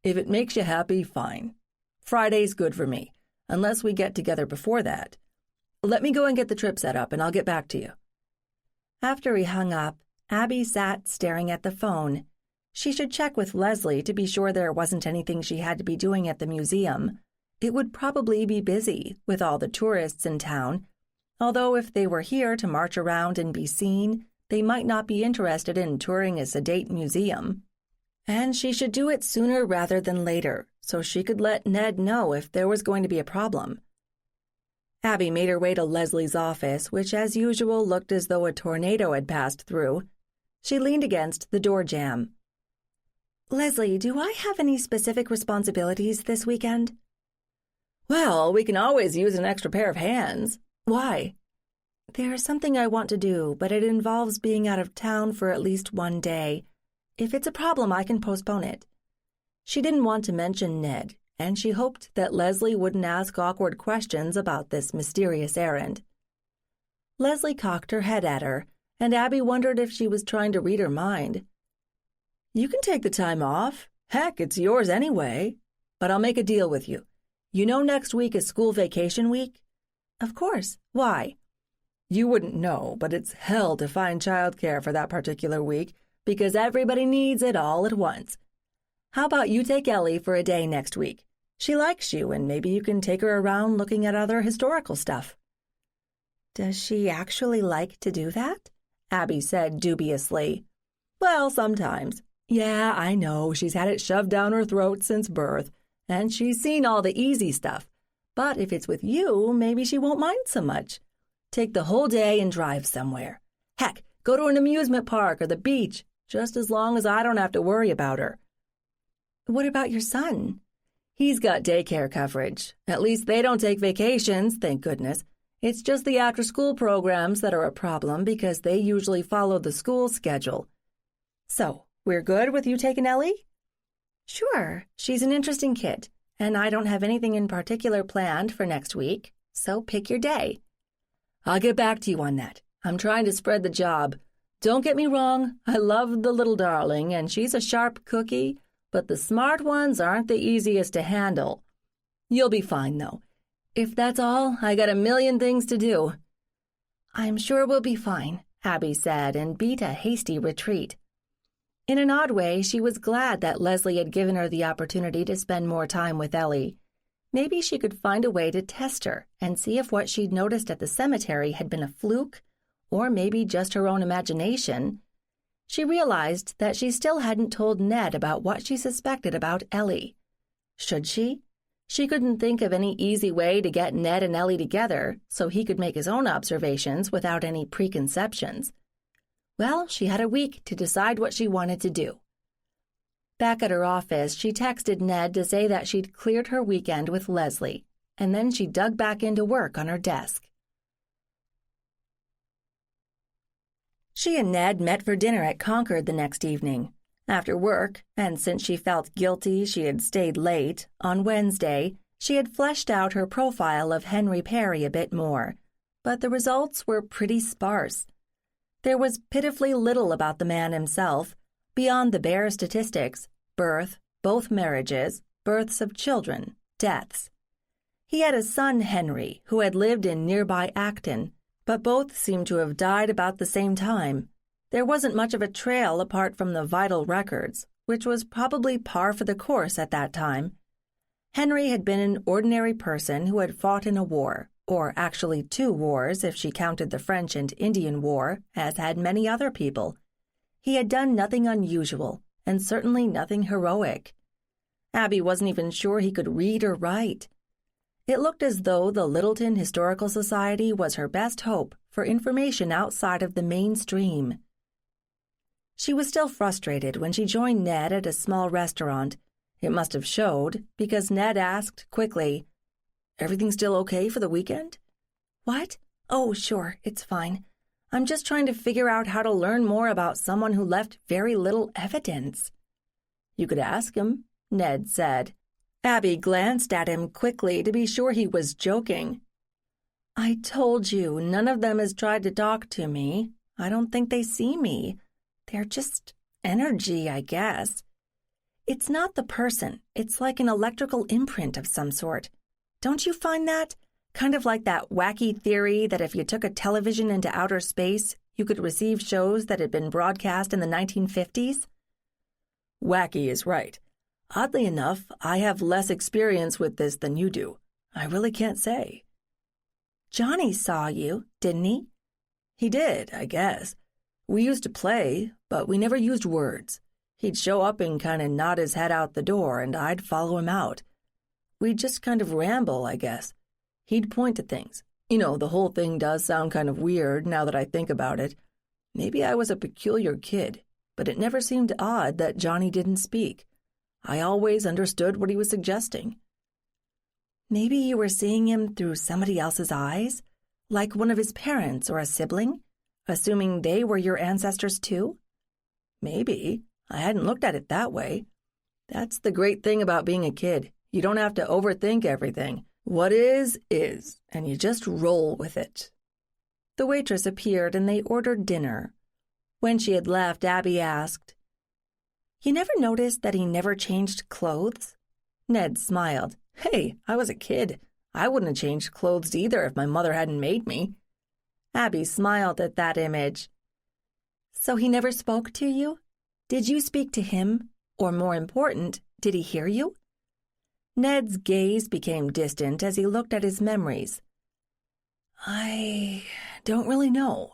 If it makes you happy, fine. Friday's good for me, unless we get together before that. Let me go and get the trip set up, and I'll get back to you. After he hung up, Abby sat staring at the phone. She should check with Leslie to be sure there wasn't anything she had to be doing at the museum. It would probably be busy with all the tourists in town, although if they were here to march around and be seen, they might not be interested in touring a sedate museum. And she should do it sooner rather than later, so she could let Ned know if there was going to be a problem. Abby made her way to Leslie's office, which as usual looked as though a tornado had passed through. She leaned against the door jamb. Leslie, do I have any specific responsibilities this weekend? Well, we can always use an extra pair of hands. Why? There's something I want to do, but it involves being out of town for at least one day. If it's a problem, I can postpone it. She didn't want to mention Ned, and she hoped that Leslie wouldn't ask awkward questions about this mysterious errand. Leslie cocked her head at her, and Abby wondered if she was trying to read her mind. You can take the time off. Heck, it's yours anyway. But I'll make a deal with you. You know next week is school vacation week? Of course. Why? You wouldn't know, but it's hell to find childcare for that particular week because everybody needs it all at once. How about you take Ellie for a day next week? She likes you, and maybe you can take her around looking at other historical stuff. Does she actually like to do that? Abby said dubiously. Well, sometimes. Yeah, I know, she's had it shoved down her throat since birth, and she's seen all the easy stuff. But if it's with you, maybe she won't mind so much. Take the whole day and drive somewhere. Heck, go to an amusement park or the beach, just as long as I don't have to worry about her. What about your son? He's got daycare coverage. At least they don't take vacations, thank goodness. It's just the after-school programs that are a problem because they usually follow the school schedule. So, we're good with you taking Ellie? Sure, she's an interesting kid, and I don't have anything in particular planned for next week, so pick your day. I'll get back to you on that. I'm trying to spread the job. Don't get me wrong, I love the little darling, and she's a sharp cookie, but the smart ones aren't the easiest to handle. You'll be fine, though. If that's all, I got a million things to do. I'm sure we'll be fine, Abby said, and beat a hasty retreat. In an odd way, she was glad that Leslie had given her the opportunity to spend more time with Ellie. Maybe she could find a way to test her and see if what she'd noticed at the cemetery had been a fluke, or maybe just her own imagination. She realized that she still hadn't told Ned about what she suspected about Ellie. Should she? She couldn't think of any easy way to get Ned and Ellie together so he could make his own observations without any preconceptions. Well, she had a week to decide what she wanted to do. Back at her office, she texted Ned to say that she'd cleared her weekend with Leslie, and then she dug back into work on her desk. She and Ned met for dinner at Concord the next evening. After work, and since she felt guilty she had stayed late, on Wednesday, she had fleshed out her profile of Henry Perry a bit more, but the results were pretty sparse. There was pitifully little about the man himself, beyond the bare statistics: birth, both marriages, births of children, deaths. He had a son, Henry, who had lived in nearby Acton, but both seemed to have died about the same time. There wasn't much of a trail apart from the vital records, which was probably par for the course at that time. Henry had been an ordinary person who had fought in a war, or actually 2 wars if she counted the French and Indian War, as had many other people. He had done nothing unusual, and certainly nothing heroic. Abby wasn't even sure he could read or write. It looked as though the Littleton Historical Society was her best hope for information outside of the mainstream. She was still frustrated when she joined Ned at a small restaurant. It must have showed, because Ned asked quickly, "Everything still okay for the weekend?" "What? Oh, sure, it's fine. I'm just trying to figure out how to learn more about someone who left very little evidence." "You could ask him," Ned said. Abby glanced at him quickly to be sure he was joking. I told you, none of them has tried to talk to me. I don't think they see me. They're just energy, I guess. It's not the person. It's like an electrical imprint of some sort. Don't you find that? Kind of like that wacky theory that if you took a television into outer space, you could receive shows that had been broadcast in the 1950s? Wacky is right. Oddly enough, I have less experience with this than you do. I really can't say. Johnny saw you, didn't he? He did, I guess. We used to play, but we never used words. He'd show up and kind of nod his head out the door, and I'd follow him out. We'd just kind of ramble, I guess. He'd point to things. You know, the whole thing does sound kind of weird now that I think about it. Maybe I was a peculiar kid, but it never seemed odd that Johnny didn't speak. I always understood what he was suggesting. Maybe you were seeing him through somebody else's eyes, like one of his parents or a sibling, assuming they were your ancestors too? Maybe. I hadn't looked at it that way. That's the great thing about being a kid. You don't have to overthink everything. What is, and you just roll with it. The waitress appeared and they ordered dinner. When she had left, Abby asked, "You never noticed that he never changed clothes?" Ned smiled. Hey, I was a kid. I wouldn't have changed clothes either if my mother hadn't made me. Abby smiled at that image. So he never spoke to you? Did you speak to him? Or more important, did he hear you? Ned's gaze became distant as he looked at his memories. I don't really know.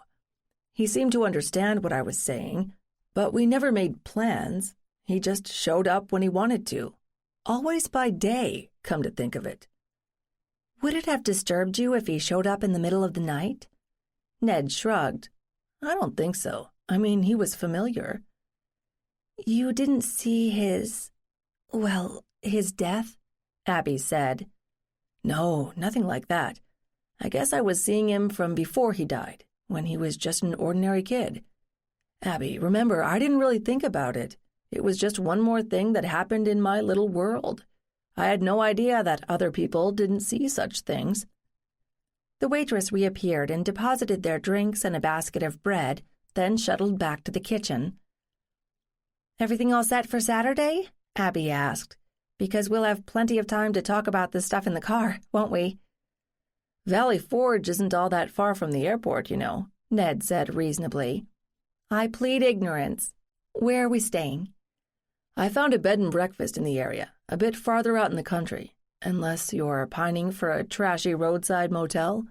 He seemed to understand what I was saying, but we never made plans. He just showed up when he wanted to. Always by day, come to think of it. Would it have disturbed you if he showed up in the middle of the night? Ned shrugged. I don't think so. I mean, he was familiar. You didn't see his death? Abby said. No, nothing like that. I guess I was seeing him from before he died, when he was just an ordinary kid. Abby, remember, I didn't really think about it. It was just one more thing that happened in my little world. I had no idea that other people didn't see such things. The waitress reappeared and deposited their drinks and a basket of bread, then shuttled back to the kitchen. "Everything all set for Saturday?" Abby asked. "Because we'll have plenty of time to talk about this stuff in the car, won't we?" Valley Forge isn't all that far from the airport, you know, Ned said reasonably. I plead ignorance. Where are we staying? I found a bed and breakfast in the area, a bit farther out in the country, unless you're pining for a trashy roadside motel.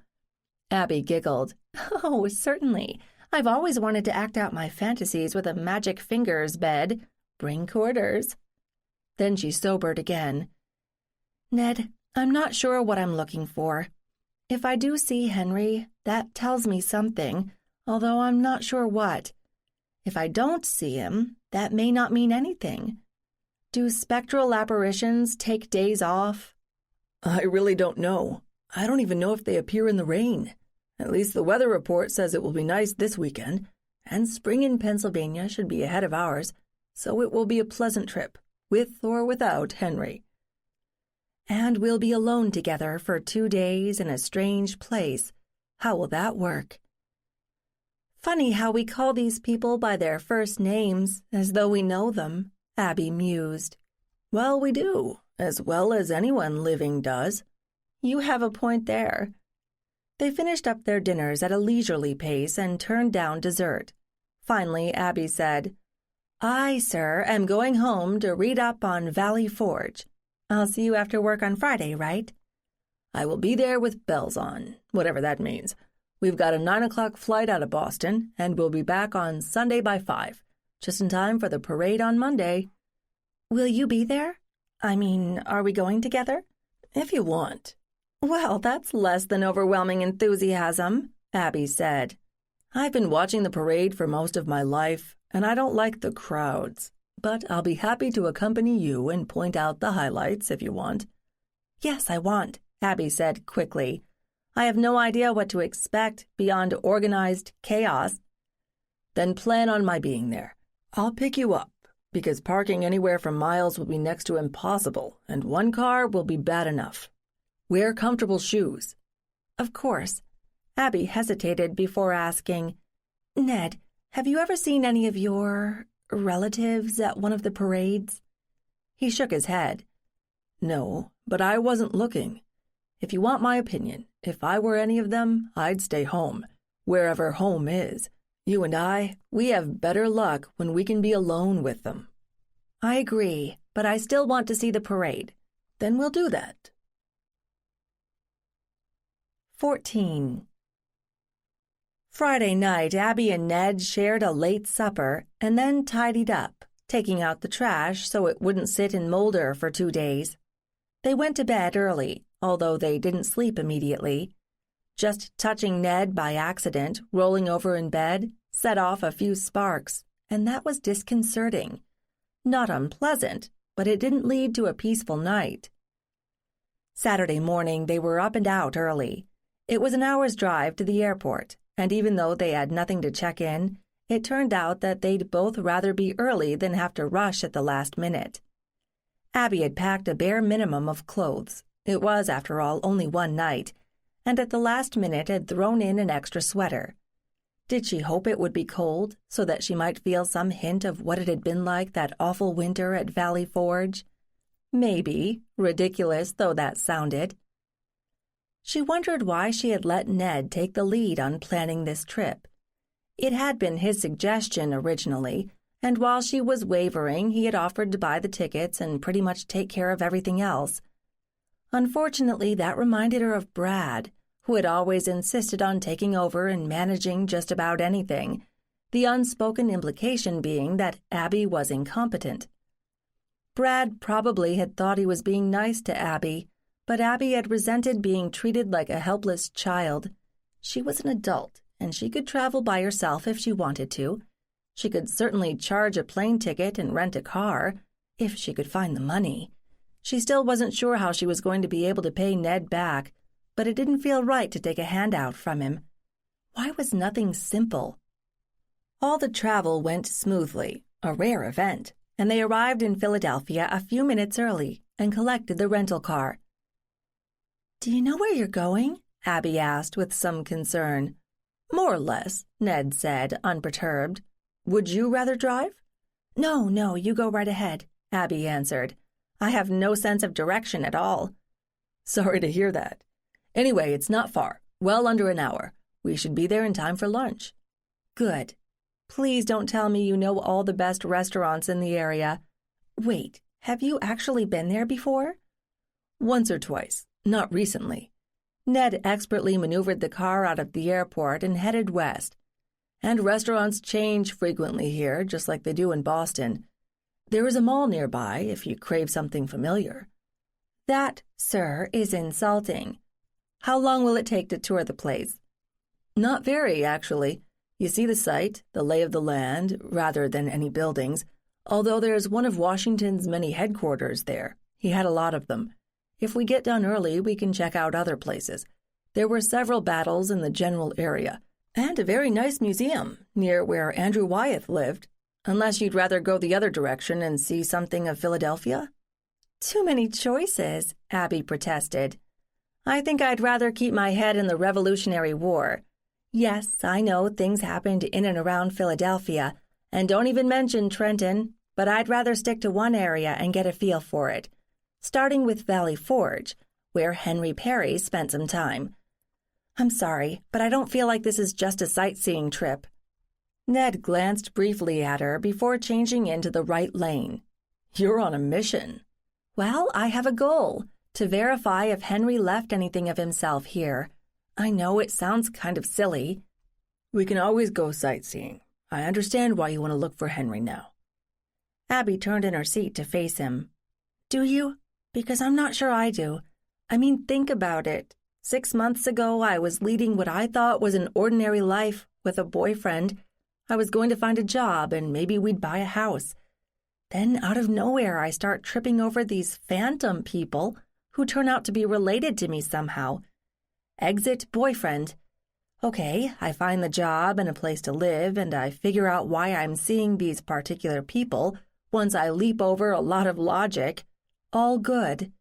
Abby giggled. Oh, certainly. I've always wanted to act out my fantasies with a magic fingers bed. Bring quarters. Then she sobered again. Ned, I'm not sure what I'm looking for. If I do see Henry, that tells me something, although I'm not sure what. If I don't see him, that may not mean anything. Do spectral apparitions take days off? I really don't know. I don't even know if they appear in the rain. At least the weather report says it will be nice this weekend, and spring in Pennsylvania should be ahead of ours, so it will be a pleasant trip, with or without Henry. And we'll be alone together for 2 days in a strange place. How will that work? Funny how we call these people by their first names, as though we know them, Abby mused. Well, we do, as well as anyone living does. You have a point there. They finished up their dinners at a leisurely pace and turned down dessert. Finally, Abby said, I, sir, am going home to read up on Valley Forge. I'll see you after work on Friday, right? I will be there with bells on, whatever that means. We've got a 9:00 flight out of Boston, and we'll be back on Sunday by 5, just in time for the parade on Monday. Will you be there? I mean, are we going together? If you want. Well, that's less than overwhelming enthusiasm, Abby said. I've been watching the parade for most of my life, and I don't like the crowds. But I'll be happy to accompany you and point out the highlights if you want. Yes, I want, Abby said quickly. I have no idea what to expect beyond organized chaos. Then plan on my being there. I'll pick you up, because parking anywhere for miles will be next to impossible, and one car will be bad enough. Wear comfortable shoes. Of course. Abby hesitated before asking, Ned, have you ever seen any of your relatives at one of the parades? He shook his head. No, but I wasn't looking. If you want my opinion, if I were any of them, I'd stay home, wherever home is. You and we have better luck when we can be alone with them. I agree, but I still want to see the parade. Then we'll do that. 14. Friday night, Abby and Ned shared a late supper and then tidied up, taking out the trash so it wouldn't sit and molder for 2 days. They went to bed early, although they didn't sleep immediately. Just touching Ned by accident, rolling over in bed, set off a few sparks, and that was disconcerting. Not unpleasant, but it didn't lead to a peaceful night. Saturday morning, they were up and out early. It was an hour's drive to the airport, and even though they had nothing to check in, it turned out that they'd both rather be early than have to rush at the last minute. Abby had packed a bare minimum of clothes. It was, after all, only one night, and at the last minute had thrown in an extra sweater. Did she hope it would be cold, so that she might feel some hint of what it had been like that awful winter at Valley Forge? Maybe, ridiculous though that sounded. She wondered why she had let Ned take the lead on planning this trip. It had been his suggestion originally, and while she was wavering, he had offered to buy the tickets and pretty much take care of everything else. Unfortunately, that reminded her of Brad, who had always insisted on taking over and managing just about anything, the unspoken implication being that Abby was incompetent. Brad probably had thought he was being nice to Abby, but Abby had resented being treated like a helpless child. She was an adult, and she could travel by herself if she wanted to. She could certainly charge a plane ticket and rent a car, if she could find the money. She still wasn't sure how she was going to be able to pay Ned back, but it didn't feel right to take a handout from him. Why was nothing simple? All the travel went smoothly, a rare event, and they arrived in Philadelphia a few minutes early and collected the rental car. "Do you know where you're going?" Abby asked with some concern. "More or less," Ned said, unperturbed. "Would you rather drive?" No, you go right ahead," Abby answered. "I have no sense of direction at all." "Sorry to hear that. Anyway, it's not far, well under an hour. We should be there in time for lunch." "Good. Please don't tell me you know all the best restaurants in the area. Wait, have you actually been there before?" "Once or twice, not recently." Ned expertly maneuvered the car out of the airport and headed west. "And restaurants change frequently here, just like they do in Boston. There is a mall nearby if you crave something familiar." "That, sir, is insulting. How long will it take to tour the place?" "Not very, actually. You see the site, the lay of the land, rather than any buildings, although there's one of Washington's many headquarters there. He had a lot of them. If we get done early, we can check out other places. There were several battles in the general area, and a very nice museum near where Andrew Wyeth lived, unless you'd rather go the other direction and see something of Philadelphia." "Too many choices," Abby protested. "I think I'd rather keep my head in the Revolutionary War. Yes, I know things happened in and around Philadelphia, and don't even mention Trenton, but I'd rather stick to one area and get a feel for it, starting with Valley Forge, where Henry Perry spent some time. I'm sorry, but I don't feel like this is just a sightseeing trip." Ned glanced briefly at her before changing into the right lane. "You're on a mission." "Well, I have a goal, to verify if Henry left anything of himself here. I know it sounds kind of silly." "We can always go sightseeing. I understand why you want to look for Henry now." Abby turned in her seat to face him. "Do you? Because I'm not sure I do. I mean, think about it. 6 months ago, I was leading what I thought was an ordinary life with a boyfriend. I was going to find a job, and maybe we'd buy a house. Then, out of nowhere, I start tripping over these phantom people who turn out to be related to me somehow. Exit boyfriend. Okay, I find the job and a place to live, and I figure out why I'm seeing these particular people once I leap over a lot of logic. All good."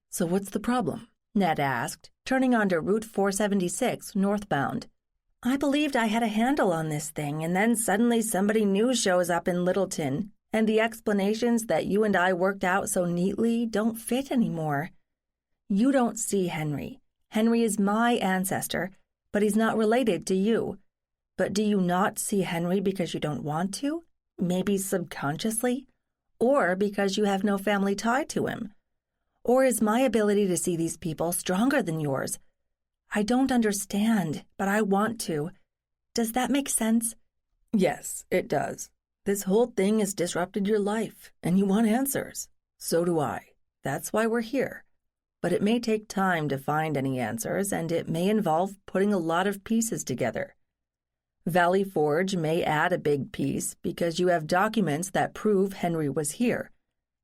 "So what's the problem? Ned asked, turning onto Route 476 northbound. I believed I had a handle on this thing, and then suddenly somebody new shows up in Littleton, and the explanations that you and I worked out so neatly don't fit anymore. You don't see Henry. Henry is my ancestor, but he's not related to you. But do you not see Henry because you don't want to? Maybe subconsciously? Or because you have no family tie to him? Or is my ability to see these people stronger than yours? I don't understand, but I want to. Does that make sense? Yes, it does. This whole thing has disrupted your life, and you want answers. So do I. That's why we're here. But it may take time to find any answers, and it may involve putting a lot of pieces together. Valley Forge may add a big piece because you have documents that prove Henry was here,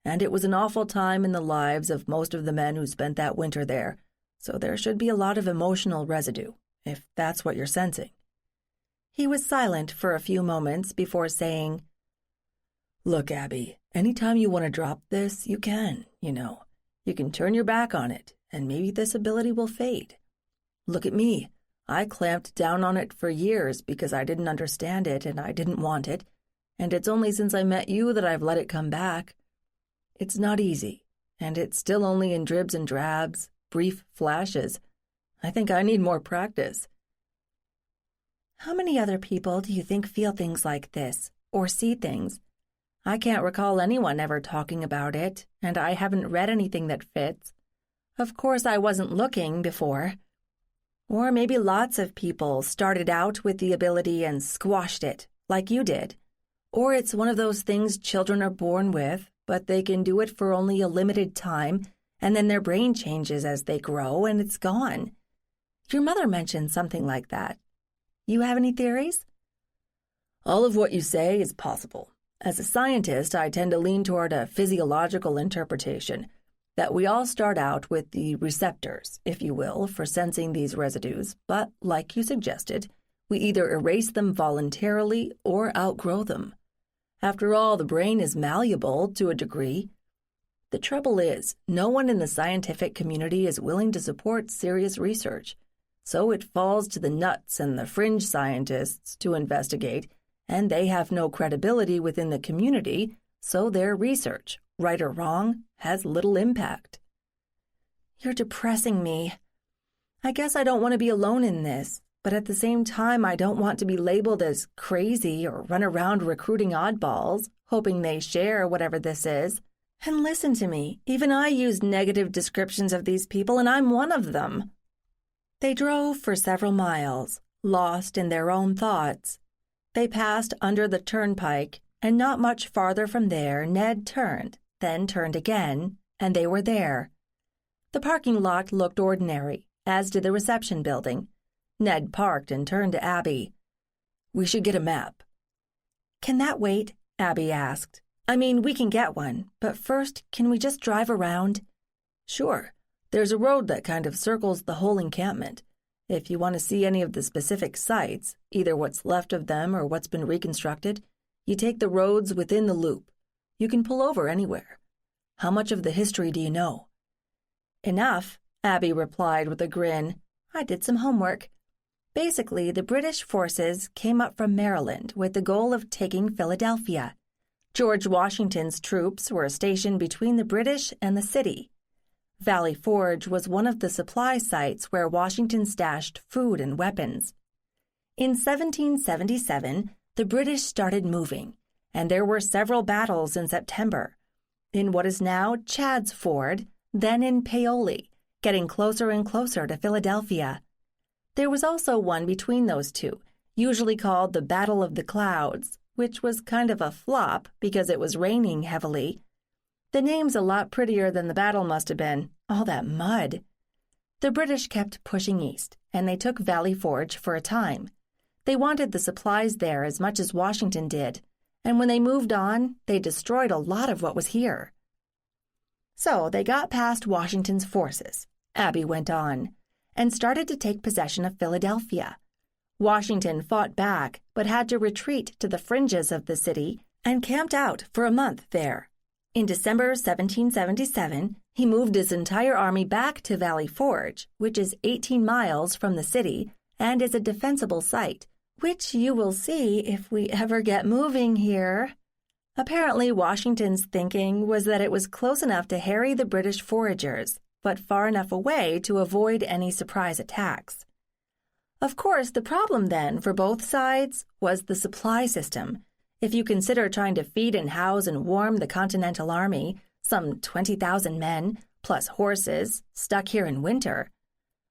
and it was an awful time in the lives of most of the men who spent that winter there, so there should be a lot of emotional residue, if that's what you're sensing. He was silent for a few moments before saying, Look, Abby, anytime you want to drop this, you can, You can turn your back on it, and maybe this ability will fade. Look at me. I clamped down on it for years because I didn't understand it and I didn't want it, and it's only since I met you that I've let it come back. It's not easy, and it's still only in dribs and drabs, brief flashes. I think I need more practice. How many other people do you think feel things like this, or see things? I can't recall anyone ever talking about it, and I haven't read anything that fits. Of course, I wasn't looking before. Or maybe lots of people started out with the ability and squashed it, like you did. Or it's one of those things children are born with, but they can do it for only a limited time, and then their brain changes as they grow, and it's gone. Your mother mentioned something like that. You have any theories? All of what you say is possible. As a scientist, I tend to lean toward a physiological interpretation, that we all start out with the receptors, if you will, for sensing these residues, but like you suggested, we either erase them voluntarily or outgrow them. After all, the brain is malleable to a degree. The trouble is, no one in the scientific community is willing to support serious research, so it falls to the nuts and the fringe scientists to investigate, and they have no credibility within the community, so their research, right or wrong, has little impact. You're depressing me. I guess I don't want to be alone in this, but at the same time I don't want to be labeled as crazy or run around recruiting oddballs, hoping they share whatever this is. And listen to me, even I use negative descriptions of these people, and I'm one of them. They drove for several miles, lost in their own thoughts. They passed under the turnpike, and not much farther from there Ned turned, then turned again, and they were there. The parking lot looked ordinary, as did the reception building. Ned parked and turned to Abby. We should get a map. Can that wait? Abby asked. I mean, we can get one, but first, can we just drive around? Sure. There's a road that kind of circles the whole encampment. If you want to see any of the specific sites, either what's left of them or what's been reconstructed, you take the roads within the loop. You can pull over anywhere. How much of the history do you know? Enough, Abby replied with a grin. I did some homework. Basically, the British forces came up from Maryland with the goal of taking Philadelphia. George Washington's troops were stationed between the British and the city. Valley Forge was one of the supply sites where Washington stashed food and weapons. In 1777, the British started moving, and there were several battles in September, in what is now Chad's Ford, then in Paoli, getting closer and closer to Philadelphia. There was also one between those two, usually called the Battle of the Clouds, which was kind of a flop because it was raining heavily. The name's a lot prettier than the battle must have been, all that mud. The British kept pushing east, and they took Valley Forge for a time. They wanted the supplies there as much as Washington did, and when they moved on, they destroyed a lot of what was here. So they got past Washington's forces, Abby went on, and started to take possession of Philadelphia. Washington fought back, but had to retreat to the fringes of the city and camped out for a month there. In December 1777, He moved his entire army back to Valley Forge, which is 18 miles from the city and is a defensible site, which you will see if we ever get moving here. Apparently, Washington's thinking was that it was close enough to harry the British foragers, but far enough away to avoid any surprise attacks. Of course, the problem then for both sides was the supply system. If you consider trying to feed and house and warm the Continental Army, some 20,000 men, plus horses, stuck here in winter,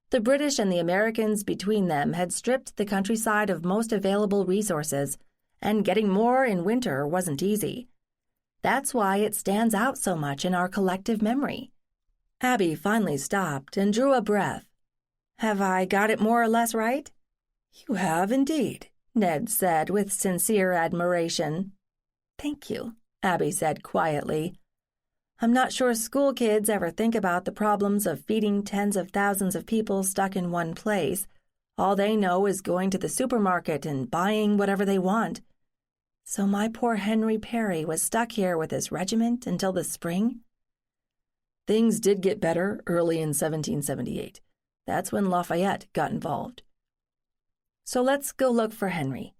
the British and the Americans between them had stripped the countryside of most available resources, and getting more in winter wasn't easy. That's why it stands out so much in our collective memory. Abby finally stopped and drew a breath. Have I got it more or less right? You have indeed, Ned said with sincere admiration. Thank you, Abby said quietly. I'm not sure school kids ever think about the problems of feeding tens of thousands of people stuck in one place. All they know is going to the supermarket and buying whatever they want. So my poor Henry Perry was stuck here with his regiment until the spring? Things did get better early in 1778. That's when Lafayette got involved. So let's go look for Henry.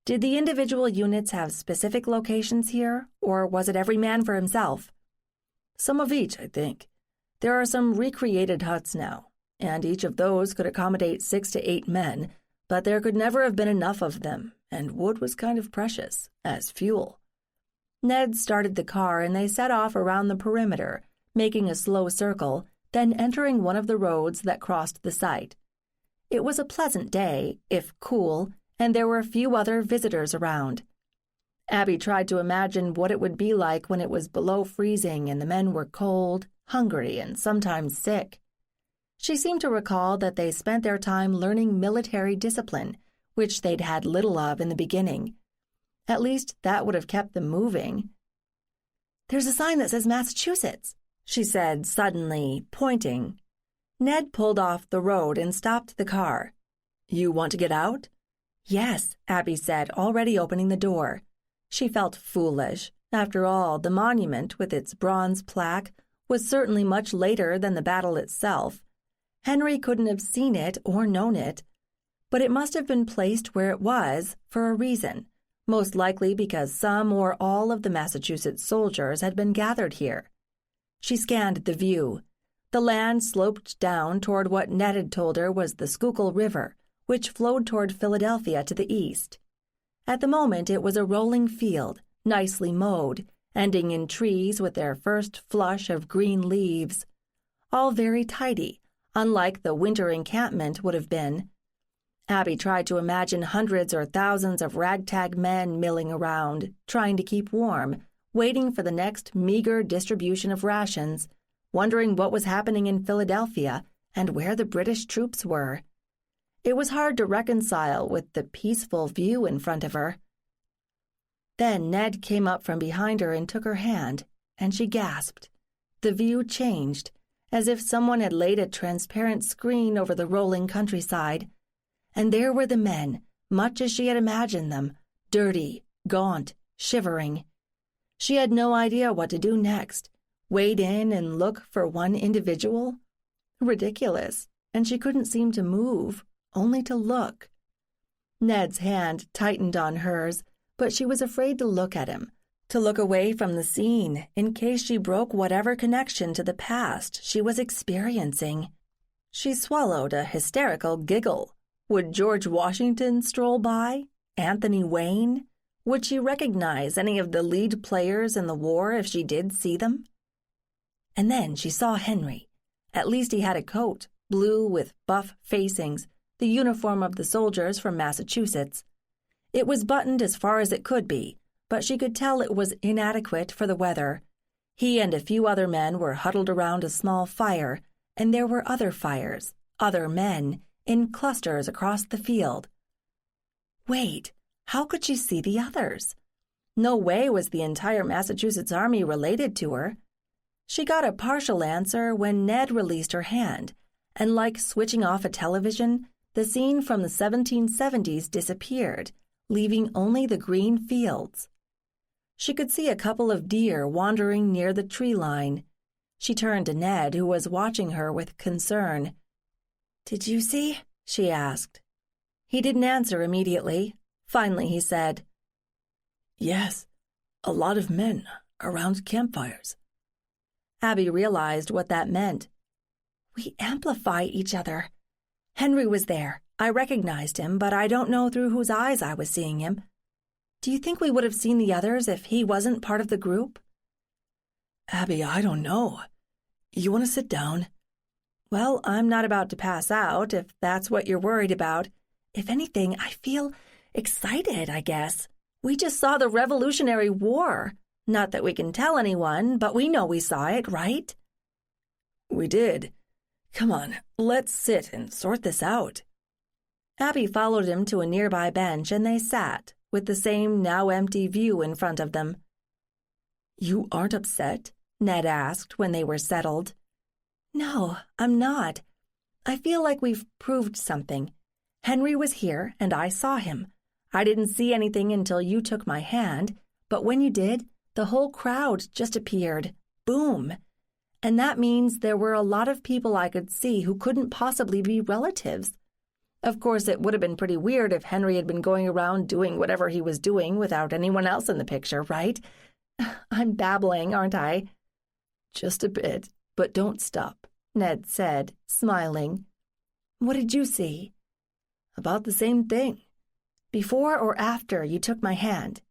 Did the individual units have specific locations here, or was it every man for himself? Some of each, I think. There are some recreated huts now, and each of those could accommodate 6 to 8 men, but there could never have been enough of them, and wood was kind of precious, as fuel. Ned started the car and they set off around the perimeter, making a slow circle, then entering one of the roads that crossed the site. It was a pleasant day, if cool, and there were few other visitors around. Abby tried to imagine what it would be like when it was below freezing and the men were cold, hungry, and sometimes sick. She seemed to recall that they spent their time learning military discipline, which they'd had little of in the beginning. At least that would have kept them moving. There's a sign that says Massachusetts, she said suddenly, pointing. Ned pulled off the road and stopped the car. You want to get out? Yes, Abby said, already opening the door. She felt foolish. After all, the monument, with its bronze plaque, was certainly much later than the battle itself. Henry couldn't have seen it or known it, but it must have been placed where it was for a reason, most likely because some or all of the Massachusetts soldiers had been gathered here. She scanned the view. The land sloped down toward what Ned had told her was the Schuylkill River, which flowed toward Philadelphia to the east. At the moment, it was a rolling field, nicely mowed, ending in trees with their first flush of green leaves. All very tidy, unlike the winter encampment would have been. Abby tried to imagine hundreds or thousands of ragtag men milling around, trying to keep warm, waiting for the next meager distribution of rations, wondering what was happening in Philadelphia and where the British troops were. It was hard to reconcile with the peaceful view in front of her. Then Ned came up from behind her and took her hand, and she gasped. The view changed, as if someone had laid a transparent screen over the rolling countryside, and there were the men, much as she had imagined them, dirty, gaunt, shivering. She had no idea what to do next. Wade in and look for one individual? Ridiculous, and she couldn't seem to move, only to look. Ned's hand tightened on hers, but she was afraid to look at him, to look away from the scene in case she broke whatever connection to the past she was experiencing. She swallowed a hysterical giggle. Would George Washington stroll by? Anthony Wayne? Would she recognize any of the lead players in the war if she did see them? And then she saw Henry. At least he had a coat, blue with buff facings, the uniform of the soldiers from Massachusetts. It was buttoned as far as it could be, but she could tell it was inadequate for the weather. He and a few other men were huddled around a small fire, and there were other fires, other men, in clusters across the field. Wait, how could she see the others? No way was the entire Massachusetts Army related to her. She got a partial answer when Ned released her hand, and like switching off a television, the scene from the 1770s disappeared, leaving only the green fields. She could see a couple of deer wandering near the tree line. She turned to Ned, who was watching her with concern. "Did you see?" she asked. He didn't answer immediately. Finally, he said, "Yes, a lot of men around campfires." Abby realized what that meant. We amplify each other. Henry was there. I recognized him, but I don't know through whose eyes I was seeing him. Do you think we would have seen the others if he wasn't part of the group? "Abby, I don't know. You want to sit down?" Well, I'm not about to pass out, if that's what you're worried about. If anything, I feel excited, I guess. We just saw the Revolutionary War. Not that we can tell anyone, but we know we saw it, right? "We did. Come on, let's sit and sort this out." Abby followed him to a nearby bench, and they sat, with the same now empty view in front of them. "You aren't upset?" Ned asked when they were settled. "No, I'm not. I feel like we've proved something. Henry was here, and I saw him. I didn't see anything until you took my hand, but when you did, the whole crowd just appeared. Boom. And that means there were a lot of people I could see who couldn't possibly be relatives. Of course, it would have been pretty weird if Henry had been going around doing whatever he was doing without anyone else in the picture, right? I'm babbling, aren't I?" "Just a bit, but don't stop," Ned said, smiling. "What did you see?" "About the same thing." "Before or after you took my hand?"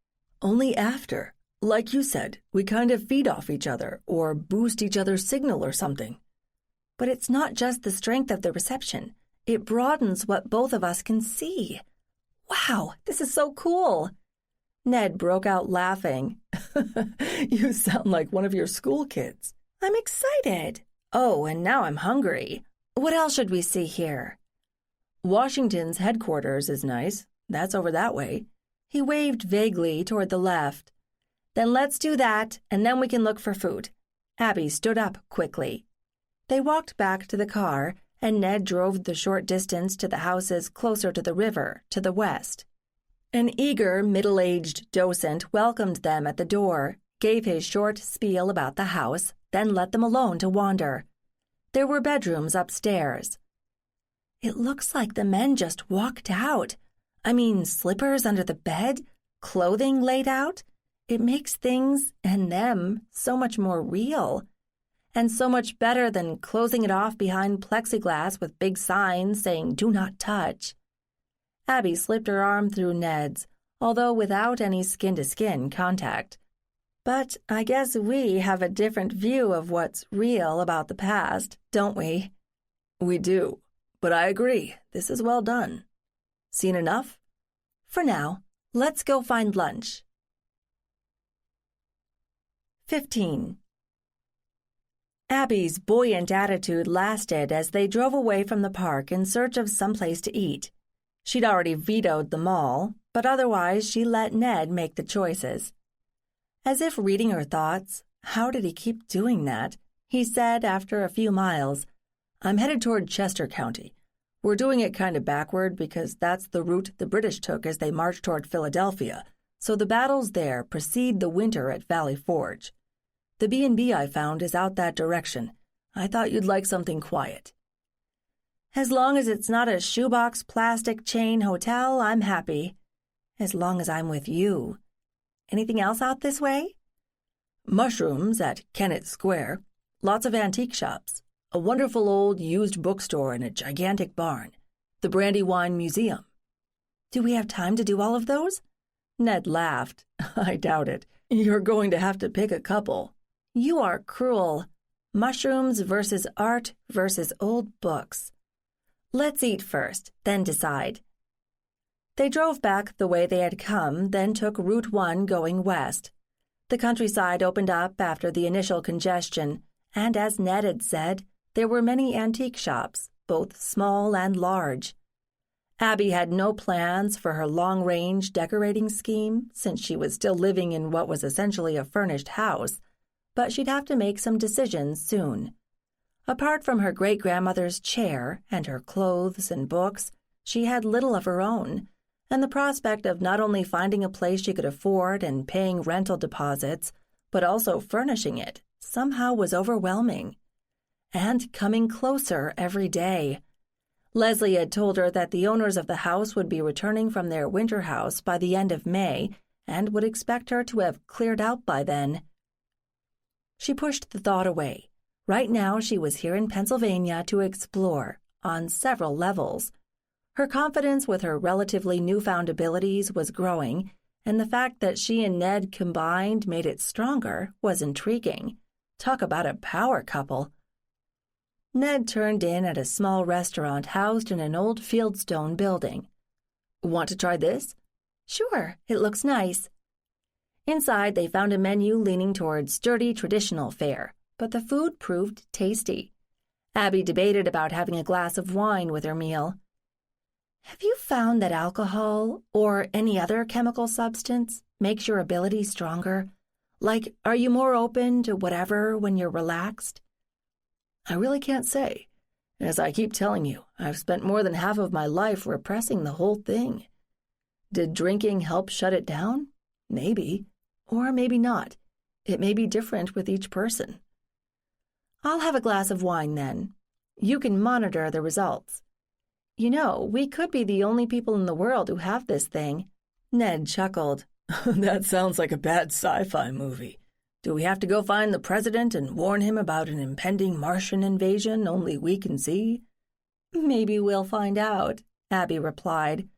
"Only after. Like you said, we kind of feed off each other or boost each other's signal or something." "But it's not just the strength of the reception. It broadens what both of us can see. Wow, this is so cool." Ned broke out laughing. "You sound like one of your school kids." "I'm excited. Oh, and now I'm hungry. What else should we see here?" "Washington's headquarters is nice. That's over that way." He waved vaguely toward the left. "Then let's do that, and then we can look for food." Abby stood up quickly. They walked back to the car, and Ned drove the short distance to the houses closer to the river, to the west. An eager, middle-aged docent welcomed them at the door, gave his short spiel about the house, then let them alone to wander. There were bedrooms upstairs. "It looks like the men just walked out. I mean, slippers under the bed, clothing laid out. It makes things, and them, so much more real. And so much better than closing it off behind plexiglass with big signs saying, 'Do not touch.'" Abby slipped her arm through Ned's, although without any skin-to-skin contact. "But I guess we have a different view of what's real about the past, don't we?" "We do, but I agree. This is well done. Seen enough?" "For now. Let's go find lunch." 15. Abby's buoyant attitude lasted as they drove away from the park in search of someplace to eat. She'd already vetoed the mall, but otherwise she let Ned make the choices. As if reading her thoughts, how did he keep doing that? He said after a few miles, "I'm headed toward Chester County. We're doing it kind of backward because that's the route the British took as they marched toward Philadelphia, so the battles there precede the winter at Valley Forge. The B&B I found is out that direction. I thought you'd like something quiet." "As long as it's not a shoebox plastic chain hotel, I'm happy. As long as I'm with you. Anything else out this way?" "Mushrooms at Kennett Square. Lots of antique shops. A wonderful old used bookstore and a gigantic barn. The Brandywine Museum." "Do we have time to do all of those?" Ned laughed. "I doubt it. You're going to have to pick a couple." "You are cruel. Mushrooms versus art versus old books. Let's eat first, then decide." They drove back the way they had come, then took Route 1 going west. The countryside opened up after the initial congestion, and as Ned had said, there were many antique shops, both small and large. Abby had no plans for her long-range decorating scheme, since she was still living in what was essentially a furnished house, but she'd have to make some decisions soon. Apart from her great-grandmother's chair and her clothes and books, she had little of her own, and the prospect of not only finding a place she could afford and paying rental deposits, but also furnishing it, somehow was overwhelming. And coming closer every day. Leslie had told her that the owners of the house would be returning from their winter house by the end of May and would expect her to have cleared out by then. She pushed the thought away. Right now she was here in Pennsylvania to explore, on several levels. Her confidence with her relatively newfound abilities was growing, and the fact that she and Ned combined made it stronger was intriguing. Talk about a power couple. Ned turned in at a small restaurant housed in an old fieldstone building. Want to try this? Sure, it looks nice. Inside, they found a menu leaning toward sturdy traditional fare, but the food proved tasty. Abby debated about having a glass of wine with her meal. Have you found that alcohol, or any other chemical substance, makes your ability stronger? Like, are you more open to whatever when you're relaxed? I really can't say. As I keep telling you, I've spent more than half of my life repressing the whole thing. Did drinking help shut it down? Maybe. Or maybe not. It may be different with each person. I'll have a glass of wine then. You can monitor the results. You know, we could be the only people in the world who have this thing. Ned chuckled. That sounds like a bad sci-fi movie. Do we have to go find the president and warn him about an impending Martian invasion only we can see? Maybe we'll find out, Abby replied.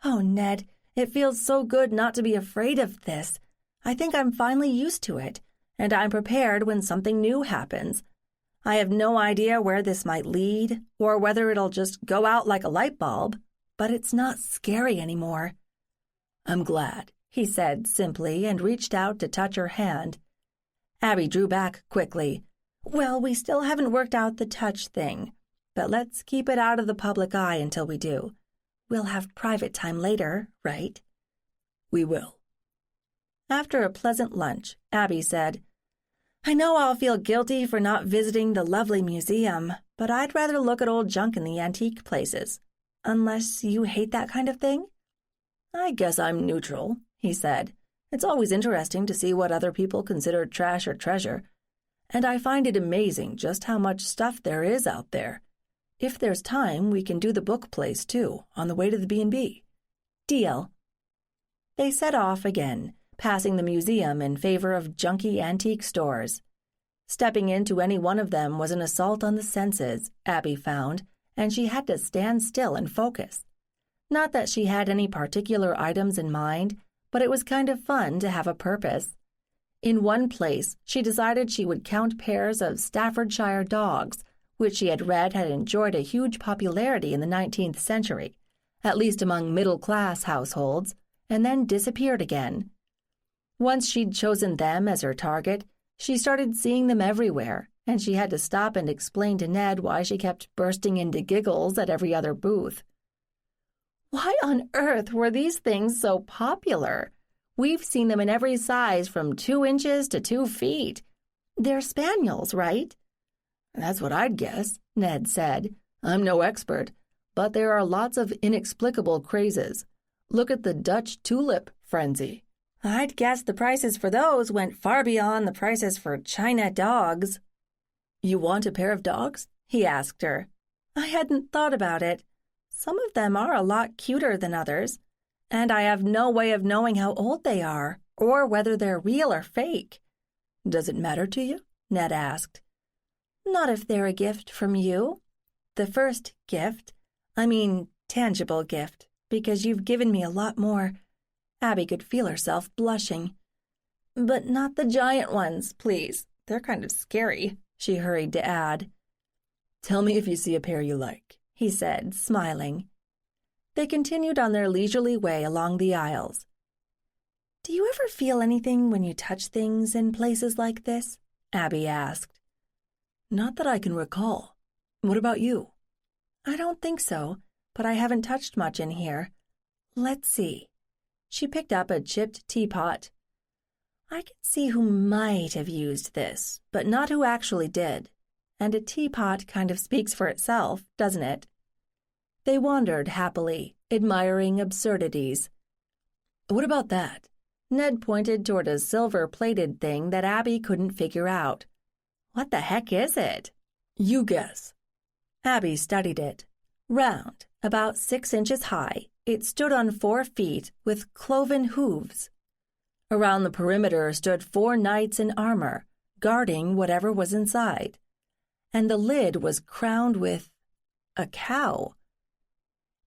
Oh, Ned, it feels so good not to be afraid of this. I think I'm finally used to it, and I'm prepared when something new happens. I have no idea where this might lead, or whether it'll just go out like a light bulb, but it's not scary anymore. I'm glad, he said simply and reached out to touch her hand. Abby drew back quickly. Well, we still haven't worked out the touch thing, but let's keep it out of the public eye until we do. We'll have private time later, right? We will. After a pleasant lunch, Abby said, I know I'll feel guilty for not visiting the lovely museum, but I'd rather look at old junk in the antique places. Unless you hate that kind of thing? I guess I'm neutral, he said. It's always interesting to see what other people consider trash or treasure, and I find it amazing just how much stuff there is out there. If there's time, we can do the book place, too, on the way to the B&B. Deal. They set off again, passing the museum in favor of junky antique stores. Stepping into any one of them was an assault on the senses, Abby found, and she had to stand still and focus. Not that she had any particular items in mind, but it was kind of fun to have a purpose. In one place, she decided she would count pairs of Staffordshire dogs, which she had read had enjoyed a huge popularity in the 19th century, at least among middle-class households, and then disappeared again. Once she'd chosen them as her target, she started seeing them everywhere, and she had to stop and explain to Ned why she kept bursting into giggles at every other booth. Why on earth were these things so popular? We've seen them in every size from 2 inches to 2 feet. They're spaniels, right? That's what I'd guess, Ned said. I'm no expert, but there are lots of inexplicable crazes. Look at the Dutch tulip frenzy. I'd guess the prices for those went far beyond the prices for China dogs. You want a pair of dogs? He asked her. I hadn't thought about it. Some of them are a lot cuter than others, and I have no way of knowing how old they are, or whether they're real or fake. Does it matter to you? Ned asked. Not if they're a gift from you. The first gift. Tangible gift, because you've given me a lot more. Abby could feel herself blushing. But not the giant ones, please. They're kind of scary, she hurried to add. Tell me if you see a pair you like, he said, smiling. They continued on their leisurely way along the aisles. Do you ever feel anything when you touch things in places like this? Abby asked. Not that I can recall. What about you? I don't think so, but I haven't touched much in here. Let's see. She picked up a chipped teapot. I can see who might have used this, but not who actually did. And a teapot kind of speaks for itself, doesn't it? They wandered happily, admiring absurdities. What about that? Ned pointed toward a silver-plated thing that Abby couldn't figure out. What the heck is it? You guess. Abby studied it. Round, about 6 inches high, it stood on 4 feet with cloven hooves. Around the perimeter stood 4 knights in armor, guarding whatever was inside. And the lid was crowned with a cow.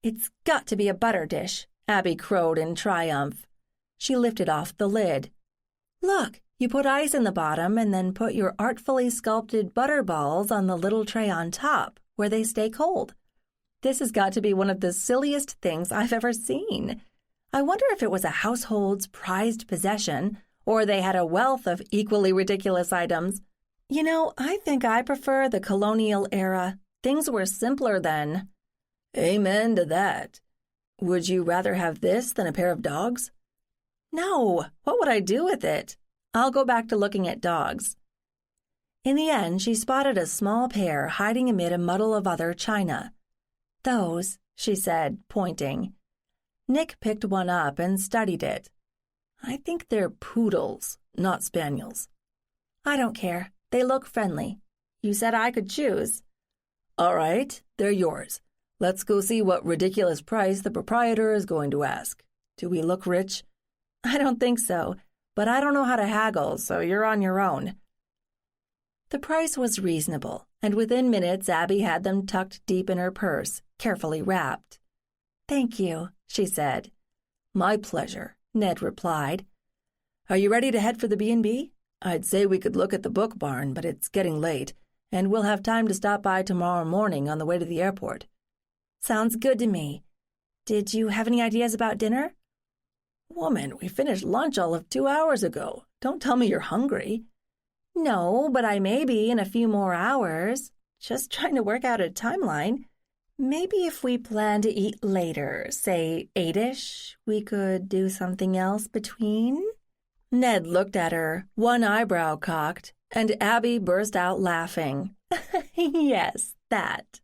It's got to be a butter dish, Abby crowed in triumph. She lifted off the lid. Look, you put ice in the bottom and then put your artfully sculpted butter balls on the little tray on top, where they stay cold. This has got to be one of the silliest things I've ever seen. I wonder if it was a household's prized possession, or they had a wealth of equally ridiculous items. You know, I think I prefer the colonial era. Things were simpler then. Amen to that. Would you rather have this than a pair of dogs? No, what would I do with it? I'll go back to looking at dogs. In the end, she spotted a small pair hiding amid a muddle of other china. Those, she said, pointing. Nick picked one up and studied it. I think they're poodles, not spaniels. I don't care. They look friendly. You said I could choose. All right, they're yours. Let's go see what ridiculous price the proprietor is going to ask. Do we look rich? I don't think so, but I don't know how to haggle, so you're on your own. The price was reasonable, and within minutes Abby had them tucked deep in her purse, carefully wrapped. Thank you, she said. My pleasure, Ned replied. Are you ready to head for the B&B? I'd say we could look at the book barn, but it's getting late, and we'll have time to stop by tomorrow morning on the way to the airport. Sounds good to me. Did you have any ideas about dinner? Woman, we finished lunch all of 2 hours ago. Don't tell me you're hungry. No, but I may be in a few more hours. Just trying to work out a timeline. Maybe if we plan to eat later, say 8-ish, we could do something else between? Ned looked at her, one eyebrow cocked, and Abby burst out laughing. Yes, that.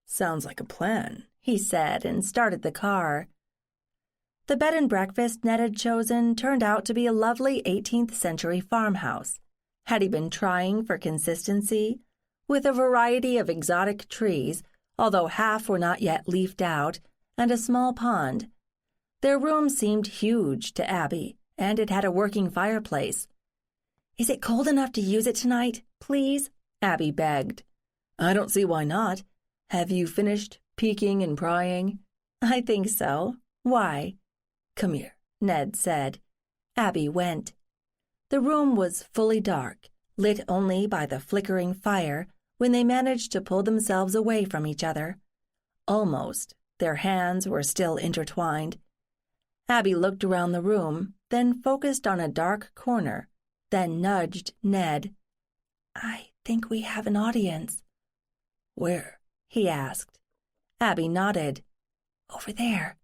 Sounds like a plan, he said, and started the car. The bed and breakfast Ned had chosen turned out to be a lovely 18th century farmhouse. Had he been trying for consistency? With a variety of exotic trees, although half were not yet leafed out, and a small pond. Their room seemed huge to Abby, and it had a working fireplace. Is it cold enough to use it tonight, please? Abby begged. I don't see why not. Have you finished peeking and prying? I think so. Why? Come here, Ned said. Abby went. The room was fully dark, lit only by the flickering fire, when they managed to pull themselves away from each other. Almost. Their hands were still intertwined. Abby looked around the room, then focused on a dark corner, then nudged Ned. I think we have an audience. Where? He asked. Abby nodded. Over there.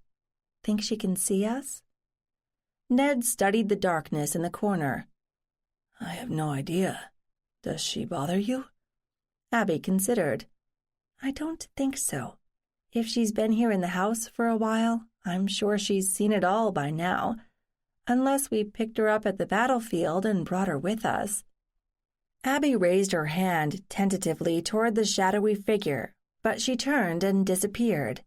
Think she can see us? Ned studied the darkness in the corner. I have no idea. Does she bother you? Abby considered. I don't think so. If she's been here in the house for a while, I'm sure she's seen it all by now, unless we picked her up at the battlefield and brought her with us. Abby raised her hand tentatively toward the shadowy figure, but she turned and disappeared.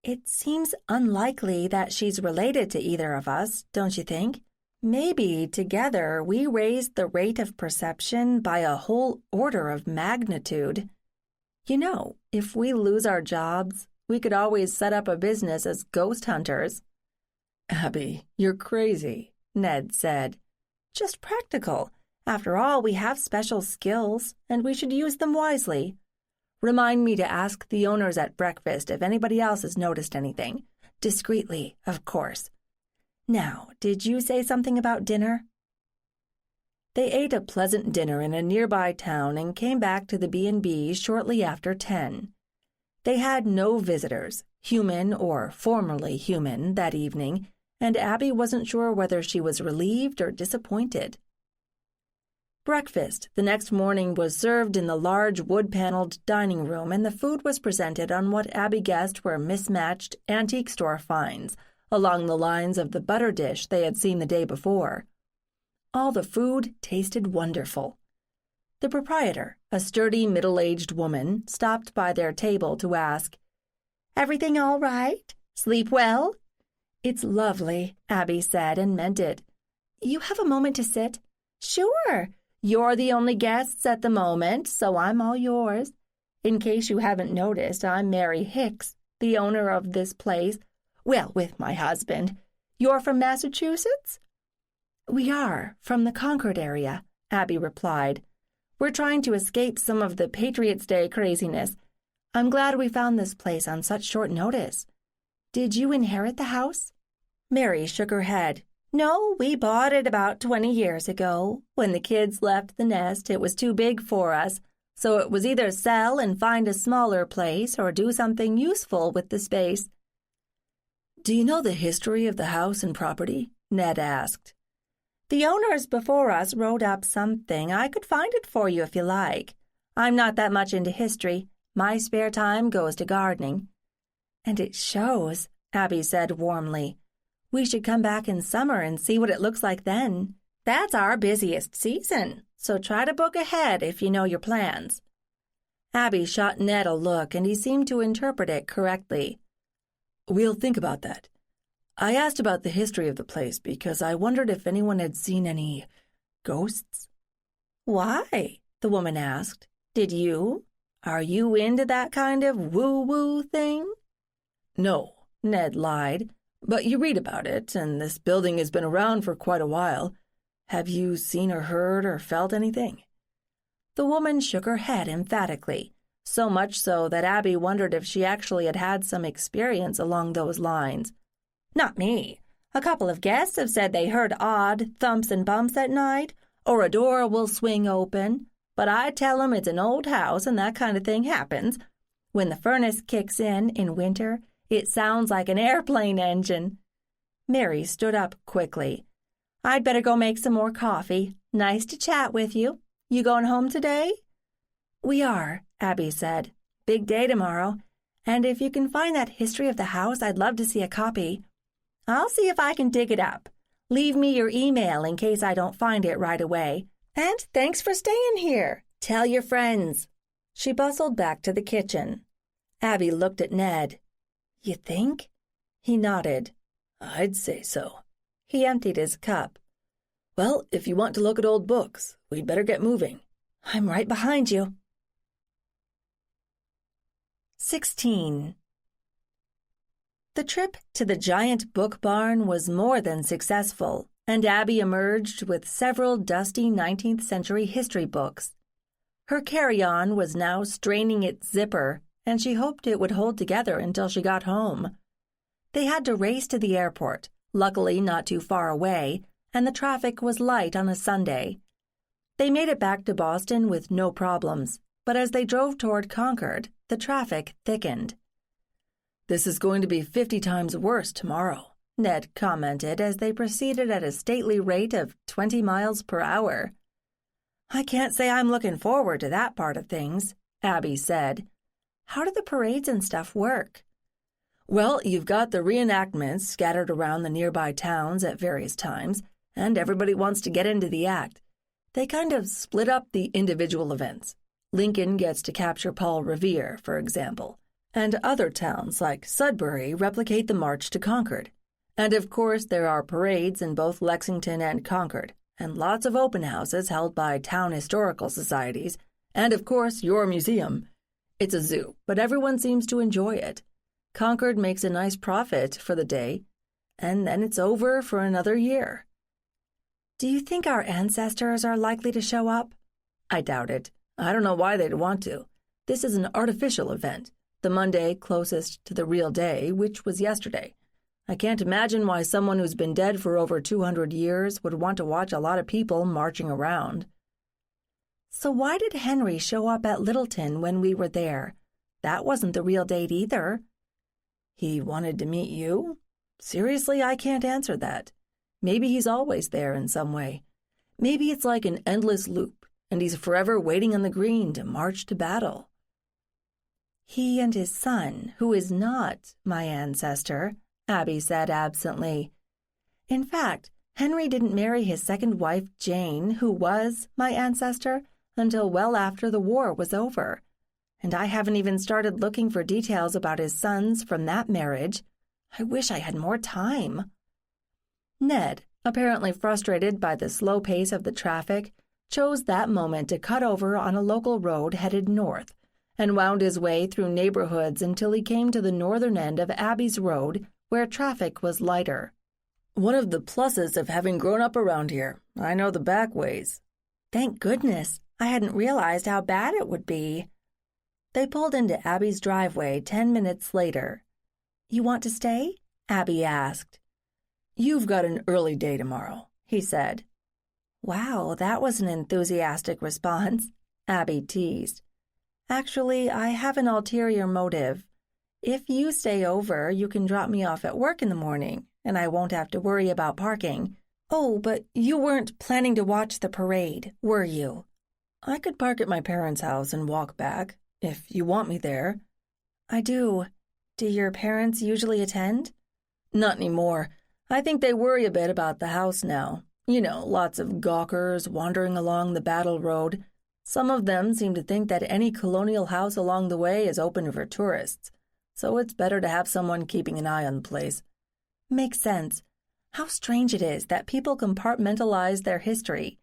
It seems unlikely that she's related to either of us, don't you think? Maybe together we raised the rate of perception by a whole order of magnitude. You know, if we lose our jobs, we could always set up a business as ghost hunters. Abby, you're crazy, Ned said. Just practical. After all, we have special skills, and we should use them wisely. Remind me to ask the owners at breakfast if anybody else has noticed anything. Discreetly, of course. Now, did you say something about dinner? They ate a pleasant dinner in a nearby town and came back to the B&B shortly after 10. They had no visitors, human or formerly human, that evening, and Abby wasn't sure whether she was relieved or disappointed. Breakfast the next morning was served in the large wood-paneled dining room, and the food was presented on what Abby guessed were mismatched antique store finds, along the lines of the butter dish they had seen the day before. All the food tasted wonderful. The proprietor, a sturdy middle-aged woman, stopped by their table to ask, "Everything all right? Sleep well?" "It's lovely," Abby said and meant it. "You have a moment to sit?" "Sure. You're the only guests at the moment, so I'm all yours. In case you haven't noticed, I'm Mary Hicks, the owner of this place. Well, with my husband. You're from Massachusetts?" "We are, from the Concord area," Abby replied. "We're trying to escape some of the Patriots' Day craziness. I'm glad we found this place on such short notice. Did you inherit the house?" Mary shook her head. "No, we bought it about 20 years ago. When the kids left the nest, it was too big for us, so it was either sell and find a smaller place or do something useful with the space." "Do you know the history of the house and property?" Ned asked. "The owners before us wrote up something. I could find it for you if you like. I'm not that much into history. My spare time goes to gardening." "And it shows," Abby said warmly. "We should come back in summer and see what it looks like then. That's our busiest season, so try to book ahead if you know your plans." Abby shot Ned a look, and he seemed to interpret it correctly. "We'll think about that. I asked about the history of the place because I wondered if anyone had seen any ghosts." "Why?" the woman asked. "Did you? Are you into that kind of woo-woo thing?" "No," Ned lied. "But you read about it, and this building has been around for quite a while. Have you seen or heard or felt anything?" The woman shook her head emphatically, so much so that Abby wondered if she actually had had some experience along those lines. "Not me. A couple of guests have said they heard odd thumps and bumps at night, or a door will swing open, but I tell 'em it's an old house and that kind of thing happens. When the furnace kicks in winter, it sounds like an airplane engine." Mary stood up quickly. "I'd better go make some more coffee. Nice to chat with you. You going home today?" "We are," Abby said. "Big day tomorrow. And if you can find that history of the house, I'd love to see a copy." "I'll see if I can dig it up. Leave me your email in case I don't find it right away. And thanks for staying here. Tell your friends." She bustled back to the kitchen. Abby looked at Ned. "You think?" He nodded. "I'd say so." He emptied his cup. "Well, if you want to look at old books, we'd better get moving." "I'm right behind you." 16. The trip to the giant book barn was more than successful, and Abby emerged with several dusty 19th century history books. Her carry-on was now straining its zipper, and she hoped it would hold together until she got home. They had to race to the airport, luckily not too far away, and the traffic was light on a Sunday. They made it back to Boston with no problems, but as they drove toward Concord, the traffic thickened. "This is going to be 50 times worse tomorrow," Ned commented as they proceeded at a stately rate of 20 miles per hour. "I can't say I'm looking forward to that part of things," Abby said. "How do the parades and stuff work?" "Well, you've got the reenactments scattered around the nearby towns at various times, and everybody wants to get into the act. They kind of split up the individual events. Lincoln gets to capture Paul Revere, for example, and other towns like Sudbury replicate the march to Concord. And of course there are parades in both Lexington and Concord, and lots of open houses held by town historical societies, and of course your museum. It's a zoo, but everyone seems to enjoy it. Concord makes a nice profit for the day, and then it's over for another year." "Do you think our ancestors are likely to show up?" "I doubt it. I don't know why they'd want to. This is an artificial event, the Monday closest to the real day, which was yesterday. I can't imagine why someone who's been dead for over 200 years would want to watch a lot of people marching around." "So why did Henry show up at Littleton when we were there? That wasn't the real date either." "He wanted to meet you? Seriously, I can't answer that. Maybe he's always there in some way. Maybe it's like an endless loop, and he's forever waiting on the green to march to battle." "He and his son, who is not my ancestor," Abby said absently. "In fact, Henry didn't marry his second wife, Jane, who was my ancestor, until well after the war was over. And I haven't even started looking for details about his sons from that marriage. I wish I had more time." Ned, apparently frustrated by the slow pace of the traffic, chose that moment to cut over on a local road headed north and wound his way through neighborhoods until he came to the northern end of Abby's road, where traffic was lighter. "One of the pluses of having grown up around here. I know the back ways." "Thank goodness. I hadn't realized how bad it would be." They pulled into Abby's driveway 10 minutes later. "You want to stay?" Abby asked. "You've got an early day tomorrow," he said. "Wow, that was an enthusiastic response," Abby teased. "Actually, I have an ulterior motive. If you stay over, you can drop me off at work in the morning, and I won't have to worry about parking. Oh, but you weren't planning to watch the parade, were you?" "I could park at my parents' house and walk back, if you want me there." "I do. Do your parents usually attend?" "Not anymore. I think they worry a bit about the house now. You know, lots of gawkers wandering along the Battle Road. Some of them seem to think that any colonial house along the way is open for tourists, so it's better to have someone keeping an eye on the place." "Makes sense. How strange it is that people compartmentalize their history.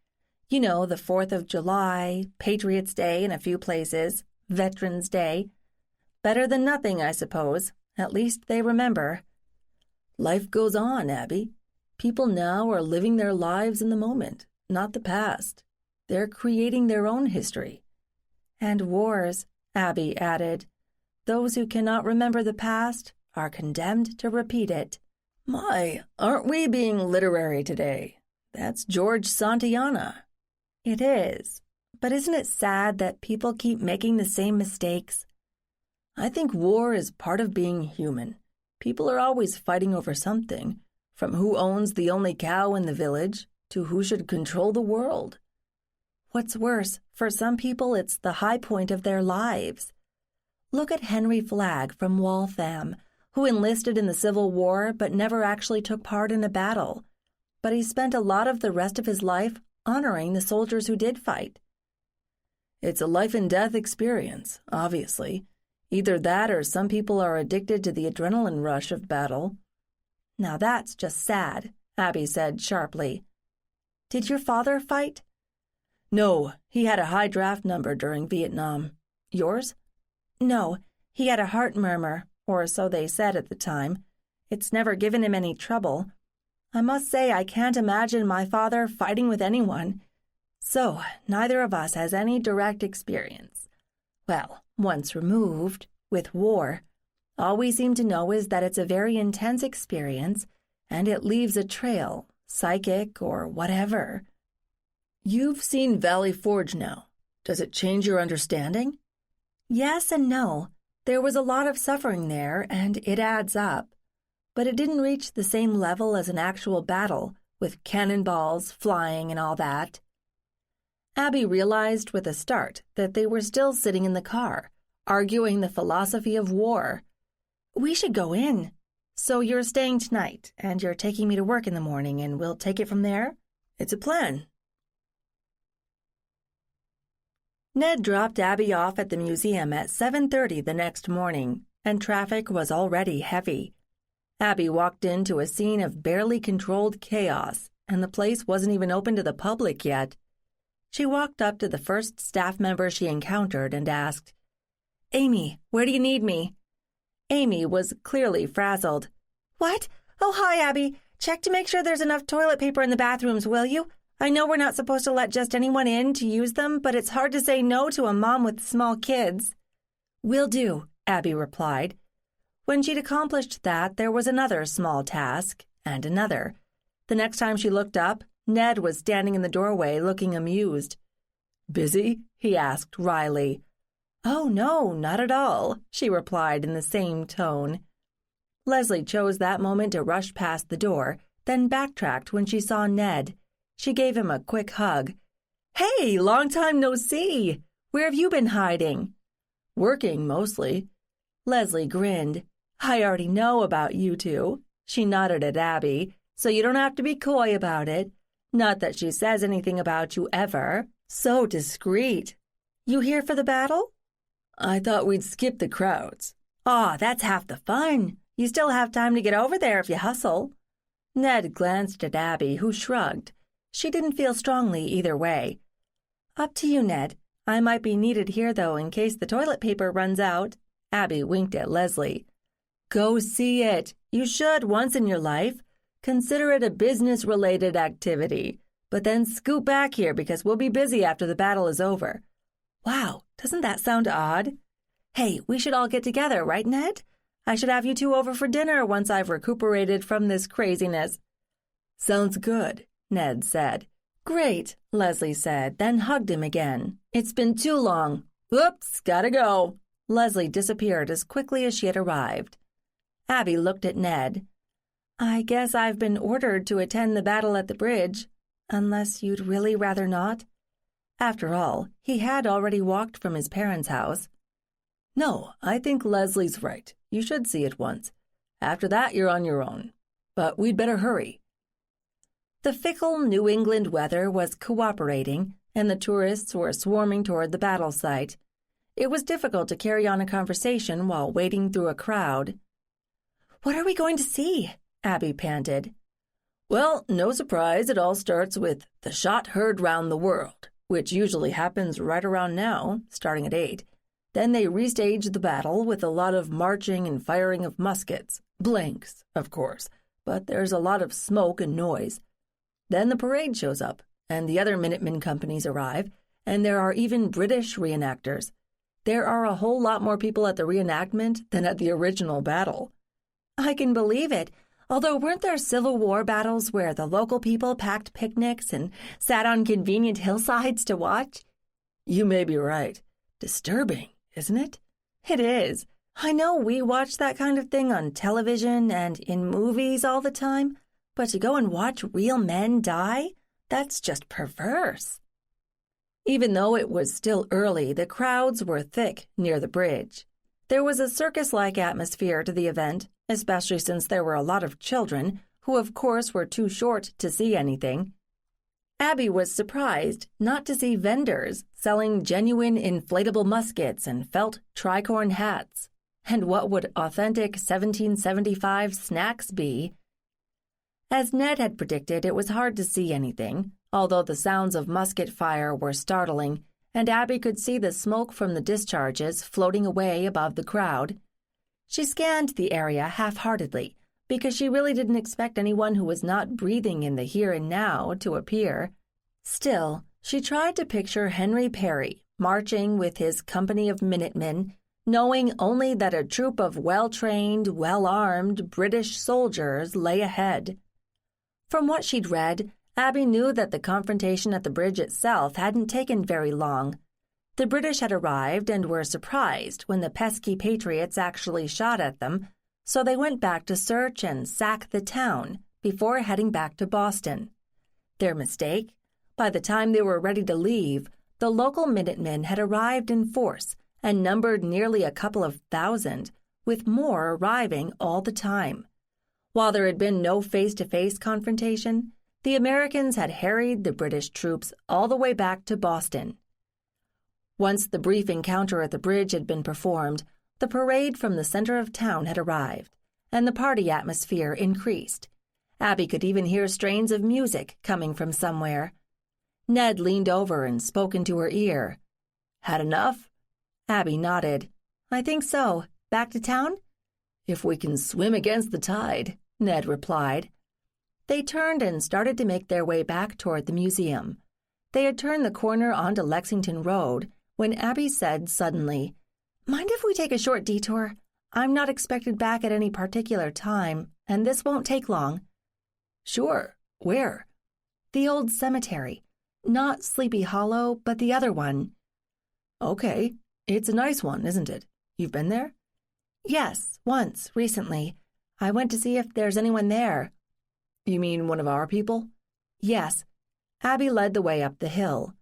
You know, the 4th of July, Patriots' Day in a few places, Veterans' Day. Better than nothing, I suppose. At least they remember." "Life goes on, Abby. People now are living their lives in the moment, not the past. They're creating their own history." "And wars," Abby added. "Those who cannot remember the past are condemned to repeat it." "My, aren't we being literary today? That's George Santayana." "It is. But isn't it sad that people keep making the same mistakes?" "I think war is part of being human. People are always fighting over something, from who owns the only cow in the village to who should control the world." "What's worse, for some people it's the high point of their lives. Look at Henry Flagg from Waltham, who enlisted in the Civil War but never actually took part in a battle. But he spent a lot of the rest of his life honoring the soldiers who did fight." "It's a life-and-death experience, obviously. Either that or some people are addicted to the adrenaline rush of battle." "Now that's just sad," Abby said sharply. "Did your father fight?" "No, he had a high draft number during Vietnam. Yours?" "No, he had a heart murmur, or so they said at the time. It's never given him any trouble. I must say I can't imagine my father fighting with anyone. So neither of us has any direct experience. Well, once removed, with war. All we seem to know is that it's a very intense experience, and it leaves a trail, psychic or whatever." "You've seen Valley Forge now. Does it change your understanding?" "Yes and no. There was a lot of suffering there, and it adds up. But it didn't reach the same level as an actual battle, with cannonballs flying and all that." Abby realized with a start that they were still sitting in the car, arguing the philosophy of war. "We should go in. So you're staying tonight, and you're taking me to work in the morning, and we'll take it from there?" "It's a plan." Ned dropped Abby off at the museum at 7:30 the next morning, and traffic was already heavy. Abby walked into a scene of barely controlled chaos, and the place wasn't even open to the public yet. She walked up to the first staff member she encountered and asked, "Amy, where do you need me?" Amy was clearly frazzled. "What? Oh, hi, Abby. Check to make sure there's enough toilet paper in the bathrooms, will you? I know we're not supposed to let just anyone in to use them, but it's hard to say no to a mom with small kids." "Will do," Abby replied. When she'd accomplished that, there was another small task, and another. The next time she looked up, Ned was standing in the doorway looking amused. "Busy?" he asked wryly. "Oh, no, not at all," she replied in the same tone. Leslie chose that moment to rush past the door, then backtracked when she saw Ned. She gave him a quick hug. "Hey, long time no see! Where have you been hiding?" "Working, mostly." Leslie grinned. "I already know about you two." She nodded at Abby. "So you don't have to be coy about it. Not that she says anything about you ever. So discreet. You here for the battle? I thought we'd skip the crowds. Aw, that's half the fun. You still have time to get over there if you hustle. Ned glanced at Abby, who shrugged. She didn't feel strongly either way. Up to you, Ned. I might be needed here, though, in case the toilet paper runs out. Abby winked at Leslie. Go see it. You should once in your life. Consider it a business-related activity. But then scoot back here because we'll be busy after the battle is over. Wow, doesn't that sound odd? Hey, we should all get together, right, Ned? I should have you two over for dinner once I've recuperated from this craziness. Sounds good, Ned said. Great, Leslie said, then hugged him again. It's been too long. Oops, gotta go. Leslie disappeared as quickly as she had arrived. Abby looked at Ned. I guess I've been ordered to attend the battle at the bridge, unless you'd really rather not. After all, he had already walked from his parents' house. No, I think Leslie's right. You should see it once. After that, you're on your own. But we'd better hurry. The fickle New England weather was cooperating, and the tourists were swarming toward the battle site. It was difficult to carry on a conversation while wading through a crowd. What are we going to see? Abby panted. Well, no surprise, it all starts with the shot heard round the world, which usually happens right around now, starting at 8. Then they restage the battle with a lot of marching and firing of muskets. Blanks, of course, but there's a lot of smoke and noise. Then the parade shows up, and the other Minutemen companies arrive, and there are even British reenactors. There are a whole lot more people at the reenactment than at the original battle. I can believe it, although weren't there Civil War battles where the local people packed picnics and sat on convenient hillsides to watch? You may be right. Disturbing, isn't it? It is. I know we watch that kind of thing on television and in movies all the time, but to go and watch real men die, that's just perverse. Even though it was still early, the crowds were thick near the bridge. There was a circus-like atmosphere to the event, especially since there were a lot of children, who of course were too short to see anything. Abby was surprised not to see vendors selling genuine inflatable muskets and felt tricorn hats. And what would authentic 1775 snacks be? As Ned had predicted, it was hard to see anything, although the sounds of musket fire were startling, and Abby could see the smoke from the discharges floating away above the crowd. She scanned the area half-heartedly, because she really didn't expect anyone who was not breathing in the here and now to appear. Still, she tried to picture Henry Perry marching with his company of Minutemen, knowing only that a troop of well-trained, well-armed British soldiers lay ahead. From what she'd read, Abby knew that the confrontation at the bridge itself hadn't taken very long. The British had arrived and were surprised when the pesky Patriots actually shot at them, so they went back to search and sack the town before heading back to Boston. Their mistake? By the time they were ready to leave, the local Minutemen had arrived in force and numbered nearly a couple of thousand, with more arriving all the time. While there had been no face-to-face confrontation, the Americans had harried the British troops all the way back to Boston. Once the brief encounter at the bridge had been performed, the parade from the center of town had arrived, and the party atmosphere increased. Abby could even hear strains of music coming from somewhere. Ned leaned over and spoke into her ear. "Had enough?" Abby nodded. "I think so. Back to town?" "If we can swim against the tide," Ned replied. They turned and started to make their way back toward the museum. They had turned the corner onto Lexington Road when Abby said suddenly, "Mind if we take a short detour? I'm not expected back at any particular time, and this won't take long." "Sure. Where?" "The old cemetery. Not Sleepy Hollow, but the other one." "Okay. It's a nice one, isn't it? You've been there?" "Yes, once, recently. I went to see if there's anyone there." "You mean one of our people?" "Yes." Abby led the way up the hill.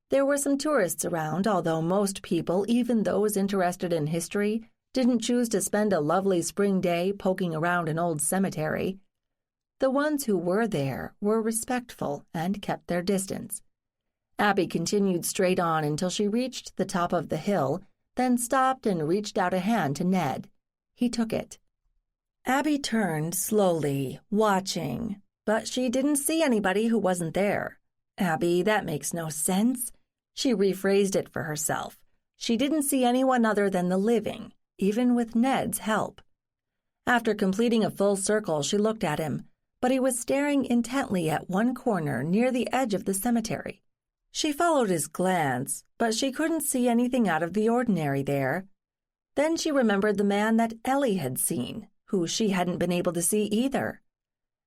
There were some tourists around, although most people, even those interested in history, didn't choose to spend a lovely spring day poking around an old cemetery. The ones who were there were respectful and kept their distance. Abby continued straight on until she reached the top of the hill, then stopped and reached out a hand to Ned. He took it. Abby turned slowly, watching, but she didn't see anybody who wasn't there. Abby, that makes no sense. She rephrased it for herself. She didn't see anyone other than the living, even with Ned's help. After completing a full circle, she looked at him, but he was staring intently at one corner near the edge of the cemetery. She followed his glance, but she couldn't see anything out of the ordinary there. Then she remembered the man that Ellie had seen, who she hadn't been able to see either.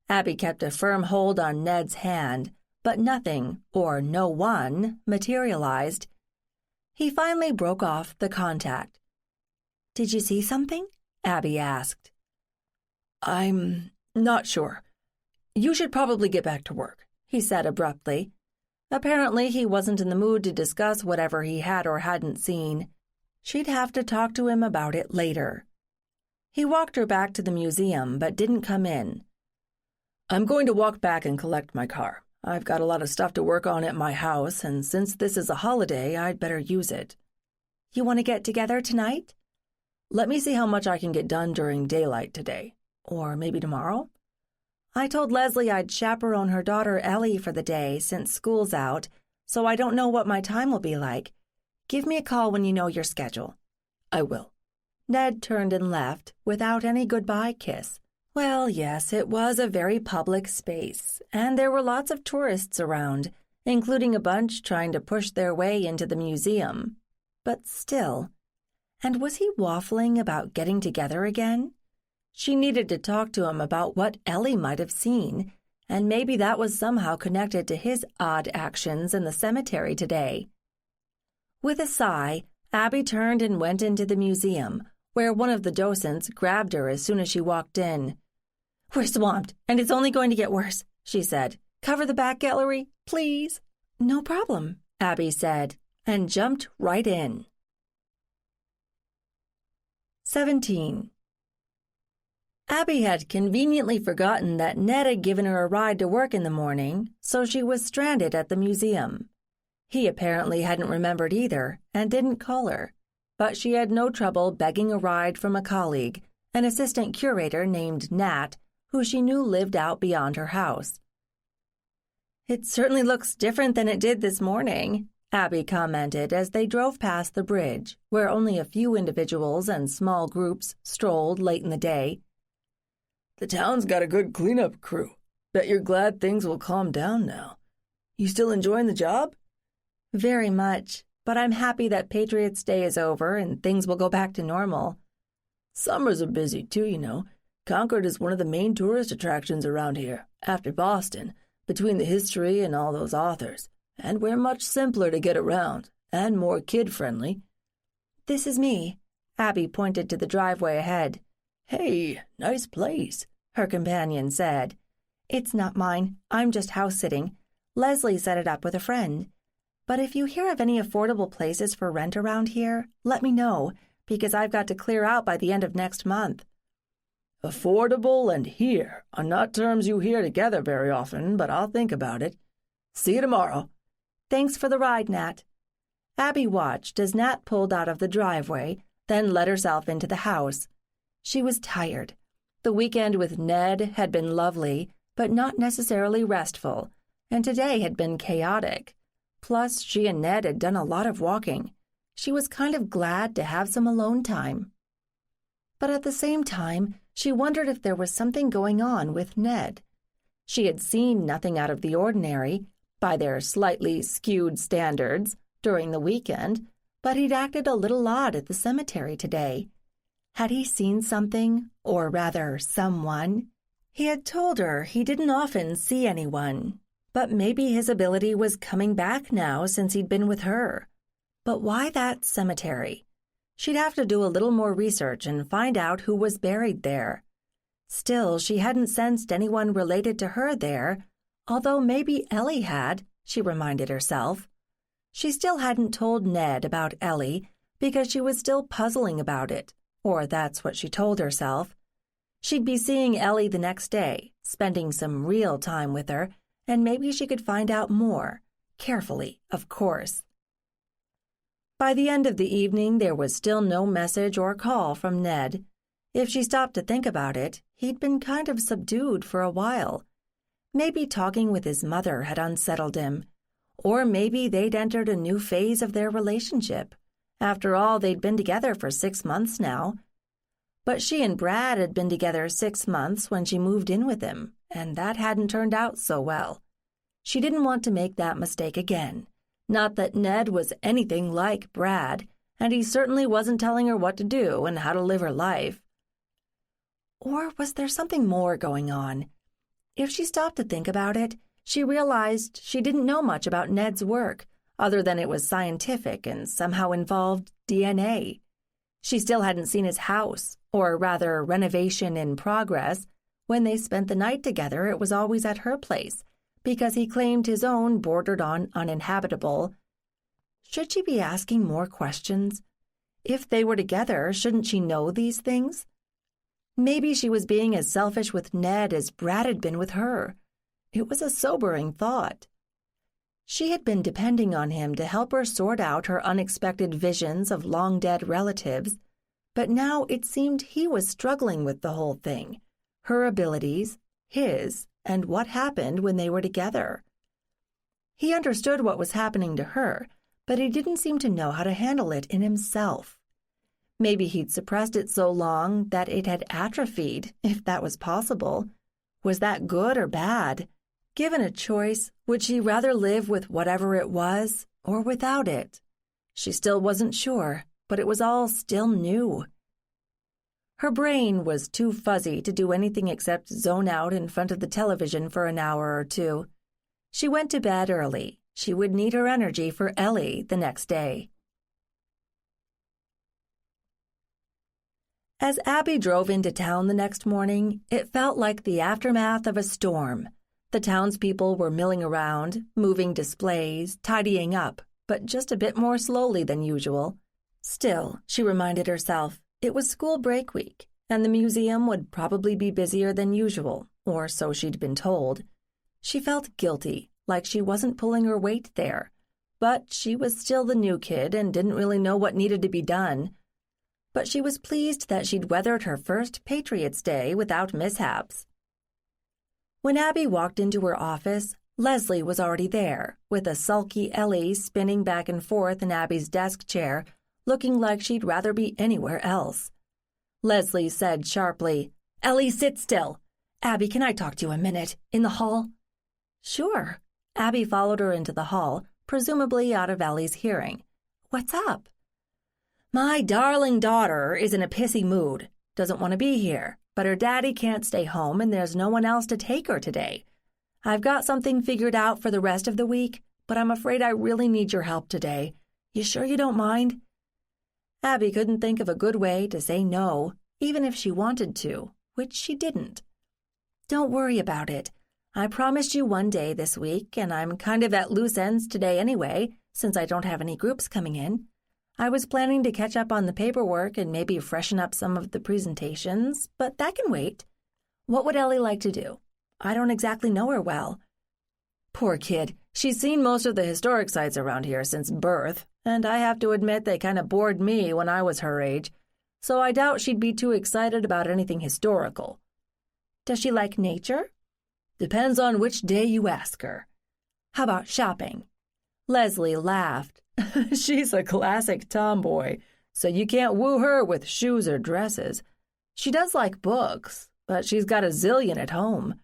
Abby kept a firm hold on Ned's hand, but nothing, or no one, materialized. He finally broke off the contact. "Did you see something?" Abby asked. "I'm not sure. You should probably get back to work," he said abruptly. Apparently, he wasn't in the mood to discuss whatever he had or hadn't seen. She'd have to talk to him about it later. He walked her back to the museum, but didn't come in. "I'm going to walk back and collect my car. I've got a lot of stuff to work on at my house, and since this is a holiday, I'd better use it." "You want to get together tonight?" "Let me see how much I can get done during daylight today. Or maybe tomorrow?" "I told Leslie I'd chaperone her daughter Ellie for the day since school's out, so I don't know what my time will be like. Give me a call when you know your schedule." "I will." Ned turned and left without any goodbye kiss. Well, yes, it was a very public space, and there were lots of tourists around, including a bunch trying to push their way into the museum. But still. And was he waffling about getting together again? She needed to talk to him about what Ellie might have seen, and maybe that was somehow connected to his odd actions in the cemetery today. With a sigh, Abby turned and went into the museum, where one of the docents grabbed her as soon as she walked in. "We're swamped, and it's only going to get worse," she said. "Cover the back gallery, please." "No problem," Abby said, and jumped right in. 17. Abby had conveniently forgotten that Ned had given her a ride to work in the morning, so she was stranded at the museum. He apparently hadn't remembered either and didn't call her, but she had no trouble begging a ride from a colleague, an assistant curator named Nat, who she knew lived out beyond her house. "It certainly looks different than it did this morning," Abby commented as they drove past the bridge, where only a few individuals and small groups strolled late in the day. "The town's got a good cleanup crew. Bet you're glad things will calm down now. You still enjoying the job?" "Very much, but I'm happy that Patriot's day is over and things will go back to normal." "Summers are busy too, you know. Concord is one of the main tourist attractions around here, after Boston, between the history and all those authors. And we're much simpler to get around, and more kid-friendly." "This is me." Abby pointed to the driveway ahead. "Hey, nice place," her companion said. "It's not mine. I'm just house-sitting. Leslie set it up with a friend. But if you hear of any affordable places for rent around here, let me know, because I've got to clear out by the end of next month." "Affordable and here are not terms you hear together very often, but I'll think about it. See you tomorrow." "Thanks for the ride, Nat." Abby watched as Nat pulled out of the driveway, then let herself into the house. She was tired. The weekend with Ned had been lovely, but not necessarily restful, and today had been chaotic. Plus, she and Ned had done a lot of walking. She was kind of glad to have some alone time. But at the same time, she wondered if there was something going on with Ned. She had seen nothing out of the ordinary, by their slightly skewed standards, during the weekend, but he'd acted a little odd at the cemetery today. Had he seen something, or rather, someone? He had told her he didn't often see anyone, but maybe his ability was coming back now since he'd been with her. But why that cemetery? She'd have to do a little more research and find out who was buried there. Still, she hadn't sensed anyone related to her there, although maybe Ellie had, she reminded herself. She still hadn't told Ned about Ellie because she was still puzzling about it, or that's what she told herself. She'd be seeing Ellie the next day, spending some real time with her, and maybe she could find out more, carefully, of course. By the end of the evening, there was still no message or call from Ned. If she stopped to think about it, he'd been kind of subdued for a while. Maybe talking with his mother had unsettled him, or maybe they'd entered a new phase of their relationship. After all, they'd been together for 6 months now. But she and Brad had been together 6 months when she moved in with him, and that hadn't turned out so well. She didn't want to make that mistake again. Not that Ned was anything like Brad, and he certainly wasn't telling her what to do and how to live her life. Or was there something more going on? If she stopped to think about it, she realized she didn't know much about Ned's work, other than it was scientific and somehow involved DNA. She still hadn't seen his house, or rather renovation in progress. When they spent the night together, it was always at her place, because he claimed his own bordered on uninhabitable. Should she be asking more questions? If they were together, shouldn't she know these things? Maybe she was being as selfish with Ned as Brad had been with her. It was a sobering thought. She had been depending on him to help her sort out her unexpected visions of long-dead relatives, but now it seemed he was struggling with the whole thing, her abilities, his, and what happened when they were together. He understood what was happening to her, but he didn't seem to know how to handle it in himself. Maybe he'd suppressed it so long that it had atrophied, if that was possible. Was that good or bad? Given a choice, would she rather live with whatever it was or without it? She still wasn't sure, but it was all still new. Her brain was too fuzzy to do anything except zone out in front of the television for an hour or two. She went to bed early. She would need her energy for Ellie the next day. As Abby drove into town the next morning, it felt like the aftermath of a storm. The townspeople were milling around, moving displays, tidying up, but just a bit more slowly than usual. Still, she reminded herself, it was school break week, and the museum would probably be busier than usual, or so she'd been told. She felt guilty, like she wasn't pulling her weight there, but she was still the new kid and didn't really know what needed to be done. But she was pleased that she'd weathered her first Patriot's Day without mishaps. When Abby walked into her office, Leslie was already there, with a sulky Ellie spinning back and forth in Abby's desk chair, looking like she'd rather be anywhere else. Leslie said sharply, "Ellie, sit still. Abby, can I talk to you a minute? In the hall?" "Sure." Abby followed her into the hall, presumably out of Ellie's hearing. "What's up?" "My darling daughter is in a pissy mood. Doesn't want to be here, but her daddy can't stay home and there's no one else to take her today. I've got something figured out for the rest of the week, but I'm afraid I really need your help today. You sure you don't mind?" Abby couldn't think of a good way to say no, even if she wanted to, which she didn't. "Don't worry about it. I promised you one day this week, and I'm kind of at loose ends today anyway, since I don't have any groups coming in. I was planning to catch up on the paperwork and maybe freshen up some of the presentations, but that can wait. What would Ellie like to do? I don't exactly know her well." "Poor kid. She's seen most of the historic sites around here since birth, and I have to admit they kind of bored me when I was her age, so I doubt she'd be too excited about anything historical." "Does she like nature?" "Depends on which day you ask her." "How about shopping?" Leslie laughed. "She's a classic tomboy, so you can't woo her with shoes or dresses. She does like books, but she's got a zillion at home."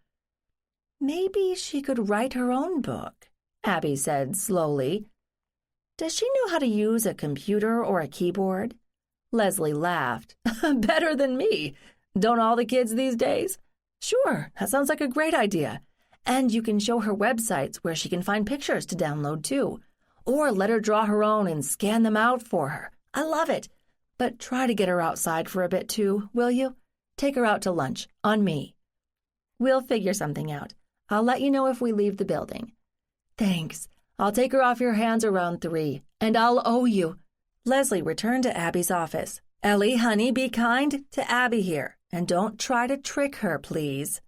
"Maybe she could write her own book," Abby said slowly. "Does she know how to use a computer or a keyboard?" Leslie laughed. "Better than me. Don't all the kids these days?" "Sure, that sounds like a great idea. And you can show her websites where she can find pictures to download, too. Or let her draw her own and scan them out for her. I love it. But try to get her outside for a bit, too, will you? Take her out to lunch, on me." "We'll figure something out. I'll let you know if we leave the building." "Thanks. I'll take her off your hands around 3, and I'll owe you." Leslie returned to Abby's office. "Ellie, honey, be kind to Abby here, and don't try to trick her, please."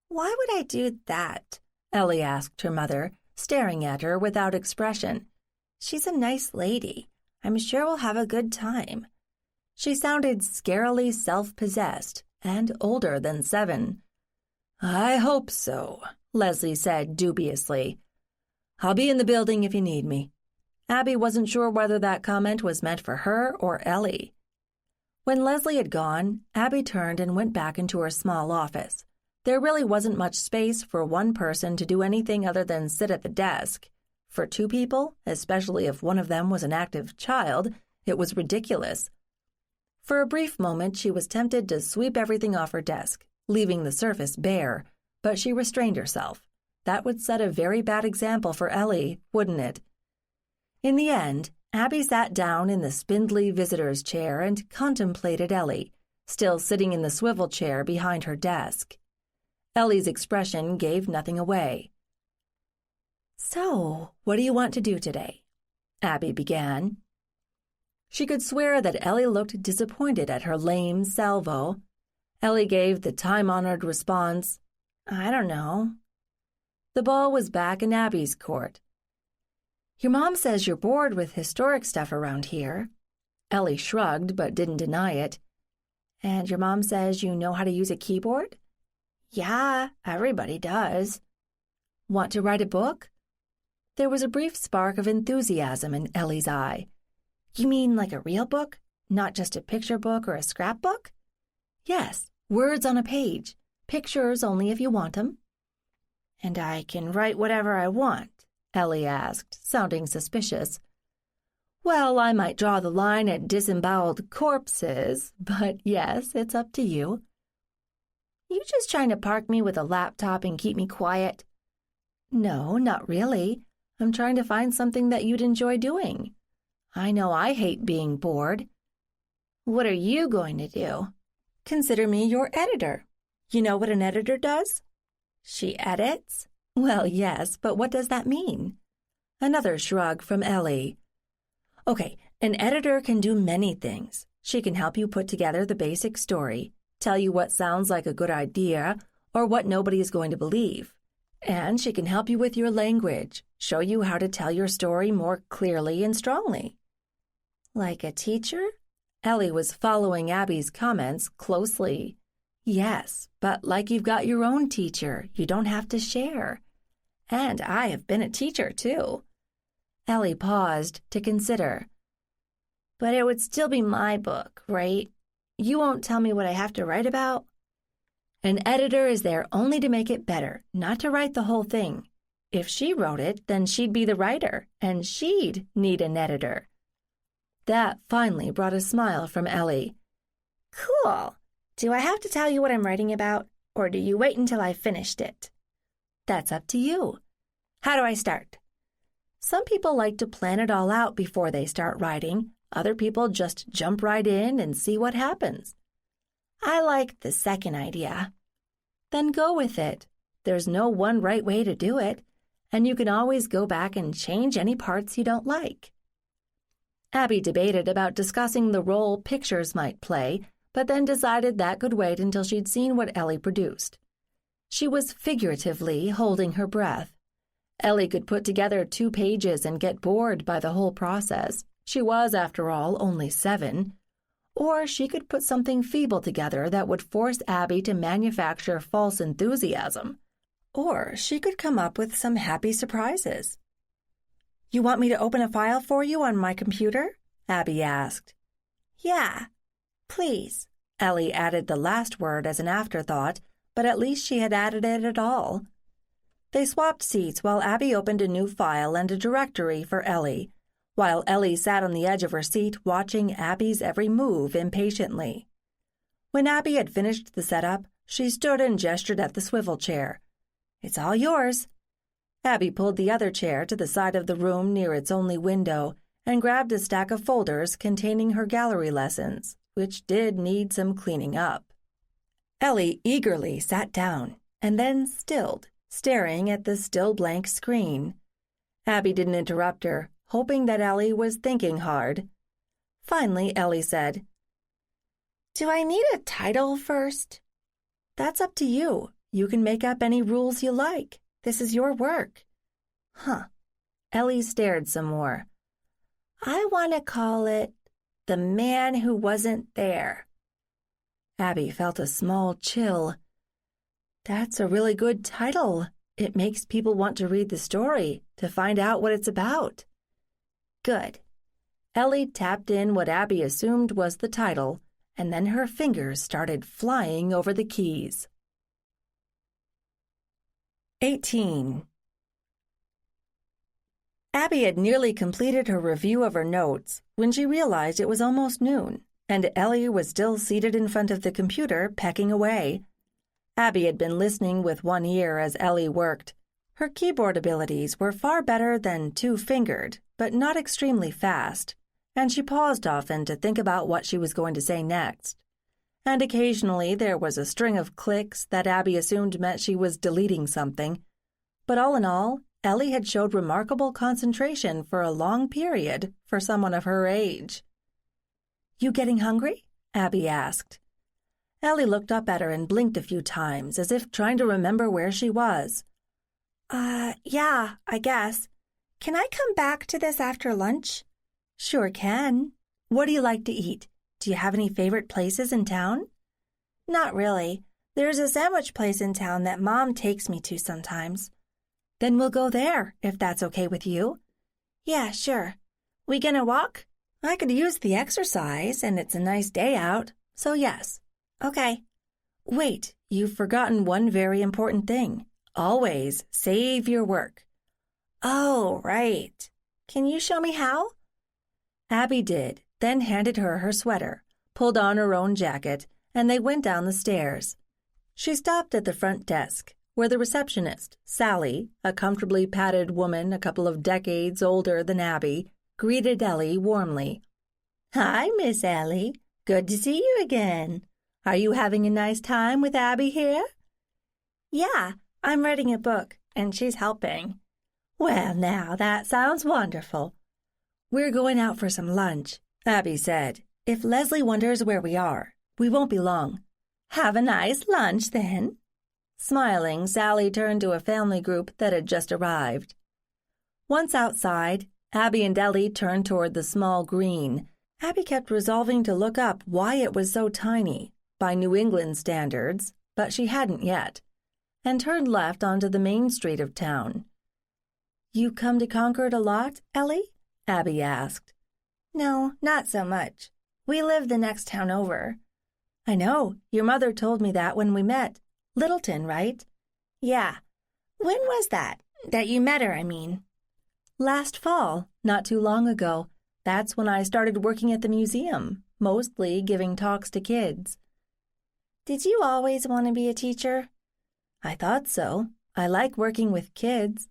"Why would I do that?" Ellie asked her mother, staring at her without expression. "She's a nice lady. I'm sure we'll have a good time." She sounded scarily self-possessed and older than 7. "I hope so," Leslie said dubiously. "I'll be in the building if you need me." Abby wasn't sure whether that comment was meant for her or Ellie. When Leslie had gone, Abby turned and went back into her small office. There really wasn't much space for one person to do anything other than sit at the desk. For 2 people, especially if one of them was an active child, it was ridiculous. For a brief moment, she was tempted to sweep everything off her desk, leaving the surface bare, but she restrained herself. That would set a very bad example for Ellie, wouldn't it? In the end, Abby sat down in the spindly visitor's chair and contemplated Ellie, still sitting in the swivel chair behind her desk. Ellie's expression gave nothing away. "So, what do you want to do today?" Abby began. She could swear that Ellie looked disappointed at her lame salvo. Ellie gave the time-honored response, "I don't know." The ball was back in Abby's court. "Your mom says you're bored with historic stuff around here." Ellie shrugged but didn't deny it. "And your mom says you know how to use a keyboard?" "Yeah, everybody does." "Want to write a book?" There was a brief spark of enthusiasm in Ellie's eye. "You mean like a real book? Not just a picture book or a scrapbook?" "Yes, words on a page. Pictures only if you want 'em." "And I can write whatever I want?" Ellie asked, sounding suspicious. "Well, I might draw the line at disemboweled corpses, but yes, it's up to you." "You just trying to park me with a laptop and keep me quiet?" "No, not really. I'm trying to find something that you'd enjoy doing. I know I hate being bored." "What are you going to do?" "Consider me your editor. You know what an editor does?" "She edits?" "Well, yes, but what does that mean?" Another shrug from Ellie. "Okay, an editor can do many things. She can help you put together the basic story, tell you what sounds like a good idea or what nobody is going to believe. And she can help you with your language, show you how to tell your story more clearly and strongly." "Like a teacher?" Ellie was following Abby's comments closely. "Yes, but like you've got your own teacher, you don't have to share. And I have been a teacher, too." Ellie paused to consider. "But it would still be my book, right? You won't tell me what I have to write about?" "An editor is there only to make it better, not to write the whole thing. If she wrote it, then she'd be the writer, and she'd need an editor." That finally brought a smile from Ellie. "Cool. Do I have to tell you what I'm writing about, or do you wait until I've finished it?" "That's up to you." "How do I start?" "Some people like to plan it all out before they start writing. Other people just jump right in and see what happens." "I like the second idea." "Then go with it. There's no one right way to do it, and you can always go back and change any parts you don't like." Abby debated about discussing the role pictures might play, but then decided that could wait until she'd seen what Ellie produced. She was figuratively holding her breath. Ellie could put together 2 pages and get bored by the whole process. She was, after all, only 7. Or she could put something feeble together that would force Abby to manufacture false enthusiasm. Or she could come up with some happy surprises. "You want me to open a file for you on my computer?" Abby asked. "Yeah, please." Ellie added the last word as an afterthought, but at least she had added it at all. They swapped seats while Abby opened a new file and a directory for Ellie, while Ellie sat on the edge of her seat watching Abby's every move impatiently. When Abby had finished the setup, she stood and gestured at the swivel chair. "It's all yours." Abby pulled the other chair to the side of the room near its only window and grabbed a stack of folders containing her gallery lessons, which did need some cleaning up. Ellie eagerly sat down and then stilled, staring at the still blank screen. Abby didn't interrupt her, hoping that Ellie was thinking hard. Finally, Ellie said, "Do I need a title first?" "That's up to you. You can make up any rules you like. This is your work." Huh. Ellie stared some more. I want to call it The Man Who Wasn't There. Abby felt a small chill. That's a really good title. It makes people want to read the story, to find out what it's about. Good. Ellie tapped in what Abby assumed was the title, and then her fingers started flying over the keys. 18. Abby had nearly completed her review of her notes when she realized it was almost noon, and Ellie was still seated in front of the computer pecking away. Abby had been listening with one ear as Ellie worked. Her keyboard abilities were far better than two-fingered, but not extremely fast, and she paused often to think about what she was going to say next. And occasionally there was a string of clicks that Abby assumed meant she was deleting something. But all in all, Ellie had showed remarkable concentration for a long period for someone of her age. "You getting hungry?" Abby asked. Ellie looked up at her and blinked a few times, as if trying to remember where she was. Yeah, I guess. Can I come back to this after lunch?" "Sure can. What do you like to eat? Do you have any favorite places in town?" "Not really. There's a sandwich place in town that Mom takes me to sometimes." "Then we'll go there, if that's okay with you." "Yeah, sure. We gonna walk?" "I could use the exercise, and it's a nice day out, so yes." "Okay." "Wait, you've forgotten one very important thing. Always save your work." "Oh, right. Can you show me how?" Abby did, then handed her sweater, pulled on her own jacket, and they went down the stairs. She stopped at the front desk, where the receptionist, Sally, a comfortably padded woman a couple of decades older than Abby, greeted Ellie warmly. "Hi, Miss Ellie. Good to see you again. Are you having a nice time with Abby here?" "Yeah, I'm writing a book, and she's helping." "Well, now, that sounds wonderful." "We're going out for some lunch," Abby said. "If Leslie wonders where we are, we won't be long." "Have a nice lunch, then." Smiling, Sally turned to a family group that had just arrived. Once outside, Abby and Ellie turned toward the small green. Abby kept resolving to look up why it was so tiny, by New England standards, but she hadn't yet, and turned left onto the main street of town. "You come to Concord a lot, Ellie?" Abby asked. "No, not so much. We live the next town over." "I know. Your mother told me that when we met. Littleton, right?" "Yeah. When was that? That you met her, I mean." "Last fall, not too long ago. That's when I started working at the museum, mostly giving talks to kids." "Did you always want to be a teacher?" "I thought so. I like working with kids."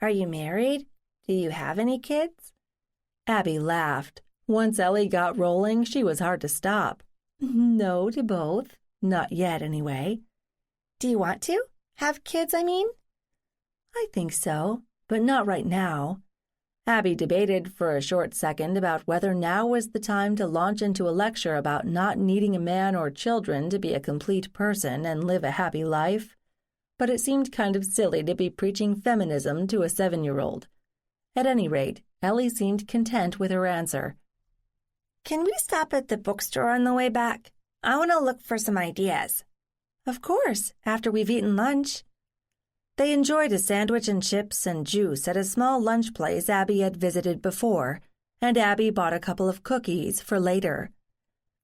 "Are you married? Do you have any kids?" Abby laughed. Once Ellie got rolling, she was hard to stop. "No to both. Not yet, anyway." "Do you want to? Have kids, I mean?" "I think so, but not right now." Abby debated for a short second about whether now was the time to launch into a lecture about not needing a man or children to be a complete person and live a happy life, but it seemed kind of silly to be preaching feminism to a 7-year-old. At any rate, Ellie seemed content with her answer. "Can we stop at the bookstore on the way back? I want to look for some ideas." "Of course, after we've eaten lunch." They enjoyed a sandwich and chips and juice at a small lunch place Abby had visited before, and Abby bought a couple of cookies for later.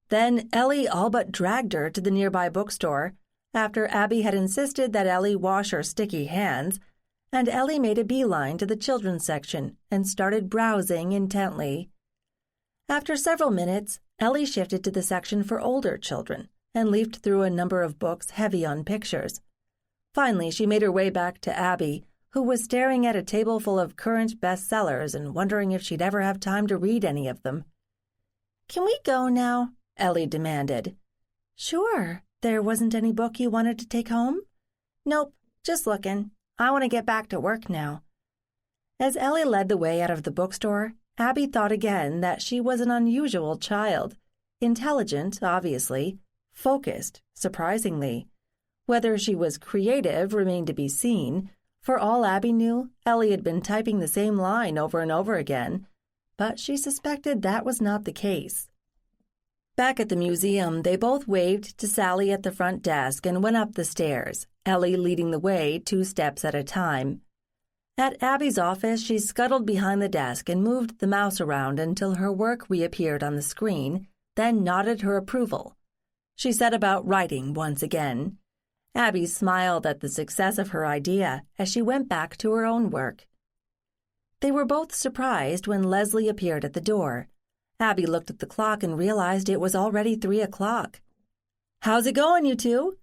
Then Ellie all but dragged her to the nearby bookstore, after Abby had insisted that Ellie wash her sticky hands, and Ellie made a beeline to the children's section and started browsing intently. After several minutes, Ellie shifted to the section for older children and leafed through a number of books heavy on pictures. Finally, she made her way back to Abby, who was staring at a table full of current bestsellers and wondering if she'd ever have time to read any of them. "Can we go now?" Ellie demanded. "Sure. There wasn't any book you wanted to take home?" "Nope, just looking. I want to get back to work now." As Ellie led the way out of the bookstore, Abby thought again that she was an unusual child. Intelligent, obviously. Focused, surprisingly. Whether she was creative remained to be seen, For all Abby knew, Ellie had been typing the same line over and over again, but she suspected that was not the case. Back at the museum, they both waved to Sally at the front desk and went up the stairs, Ellie leading the way 2 steps at a time. At Abby's office, she scuttled behind the desk and moved the mouse around until her work reappeared on the screen, then nodded her approval. She set about writing once again. Abby smiled at the success of her idea as she went back to her own work. They were both surprised when Leslie appeared at the door. Abby looked at the clock and realized it was already 3 o'clock. "How's it going, you two?"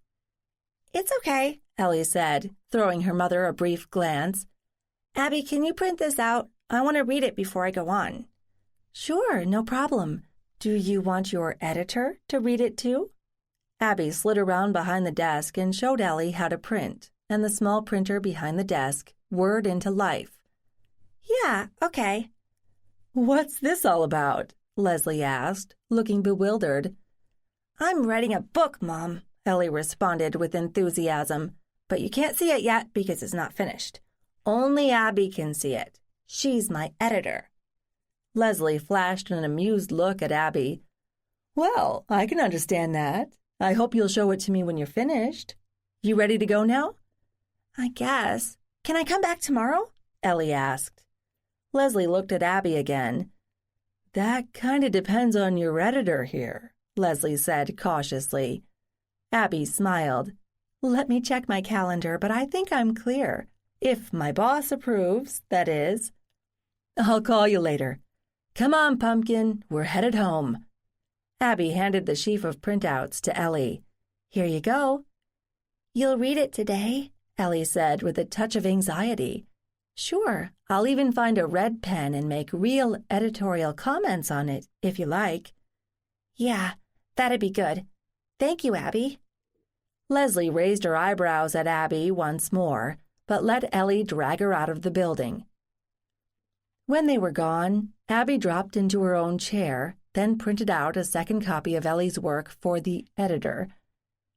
"It's okay," Ellie said, throwing her mother a brief glance. "Abby, can you print this out? I want to read it before I go on." "Sure, no problem. Do you want your editor to read it too?" Abby slid around behind the desk and showed Ellie how to print, and the small printer behind the desk whirred into life. "Yeah, okay." "What's this all about?" Leslie asked, looking bewildered. "I'm writing a book, Mom," Ellie responded with enthusiasm. "But you can't see it yet because it's not finished. Only Abby can see it. She's my editor." Leslie flashed an amused look at Abby. "Well, I can understand that. I hope you'll show it to me when you're finished. You ready to go now?" "I guess. Can I come back tomorrow?" Ellie asked. Leslie looked at Abby again. "That kind of depends on your editor here," Leslie said cautiously. Abby smiled. "Let me check my calendar, but I think I'm clear. If my boss approves, that is. I'll call you later. Come on, Pumpkin, we're headed home." Abby handed the sheaf of printouts to Ellie. "Here you go." "You'll read it today?" Ellie said with a touch of anxiety. "Sure, I'll even find a red pen and make real editorial comments on it, if you like." "Yeah, that'd be good. Thank you, Abby." Leslie raised her eyebrows at Abby once more, but let Ellie drag her out of the building. When they were gone, Abby dropped into her own chair, then printed out a second copy of Ellie's work for the editor.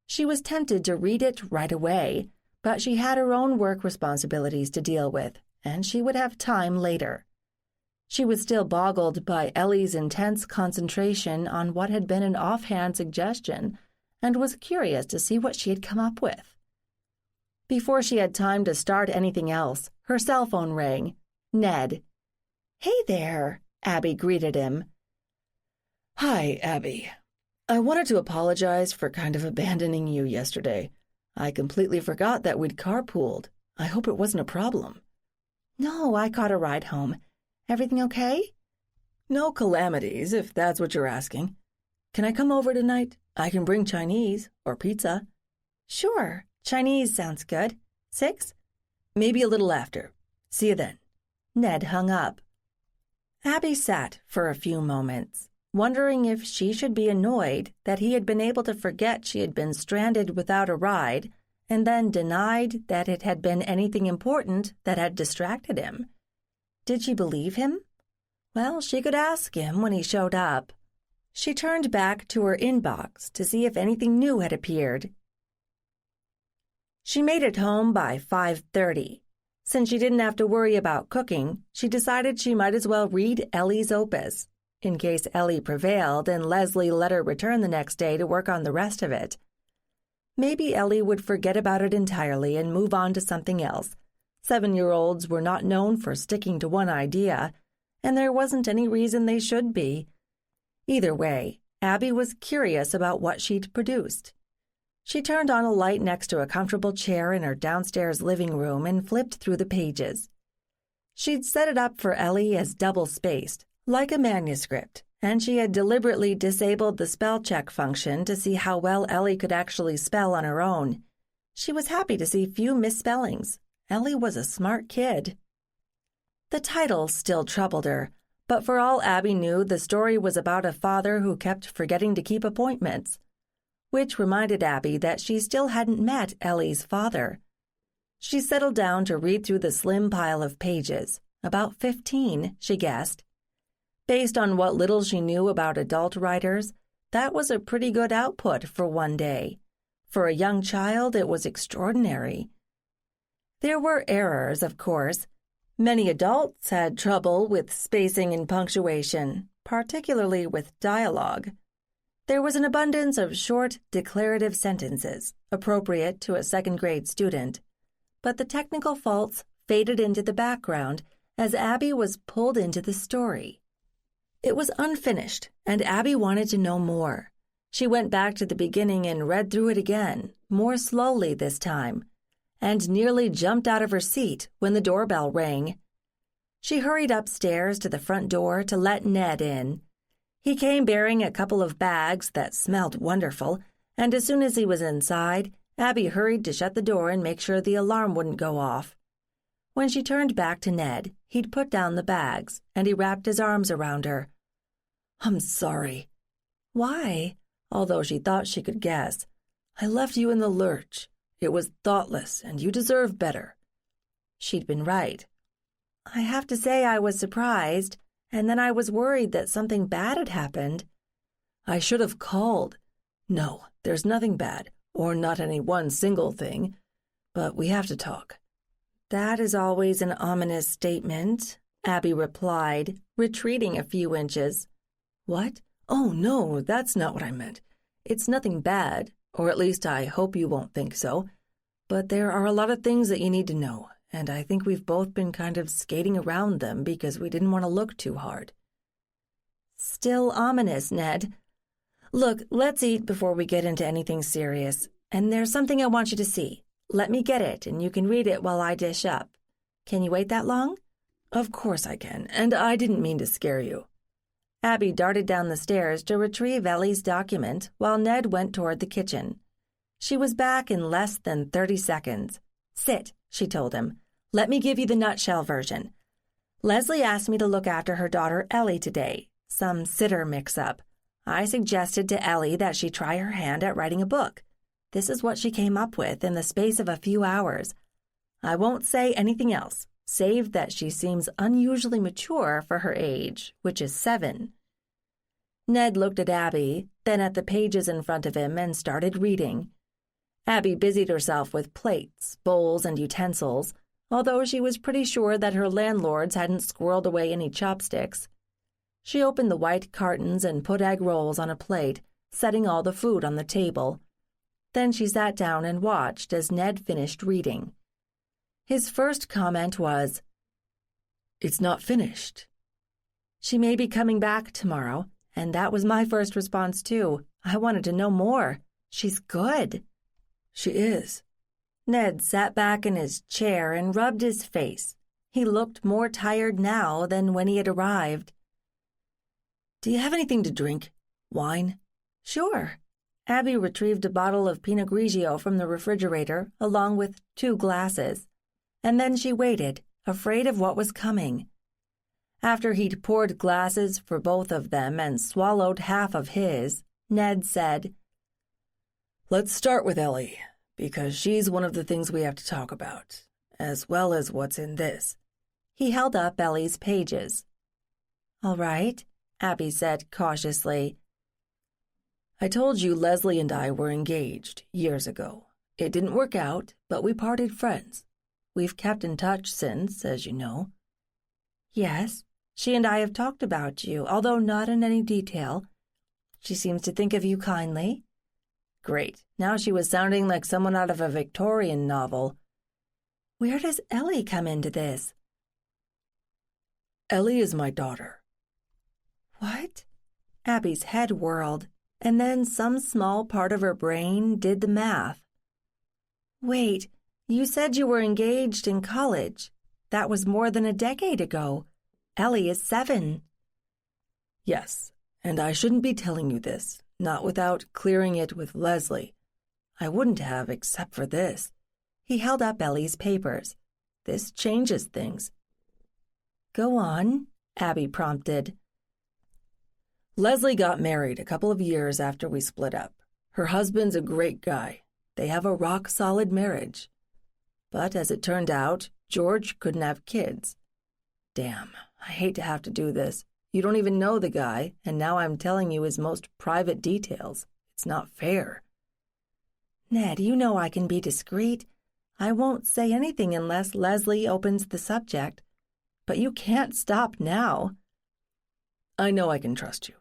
She was tempted to read it right away, but she had her own work responsibilities to deal with, and she would have time later. She was still boggled by Ellie's intense concentration on what had been an offhand suggestion, and was curious to see what she had come up with. Before she had time to start anything else, her cell phone rang. Ned. "Hey there," Abby greeted him. "Hi, Abby. I wanted to apologize for kind of abandoning you yesterday. I completely forgot that we'd carpooled. I hope it wasn't a problem." "No, I caught a ride home. Everything okay?" "No calamities, if that's what you're asking. Can I come over tonight? I can bring Chinese or pizza." "Sure. Chinese sounds good. 6? "Maybe a little after. See you then." Ned hung up. Abby sat for a few moments, wondering if she should be annoyed that he had been able to forget she had been stranded without a ride, and then denied that it had been anything important that had distracted him. Did she believe him? Well, she could ask him when he showed up. She turned back to her inbox to see if anything new had appeared. She made it home by 5:30. Since she didn't have to worry about cooking, she decided she might as well read Ellie's opus, in case Ellie prevailed and Leslie let her return the next day to work on the rest of it. Maybe Ellie would forget about it entirely and move on to something else. 7-year-olds were not known for sticking to one idea, and there wasn't any reason they should be. Either way, Abby was curious about what she'd produced. She turned on a light next to a comfortable chair in her downstairs living room and flipped through the pages. She'd set it up for Ellie as double-spaced, like a manuscript, and she had deliberately disabled the spell check function to see how well Ellie could actually spell on her own. She was happy to see few misspellings. Ellie was a smart kid. The title still troubled her, but for all Abby knew, the story was about a father who kept forgetting to keep appointments, which reminded Abby that she still hadn't met Ellie's father. She settled down to read through the slim pile of pages, about 15, she guessed. Based on what little she knew about adult writers, that was a pretty good output for one day. For a young child, it was extraordinary. There were errors, of course. Many adults had trouble with spacing and punctuation, particularly with dialogue. There was an abundance of short, declarative sentences, appropriate to a second-grade student, but the technical faults faded into the background as Abby was pulled into the story. It was unfinished, and Abby wanted to know more. She went back to the beginning and read through it again, more slowly this time, and nearly jumped out of her seat when the doorbell rang. She hurried upstairs to the front door to let Ned in. He came bearing a couple of bags that smelled wonderful, and as soon as he was inside, Abby hurried to shut the door and make sure the alarm wouldn't go off. When she turned back to Ned, he'd put down the bags, and he wrapped his arms around her. "I'm sorry." "Why?" Although she thought she could guess. "I left you in the lurch. It was thoughtless, and you deserve better." She'd been right. "I have to say I was surprised, and then I was worried that something bad had happened." "I should have called. No, there's nothing bad, or not any one single thing, but we have to talk." "That is always an ominous statement," Abby replied, retreating a few inches. "What? Oh, no, that's not what I meant. It's nothing bad, or at least I hope you won't think so. But there are a lot of things that you need to know, and I think we've both been kind of skating around them because we didn't want to look too hard." "Still ominous, Ned. Look, let's eat before we get into anything serious, and there's something I want you to see. Let me get it, and you can read it while I dish up. Can you wait that long?" "Of course I can, and I didn't mean to scare you." Abby darted down the stairs to retrieve Ellie's document while Ned went toward the kitchen. She was back in less than 30 seconds. "Sit," she told him. "Let me give you the nutshell version. Leslie asked me to look after her daughter Ellie today. Some sitter mix-up. I suggested to Ellie that she try her hand at writing a book. This is what she came up with in the space of a few hours. I won't say anything else, save that she seems unusually mature for her age, which is 7. Ned looked at Abby, then at the pages in front of him and started reading. Abby busied herself with plates, bowls, and utensils, although she was pretty sure that her landlords hadn't squirreled away any chopsticks. She opened the white cartons and put egg rolls on a plate, setting all the food on the table. Then she sat down and watched as Ned finished reading. His first comment was, "It's not finished." "She may be coming back tomorrow, and that was my first response too. I wanted to know more. She's good." "She is." Ned sat back in his chair and rubbed his face. He looked more tired now than when he had arrived. "Do you have anything to drink? Wine?" "Sure." Abby retrieved a bottle of Pinot Grigio from the refrigerator, along with 2 glasses. And then she waited, afraid of what was coming. After he'd poured glasses for both of them and swallowed half of his, Ned said, "Let's start with Ellie, because she's one of the things we have to talk about, as well as what's in this." He held up Ellie's pages. "All right," Abby said cautiously. "I told you Leslie and I were engaged years ago. It didn't work out, but we parted friends. We've kept in touch since, as you know." "Yes, she and I have talked about you, although not in any detail. She seems to think of you kindly." Great. Now she was sounding like someone out of a Victorian novel. "Where does Ellie come into this?" "Ellie is my daughter." "What?" Abby's head whirled, and then some small part of her brain did the math. "Wait, you said you were engaged in college. That was more than a decade ago. Ellie is 7. "Yes, and I shouldn't be telling you this, not without clearing it with Leslie. I wouldn't have except for this." He held up Ellie's papers. "This changes things." "Go on," Abby prompted. "Leslie got married a couple of years after we split up. Her husband's a great guy. They have a rock-solid marriage. But as it turned out, George couldn't have kids. Damn, I hate to have to do this. You don't even know the guy, and now I'm telling you his most private details. It's not fair." "Ned, you know I can be discreet. I won't say anything unless Leslie opens the subject. But you can't stop now. I know I can trust you.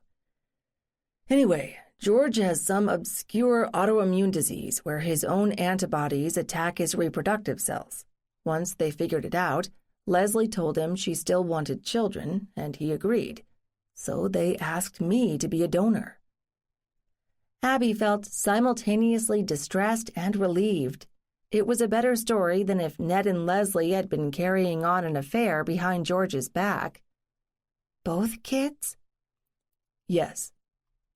Anyway, George has some obscure autoimmune disease where his own antibodies attack his reproductive cells. Once they figured it out, Leslie told him she still wanted children, and he agreed. So they asked me to be a donor. Abby felt simultaneously distressed and relieved. It was a better story than if Ned and Leslie had been carrying on an affair behind George's back. Both kids? Yes.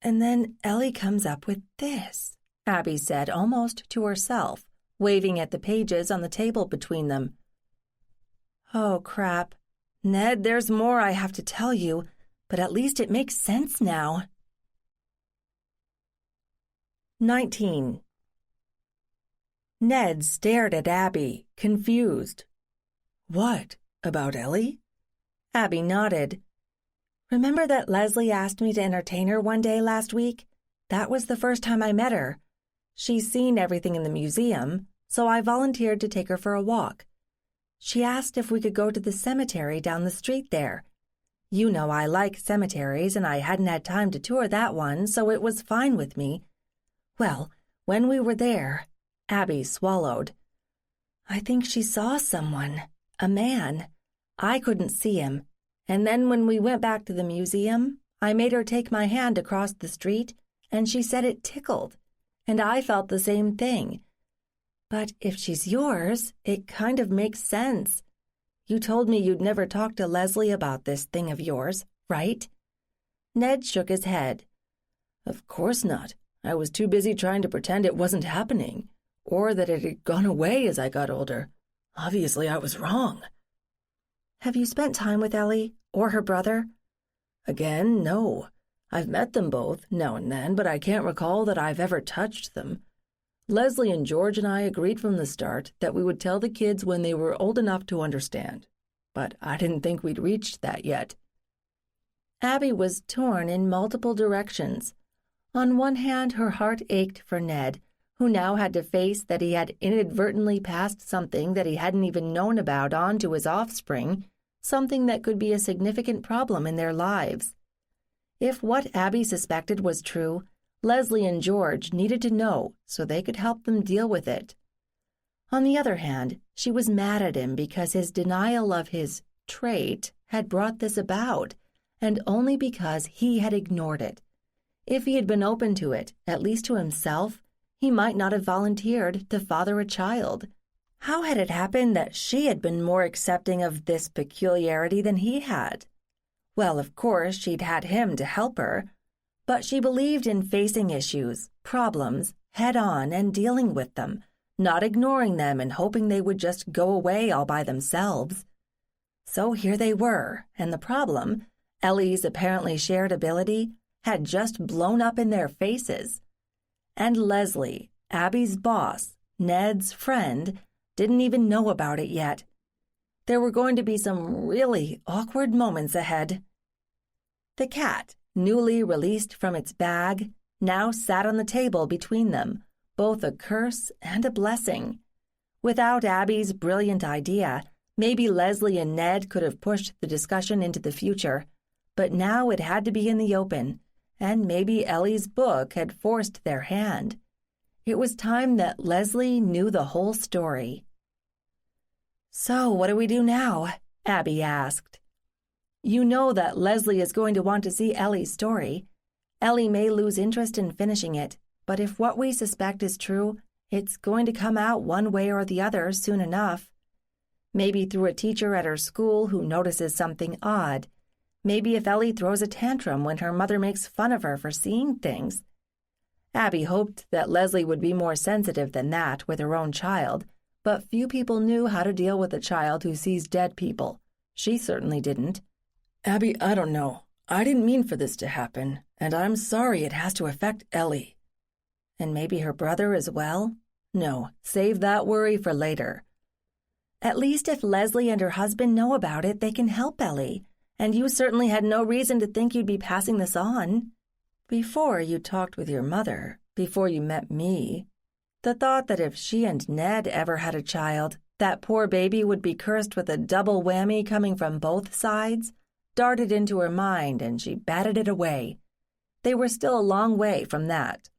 And then Ellie comes up with this, Abby said almost to herself, waving at the pages on the table between them. Oh, crap. Ned, there's more I have to tell you, but at least it makes sense now. 19. Ned stared at Abby, confused. What? About Ellie? Abby nodded. Remember that Leslie asked me to entertain her one day last week? That was the first time I met her. She's seen everything in the museum, so I volunteered to take her for a walk. She asked if we could go to the cemetery down the street there. You know I like cemeteries, and I hadn't had time to tour that one, so it was fine with me. Well, when we were there, Abby swallowed. I think she saw someone, a man. I couldn't see him. And then when we went back to the museum, I made her take my hand across the street, and she said it tickled. And I felt the same thing. But if she's yours, it kind of makes sense. You told me you'd never talked to Leslie about this thing of yours, right? Ned shook his head. Of course not. I was too busy trying to pretend it wasn't happening, or that it had gone away as I got older. Obviously, I was wrong. Have you spent time with Ellie, or her brother? Again, no. I've met them both, now and then, but I can't recall that I've ever touched them. Leslie and George and I agreed from the start that we would tell the kids when they were old enough to understand, but I didn't think we'd reached that yet. Abby was torn in multiple directions. On one hand, her heart ached for Ned, who now had to face that he had inadvertently passed something that he hadn't even known about on to his offspring, something that could be a significant problem in their lives. If what Abby suspected was true, Leslie and George needed to know so they could help them deal with it. On the other hand, she was mad at him because his denial of his trait had brought this about, and only because he had ignored it. If he had been open to it, at least to himself, he might not have volunteered to father a child. How had it happened that she had been more accepting of this peculiarity than he had? Well, of course, she'd had him to help her, but she believed in facing issues, problems, head-on and dealing with them, not ignoring them and hoping they would just go away all by themselves. So here they were, and the problem, Ellie's apparently shared ability, had just blown up in their faces. And Leslie, Abby's boss, Ned's friend, didn't even know about it yet. There were going to be some really awkward moments ahead. The cat, newly released from its bag, now sat on the table between them, both a curse and a blessing. Without Abby's brilliant idea, maybe Leslie and Ned could have pushed the discussion into the future, but now it had to be in the open, and maybe Ellie's book had forced their hand. It was time that Leslie knew the whole story. "So, what do we do now?" Abby asked. "You know that Leslie is going to want to see Ellie's story. Ellie may lose interest in finishing it, but if what we suspect is true, it's going to come out one way or the other soon enough. Maybe through a teacher at her school who notices something odd. Maybe if Ellie throws a tantrum when her mother makes fun of her for seeing things." Abby hoped that Leslie would be more sensitive than that with her own child, but few people knew how to deal with a child who sees dead people. She certainly didn't. "Abby, I don't know. I didn't mean for this to happen, and I'm sorry it has to affect Ellie." And maybe her brother as well? No, save that worry for later. At least if Leslie and her husband know about it, they can help Ellie. And you certainly had no reason to think you'd be passing this on. Before you talked with your mother, before you met me. The thought that if she and Ned ever had a child, that poor baby would be cursed with a double whammy coming from both sides darted into her mind, and she batted it away. They were still a long way from that.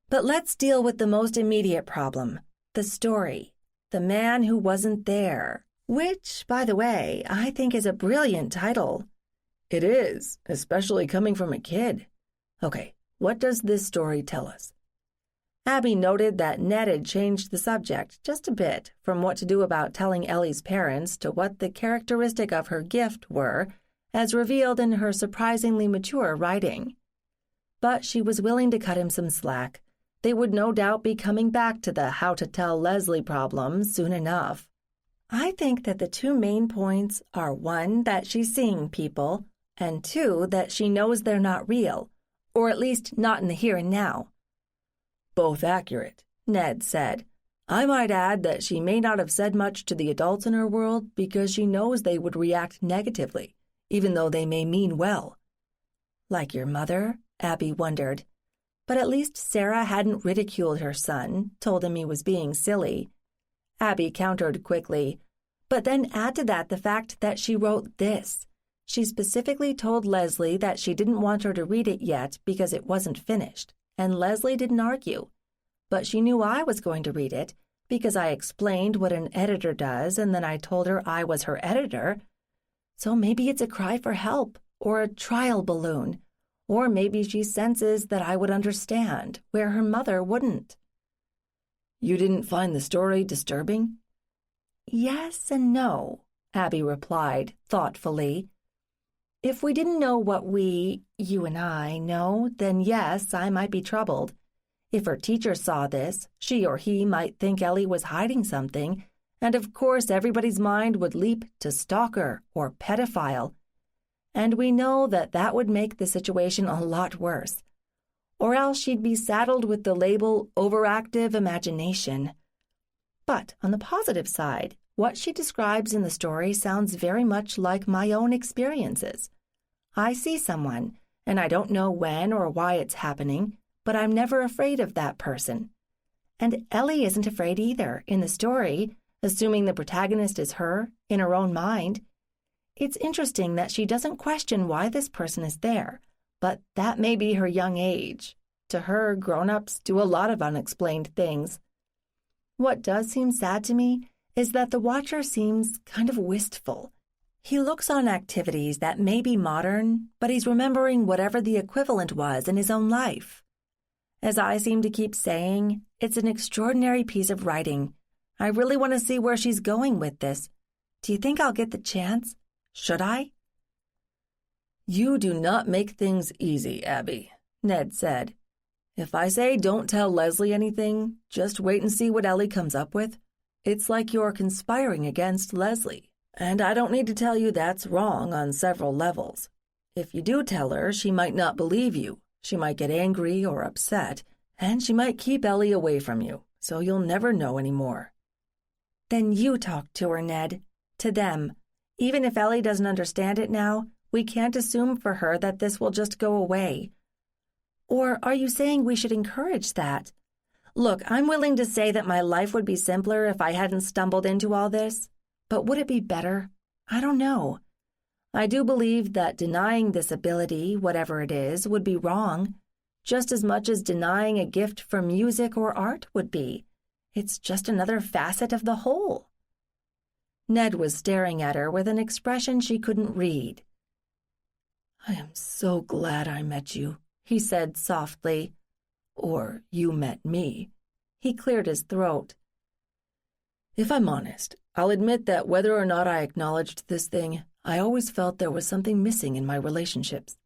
But let's deal with the most immediate problem, the story, the man who wasn't there, which, by the way, I think is a brilliant title. It is, especially coming from a kid. Okay, what does this story tell us? Abby noted that Ned had changed the subject just a bit from what to do about telling Ellie's parents to what the characteristic of her gift were, as revealed in her surprisingly mature writing. But she was willing to cut him some slack. They would no doubt be coming back to the how to tell Leslie problem soon enough. I think that the two main points are 1, that she's seeing people, and 2, that she knows they're not real, or at least not in the here and now. Both accurate, Ned said. I might add that she may not have said much to the adults in her world because she knows they would react negatively, even though they may mean well. Like your mother? Abby wondered. But at least Sarah hadn't ridiculed her son, told him he was being silly. Abby countered quickly. But then add to that the fact that she wrote this. She specifically told Leslie that she didn't want her to read it yet because it wasn't finished, and Leslie didn't argue. But she knew I was going to read it because I explained what an editor does, and then I told her I was her editor. So maybe it's a cry for help, or a trial balloon, or maybe she senses that I would understand, where her mother wouldn't. You didn't find the story disturbing? Yes and no, Abby replied, thoughtfully. If we didn't know what you and I, know, then yes, I might be troubled. If her teacher saw this, she or he might think Ellie was hiding something, and of course everybody's mind would leap to stalker or pedophile. And we know that that would make the situation a lot worse. Or else she'd be saddled with the label overactive imagination. But on the positive side, what she describes in the story sounds very much like my own experiences. I see someone, and I don't know when or why it's happening, but I'm never afraid of that person. And Ellie isn't afraid either in the story, assuming the protagonist is her, in her own mind. It's interesting that she doesn't question why this person is there, but that may be her young age. To her, grown-ups do a lot of unexplained things. What does seem sad to me is that the watcher seems kind of wistful. He looks on activities that may be modern, but he's remembering whatever the equivalent was in his own life. As I seem to keep saying, it's an extraordinary piece of writing. I really want to see where she's going with this. Do you think I'll get the chance? Should I? You do not make things easy, Abby, Ned said. If I say don't tell Leslie anything, just wait and see what Ellie comes up with. It's like you're conspiring against Leslie, and I don't need to tell you that's wrong on several levels. If you do tell her, she might not believe you. She might get angry or upset, and she might keep Ellie away from you, so you'll never know anymore. Then you talk to her, Ned. To them. Even if Ellie doesn't understand it now, we can't assume for her that this will just go away. Or are you saying we should encourage that? Look, I'm willing to say that my life would be simpler if I hadn't stumbled into all this. But would it be better? I don't know. I do believe that denying this ability, whatever it is, would be wrong, just as much as denying a gift for music or art would be. It's just another facet of the whole. Ned was staring at her with an expression she couldn't read. I am so glad I met you, he said softly. Or you met me. He cleared his throat. If I'm honest, I'll admit that whether or not I acknowledged this thing, I always felt there was something missing in my relationships.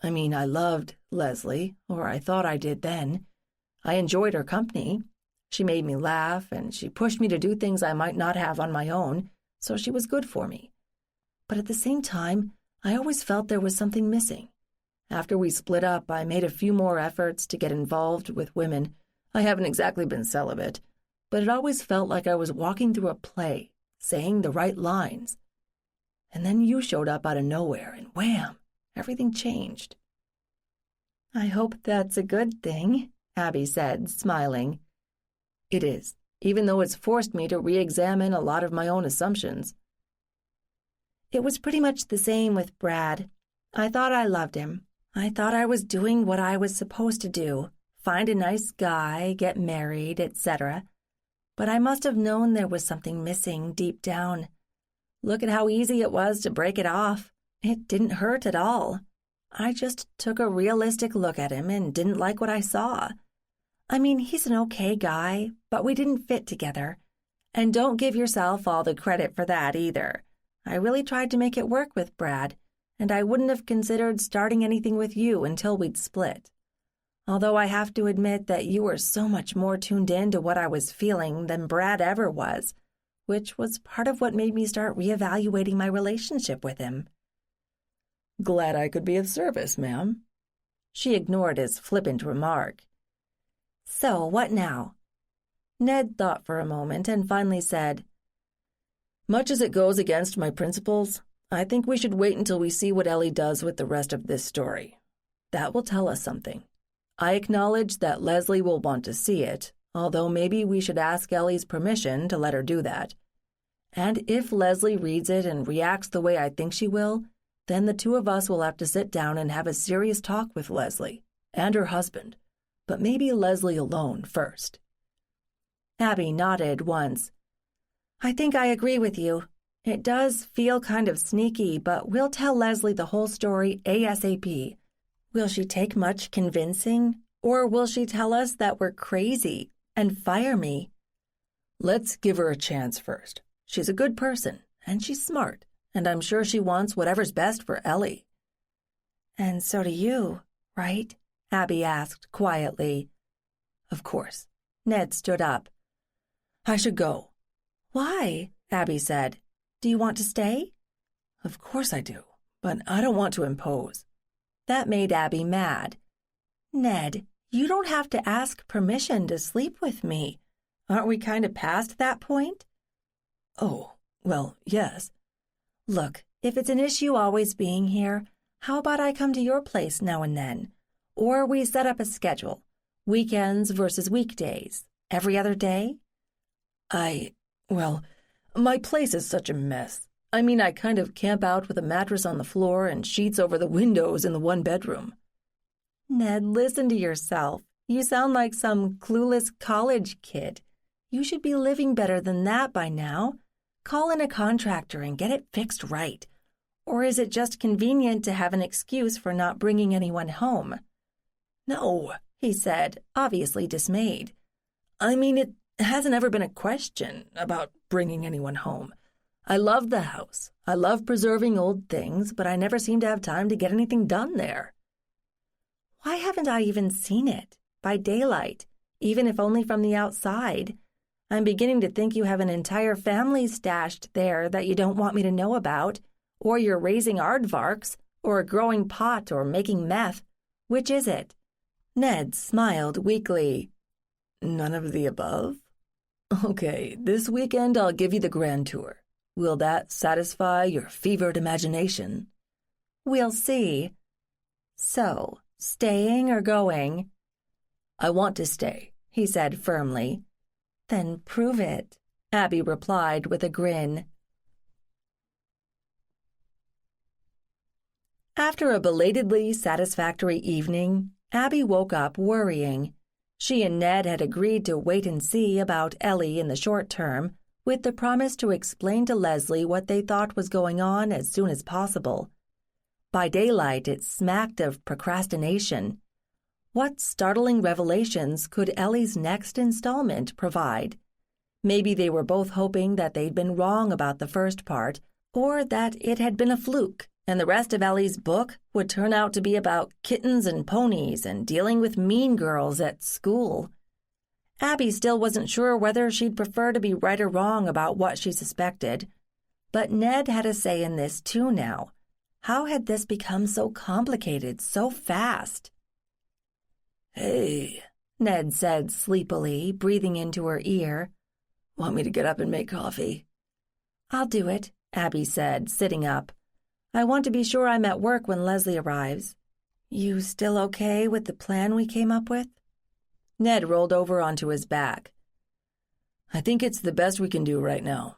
I mean, I loved Leslie, or I thought I did then. I enjoyed her company. She made me laugh, and she pushed me to do things I might not have on my own, so she was good for me. But at the same time, I always felt there was something missing. After we split up, I made a few more efforts to get involved with women. I haven't exactly been celibate, but it always felt like I was walking through a play, saying the right lines. And then you showed up out of nowhere, and wham, everything changed. I hope that's a good thing, Abby said, smiling. It is, even though it's forced me to re-examine a lot of my own assumptions. It was pretty much the same with Brad. I thought I loved him. I thought I was doing what I was supposed to do, find a nice guy, get married, etc. But I must have known there was something missing deep down. Look at how easy it was to break it off. It didn't hurt at all. I just took a realistic look at him and didn't like what I saw. I mean, he's an okay guy, but we didn't fit together. And don't give yourself all the credit for that either. I really tried to make it work with Brad, and I wouldn't have considered starting anything with you until we'd split. Although I have to admit that you were so much more tuned in to what I was feeling than Brad ever was, which was part of what made me start reevaluating my relationship with him. Glad I could be of service, ma'am. She ignored his flippant remark. So, what now? Ned thought for a moment and finally said, Much as it goes against my principles, I think we should wait until we see what Ellie does with the rest of this story. That will tell us something. I acknowledge that Leslie will want to see it, although maybe we should ask Ellie's permission to let her do that. And if Leslie reads it and reacts the way I think she will, then the two of us will have to sit down and have a serious talk with Leslie and her husband, but maybe Leslie alone first. Abby nodded once. I think I agree with you. It does feel kind of sneaky, but we'll tell Leslie the whole story ASAP. Will she take much convincing, or will she tell us that we're crazy and fire me? Let's give her a chance first. She's a good person, and she's smart, and I'm sure she wants whatever's best for Ellie. And so do you, right? Abby asked quietly. Of course. Ned stood up. I should go. Why? Abby said. Do you want to stay? Of course I do, but I don't want to impose. That made Abby mad. Ned, you don't have to ask permission to sleep with me. Aren't we kind of past that point? Oh, well, yes. Look, if it's an issue always being here, how about I come to your place now and then? Or we set up a schedule, weekends versus weekdays, every other day? Well, my place is such a mess. I mean, I kind of camp out with a mattress on the floor and sheets over the windows in the one bedroom. Ned, listen to yourself. You sound like some clueless college kid. You should be living better than that by now. Call in a contractor and get it fixed right. Or is it just convenient to have an excuse for not bringing anyone home? No, he said, obviously dismayed. I mean, it hasn't ever been a question about bringing anyone home. I love the house. I love preserving old things, but I never seem to have time to get anything done there. Why haven't I even seen it? By daylight, even if only from the outside. I'm beginning to think you have an entire family stashed there that you don't want me to know about, or you're raising aardvarks, or growing pot, or making meth. Which is it? Ned smiled weakly. None of the above? Okay, this weekend I'll give you the grand tour. Will that satisfy your fevered imagination? We'll see. So, staying or going? I want to stay, he said firmly. Then prove it, Abby replied with a grin. After a belatedly satisfactory evening, Abby woke up worrying. She and Ned had agreed to wait and see about Ellie in the short term, with the promise to explain to Leslie what they thought was going on as soon as possible. By daylight, it smacked of procrastination. What startling revelations could Ellie's next installment provide? Maybe they were both hoping that they'd been wrong about the first part, or that it had been a fluke, and the rest of Ellie's book would turn out to be about kittens and ponies and dealing with mean girls at school. Abby still wasn't sure whether she'd prefer to be right or wrong about what she suspected. But Ned had a say in this too now. How had this become so complicated so fast? Hey, Ned said sleepily, breathing into her ear. Want me to get up and make coffee? I'll do it, Abby said, sitting up. I want to be sure I'm at work when Leslie arrives. You still okay with the plan we came up with? Ned rolled over onto his back. I think it's the best we can do right now.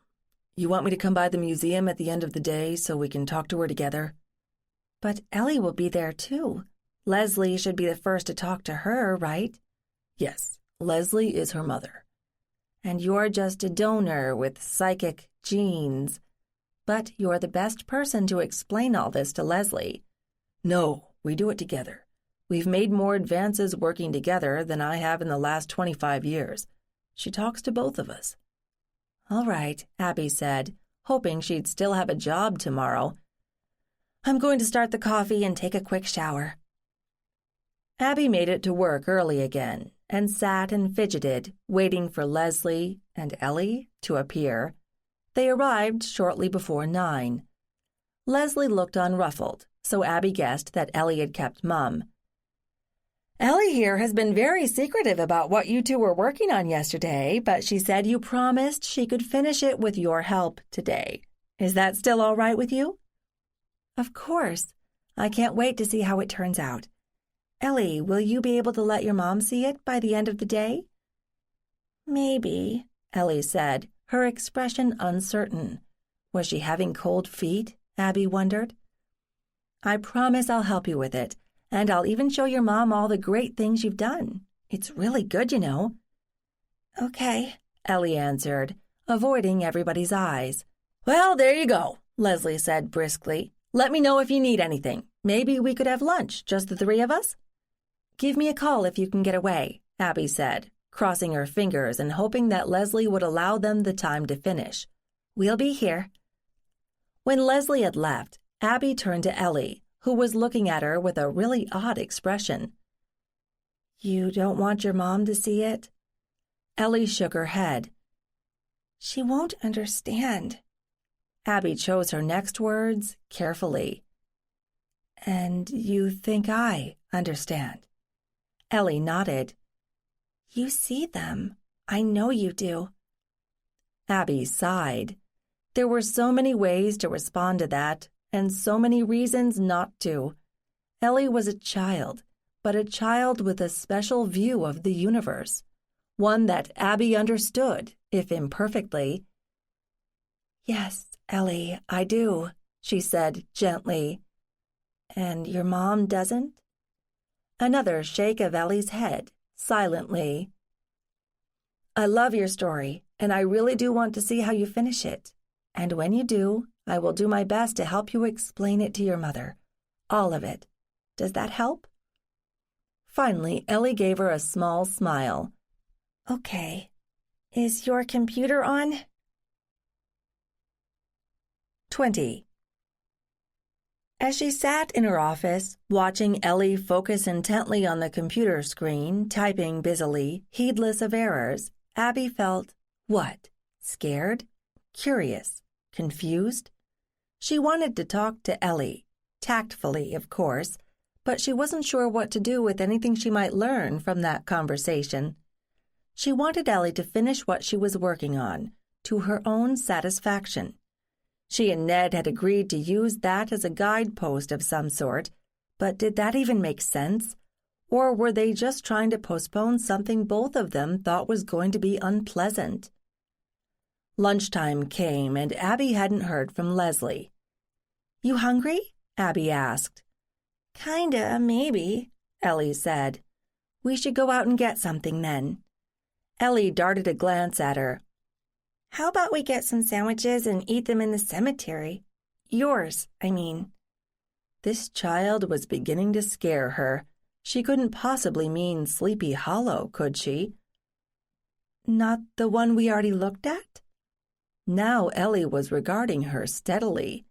You want me to come by the museum at the end of the day so we can talk to her together? But Ellie will be there too. Leslie should be the first to talk to her, right? Yes, Leslie is her mother. And you're just a donor with psychic genes. But you're the best person to explain all this to Leslie. No, we do it together. We've made more advances working together than I have in the last 25 years. She talks to both of us. All right, Abby said, hoping she'd still have a job tomorrow. I'm going to start the coffee and take a quick shower. Abby made it to work early again and sat and fidgeted, waiting for Leslie and Ellie to appear. They arrived shortly before 9. Leslie looked unruffled, so Abby guessed that Ellie had kept mum. Ellie here has been very secretive about what you two were working on yesterday, but she said you promised she could finish it with your help today. Is that still all right with you? Of course. I can't wait to see how it turns out. Ellie, will you be able to let your mom see it by the end of the day? Maybe, Ellie said, her expression uncertain. Was she having cold feet? Abby wondered. I promise I'll help you with it. And I'll even show your mom all the great things you've done. It's really good, you know. Okay, Ellie answered, avoiding everybody's eyes. Well, there you go, Leslie said briskly. Let me know if you need anything. Maybe we could have lunch, just the 3 of us? Give me a call if you can get away, Abby said, crossing her fingers and hoping that Leslie would allow them the time to finish. We'll be here. When Leslie had left, Abby turned to Ellie, who was looking at her with a really odd expression. You don't want your mom to see it? Ellie shook her head. She won't understand. Abby chose her next words carefully. And you think I understand? Ellie nodded. You see them. I know you do. Abby sighed. There were so many ways to respond to that, and so many reasons not to. Ellie was a child, but a child with a special view of the universe, one that Abby understood, if imperfectly. Yes, Ellie, I do, she said gently. And your mom doesn't? Another shake of Ellie's head, silently. I love your story, and I really do want to see how you finish it. And when you do, I will do my best to help you explain it to your mother. All of it. Does that help? Finally, Ellie gave her a small smile. Okay. Is your computer on? 20. As she sat in her office, watching Ellie focus intently on the computer screen, typing busily, heedless of errors, Abby felt, what? Scared? Curious? Confused? She wanted to talk to Ellie, tactfully, of course, but she wasn't sure what to do with anything she might learn from that conversation. She wanted Ellie to finish what she was working on, to her own satisfaction. She and Ned had agreed to use that as a guidepost of some sort, but did that even make sense? Or were they just trying to postpone something both of them thought was going to be unpleasant? Lunchtime came, and Abby hadn't heard from Leslie. You hungry? Abby asked. Kinda, maybe, Ellie said. We should go out and get something then. Ellie darted a glance at her. How about we get some sandwiches and eat them in the cemetery? Yours, I mean. This child was beginning to scare her. She couldn't possibly mean Sleepy Hollow, could she? Not the one we already looked at? Now Ellie was regarding her steadily.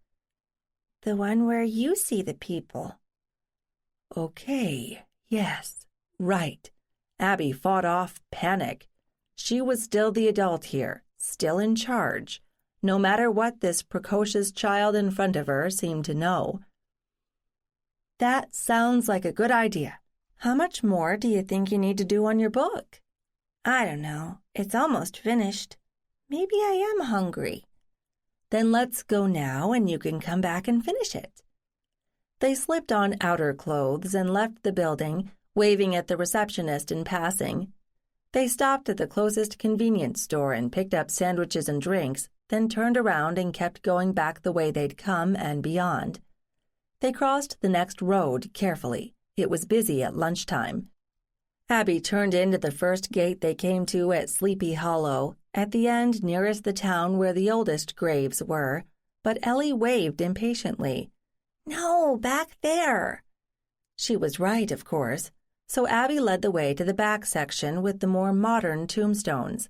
The one where you see the people. Okay, yes, right. Abby fought off panic. She was still the adult here, still in charge, no matter what this precocious child in front of her seemed to know. That sounds like a good idea. How much more do you think you need to do on your book? I don't know. It's almost finished. Maybe I am hungry. Then let's go now and you can come back and finish it. They slipped on outer clothes and left the building, waving at the receptionist in passing. They stopped at the closest convenience store and picked up sandwiches and drinks, then turned around and kept going back the way they'd come and beyond. They crossed the next road carefully. It was busy at lunchtime. Abby turned into the first gate they came to at Sleepy Hollow, at the end nearest the town where the oldest graves were, but Ellie waved impatiently. "No, back there." She was right, of course, so Abby led the way to the back section with the more modern tombstones.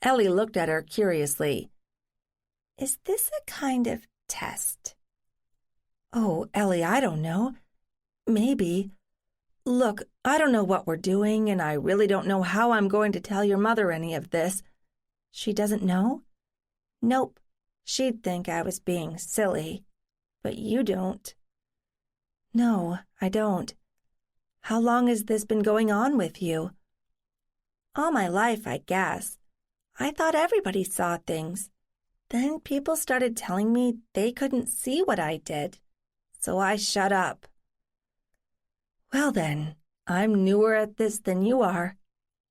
Ellie looked at her curiously. "Is this a kind of test?" "Oh, Ellie, I don't know. Maybe. Look, I don't know what we're doing, and I really don't know how I'm going to tell your mother any of this." "She doesn't know?" "Nope. She'd think I was being silly. But you don't." "No, I don't. How long has this been going on with you?" "All my life, I guess. I thought everybody saw things. Then people started telling me they couldn't see what I did. So I shut up." "Well then, I'm newer at this than you are.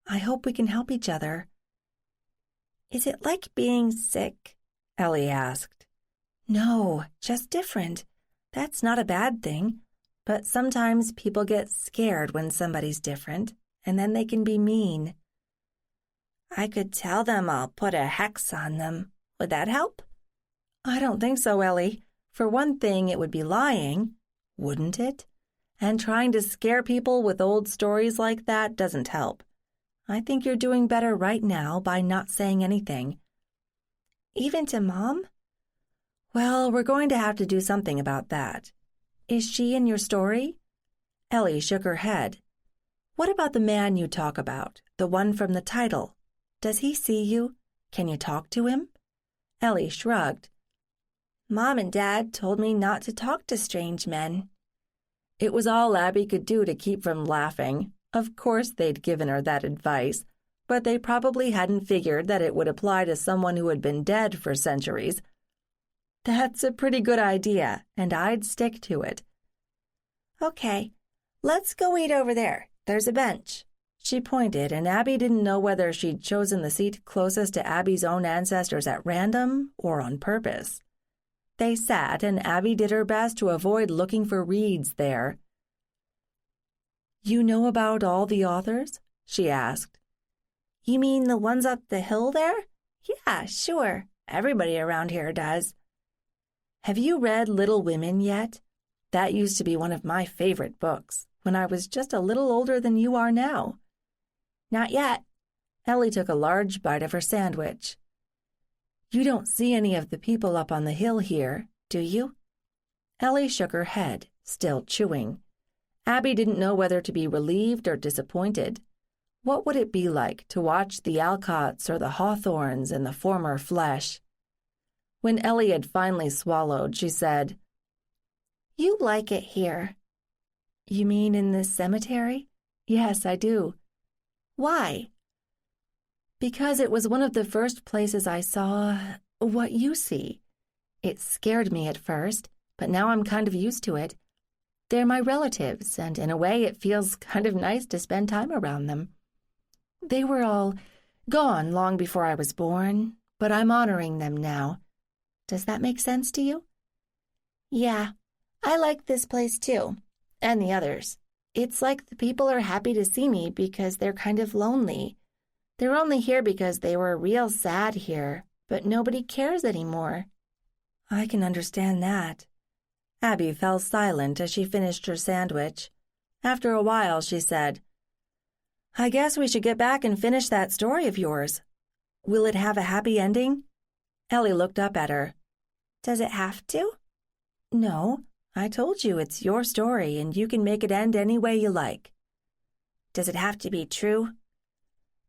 I hope we can help each other." "Is it like being sick?" Ellie asked. "No, just different. That's not a bad thing. But sometimes people get scared when somebody's different, and then they can be mean." "I could tell them I'll put a hex on them. Would that help?" "I don't think so, Ellie. For one thing, it would be lying, wouldn't it? And trying to scare people with old stories like that doesn't help. I think you're doing better right now by not saying anything." "Even to Mom?" "Well, we're going to have to do something about that. Is she in your story?" Ellie shook her head. "What about the man you talk about, the one from the title? Does he see you? Can you talk to him?" Ellie shrugged. "Mom and Dad told me not to talk to strange men." It was all Abby could do to keep from laughing. Of course they'd given her that advice, but they probably hadn't figured that it would apply to someone who had been dead for centuries. "That's a pretty good idea, and I'd stick to it." "Okay, let's go eat over there. There's a bench." She pointed, and Abby didn't know whether she'd chosen the seat closest to Abby's own ancestors at random or on purpose. They sat, and Abby did her best to avoid looking for reeds there. "You know about all the authors?" she asked. "You mean the ones up the hill there? Yeah, sure. Everybody around here does." "Have you read Little Women yet? That used to be one of my favorite books, when I was just a little older than you are now." "Not yet." Ellie took a large bite of her sandwich. "You don't see any of the people up on the hill here, do you?" Ellie shook her head, still chewing. Abby didn't know whether to be relieved or disappointed. What would it be like to watch the Alcotts or the Hawthorns in the former flesh? When Ellie had finally swallowed, she said, "You like it here." "You mean in this cemetery?" "Yes, I do." "Why?" "Because it was one of the first places I saw what you see. It scared me at first, but now I'm kind of used to it. They're my relatives, and in a way it feels kind of nice to spend time around them. They were all gone long before I was born, but I'm honoring them now. Does that make sense to you?" "Yeah, I like this place too, and the others. It's like the people are happy to see me because they're kind of lonely. They're only here because they were real sad here, but nobody cares anymore." "I can understand that." Abby fell silent as she finished her sandwich. After a while, she said, "I guess we should get back and finish that story of yours. Will it have a happy ending?" Ellie looked up at her. "Does it have to?" "No, I told you it's your story and you can make it end any way you like." "Does it have to be true?"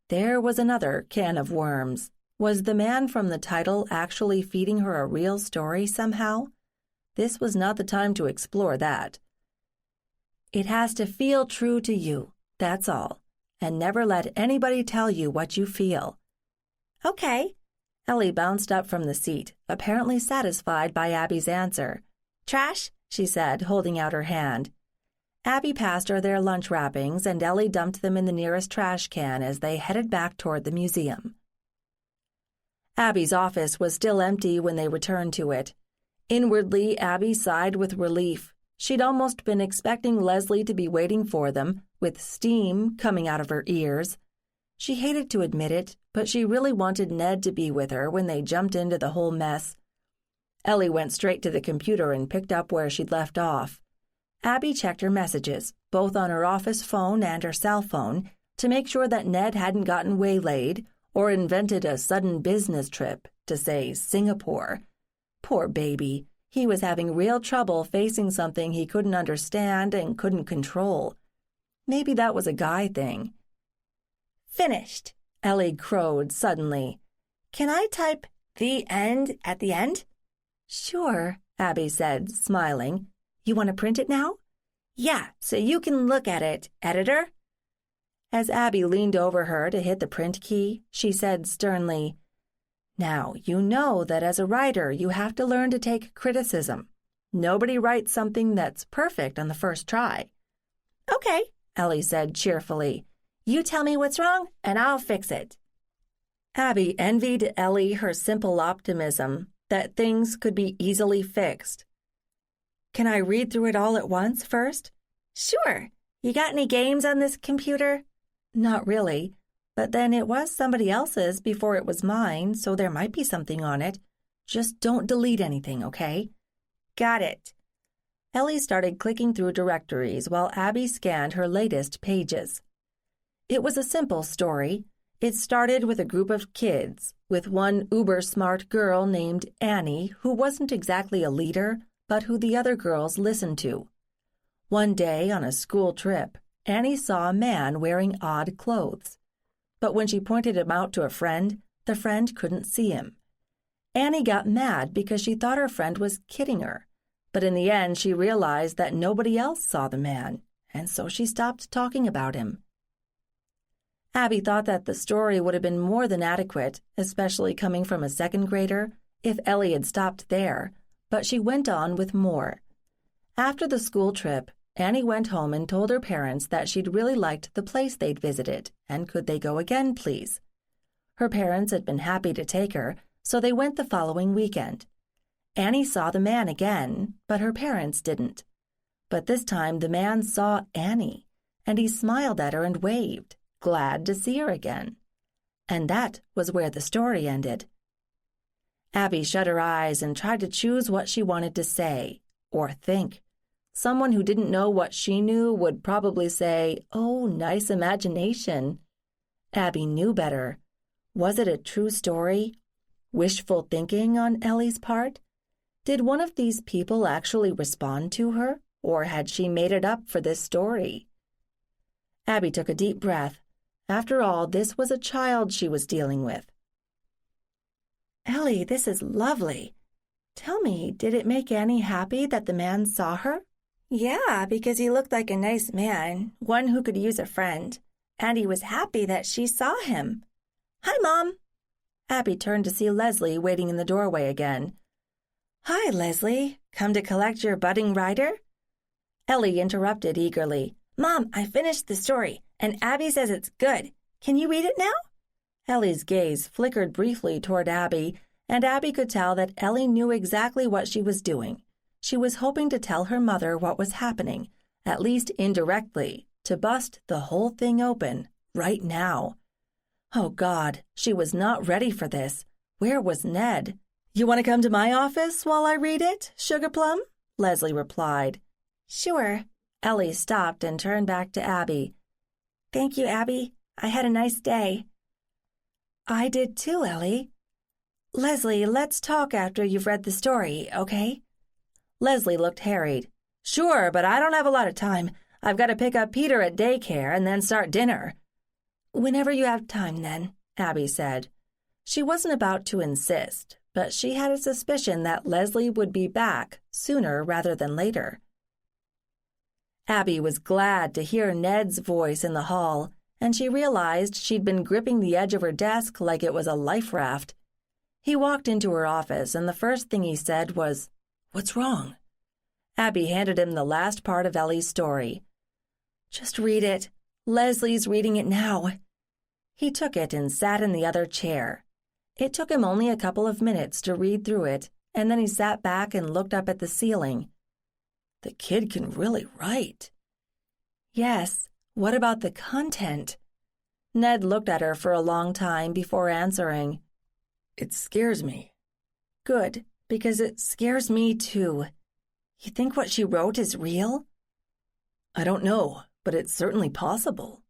There was another can of worms. Was the man from the title actually feeding her a real story somehow? This was not the time to explore that. "It has to feel true to you, that's all, and never let anybody tell you what you feel." "Okay." Ellie bounced up from the seat, apparently satisfied by Abby's answer. "Trash?" she said, holding out her hand. Abby passed her their lunch wrappings, and Ellie dumped them in the nearest trash can as they headed back toward the museum. Abby's office was still empty when they returned to it. Inwardly, Abby sighed with relief. She'd almost been expecting Leslie to be waiting for them, with steam coming out of her ears. She hated to admit it, but she really wanted Ned to be with her when they jumped into the whole mess. Ellie went straight to the computer and picked up where she'd left off. Abby checked her messages, both on her office phone and her cell phone, to make sure that Ned hadn't gotten waylaid or invented a sudden business trip to, say, Singapore. Poor baby. He was having real trouble facing something he couldn't understand and couldn't control. Maybe that was a guy thing. Finished, Ellie crowed suddenly. Can I type "the end" at the end? Sure, Abby said, smiling. You want to print it now? Yeah, so you can look at it, editor. As Abby leaned over her to hit the print key, she said sternly, "Now, you know that as a writer you have to learn to take criticism. Nobody writes something that's perfect on the first try." Okay, Ellie said cheerfully. You tell me what's wrong, and I'll fix it. Abby envied Ellie her simple optimism that things could be easily fixed. "Can I read through it all at once first?" Sure. You got any games on this computer? Not really, but then it was somebody else's before it was mine, so there might be something on it. Just don't delete anything, okay? Got it. Ellie started clicking through directories while Abby scanned her latest pages. It was a simple story. It started with a group of kids, with one uber-smart girl named Annie who wasn't exactly a leader, but who the other girls listened to. One day, on a school trip, Annie saw a man wearing odd clothes. But when she pointed him out to a friend, the friend couldn't see him. Annie got mad because she thought her friend was kidding her, but in the end she realized that nobody else saw the man, and so she stopped talking about him. Abby thought that the story would have been more than adequate, especially coming from a second grader, if Ellie had stopped there, but she went on with more. After the school trip, Annie went home and told her parents that she'd really liked the place they'd visited, and could they go again, please? Her parents had been happy to take her, so they went the following weekend. Annie saw the man again, but her parents didn't. But this time the man saw Annie, and he smiled at her and waved, glad to see her again. And that was where the story ended. Abby shut her eyes and tried to choose what she wanted to say, or think. Someone who didn't know what she knew would probably say, "Oh, nice imagination." Abby knew better. Was it a true story? Wishful thinking on Ellie's part? Did one of these people actually respond to her, or had she made it up for this story? Abby took a deep breath. After all, this was a child she was dealing with. Ellie, this is lovely. Tell me, did it make Annie happy that the man saw her? Yeah, because he looked like a nice man, one who could use a friend, and he was happy that she saw him. Hi, Mom. Abby turned to see Leslie waiting in the doorway again. Hi, Leslie. Come to collect your budding writer? Ellie interrupted eagerly. Mom, I finished the story, and Abby says it's good. Can you read it now? Ellie's gaze flickered briefly toward Abby, and Abby could tell that Ellie knew exactly what she was doing. She was hoping to tell her mother what was happening, at least indirectly, to bust the whole thing open, right now. Oh, God, she was not ready for this. Where was Ned? "You want to come to my office while I read it, Sugar Plum?" Leslie replied. Sure. Ellie stopped and turned back to Abby. Thank you, Abby. I had a nice day. I did too, Ellie. Leslie, let's talk after you've read the story, okay? Leslie looked harried. Sure, but I don't have a lot of time. I've got to pick up Peter at daycare and then start dinner. Whenever you have time, then, Abby said. She wasn't about to insist, but she had a suspicion that Leslie would be back sooner rather than later. Abby was glad to hear Ned's voice in the hall, and she realized she'd been gripping the edge of her desk like it was a life raft. He walked into her office, and the first thing he said was, "What's wrong?" Abby handed him the last part of Ellie's story. Just read it. Leslie's reading it now." He took it and sat in the other chair. It took him only a couple of minutes to read through it, and then he sat back and looked up at the ceiling. The kid can really write. "Yes. What about the content?" Ned looked at her for a long time before answering. "It scares me." "Good, because it scares me too. You think what she wrote is real?" "I don't know, but it's certainly possible."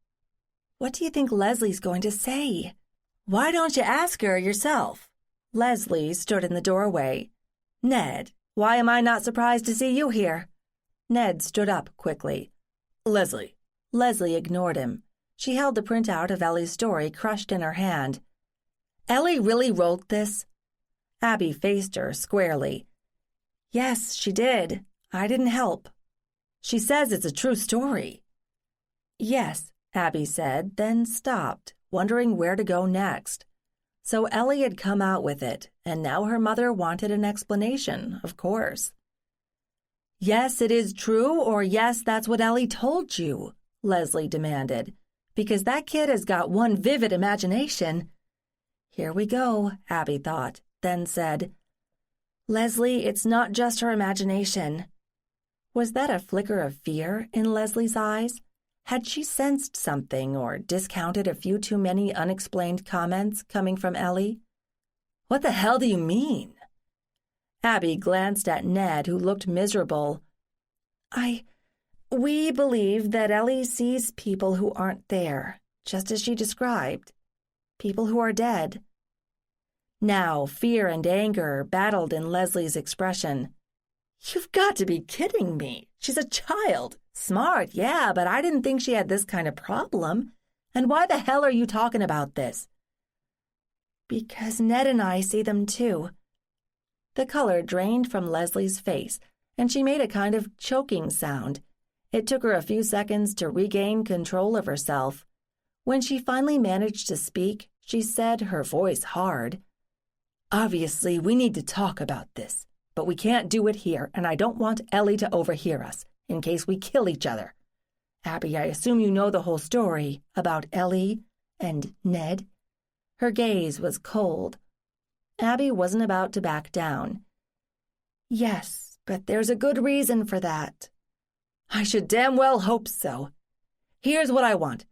"What do you think Leslie's going to say?" "Why don't you ask her yourself?" Leslie stood in the doorway. "Ned, why am I not surprised to see you here?" Ned stood up quickly. "Leslie." Leslie ignored him. She held the printout of Ellie's story crushed in her hand. "Ellie really wrote this?" Abby faced her squarely. "Yes, she did. I didn't help." "She says it's a true story." "Yes," Abby said, then stopped, wondering where to go next. So Ellie had come out with it, and now her mother wanted an explanation, of course. "Yes, it is true, or yes, that's what Ellie told you," Leslie demanded, "because that kid has got one vivid imagination." "Here we go," Abby thought, then said, "Leslie, it's not just her imagination." Was that a flicker of fear in Leslie's eyes? Had she sensed something or discounted a few too many unexplained comments coming from Ellie? "What the hell do you mean?" Abby glanced at Ned, who looked miserable. We believe that Ellie sees people who aren't there, just as she described. People who are dead." Now fear and anger battled in Leslie's expression. "You've got to be kidding me. She's a child. Smart, yeah, but I didn't think she had this kind of problem. And why the hell are you talking about this?" "Because Ned and I see them too." The color drained from Leslie's face, and she made a kind of choking sound. It took her a few seconds to regain control of herself. When she finally managed to speak, she said, her voice hard, "Obviously, we need to talk about this, but we can't do it here, and I don't want Ellie to overhear us, in case we kill each other. Abby, I assume you know the whole story about Ellie and Ned?" Her gaze was cold. Abby wasn't about to back down. "Yes, but there's a good reason for that." "I should damn well hope so. Here's what I want.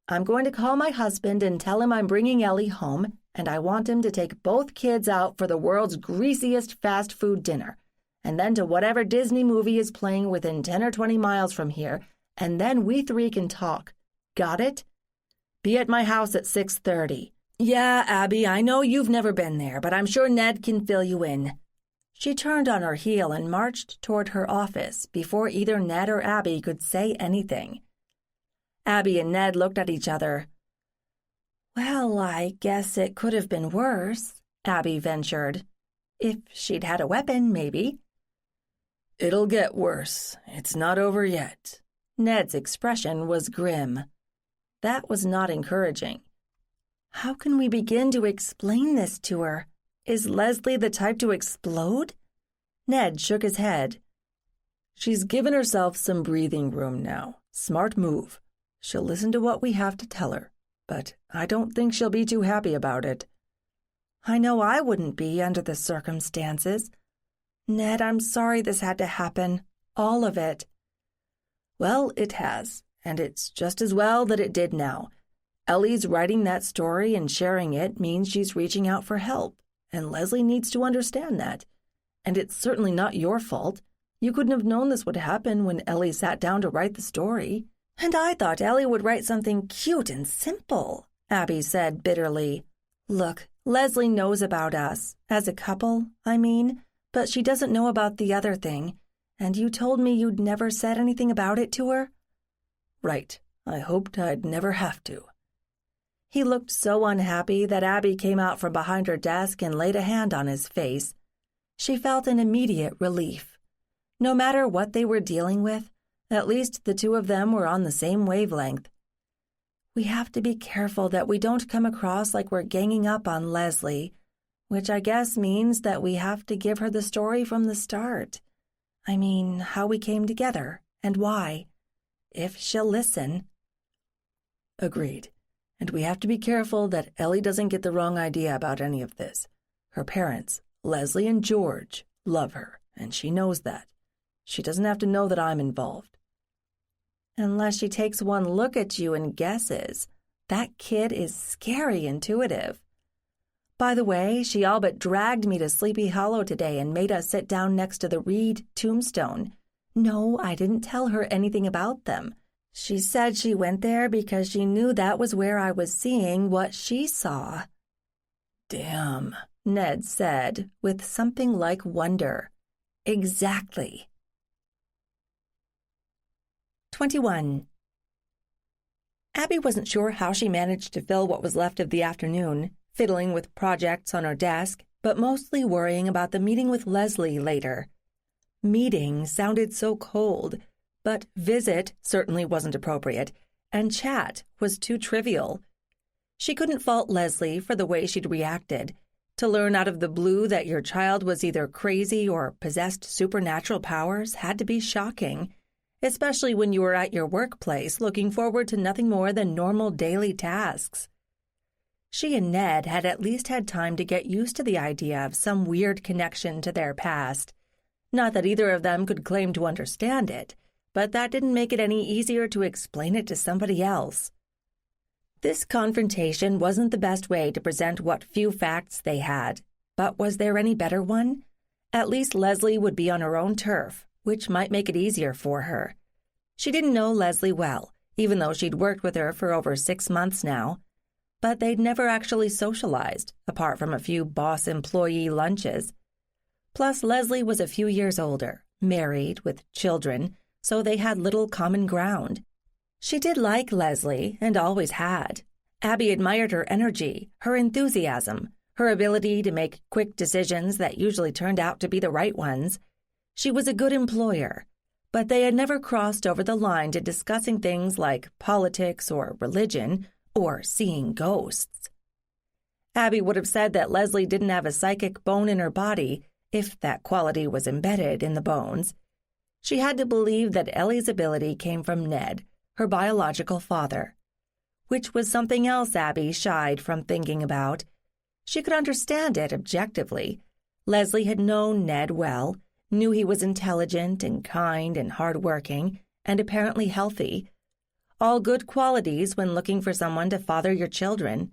I'm going to call my husband and tell him I'm bringing Ellie home, and I want him to take both kids out for the world's greasiest fast food dinner, and then to whatever Disney movie is playing within 10 or 20 miles from here, and then we three can talk. Got it? Be at my house at 6:30. "Yeah, Abby, I know you've never been there, but I'm sure Ned can fill you in." She turned on her heel and marched toward her office before either Ned or Abby could say anything. Abby and Ned looked at each other. "Well, I guess it could have been worse," Abby ventured. "If she'd had a weapon, maybe." "It'll get worse. It's not over yet." Ned's expression was grim. That was not encouraging. "How can we begin to explain this to her? Is Leslie the type to explode?" Ned shook his head. "She's given herself some breathing room now. Smart move. She'll listen to what we have to tell her, but I don't think she'll be too happy about it." "I know I wouldn't be under the circumstances. Ned, I'm sorry this had to happen. All of it." "Well, it has, and it's just as well that it did now. Ellie's writing that story and sharing it means she's reaching out for help, and Leslie needs to understand that. And it's certainly not your fault. You couldn't have known this would happen when Ellie sat down to write the story." "And I thought Ellie would write something cute and simple," Abby said bitterly. "Look, Leslie knows about us, as a couple, I mean, but she doesn't know about the other thing, and you told me you'd never said anything about it to her?" "Right. I hoped I'd never have to." He looked so unhappy that Abby came out from behind her desk and laid a hand on his face. She felt an immediate relief. No matter what they were dealing with, at least the two of them were on the same wavelength. "We have to be careful that we don't come across like we're ganging up on Leslie, which I guess means that we have to give her the story from the start. I mean, how we came together and why. if she'll listen. Agreed. And we have to be careful that Ellie doesn't get the wrong idea about any of this. Her parents, Leslie and George, love her, and she knows that. She doesn't have to know that I'm involved. Unless she takes one look at you and guesses. That kid is scary intuitive. By the way, she all but dragged me to Sleepy Hollow today and made us sit down next to the Reed tombstone. No, I didn't tell her anything about them. She said she went there because she knew that was where I was seeing what she saw. Damn, Ned said, with something like wonder. Exactly. 21. Abby wasn't sure how she managed to fill what was left of the afternoon, fiddling with projects on her desk, but mostly worrying about the meeting with Leslie later. Meeting sounded so cold, but visit certainly wasn't appropriate, and chat was too trivial. She couldn't fault Leslie for the way she'd reacted. To learn out of the blue that your child was either crazy or possessed supernatural powers had to be shocking, especially when you were at your workplace looking forward to nothing more than normal daily tasks. She and Ned had at least had time to get used to the idea of some weird connection to their past. Not that either of them could claim to understand it, but that didn't make it any easier to explain it to somebody else. This confrontation wasn't the best way to present what few facts they had, but was there any better one? At least Leslie would be on her own turf, which might make it easier for her. She didn't know Leslie well, even though she'd worked with her for over 6 months now, but they'd never actually socialized, apart from a few boss-employee lunches. Plus, Leslie was a few years older, married, with children, so they had little common ground. She did like Leslie, and always had. Abby admired her energy, her enthusiasm, her ability to make quick decisions that usually turned out to be the right ones. She was a good employer, but they had never crossed over the line to discussing things like politics or religion or seeing ghosts. Abby would have said that Leslie didn't have a psychic bone in her body if that quality was embedded in the bones. She had to believe that Ellie's ability came from Ned, her biological father, which was something else Abby shied from thinking about. She could understand it objectively. Leslie had known Ned well, knew he was intelligent and kind and hardworking, and apparently healthy. All good qualities when looking for someone to father your children.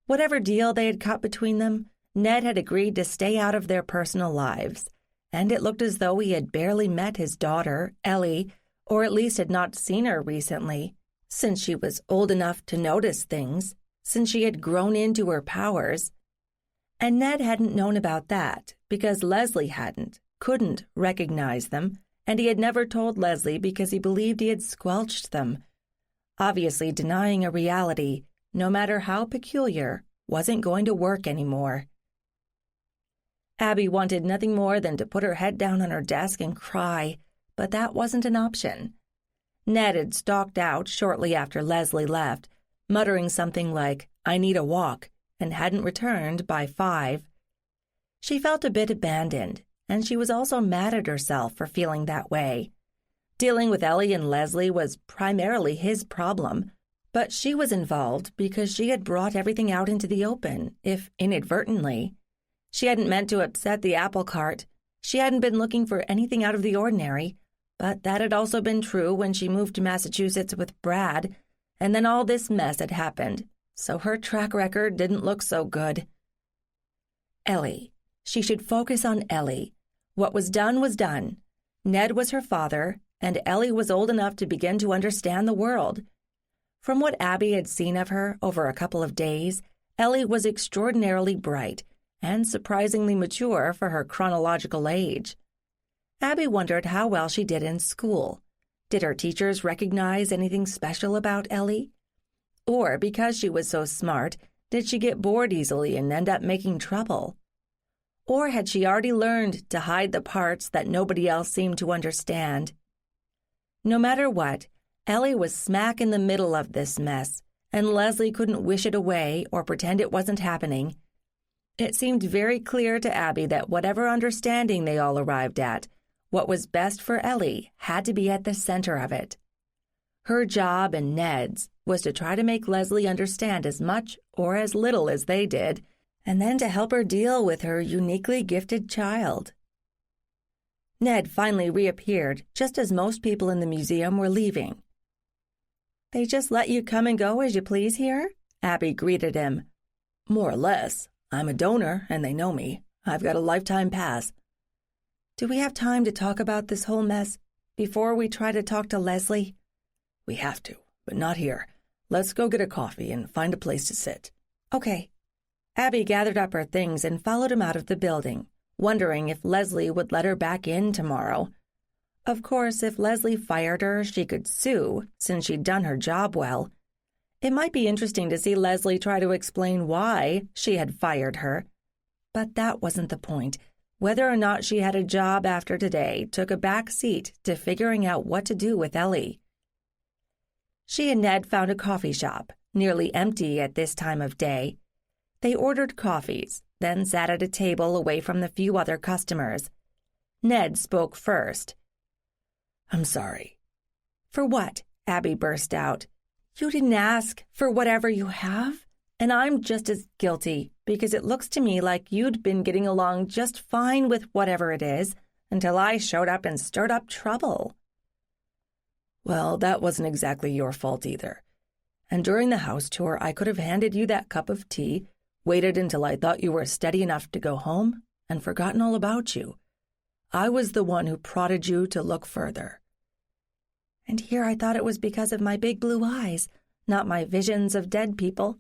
Whatever deal they had cut between them, Ned had agreed to stay out of their personal lives, and it looked as though he had barely met his daughter, Ellie, or at least had not seen her recently, since she was old enough to notice things, since she had grown into her powers. And Ned hadn't known about that, because Leslie couldn't recognize them, and he had never told Leslie because he believed he had squelched them. Obviously, denying a reality, no matter how peculiar, wasn't going to work anymore. Abby wanted nothing more than to put her head down on her desk and cry, but that wasn't an option. Ned had stalked out shortly after Leslie left, muttering something like, "I need a walk," and hadn't returned by 5. She felt a bit abandoned, and she was also mad at herself for feeling that way. Dealing with Ellie and Leslie was primarily his problem, but she was involved because she had brought everything out into the open, if inadvertently. She hadn't meant to upset the apple cart. She hadn't been looking for anything out of the ordinary, but that had also been true when she moved to Massachusetts with Brad, and then all this mess had happened, so her track record didn't look so good. Ellie. She should focus on Ellie. What was done was done. Ned was her father, and Ellie was old enough to begin to understand the world. From what Abby had seen of her over a couple of days, Ellie was extraordinarily bright and surprisingly mature for her chronological age. Abby wondered how well she did in school. Did her teachers recognize anything special about Ellie? Or, because she was so smart, did she get bored easily and end up making trouble? Or had she already learned to hide the parts that nobody else seemed to understand? No matter what, Ellie was smack in the middle of this mess, and Leslie couldn't wish it away or pretend it wasn't happening. It seemed very clear to Abby that whatever understanding they all arrived at, what was best for Ellie had to be at the center of it. Her job and Ned's was to try to make Leslie understand as much or as little as they did, and then to help her deal with her uniquely gifted child. Ned finally reappeared just as most people in the museum were leaving. "They just let you come and go as you please here?" Abby greeted him. "More or less. I'm a donor, and they know me. I've got a lifetime pass." "Do we have time to talk about this whole mess before we try to talk to Leslie?" "We have to, but not here. Let's go get a coffee and find a place to sit." "Okay." Abby gathered up her things and followed him out of the building, wondering if Leslie would let her back in tomorrow. Of course, if Leslie fired her, she could sue, since she'd done her job well. It might be interesting to see Leslie try to explain why she had fired her. But that wasn't the point. Whether or not she had a job after today took a back seat to figuring out what to do with Ellie. She and Ned found a coffee shop, nearly empty at this time of day. They ordered coffees, then sat at a table away from the few other customers. Ned spoke first. "I'm sorry." "For what?" Abby burst out. "You didn't ask for whatever you have, and I'm just as guilty, because it looks to me like you'd been getting along just fine with whatever it is until I showed up and stirred up trouble." "Well, that wasn't exactly your fault either. And during the house tour, I could have handed you that cup of tea, waited until I thought you were steady enough to go home, and forgotten all about you. I was the one who prodded you to look further." "And here I thought it was because of my big blue eyes, not my visions of dead people."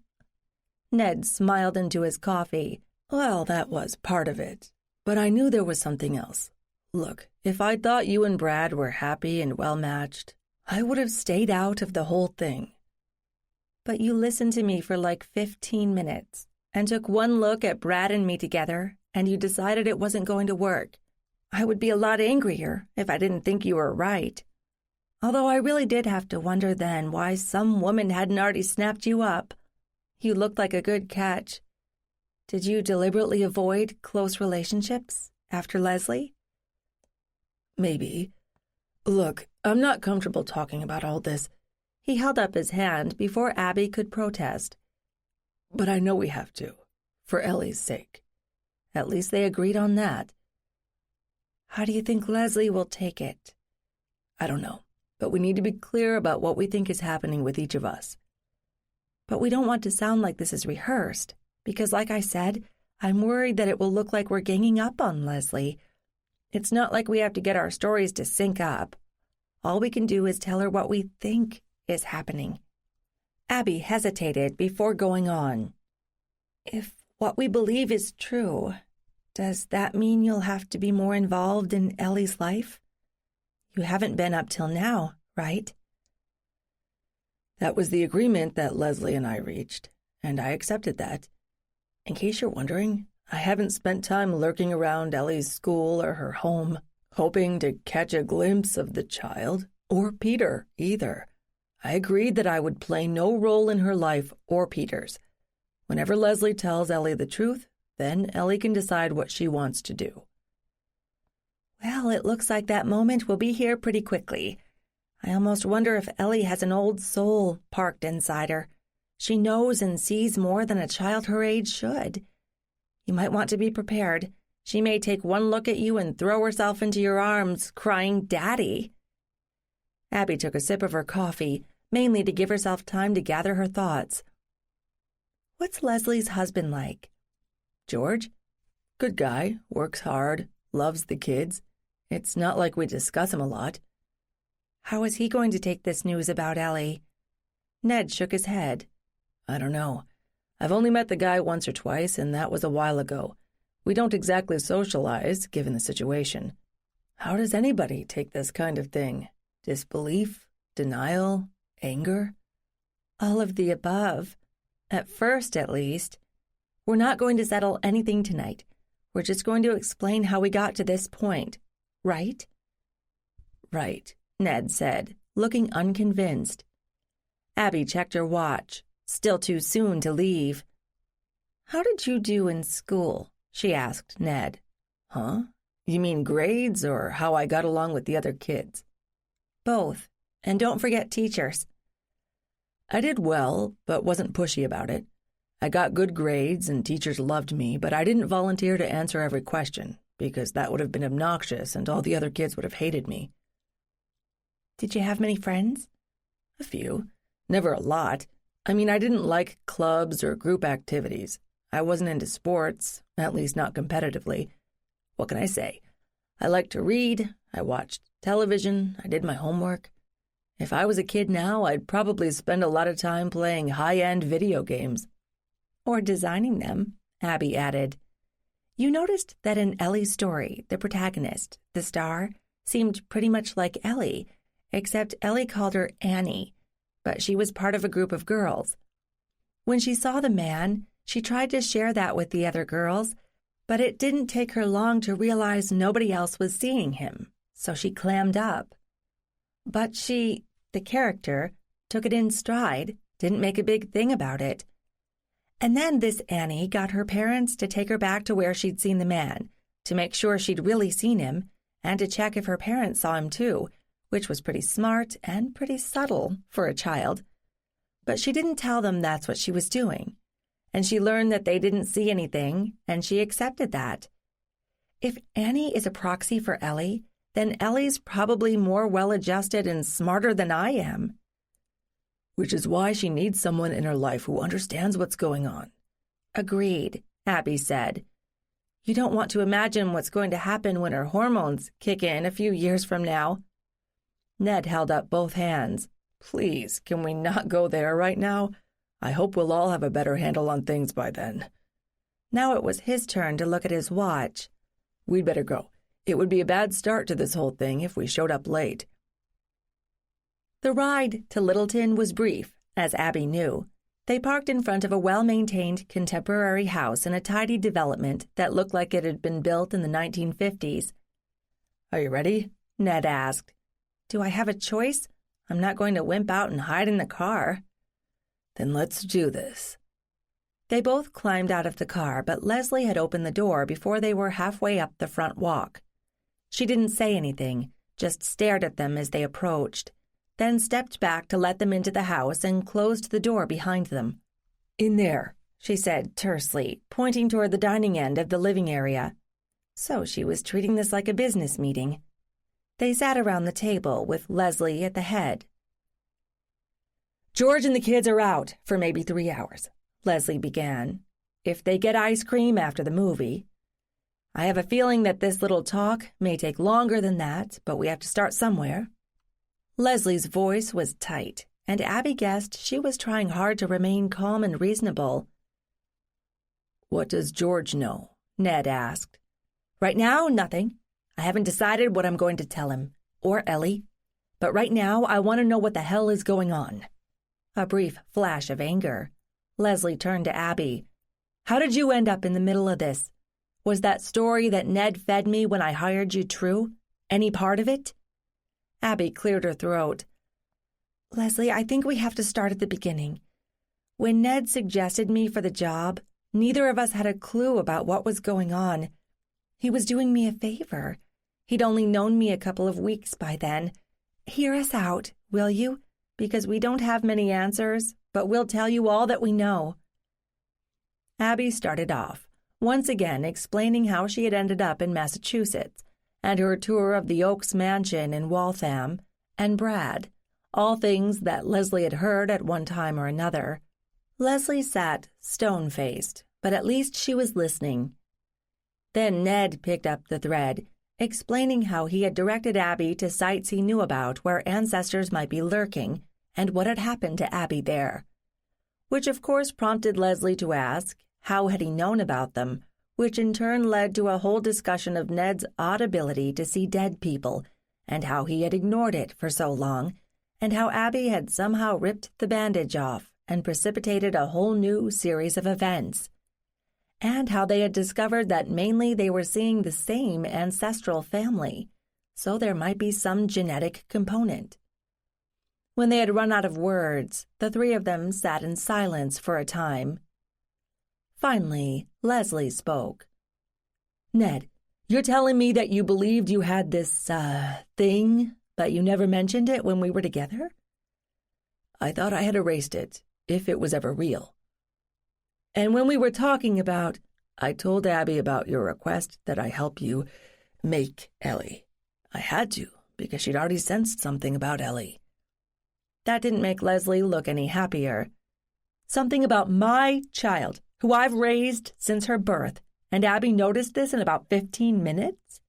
Ned smiled into his coffee. "Well, that was part of it, but I knew there was something else. Look, if I thought you and Brad were happy and well-matched, I would have stayed out of the whole thing." "But you listened to me for like 15 minutes and took one look at Brad and me together, and you decided it wasn't going to work. I would be a lot angrier if I didn't think you were right. Although I really did have to wonder then why some woman hadn't already snapped you up. You looked like a good catch. Did you deliberately avoid close relationships after Leslie?" "Maybe. Look, I'm not comfortable talking about all this." He held up his hand before Abby could protest. "But I know we have to, for Ellie's sake. At least they agreed on that." "How do you think Leslie will take it?" "I don't know, but we need to be clear about what we think is happening with each of us." "But we don't want to sound like this is rehearsed, because like I said, I'm worried that it will look like we're ganging up on Leslie. It's not like we have to get our stories to sync up. All we can do is tell her what we think is happening." Abby hesitated before going on. "If what we believe is true, does that mean you'll have to be more involved in Ellie's life? You haven't been up till now, right?" "That was the agreement that Leslie and I reached, and I accepted that. In case you're wondering, I haven't spent time lurking around Ellie's school or her home, hoping to catch a glimpse of the child, or Peter, either. I agreed that I would play no role in her life or Peter's. Whenever Leslie tells Ellie the truth, then Ellie can decide what she wants to do." "Well, it looks like that moment will be here pretty quickly. I almost wonder if Ellie has an old soul parked inside her. She knows and sees more than a child her age should. You might want to be prepared. She may take one look at you and throw herself into your arms, crying, 'Daddy.'" Abby took a sip of her coffee, mainly to give herself time to gather her thoughts. "What's Leslie's husband like?" "George? Good guy, works hard, loves the kids. It's not like we discuss him a lot." "How is he going to take this news about Ellie?" Ned shook his head. "I don't know. I've only met the guy once or twice, and that was a while ago. We don't exactly socialize, given the situation. How does anybody take this kind of thing? Disbelief? Denial? Anger?" "All of the above. At first, at least. We're not going to settle anything tonight. We're just going to explain how we got to this point. Right?" "Right," Ned said, looking unconvinced. Abby checked her watch. Still too soon to leave. "How did you do in school?" she asked Ned. "Huh? You mean grades or how I got along with the other kids?" "Both. And don't forget teachers. I did well, but wasn't pushy about it. I got good grades and teachers loved me, but I didn't volunteer to answer every question, because that would have been obnoxious and all the other kids would have hated me. Did you have many friends? A few. Never a lot. I mean, I didn't like clubs or group activities. I wasn't into sports, at least not competitively. What can I say? I liked to read, I watched television, I did my homework. If I was a kid now, I'd probably spend a lot of time playing high-end video games. Or designing them, Abby added. You noticed that in Ellie's story, the protagonist, the star, seemed pretty much like Ellie, except Ellie called her Annie, but she was part of a group of girls. When she saw the man, she tried to share that with the other girls, but it didn't take her long to realize nobody else was seeing him, so she clammed up. But she, the character, took it in stride, didn't make a big thing about it. And then this Annie got her parents to take her back to where she'd seen the man, to make sure she'd really seen him, and to check if her parents saw him too, which was pretty smart and pretty subtle for a child. But she didn't tell them that's what she was doing. And she learned that they didn't see anything, and she accepted that. If Annie is a proxy for Ellie, then Ellie's probably more well-adjusted and smarter than I am. Which is why she needs someone in her life who understands what's going on. Agreed, Abby said. You don't want to imagine what's going to happen when her hormones kick in a few years from now. Ned held up both hands. Please, can we not go there right now? I hope we'll all have a better handle on things by then. Now it was his turn to look at his watch. We'd better go. It would be a bad start to this whole thing if we showed up late. The ride to Littleton was brief, as Abby knew. They parked in front of a well-maintained contemporary house in a tidy development that looked like it had been built in the 1950s. Are you ready? Ned asked. Do I have a choice? I'm not going to wimp out and hide in the car. Then let's do this. They both climbed out of the car, but Leslie had opened the door before they were halfway up the front walk. She didn't say anything, just stared at them as they approached, then stepped back to let them into the house and closed the door behind them. In there, she said tersely, pointing toward the dining end of the living area. So she was treating this like a business meeting. They sat around the table with Leslie at the head. George and the kids are out for maybe 3 hours, Leslie began. If they get ice cream after the movie. I have a feeling that this little talk may take longer than that, but we have to start somewhere. Leslie's voice was tight, and Abby guessed she was trying hard to remain calm and reasonable. What does George know? Ned asked. Right now, nothing. I haven't decided what I'm going to tell him, or Ellie. But right now, I want to know what the hell is going on. A brief flash of anger. Leslie turned to Abby. How did you end up in the middle of this? Was that story that Ned fed me when I hired you true? Any part of it? Abby cleared her throat. Leslie, I think we have to start at the beginning. When Ned suggested me for the job, neither of us had a clue about what was going on. He was doing me a favor. He'd only known me a couple of weeks by then. Hear us out, will you? Because we don't have many answers, but we'll tell you all that we know. Abby started off, once again explaining how she had ended up in Massachusetts, and her tour of the Oaks mansion in Waltham, and Brad, all things that Leslie had heard at one time or another. Leslie sat stone-faced, but at least she was listening. Then Ned picked up the thread, explaining how he had directed Abby to sites he knew about where ancestors might be lurking, and what had happened to Abby there. Which of course prompted Leslie to ask, how had he known about them, which in turn led to a whole discussion of Ned's odd ability to see dead people, and how he had ignored it for so long, and how Abby had somehow ripped the bandage off and precipitated a whole new series of events, and how they had discovered that mainly they were seeing the same ancestral family, so there might be some genetic component. When they had run out of words, the three of them sat in silence for a time. Finally, Leslie spoke. Ned, you're telling me that you believed you had this, thing That you never mentioned it when we were together? I thought I had erased it, if it was ever real. And when we were talking about, I told Abby about your request that I help you make Ellie. I had to, because she'd already sensed something about Ellie. That didn't make Leslie look any happier. Something about my child, who I've raised since her birth, and Abby noticed this in about 15 minutes?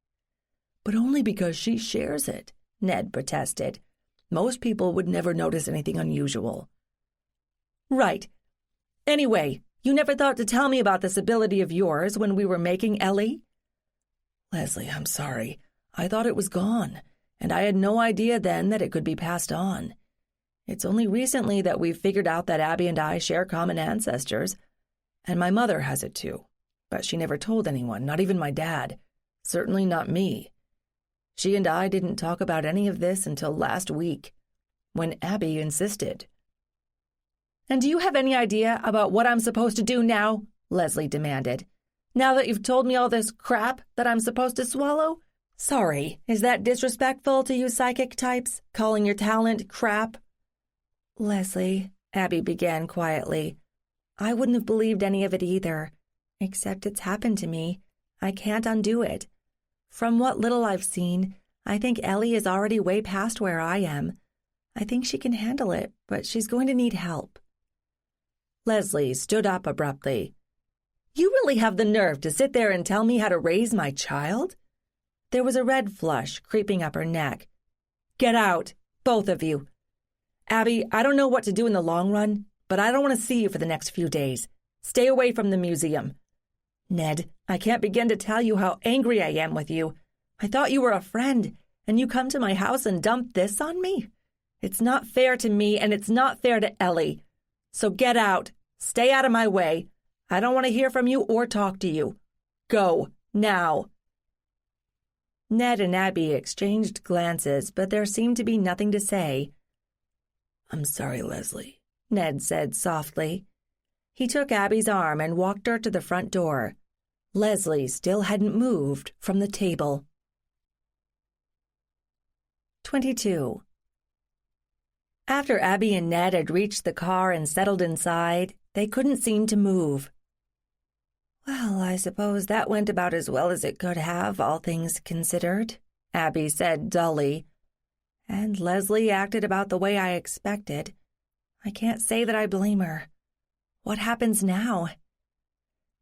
But only because she shares it, Ned protested. Most people would never notice anything unusual. Right. Anyway, you never thought to tell me about this ability of yours when we were making Ellie? Leslie, I'm sorry. I thought it was gone, and I had no idea then that it could be passed on. It's only recently that we've figured out that Abby and I share common ancestors, and my mother has it too, but she never told anyone, not even my dad, certainly not me. She and I didn't talk about any of this until last week, when Abby insisted. And do you have any idea about what I'm supposed to do now? Leslie demanded. Now that you've told me all this crap that I'm supposed to swallow? Sorry, is that disrespectful to you psychic types, calling your talent crap? Leslie, Abby began quietly, I wouldn't have believed any of it either, except it's happened to me. I can't undo it. From what little I've seen, I think Ellie is already way past where I am. I think she can handle it, but she's going to need help. Leslie stood up abruptly. You really have the nerve to sit there and tell me how to raise my child? There was a red flush creeping up her neck. Get out, both of you. Abby, I don't know what to do in the long run, but I don't want to see you for the next few days. Stay away from the museum. Ned, I can't begin to tell you how angry I am with you. I thought you were a friend, and you come to my house and dump this on me? It's not fair to me, and it's not fair to Ellie. So get out. Stay out of my way. I don't want to hear from you or talk to you. Go, now. Ned and Abby exchanged glances, but there seemed to be nothing to say. I'm sorry, Leslie, Ned said softly. He took Abby's arm and walked her to the front door. Leslie still hadn't moved from the table. 22. After Abby and Ned had reached the car and settled inside, they couldn't seem to move. Well, I suppose that went about as well as it could have, all things considered, Abby said dully. And Leslie acted about the way I expected. I can't say that I blame her. What happens now?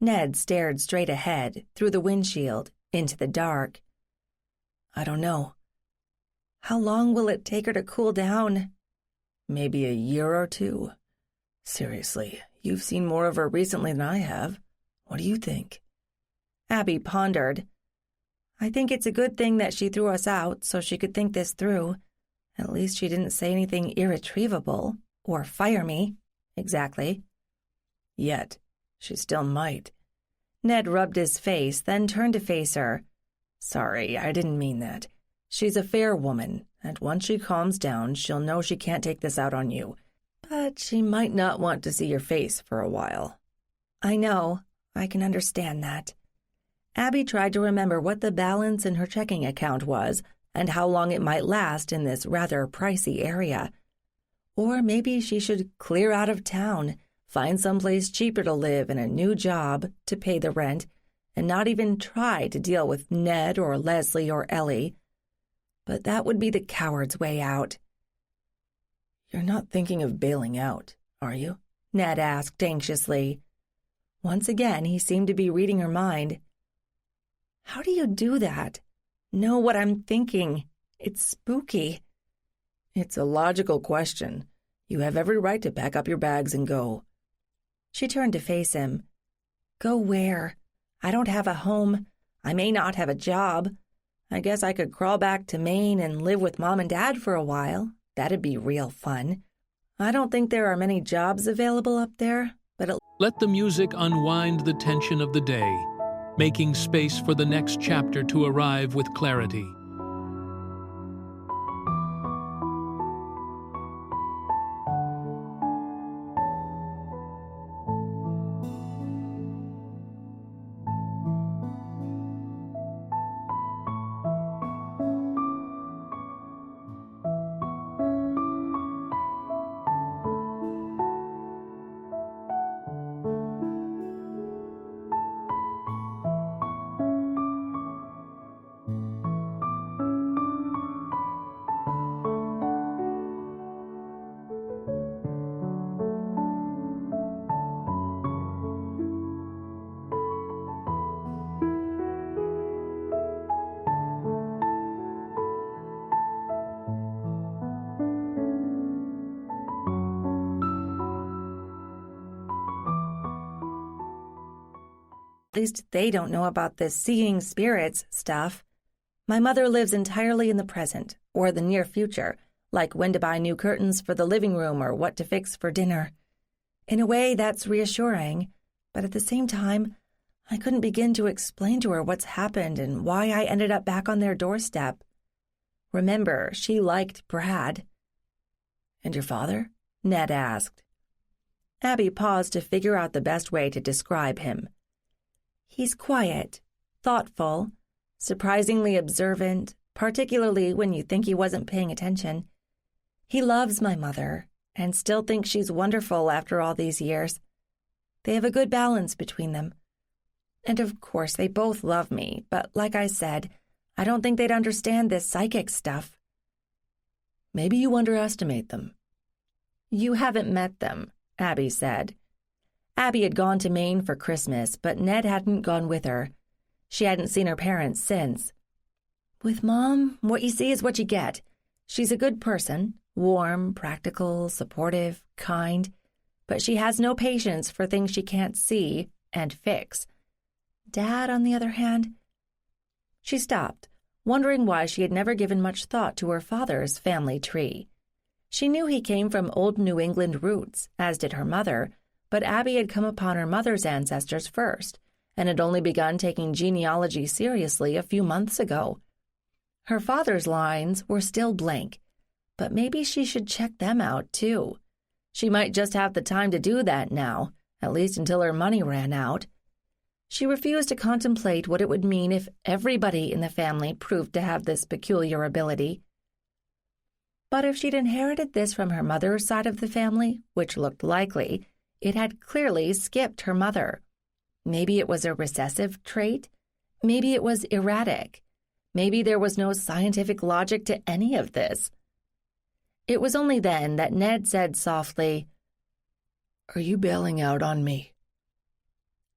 Ned stared straight ahead, through the windshield, into the dark. I don't know. How long will it take her to cool down? Maybe a year or two. Seriously, you've seen more of her recently than I have. What do you think? Abby pondered. I think it's a good thing that she threw us out so she could think this through. At least she didn't say anything irretrievable, or fire me, exactly. Yet, she still might. Ned rubbed his face, then turned to face her. Sorry, I didn't mean that. She's a fair woman, and once she calms down, she'll know she can't take this out on you. But she might not want to see your face for a while. I know. I can understand that. Abby tried to remember what the balance in her checking account was and how long it might last in this rather pricey area. Or maybe she should clear out of town, find someplace cheaper to live and a new job to pay the rent, and not even try to deal with Ned or Leslie or Ellie. But that would be the coward's way out. You're not thinking of bailing out, are you? Ned asked anxiously. Once again, he seemed to be reading her mind. How do you do that? Know what I'm thinking. It's spooky. It's a logical question. You have every right to pack up your bags and go. She turned to face him. Go where? I don't have a home. I may not have a job. I guess I could crawl back to Maine and live with Mom and Dad for a while. That'd be real fun. I don't think there are many jobs available up there, but Let the music unwind the tension of the day, making space for the next chapter to arrive with clarity. At least they don't know about this seeing spirits stuff. My mother lives entirely in the present, or the near future, like when to buy new curtains for the living room or what to fix for dinner. In a way, that's reassuring, but at the same time, I couldn't begin to explain to her what's happened and why I ended up back on their doorstep. Remember, she liked Brad. And your father? Ned asked. Abby paused to figure out the best way to describe him. He's quiet, thoughtful, surprisingly observant, particularly when you think he wasn't paying attention. He loves my mother and still thinks she's wonderful after all these years. They have a good balance between them. And of course, they both love me, but like I said, I don't think they'd understand this psychic stuff. Maybe you underestimate them. You haven't met them, Abby said. Abby had gone to Maine for Christmas, but Ned hadn't gone with her. She hadn't seen her parents since. With Mom, what you see is what you get. She's a good person, warm, practical, supportive, kind, but she has no patience for things she can't see and fix. Dad, on the other hand... She stopped, wondering why she had never given much thought to her father's family tree. She knew he came from old New England roots, as did her mother, but Abby had come upon her mother's ancestors first, and had only begun taking genealogy seriously a few months ago. Her father's lines were still blank, but maybe she should check them out, too. She might just have the time to do that now, at least until her money ran out. She refused to contemplate what it would mean if everybody in the family proved to have this peculiar ability. But if she'd inherited this from her mother's side of the family, which looked likely, it had clearly skipped her mother. Maybe it was a recessive trait. Maybe it was erratic. Maybe there was no scientific logic to any of this. It was only then that Ned said softly, "Are you bailing out on me?"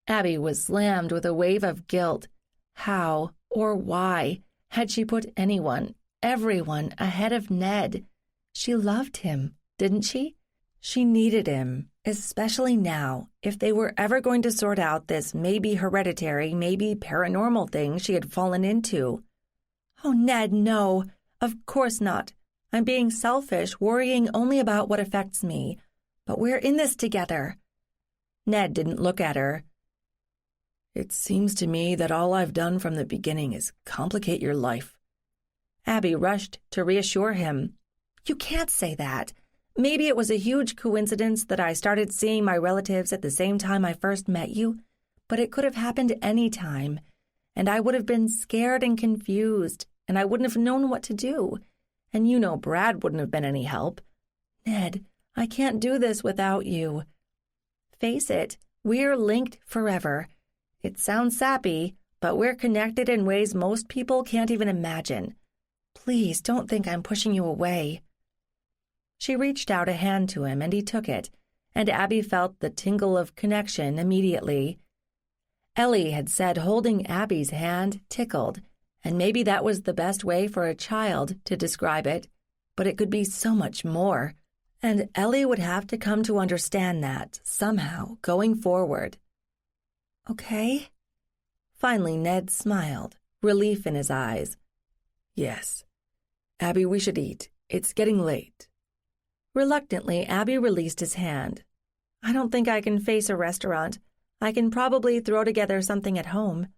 Abby was slammed with a wave of guilt. How, or why, had she put anyone, everyone, ahead of Ned? She loved him, didn't she? She needed him, especially now, if they were ever going to sort out this maybe hereditary, maybe paranormal thing she had fallen into. Oh, Ned, no. Of course not. I'm being selfish, worrying only about what affects me. But we're in this together. Ned didn't look at her. It seems to me that all I've done from the beginning is complicate your life. Abby rushed to reassure him. You can't say that. Maybe it was a huge coincidence that I started seeing my relatives at the same time I first met you, but it could have happened any time, and I would have been scared and confused, and I wouldn't have known what to do, and you know Brad wouldn't have been any help. Ned, I can't do this without you. Face it, we're linked forever. It sounds sappy, but we're connected in ways most people can't even imagine. Please don't think I'm pushing you away. She reached out a hand to him, and he took it, and Abby felt the tingle of connection immediately. Ellie had said holding Abby's hand tickled, and maybe that was the best way for a child to describe it, but it could be so much more, and Ellie would have to come to understand that, somehow, going forward. Okay? Finally, Ned smiled, relief in his eyes. Yes. Abby, we should eat. It's getting late. Reluctantly, Abby released his hand. I don't think I can face a restaurant. I can probably throw together something at home.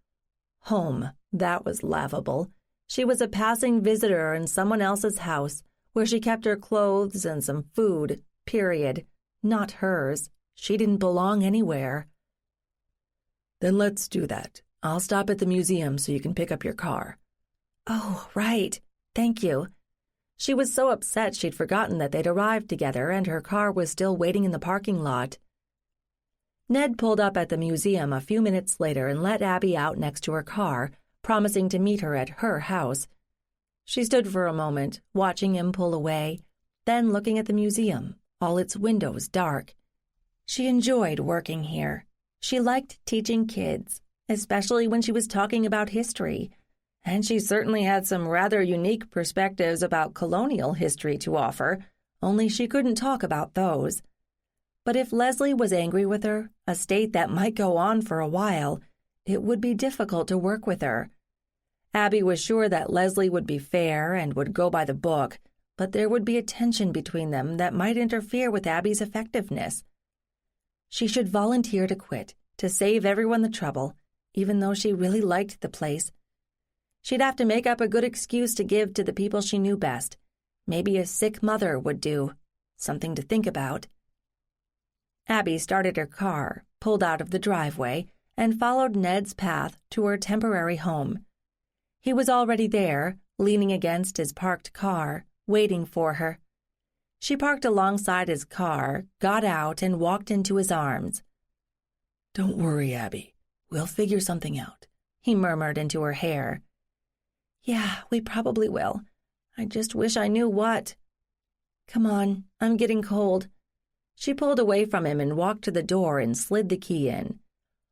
Home, that was laughable. She was a passing visitor in someone else's house, where she kept her clothes and some food, period. Not hers. She didn't belong anywhere. Then let's do that. I'll stop at the museum so you can pick up your car. Oh, right. Thank you. She was so upset she'd forgotten that they'd arrived together and her car was still waiting in the parking lot. Ned pulled up at the museum a few minutes later and let Abby out next to her car, promising to meet her at her house. She stood for a moment, watching him pull away, then looking at the museum, all its windows dark. She enjoyed working here. She liked teaching kids, especially when she was talking about history, and she certainly had some rather unique perspectives about colonial history to offer, only she couldn't talk about those. But if Leslie was angry with her, a state that might go on for a while, it would be difficult to work with her. Abby was sure that Leslie would be fair and would go by the book, but there would be a tension between them that might interfere with Abby's effectiveness. She should volunteer to quit, to save everyone the trouble, even though she really liked the place. She'd have to make up a good excuse to give to the people she knew best. Maybe a sick mother would do. Something to think about. Abby started her car, pulled out of the driveway, and followed Ned's path to her temporary home. He was already there, leaning against his parked car, waiting for her. She parked alongside his car, got out, and walked into his arms. "Don't worry, Abby. We'll figure something out," he murmured into her hair. "Yeah, we probably will. I just wish I knew what." "Come on, I'm getting cold." She pulled away from him and walked to the door and slid the key in.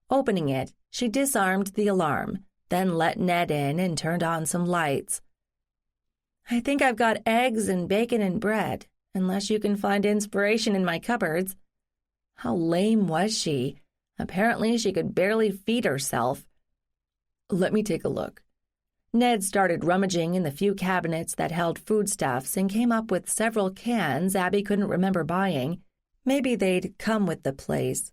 Opening it, she disarmed the alarm, then let Ned in and turned on some lights. "I think I've got eggs and bacon and bread, unless you can find inspiration in my cupboards." How lame was she? Apparently she could barely feed herself. "Let me take a look." Ned started rummaging in the few cabinets that held foodstuffs and came up with several cans Abby couldn't remember buying. Maybe they'd come with the place.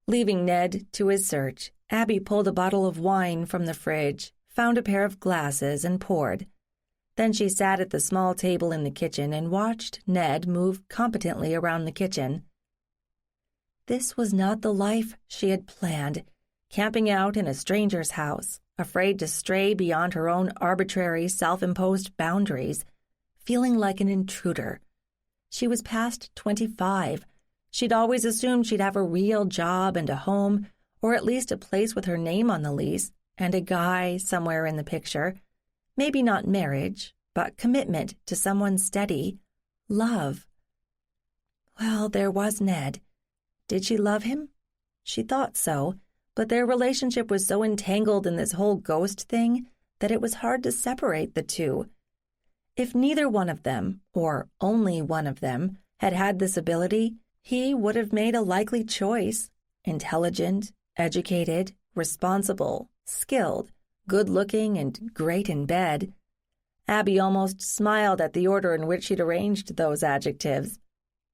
Leaving Ned to his search, Abby pulled a bottle of wine from the fridge, found a pair of glasses, and poured. Then she sat at the small table in the kitchen and watched Ned move competently around the kitchen. This was not the life she had planned, camping out in a stranger's house, afraid to stray beyond her own arbitrary, self-imposed boundaries, feeling like an intruder. She was past 25. She'd always assumed she'd have a real job and a home, or at least a place with her name on the lease, and a guy somewhere in the picture. Maybe not marriage, but commitment to someone steady. Love. Well, there was Ned. Did she love him? She thought so, but their relationship was so entangled in this whole ghost thing that it was hard to separate the two. If neither one of them, or only one of them, had had this ability, he would have made a likely choice. Intelligent, educated, responsible, skilled, good-looking, and great in bed. Abby almost smiled at the order in which she'd arranged those adjectives.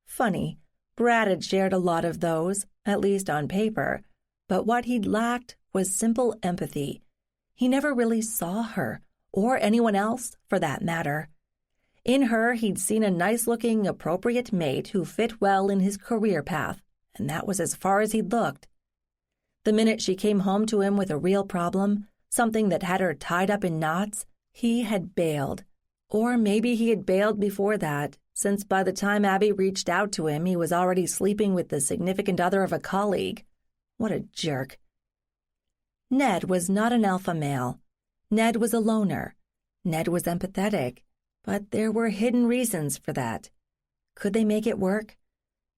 Funny, Brad had shared a lot of those, at least on paper, but what he'd lacked was simple empathy. He never really saw her, or anyone else, for that matter. In her, he'd seen a nice-looking, appropriate mate who fit well in his career path, and that was as far as he'd looked. The minute she came home to him with a real problem, something that had her tied up in knots, he had bailed. Or maybe he had bailed before that, since by the time Abby reached out to him, he was already sleeping with the significant other of a colleague. What a jerk. Ned was not an alpha male. Ned was a loner. Ned was empathetic. But there were hidden reasons for that. Could they make it work?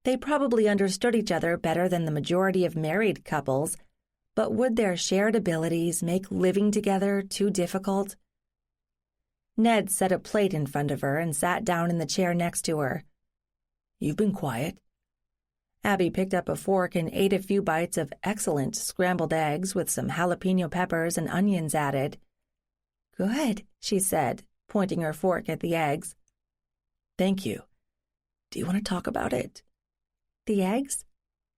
They probably understood each other better than the majority of married couples, but would their shared abilities make living together too difficult? Ned set a plate in front of her and sat down in the chair next to her. "You've been quiet." Abby picked up a fork and ate a few bites of excellent scrambled eggs with some jalapeno peppers and onions added. "Good," she said, pointing her fork at the eggs. "Thank you. Do you want to talk about it?" "The eggs?"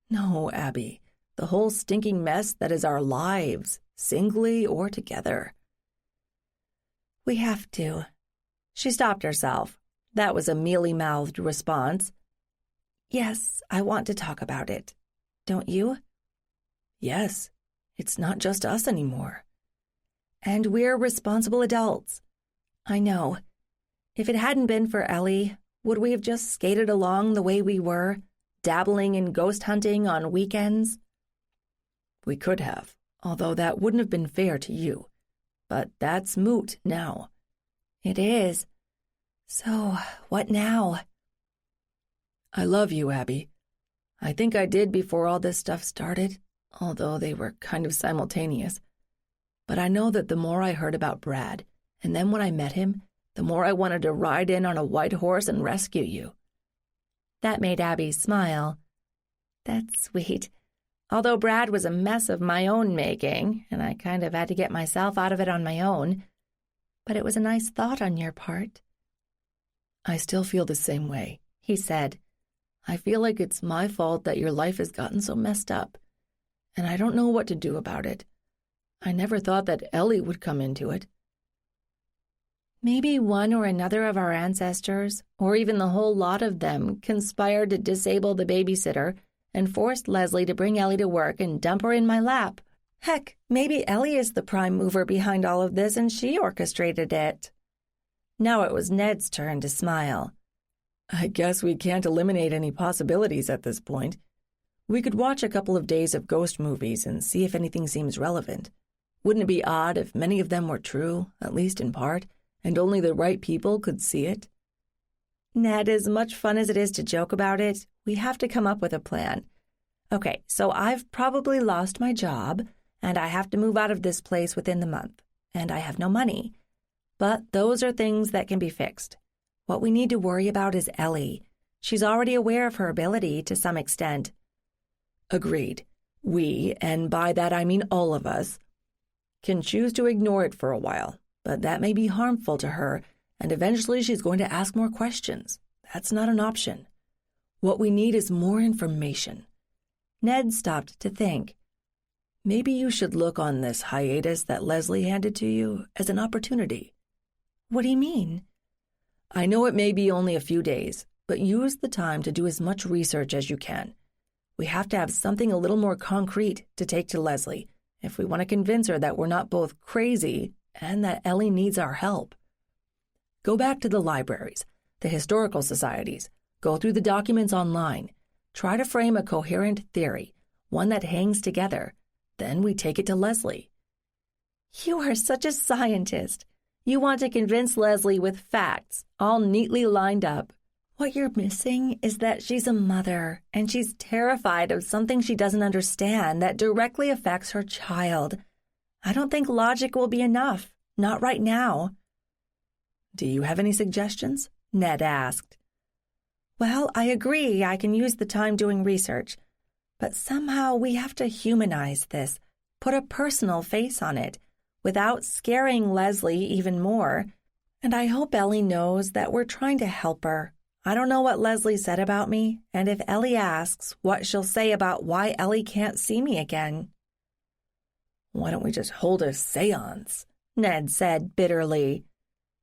"No, Abby. The whole stinking mess that is our lives, singly or together." "We have to." She stopped herself. That was a mealy-mouthed response. "Yes, I want to talk about it. Don't you?" "Yes. It's not just us anymore." "And we're responsible adults." "I know. If it hadn't been for Ellie, would we have just skated along the way we were, dabbling in ghost hunting on weekends?" "We could have, although that wouldn't have been fair to you. But that's moot now." "It is. So, what now?" "I love you, Abby. I think I did before all this stuff started, although they were kind of simultaneous. But I know that the more I heard about Brad, and then when I met him, the more I wanted to ride in on a white horse and rescue you." That made Abby smile. "That's sweet. although Brad was a mess of my own making, and I kind of had to get myself out of it on my own. But it was a nice thought on your part. I still feel the same way, he said. I feel like it's my fault that your life has gotten so messed up, and I don't know what to do about it. I never thought that Ellie would come into it. Maybe one or another of our ancestors, or even the whole lot of them, conspired to disable the babysitter and forced Leslie to bring Ellie to work and dump her in my lap. Heck, maybe Ellie is the prime mover behind all of this and she orchestrated it. Now it was Ned's turn to smile. I guess we can't eliminate any possibilities at this point. We could watch a couple of days of ghost movies and see if anything seems relevant. Wouldn't it be odd if many of them were true, at least in part, and only the right people could see it? Ned, as much fun as it is to joke about it, we have to come up with a plan. Okay, so I've probably lost my job, and I have to move out of this place within the month, and I have no money. But those are things that can be fixed. What we need to worry about is Ellie. She's already aware of her ability to some extent. Agreed. We, and by that I mean all of us, can choose to ignore it for a while, but that may be harmful to her, and eventually she's going to ask more questions. That's not an option. What we need is more information. Ned stopped to think. Maybe you should look on this hiatus that Leslie handed to you as an opportunity. What do you mean? I know it may be only a few days, but use the time to do as much research as you can. We have to have something a little more concrete to take to Leslie if we want to convince her that we're not both crazy and that Ellie needs our help. Go back to the libraries, the historical societies, go through the documents online, try to frame a coherent theory, one that hangs together. Then we take it to Leslie. You are such a scientist. You want to convince Leslie with facts, all neatly lined up. What you're missing is that she's a mother, and she's terrified of something she doesn't understand that directly affects her child. I don't think logic will be enough, not right now. Do you have any suggestions? Ned asked. Well, I agree I can use the time doing research, but somehow we have to humanize this, put a personal face on it, without scaring Leslie even more. And I hope Ellie knows that we're trying to help her. I don't know what Leslie said about me, and if Ellie asks, what she'll say about why Ellie can't see me again. Why don't we just hold a séance? Ned said bitterly.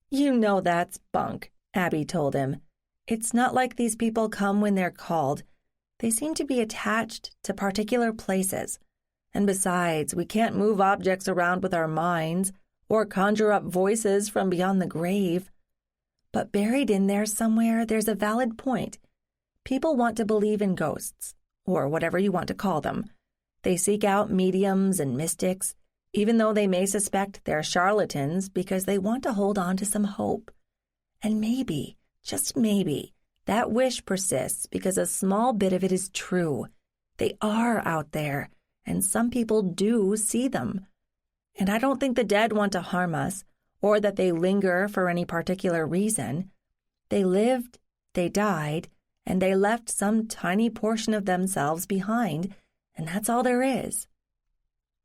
You know that's bunk, Abby told him. It's not like these people come when they're called. They seem to be attached to particular places. And besides, we can't move objects around with our minds or conjure up voices from beyond the grave. But buried in there somewhere, there's a valid point. People want to believe in ghosts, or whatever you want to call them. They seek out mediums and mystics, even though they may suspect they're charlatans because they want to hold on to some hope. And maybe, just maybe, that wish persists because a small bit of it is true. They are out there, and some people do see them. And I don't think the dead want to harm us, or that they linger for any particular reason. They lived, they died, and they left some tiny portion of themselves behind, and that's all there is.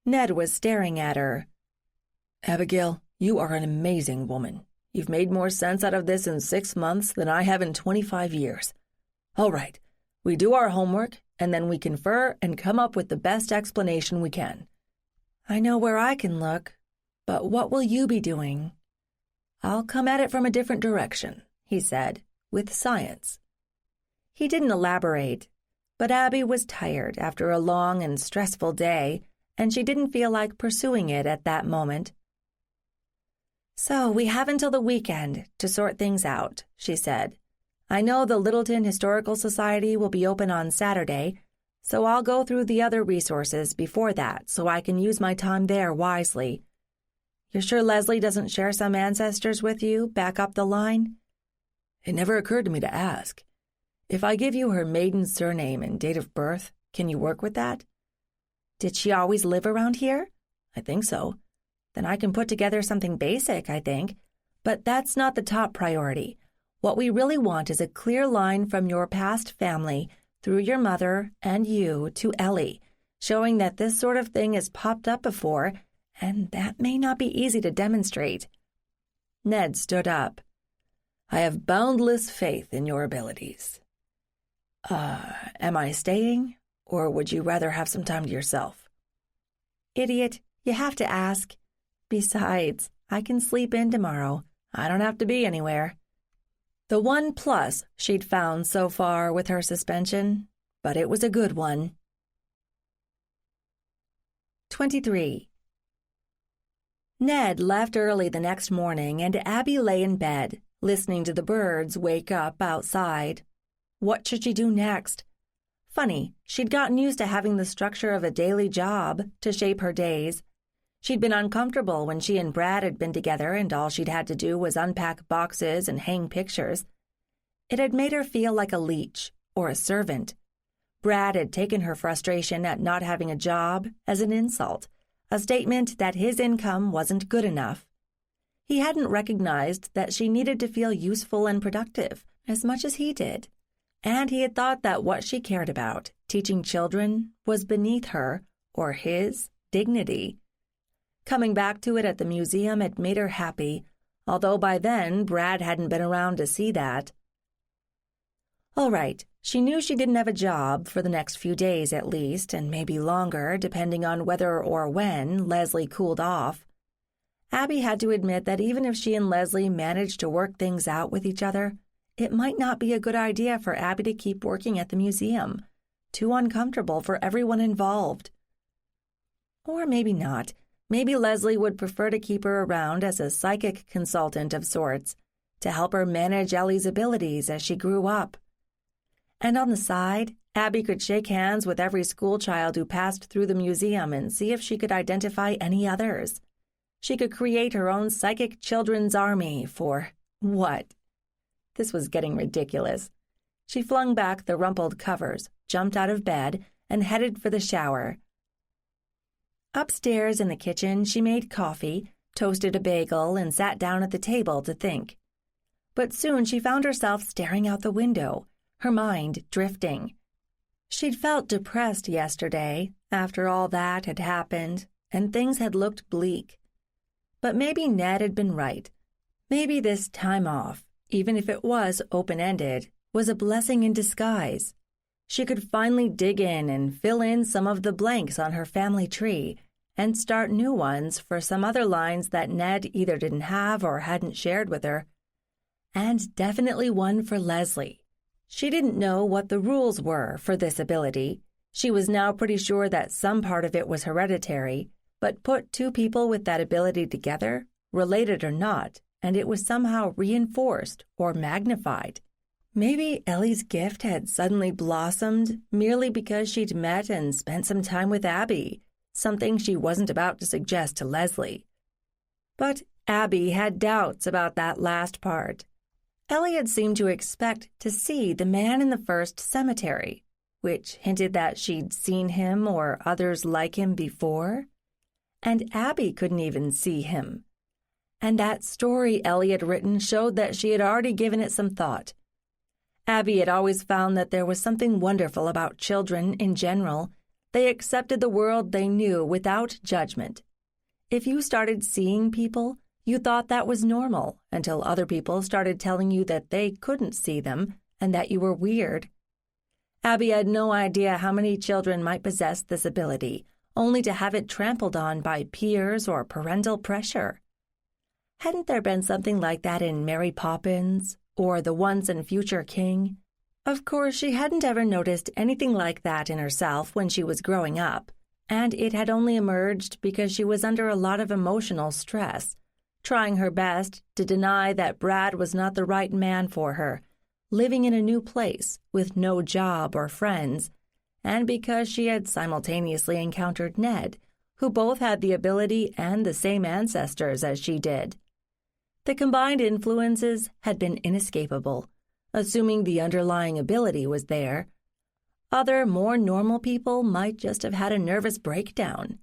Ned was staring at her. Abigail, you are an amazing woman. You've made more sense out of this in 6 months than I have in 25 years. All right, we do our homework, and then we confer and come up with the best explanation we can. I know where I can look, but what will you be doing? I'll come at it from a different direction, he said, with science. He didn't elaborate, but Abby was tired after a long and stressful day, and she didn't feel like pursuing it at that moment. So we have until the weekend to sort things out, she said. I know the Littleton Historical Society will be open on Saturday, so I'll go through the other resources before that so I can use my time there wisely. You're sure Leslie doesn't share some ancestors with you back up the line? It never occurred to me to ask. If I give you her maiden surname and date of birth, can you work with that? Did she always live around here? I think so. Then I can put together something basic, I think. But that's not the top priority. What we really want is a clear line from your past family through your mother and you to Ellie, showing that this sort of thing has popped up before, and that may not be easy to demonstrate. Ned stood up. I have boundless faith in your abilities. Am I staying, or would you rather have some time to yourself? Idiot, you have to ask. Besides, I can sleep in tomorrow. I don't have to be anywhere. The one plus she'd found so far with her suspension, but it was a good one. 23. Ned left early the next morning, and Abby lay in bed, listening to the birds wake up outside. What should she do next? Funny, she'd gotten used to having the structure of a daily job to shape her days. She'd been uncomfortable when she and Brad had been together and all she'd had to do was unpack boxes and hang pictures. It had made her feel like a leech or a servant. Brad had taken her frustration at not having a job as an insult, a statement that his income wasn't good enough. He hadn't recognized that she needed to feel useful and productive as much as he did, and he had thought that what she cared about, teaching children, was beneath her or his dignity. Coming back to it at the museum had made her happy, although by then Brad hadn't been around to see that. All right, she knew she didn't have a job for the next few days at least, and maybe longer, depending on whether or when Leslie cooled off. Abby had to admit that even if she and Leslie managed to work things out with each other, it might not be a good idea for Abby to keep working at the museum. Too uncomfortable for everyone involved. Or maybe not. Maybe Leslie would prefer to keep her around as a psychic consultant of sorts, to help her manage Ellie's abilities as she grew up. And on the side, Abby could shake hands with every schoolchild who passed through the museum and see if she could identify any others. She could create her own psychic children's army for what? This was getting ridiculous. She flung back the rumpled covers, jumped out of bed, and headed for the shower. Upstairs in the kitchen, she made coffee, toasted a bagel, and sat down at the table to think. But soon she found herself staring out the window, her mind drifting. She'd felt depressed yesterday, after all that had happened, and things had looked bleak. But maybe Ned had been right. Maybe this time off, even if it was open-ended, was a blessing in disguise. She could finally dig in and fill in some of the blanks on her family tree and start new ones for some other lines that Ned either didn't have or hadn't shared with her. And definitely one for Leslie. She didn't know what the rules were for this ability. She was now pretty sure that some part of it was hereditary, but put two people with that ability together, related or not, and it was somehow reinforced or magnified. Maybe Ellie's gift had suddenly blossomed merely because she'd met and spent some time with Abby, something she wasn't about to suggest to Leslie. But Abby had doubts about that last part. Ellie had seemed to expect to see the man in the first cemetery, which hinted that she'd seen him or others like him before. And Abby couldn't even see him. And that story Ellie had written showed that she had already given it some thought. Abby had always found that there was something wonderful about children in general. They accepted the world they knew without judgment. If you started seeing people, you thought that was normal until other people started telling you that they couldn't see them and that you were weird. Abby had no idea how many children might possess this ability, only to have it trampled on by peers or parental pressure. Hadn't there been something like that in Mary Poppins or The Once and Future King? Of course, she hadn't ever noticed anything like that in herself when she was growing up, and it had only emerged because she was under a lot of emotional stress, trying her best to deny that Brad was not the right man for her, living in a new place with no job or friends, and because she had simultaneously encountered Ned, who both had the ability and the same ancestors as she did. The combined influences had been inescapable, assuming the underlying ability was there. Other, more normal people might just have had a nervous breakdown.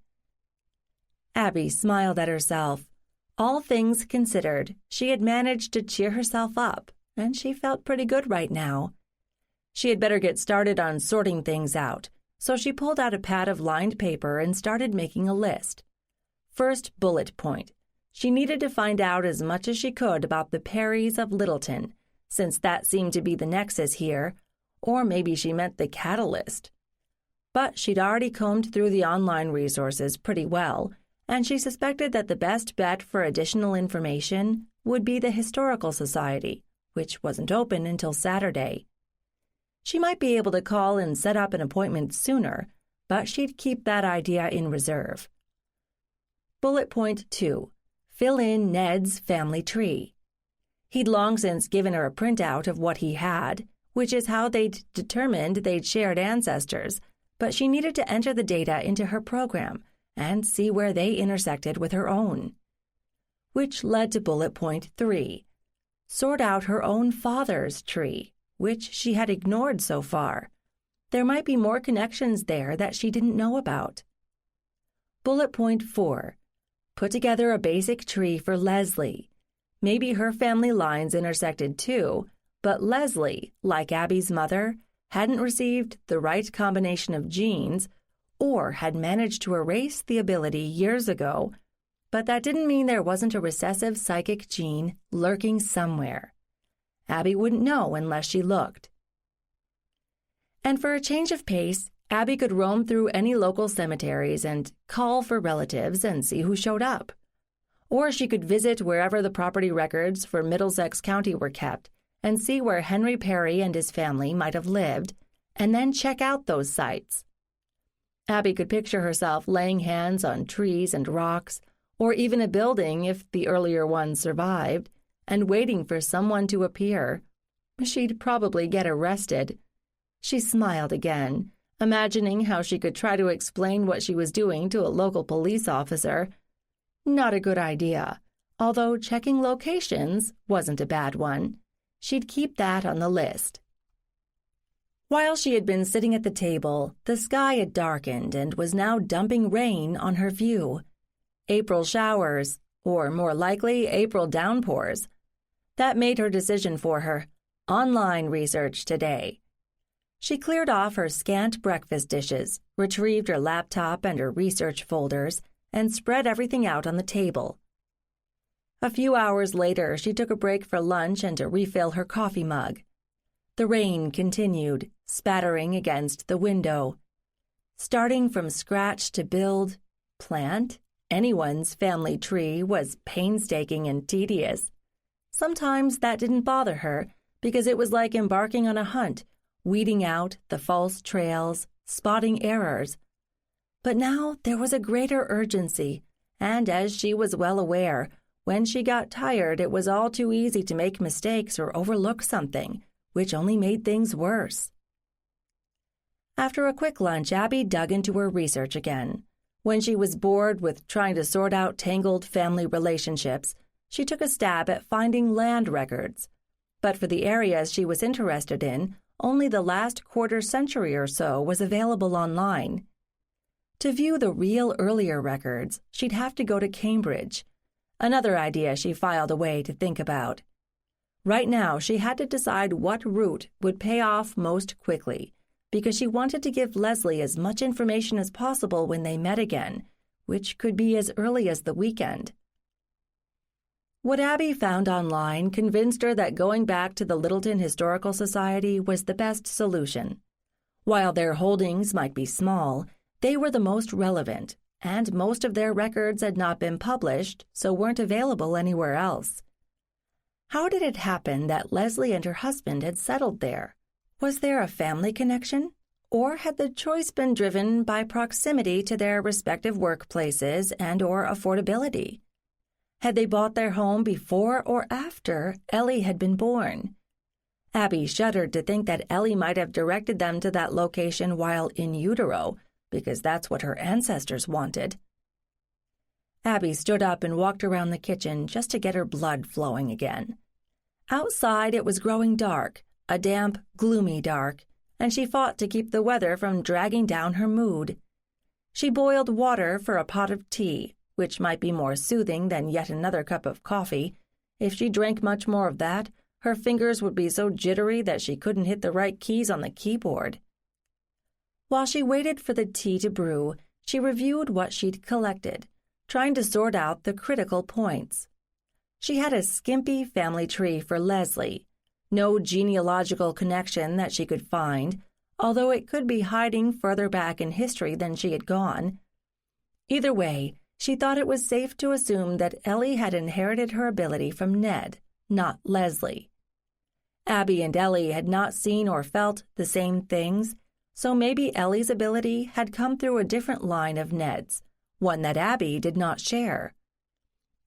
Abby smiled at herself. All things considered, she had managed to cheer herself up, and she felt pretty good right now. She had better get started on sorting things out, so she pulled out a pad of lined paper and started making a list. First bullet point. She needed to find out as much as she could about the Perrys of Littleton, since that seemed to be the nexus here, or maybe she meant the catalyst. But she'd already combed through the online resources pretty well, and she suspected that the best bet for additional information would be the Historical Society, which wasn't open until Saturday. She might be able to call and set up an appointment sooner, but she'd keep that idea in reserve. Bullet point 2. Fill in Ned's family tree. He'd long since given her a printout of what he had, which is how they'd determined they'd shared ancestors, but she needed to enter the data into her program and see where they intersected with her own. Which led to bullet point 3. Sort out her own father's tree, which she had ignored so far. There might be more connections there that she didn't know about. Bullet point 4. Put together a basic tree for Leslie. Maybe her family lines intersected too, but Leslie, like Abby's mother, hadn't received the right combination of genes or had managed to erase the ability years ago, but that didn't mean there wasn't a recessive psychic gene lurking somewhere. Abby wouldn't know unless she looked. And for a change of pace, Abby could roam through any local cemeteries and call for relatives and see who showed up. Or she could visit wherever the property records for Middlesex County were kept and see where Henry Perry and his family might have lived, and then check out those sites. Abby could picture herself laying hands on trees and rocks, or even a building if the earlier ones survived, and waiting for someone to appear. She'd probably get arrested. She smiled again, imagining how she could try to explain what she was doing to a local police officer. Not a good idea, although checking locations wasn't a bad one. She'd keep that on the list. While she had been sitting at the table, the sky had darkened and was now dumping rain on her view. April showers, or more likely, April downpours. That made her decision for her. Online research today. She cleared off her scant breakfast dishes, retrieved her laptop and her research folders, and spread everything out on the table. A few hours later, she took a break for lunch and to refill her coffee mug. The rain continued, spattering against the window. Starting from scratch to build, plant, anyone's family tree was painstaking and tedious. Sometimes that didn't bother her because it was like embarking on a hunt, weeding out the false trails, spotting errors. But now there was a greater urgency, and as she was well aware, when she got tired it was all too easy to make mistakes or overlook something, which only made things worse. After a quick lunch, Abby dug into her research again. When she was bored with trying to sort out tangled family relationships, she took a stab at finding land records. But for the areas she was interested in, only the last quarter century or so was available online. To view the real earlier records, she'd have to go to Cambridge. Another idea she filed away to think about. Right now, she had to decide what route would pay off most quickly, because she wanted to give Leslie as much information as possible when they met again, which could be as early as the weekend. What Abby found online convinced her that going back to the Littleton Historical Society was the best solution. While their holdings might be small, they were the most relevant, and most of their records had not been published, so weren't available anywhere else. How did it happen that Leslie and her husband had settled there? Was there a family connection? Or had the choice been driven by proximity to their respective workplaces and/or affordability? Had they bought their home before or after Ellie had been born? Abby shuddered to think that Ellie might have directed them to that location while in utero, because that's what her ancestors wanted. Abby stood up and walked around the kitchen just to get her blood flowing again. Outside it was growing dark, a damp, gloomy dark, and she fought to keep the weather from dragging down her mood. She boiled water for a pot of tea, which might be more soothing than yet another cup of coffee. If she drank much more of that, her fingers would be so jittery that she couldn't hit the right keys on the keyboard. While she waited for the tea to brew, she reviewed what she'd collected, trying to sort out the critical points. She had a skimpy family tree for Leslie, no genealogical connection that she could find, although it could be hiding further back in history than she had gone. Either way, she thought it was safe to assume that Ellie had inherited her ability from Ned, not Leslie. Abby and Ellie had not seen or felt the same things, so maybe Ellie's ability had come through a different line of Ned's, one that Abby did not share.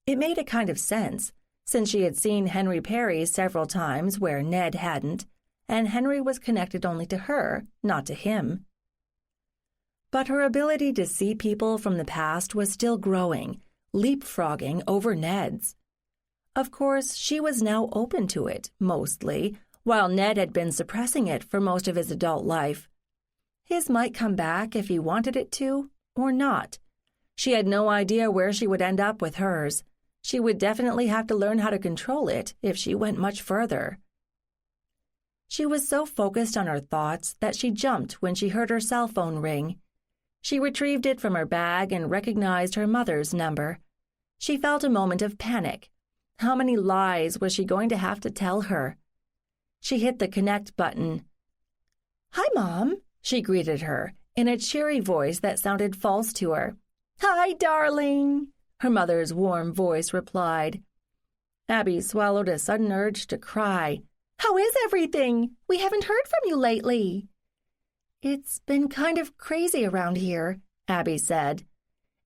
It made a kind of sense, since she had seen Henry Perry's several times where Ned hadn't, and Henry was connected only to her, not to him. But her ability to see people from the past was still growing, leapfrogging over Ned's. Of course, she was now open to it, mostly, while Ned had been suppressing it for most of his adult life. His might come back if he wanted it to, or not. She had no idea where she would end up with hers. She would definitely have to learn how to control it if she went much further. She was so focused on her thoughts that she jumped when she heard her cell phone ring. She retrieved it from her bag and recognized her mother's number. She felt a moment of panic. How many lies was she going to have to tell her? She hit the connect button. "Hi, Mom," she greeted her, in a cheery voice that sounded false to her. "Hi, darling," her mother's warm voice replied. Abby swallowed a sudden urge to cry. "How is everything? We haven't heard from you lately." "It's been kind of crazy around here," Abby said.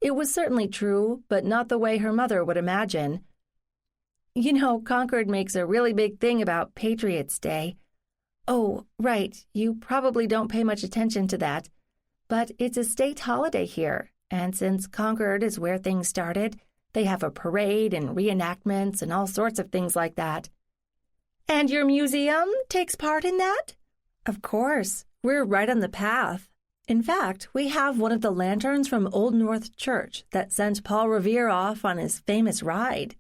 It was certainly true, but not the way her mother would imagine. "You know, Concord makes a really big thing about Patriot's Day. Oh, right, you probably don't pay much attention to that. But it's a state holiday here, and since Concord is where things started, they have a parade and reenactments and all sorts of things like that." "And your museum takes part in that?" "Of course. We're right on the path. In fact, we have one of the lanterns from Old North Church that sent Paul Revere off on his famous ride.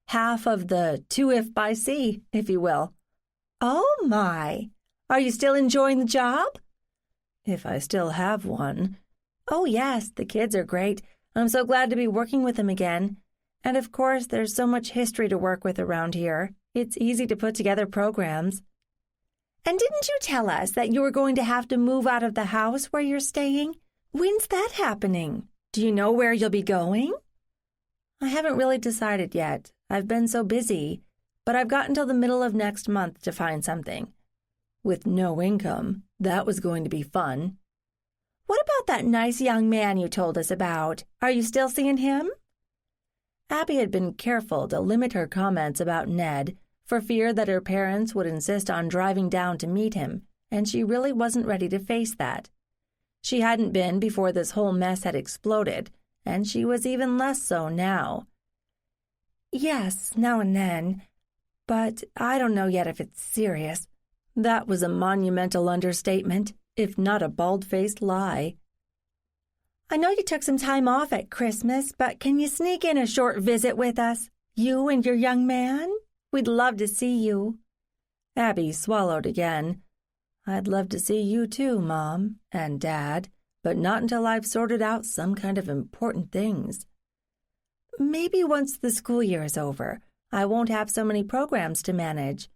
Half of the 2 by sea, if you will." "Oh, my. Are you still enjoying the job?" "If I still have one." "Oh, yes, the kids are great. I'm so glad to be working with them again. And of course, there's so much history to work with around here. It's easy to put together programs." "And didn't you tell us that you were going to have to move out of the house where you're staying? When's that happening? Do you know where you'll be going?" "I haven't really decided yet. I've been so busy, but I've got until the middle of next month to find something." With no income, that was going to be fun. "What about that nice young man you told us about? Are you still seeing him?" Abby had been careful to limit her comments about Ned for fear that her parents would insist on driving down to meet him, and she really wasn't ready to face that. She hadn't been before this whole mess had exploded, and she was even less so now. "Yes, now and then, but I don't know yet if it's serious." That was a monumental understatement, if not a bald-faced lie. "I know you took some time off at Christmas, but can you sneak in a short visit with us, you and your young man? We'd love to see you." Abby swallowed again. "I'd love to see you too, Mom and Dad, but not until I've sorted out some kind of important things." "Maybe once the school year is over. I won't have so many programs to manage.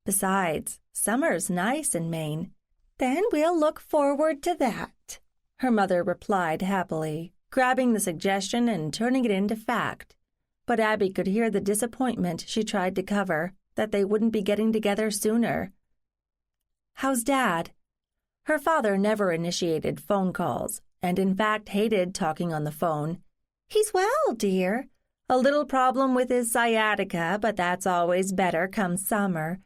Besides, summer's nice in Maine." "Then we'll look forward to that," her mother replied happily, grabbing the suggestion and turning it into fact. But Abby could hear the disappointment she tried to cover, that they wouldn't be getting together sooner. "How's Dad?" Her father never initiated phone calls, and in fact hated talking on the phone. "He's well, dear. A little problem with his sciatica, but that's always better come summer.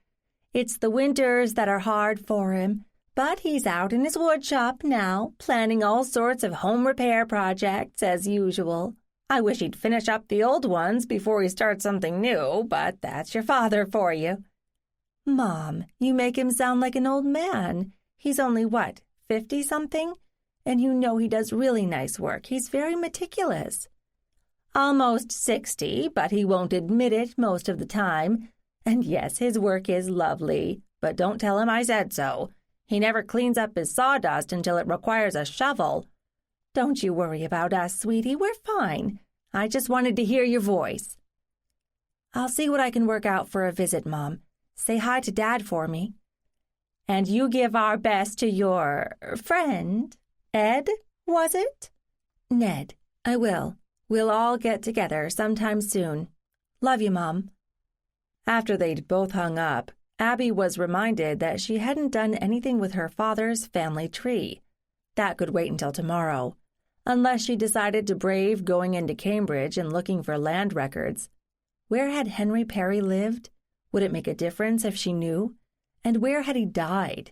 It's the winters that are hard for him, but he's out in his wood shop now, planning all sorts of home repair projects as usual. I wish he'd finish up the old ones before he starts something new, but that's your father for you." "Mom, you make him sound like an old man. He's only, 50-something? And you know he does really nice work. He's very meticulous." "Almost 60, but he won't admit it most of the time. And yes, his work is lovely, but don't tell him I said so. He never cleans up his sawdust until it requires a shovel. Don't you worry about us, sweetie. We're fine. I just wanted to hear your voice. I'll see what I can work out for a visit, Mom. Say hi to Dad for me. And you give our best to your friend, Ed, was it? Ned, I will. We'll all get together sometime soon. Love you, Mom. After they'd both hung up, Abby was reminded that she hadn't done anything with her father's family tree. That could wait until tomorrow, unless she decided to brave going into Cambridge and looking for land records. Where had Henry Perry lived? Would it make a difference if she knew? And where had he died?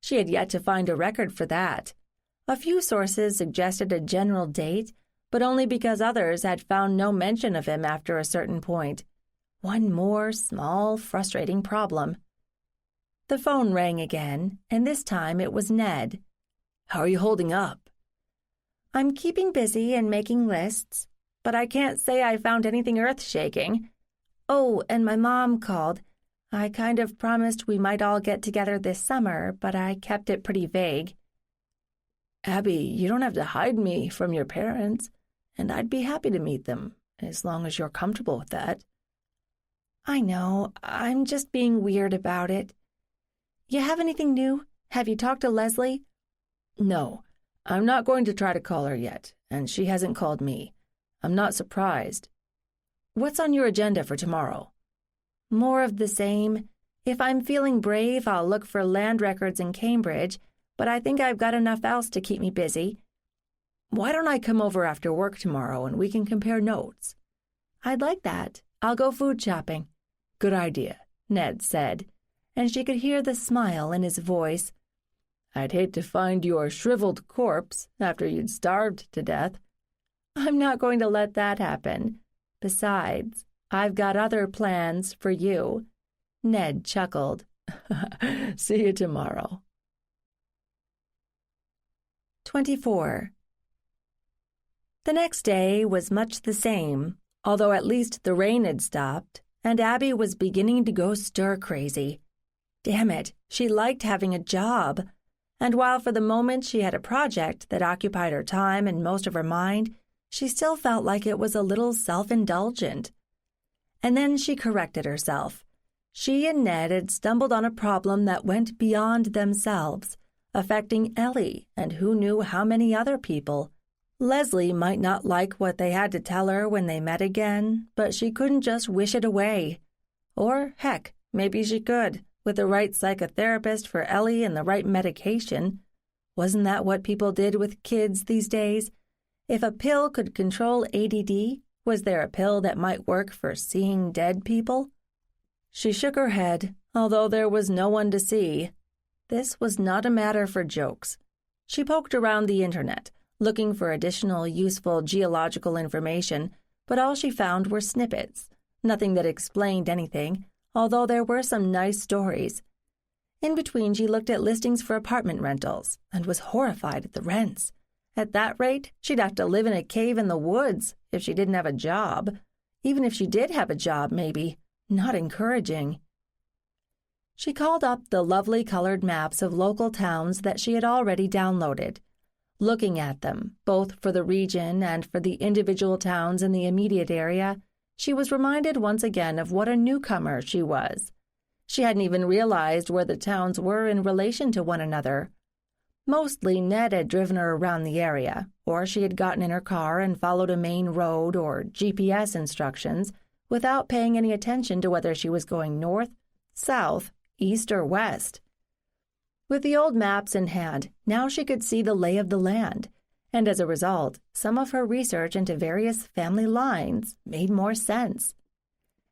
She had yet to find a record for that. A few sources suggested a general date, but only because others had found no mention of him after a certain point. One more small, frustrating problem. The phone rang again, and this time it was Ned. How are you holding up? I'm keeping busy and making lists, but I can't say I found anything earth-shaking. Oh, and my mom called. I kind of promised we might all get together this summer, but I kept it pretty vague. Abby, you don't have to hide me from your parents, and I'd be happy to meet them, as long as you're comfortable with that. I know. I'm just being weird about it. You have anything new? Have you talked to Leslie? No, I'm not going to try to call her yet, and she hasn't called me. I'm not surprised. What's on your agenda for tomorrow? More of the same. If I'm feeling brave, I'll look for land records in Cambridge, but I think I've got enough else to keep me busy. Why don't I come over after work tomorrow and we can compare notes? I'd like that. I'll go food shopping. Good idea, Ned said, and she could hear the smile in his voice. I'd hate to find your shriveled corpse after you'd starved to death. I'm not going to let that happen. Besides, I've got other plans for you. Ned chuckled. See you tomorrow. 24. The next day was much the same, although at least the rain had stopped, and Abby was beginning to go stir-crazy. Damn it, she liked having a job. And while for the moment she had a project that occupied her time and most of her mind, she still felt like it was a little self-indulgent. And then she corrected herself. She and Ned had stumbled on a problem that went beyond themselves, affecting Ellie and who knew how many other people. Leslie might not like what they had to tell her when they met again, but she couldn't just wish it away. Or, heck, maybe she could, with the right psychotherapist for Ellie and the right medication. Wasn't that what people did with kids these days? If a pill could control ADD, was there a pill that might work for seeing dead people? She shook her head, although there was no one to see. This was not a matter for jokes. She poked around the internet, looking for additional useful geological information, but all she found were snippets, nothing that explained anything, although there were some nice stories. In between, she looked at listings for apartment rentals and was horrified at the rents. At that rate, she'd have to live in a cave in the woods if she didn't have a job. Even if she did have a job, maybe. Not encouraging. She called up the lovely colored maps of local towns that she had already downloaded. Looking at them, both for the region and for the individual towns in the immediate area, she was reminded once again of what a newcomer she was. She hadn't even realized where the towns were in relation to one another. Mostly Ned had driven her around the area, or she had gotten in her car and followed a main road or GPS instructions without paying any attention to whether she was going north, south, east, or west. With the old maps in hand, now she could see the lay of the land, and as a result, some of her research into various family lines made more sense.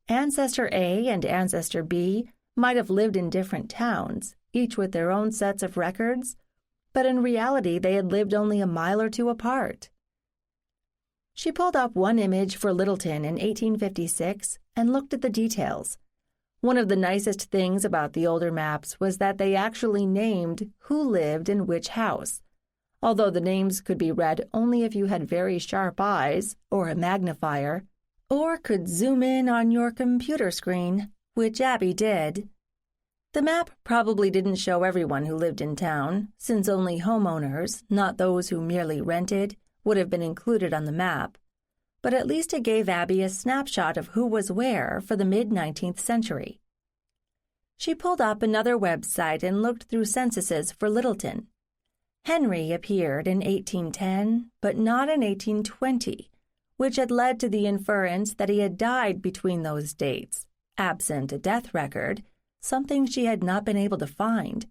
Ancestor A and Ancestor B might have lived in different towns, each with their own sets of records, but in reality they had lived only a mile or two apart. She pulled up one image for Littleton in 1856 and looked at the details. One of the nicest things about the older maps was that they actually named who lived in which house, although the names could be read only if you had very sharp eyes or a magnifier, or could zoom in on your computer screen, which Abby did. The map probably didn't show everyone who lived in town, since only homeowners, not those who merely rented, would have been included on the map, but at least it gave Abby a snapshot of who was where for the mid-19th century. She pulled up another website and looked through censuses for Littleton. Henry appeared in 1810, but not in 1820, which had led to the inference that he had died between those dates, absent a death record, something she had not been able to find.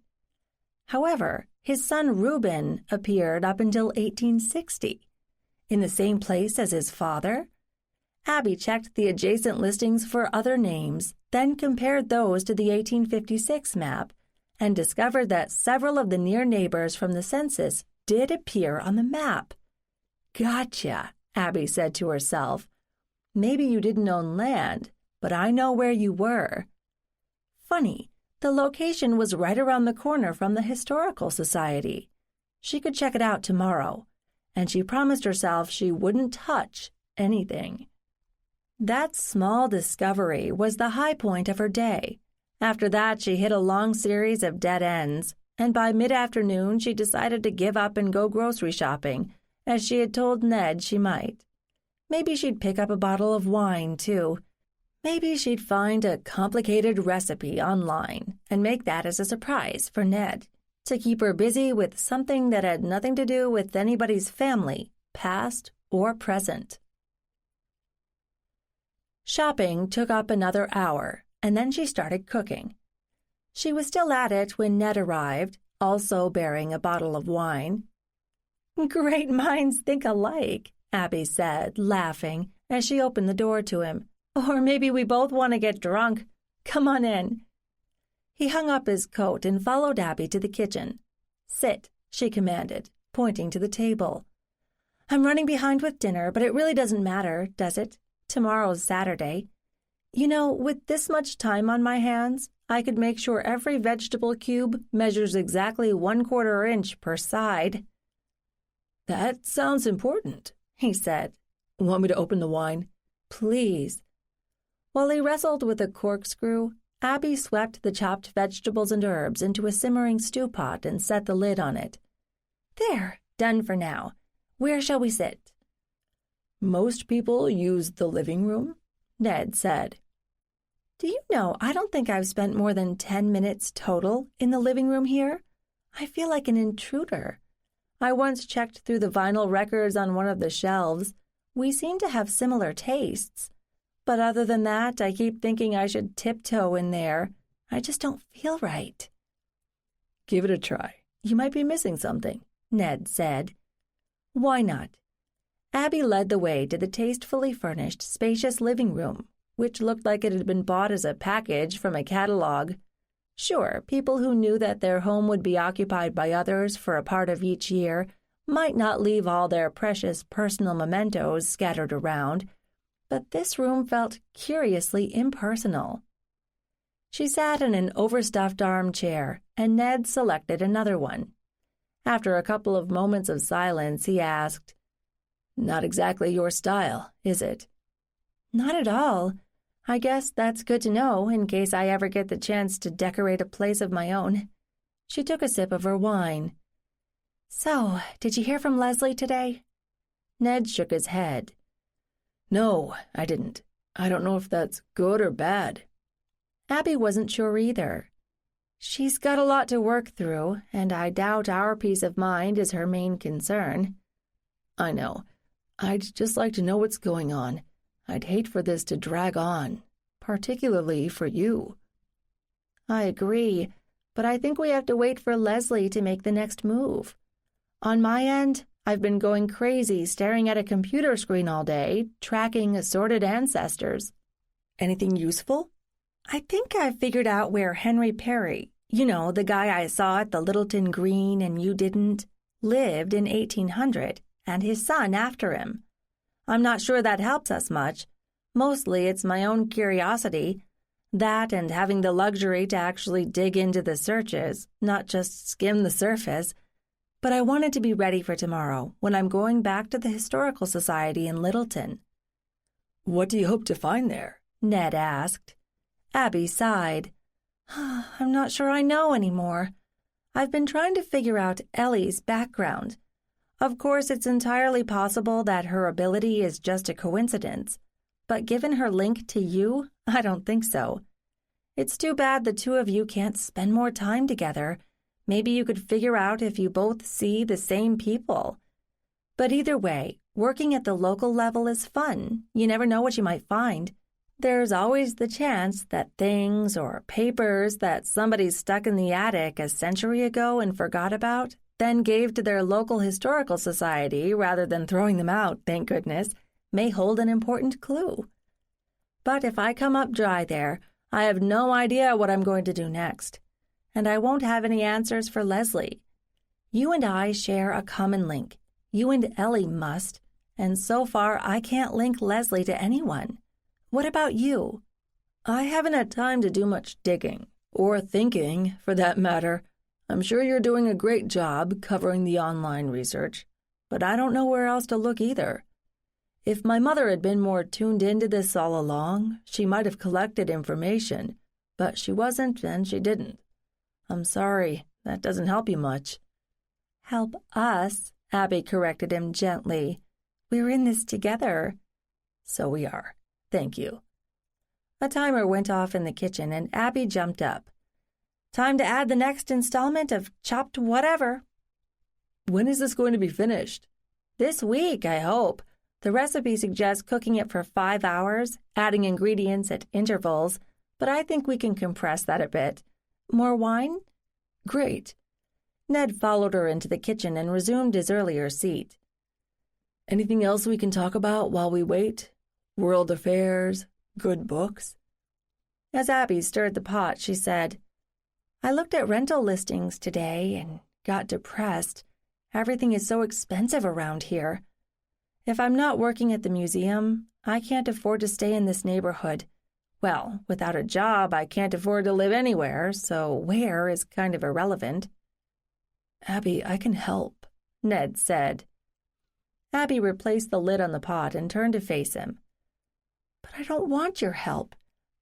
However, his son Reuben appeared up until 1860. In the same place as his father? Abby checked the adjacent listings for other names, then compared those to the 1856 map, and discovered that several of the near neighbors from the census did appear on the map. Gotcha, Abby said to herself. Maybe you didn't own land, but I know where you were. Funny, the location was right around the corner from the Historical Society. She could check it out tomorrow, and she promised herself she wouldn't touch anything. That small discovery was the high point of her day. After that, she hit a long series of dead ends, and by mid-afternoon she decided to give up and go grocery shopping, as she had told Ned she might. Maybe she'd pick up a bottle of wine, too. Maybe she'd find a complicated recipe online and make that as a surprise for Ned, to keep her busy with something that had nothing to do with anybody's family, past or present. Shopping took up another hour, and then she started cooking. She was still at it when Ned arrived, also bearing a bottle of wine. "Great minds think alike," Abby said, laughing, as she opened the door to him. "Or maybe we both want to get drunk. Come on in." He hung up his coat and followed Abby to the kitchen. "Sit," she commanded, pointing to the table. "I'm running behind with dinner, but it really doesn't matter, does it? Tomorrow's Saturday. You know, with this much time on my hands, I could make sure every vegetable cube measures exactly 1/4 inch per side." "That sounds important," he said. "Want me to open the wine?" "Please." While he wrestled with a corkscrew, Abby swept the chopped vegetables and herbs into a simmering stew pot and set the lid on it. "There, done for now. Where shall we sit?" "Most people use the living room," Ned said. "Do you know, I don't think I've spent more than 10 minutes total in the living room here. I feel like an intruder. I once checked through the vinyl records on one of the shelves. We seem to have similar tastes. But other than that, I keep thinking I should tiptoe in there. I just don't feel right." "Give it a try. You might be missing something," Ned said. "Why not?" Abby led the way to the tastefully furnished, spacious living room, which looked like it had been bought as a package from a catalog. Sure, people who knew that their home would be occupied by others for a part of each year might not leave all their precious personal mementos scattered around, but this room felt curiously impersonal. She sat in an overstuffed armchair, and Ned selected another one. After a couple of moments of silence, he asked, "Not exactly your style, is it?" "Not at all. I guess that's good to know in case I ever get the chance to decorate a place of my own." She took a sip of her wine. "So, did you hear from Leslie today?" Ned shook his head. "No, I didn't. I don't know if that's good or bad." Abby wasn't sure either. She's got a lot to work through, and I doubt our peace of mind is her main concern. "I know. I'd just like to know what's going on. I'd hate for this to drag on, particularly for you." "I agree, but I think we have to wait for Leslie to make the next move. On my end, I've been going crazy staring at a computer screen all day, tracking assorted ancestors." "Anything useful?" "I think I've figured out where Henry Perry, you know, the guy I saw at the Littleton Green and you didn't, lived in 1800, and his son after him. I'm not sure that helps us much. Mostly it's my own curiosity. That and having the luxury to actually dig into the searches, not just skim the surface. But I wanted to be ready for tomorrow, when I'm going back to the Historical Society in Littleton." "What do you hope to find there?" Ned asked. Abby sighed. I'm not sure I know anymore. I've been trying to figure out Ellie's background. Of course, it's entirely possible that her ability is just a coincidence, but given her link to you, I don't think so. It's too bad the two of you can't spend more time together. Maybe you could figure out if you both see the same people. But either way, working at the local level is fun. You never know what you might find. There's always the chance that things or papers that somebody stuck in the attic a century ago and forgot about, then gave to their local historical society rather than throwing them out, thank goodness, may hold an important clue. But if I come up dry there, I have no idea what I'm going to do next, and I won't have any answers for Leslie. You and I share a common link. You and Ellie must, and so far I can't link Leslie to anyone. What about you? I haven't had time to do much digging, or thinking, for that matter. I'm sure you're doing a great job covering the online research, but I don't know where else to look either. If my mother had been more tuned into this all along, she might have collected information, but she wasn't and she didn't. I'm sorry, that doesn't help you much. Help us, Abby corrected him gently. We're in this together. So we are. Thank you. A timer went off in the kitchen and Abby jumped up. Time to add the next installment of Chopped Whatever. When is this going to be finished? This week, I hope. The recipe suggests cooking it for 5 hours, adding ingredients at intervals, but I think we can compress that a bit. More wine? Great. Ned followed her into the kitchen and resumed his earlier seat. Anything else we can talk about while we wait? World affairs? Good books? As Abby stirred the pot, she said, I looked at rental listings today and got depressed. Everything is so expensive around here. If I'm not working at the museum, I can't afford to stay in this neighborhood. Well, without a job, I can't afford to live anywhere, so where is kind of irrelevant. Abby, I can help, Ned said. Abby replaced the lid on the pot and turned to face him. But I don't want your help.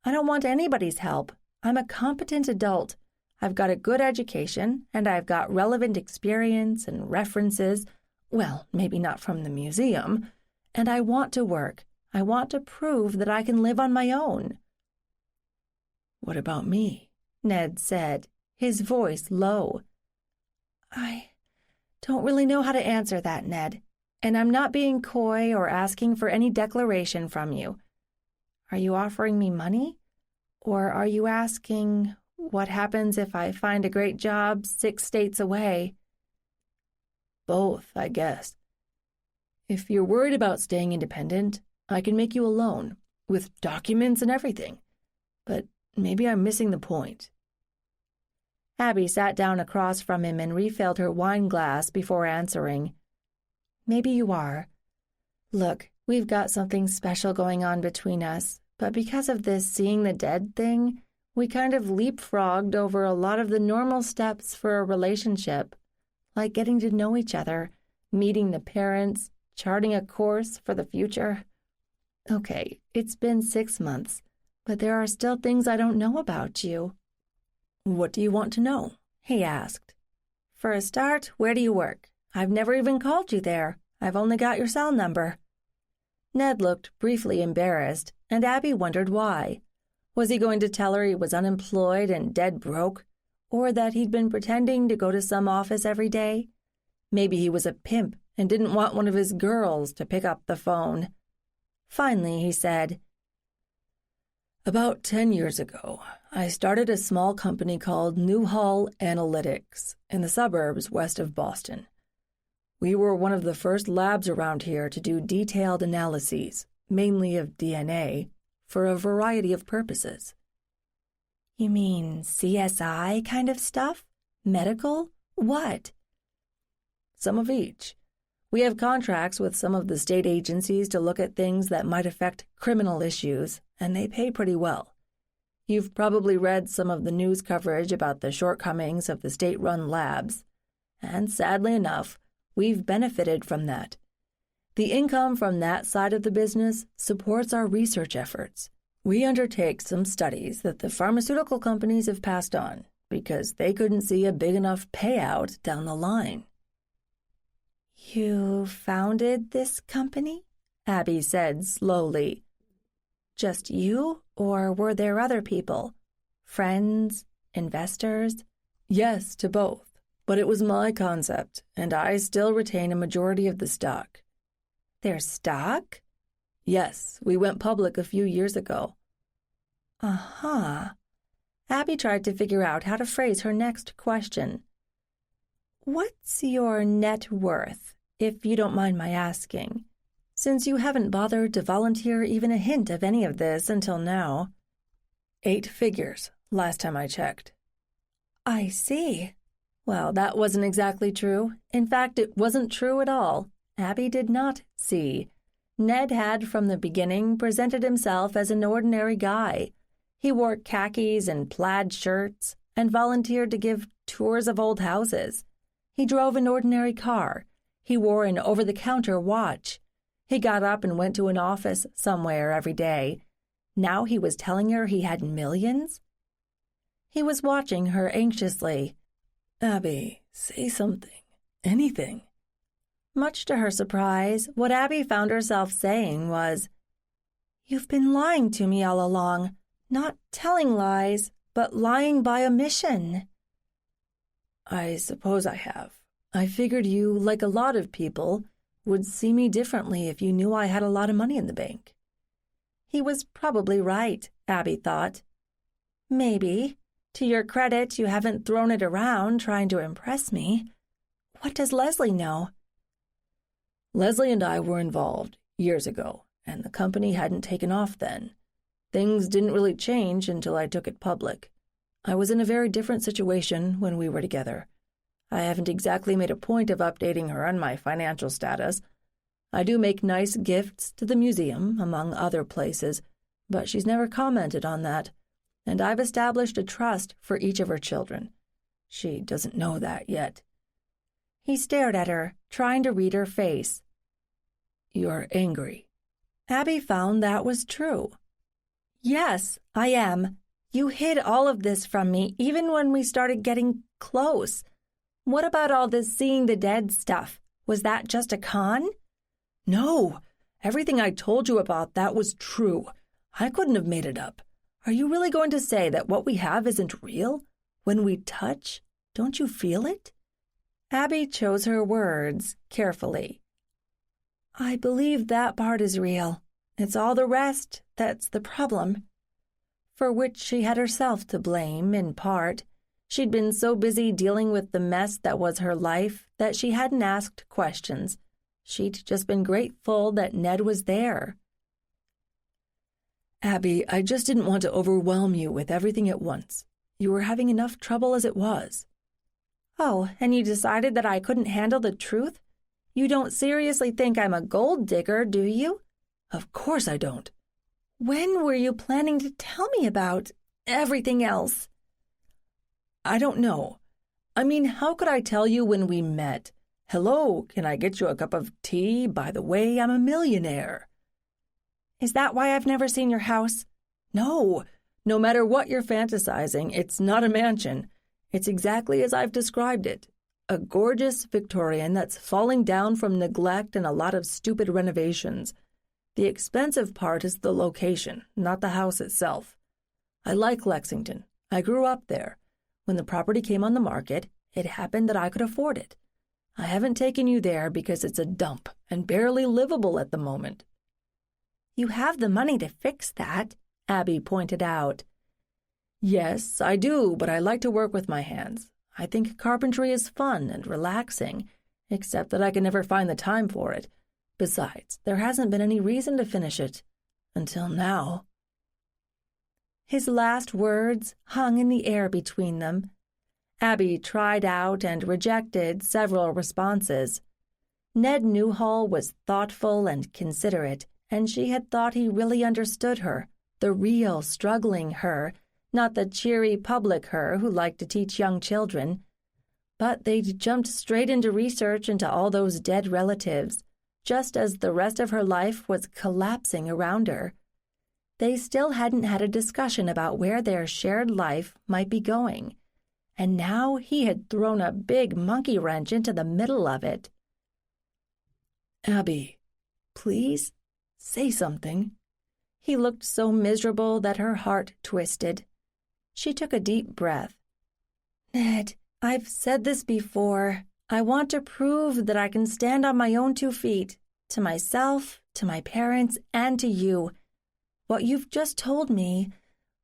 I don't want anybody's help. I'm a competent adult. I've got a good education, and I've got relevant experience and references. Well, maybe not from the museum. And I want to work. I want to prove that I can live on my own. What about me? Ned said, his voice low. I don't really know how to answer that, Ned. And I'm not being coy or asking for any declaration from you. Are you offering me money? Or are you asking what happens if I find a great job 6 states away? Both, I guess. If you're worried about staying independent, I can make you a loan, with documents and everything. But maybe I'm missing the point. Abby sat down across from him and refilled her wine glass before answering. Maybe you are. Look, we've got something special going on between us, but because of this seeing the dead thing, we kind of leapfrogged over a lot of the normal steps for a relationship, like getting to know each other, meeting the parents, charting a course for the future. Okay, it's been 6 months, but there are still things I don't know about you. What do you want to know? He asked. For a start, where do you work? I've never even called you there. I've only got your cell number. Ned looked briefly embarrassed, and Abby wondered why. Was he going to tell her he was unemployed and dead broke, or that he'd been pretending to go to some office every day? Maybe he was a pimp and didn't want one of his girls to pick up the phone. Finally, he said, About 10 years ago, I started a small company called Newhall Analytics in the suburbs west of Boston. We were one of the first labs around here to do detailed analyses, mainly of DNA, for a variety of purposes. You mean CSI kind of stuff? Medical? What? Some of each. We have contracts with some of the state agencies to look at things that might affect criminal issues, and they pay pretty well. You've probably read some of the news coverage about the shortcomings of the state-run labs, and sadly enough, we've benefited from that. The income from that side of the business supports our research efforts, We undertake some studies that the pharmaceutical companies have passed on because they couldn't see a big enough payout down the line. You founded this company? Abby said slowly. Just you, or were there other people? Friends? Investors? Yes, to both, but it was my concept, and I still retain a majority of the stock. Their stock? Yes, we went public a few years ago. Uh-huh. Abby tried to figure out how to phrase her next question. What's your net worth, if you don't mind my asking, since you haven't bothered to volunteer even a hint of any of this until now? 8 figures, last time I checked. I see. Well, that wasn't exactly true. In fact, it wasn't true at all. Abby did not see. Ned had, from the beginning, presented himself as an ordinary guy. He wore khakis and plaid shirts and volunteered to give tours of old houses. He drove an ordinary car. He wore an over-the-counter watch. He got up and went to an office somewhere every day. Now he was telling her he had millions? He was watching her anxiously. Abby, say something. Anything. Much to her surprise, what Abby found herself saying was, "You've been lying to me all along. Not telling lies, but lying by omission." I suppose I have. I figured you, like a lot of people, would see me differently if you knew I had a lot of money in the bank. He was probably right, Abby thought. Maybe. To your credit, you haven't thrown it around trying to impress me. What does Leslie know? Leslie and I were involved years ago, and the company hadn't taken off then. Things didn't really change until I took it public. I was in a very different situation when we were together. I haven't exactly made a point of updating her on my financial status. I do make nice gifts to the museum, among other places, but she's never commented on that, and I've established a trust for each of her children. She doesn't know that yet. He stared at her, trying to read her face. You're angry. Abby found that was true. Yes, I am. You hid all of this from me, even when we started getting close. What about all this seeing the dead stuff? Was that just a con? No, everything I told you about that was true. I couldn't have made it up. Are you really going to say that what we have isn't real? When we touch, don't you feel it? Abby chose her words carefully. I believe that part is real. It's all the rest that's the problem. For which she had herself to blame, in part. She'd been so busy dealing with the mess that was her life that she hadn't asked questions. She'd just been grateful that Ned was there. Abby, I just didn't want to overwhelm you with everything at once. You were having enough trouble as it was. Oh, and you decided that I couldn't handle the truth? You don't seriously think I'm a gold digger, do you? Of course I don't. When were you planning to tell me about everything else? I don't know. I mean, how could I tell you when we met? Hello, can I get you a cup of tea? By the way, I'm a millionaire. Is that why I've never seen your house? No. No matter what you're fantasizing, it's not a mansion. It's exactly as I've described it. A gorgeous Victorian that's falling down from neglect and a lot of stupid renovations. The expensive part is the location, not the house itself. I like Lexington. I grew up there. When the property came on the market, it happened that I could afford it. I haven't taken you there because it's a dump and barely livable at the moment. You have the money to fix that, Abby pointed out. Yes, I do, but I like to work with my hands. I think carpentry is fun and relaxing, except that I can never find the time for it. Besides, there hasn't been any reason to finish it. Until now. His last words hung in the air between them. Abby tried out and rejected several responses. Ned Newhall was thoughtful and considerate, and she had thought he really understood her, the real struggling her, not the cheery public her who liked to teach young children. But they'd jumped straight into research into all those dead relatives, just as the rest of her life was collapsing around her. They still hadn't had a discussion about where their shared life might be going, and now he had thrown a big monkey wrench into the middle of it. Abby, please, say something. He looked so miserable that her heart twisted. She took a deep breath. Ned, I've said this before. I want to prove that I can stand on my own 2 feet, to myself, to my parents, and to you. What you've just told me,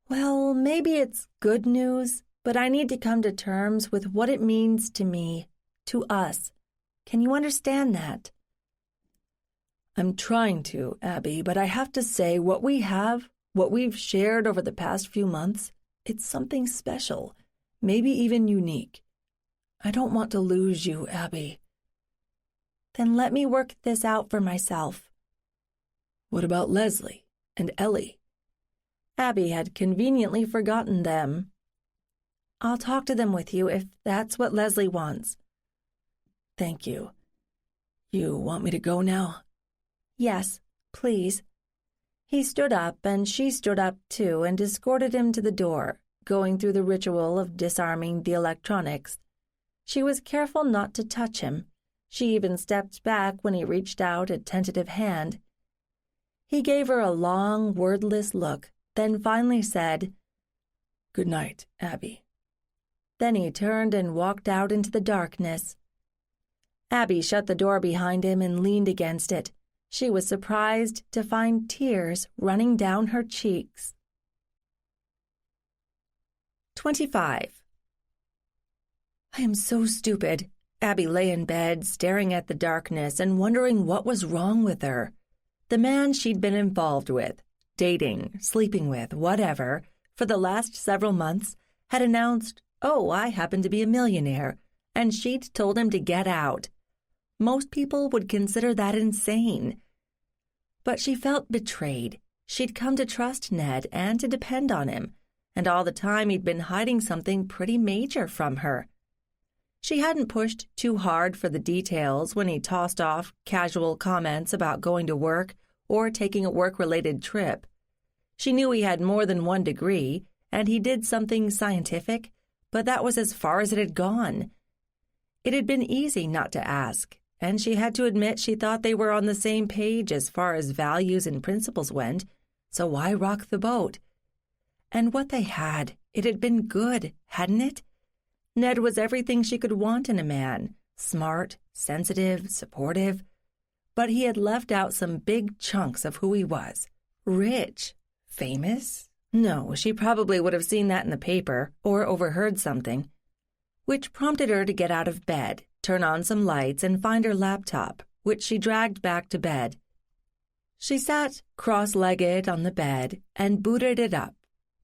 well, maybe it's good news, but I need to come to terms with what it means to me, to us. Can you understand that? I'm trying to, Abby, but I have to say what we've shared over the past few months, it's something special, maybe even unique. I don't want to lose you, Abby. Then let me work this out for myself. What about Leslie and Ellie? Abby had conveniently forgotten them. I'll talk to them with you if that's what Leslie wants. Thank you. You want me to go now? Yes, please. He stood up, and she stood up too, and escorted him to the door, going through the ritual of disarming the electronics. She was careful not to touch him. She even stepped back when he reached out a tentative hand. He gave her a long, wordless look, then finally said, "Good night, Abby." Then he turned and walked out into the darkness. Abby shut the door behind him and leaned against it. She was surprised to find tears running down her cheeks. 25. I am so stupid. Abby lay in bed, staring at the darkness and wondering what was wrong with her. The man she'd been involved with, dating, sleeping with, whatever, for the last several months, had announced, "Oh, I happen to be a millionaire," and she'd told him to get out. Most people would consider that insane. But she felt betrayed. She'd come to trust Ned and to depend on him, and all the time he'd been hiding something pretty major from her. She hadn't pushed too hard for the details when he tossed off casual comments about going to work or taking a work-related trip. She knew he had more than 1 degree, and he did something scientific, but that was as far as it had gone. It had been easy not to ask, and she had to admit she thought they were on the same page as far as values and principles went, so why rock the boat? And what they had, it had been good, hadn't it? Ned was everything she could want in a man, smart, sensitive, supportive. But he had left out some big chunks of who he was. Rich? Famous? No, she probably would have seen that in the paper or overheard something. Which prompted her to get out of bed, turn on some lights, and find her laptop, which she dragged back to bed. She sat cross-legged on the bed and booted it up,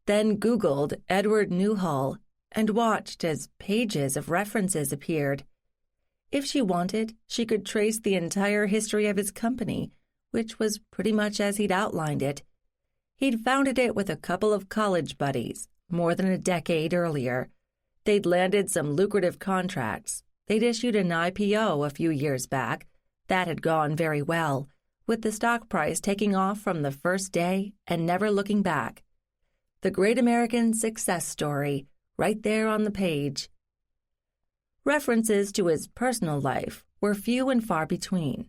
then Googled Ned Newhall and watched as pages of references appeared. If she wanted, she could trace the entire history of his company, which was pretty much as he'd outlined it. He'd founded it with a couple of college buddies, more than a decade earlier. They'd landed some lucrative contracts. They'd issued an IPO a few years back. That had gone very well, with the stock price taking off from the first day and never looking back. The great American success story, right there on the page. References to his personal life were few and far between.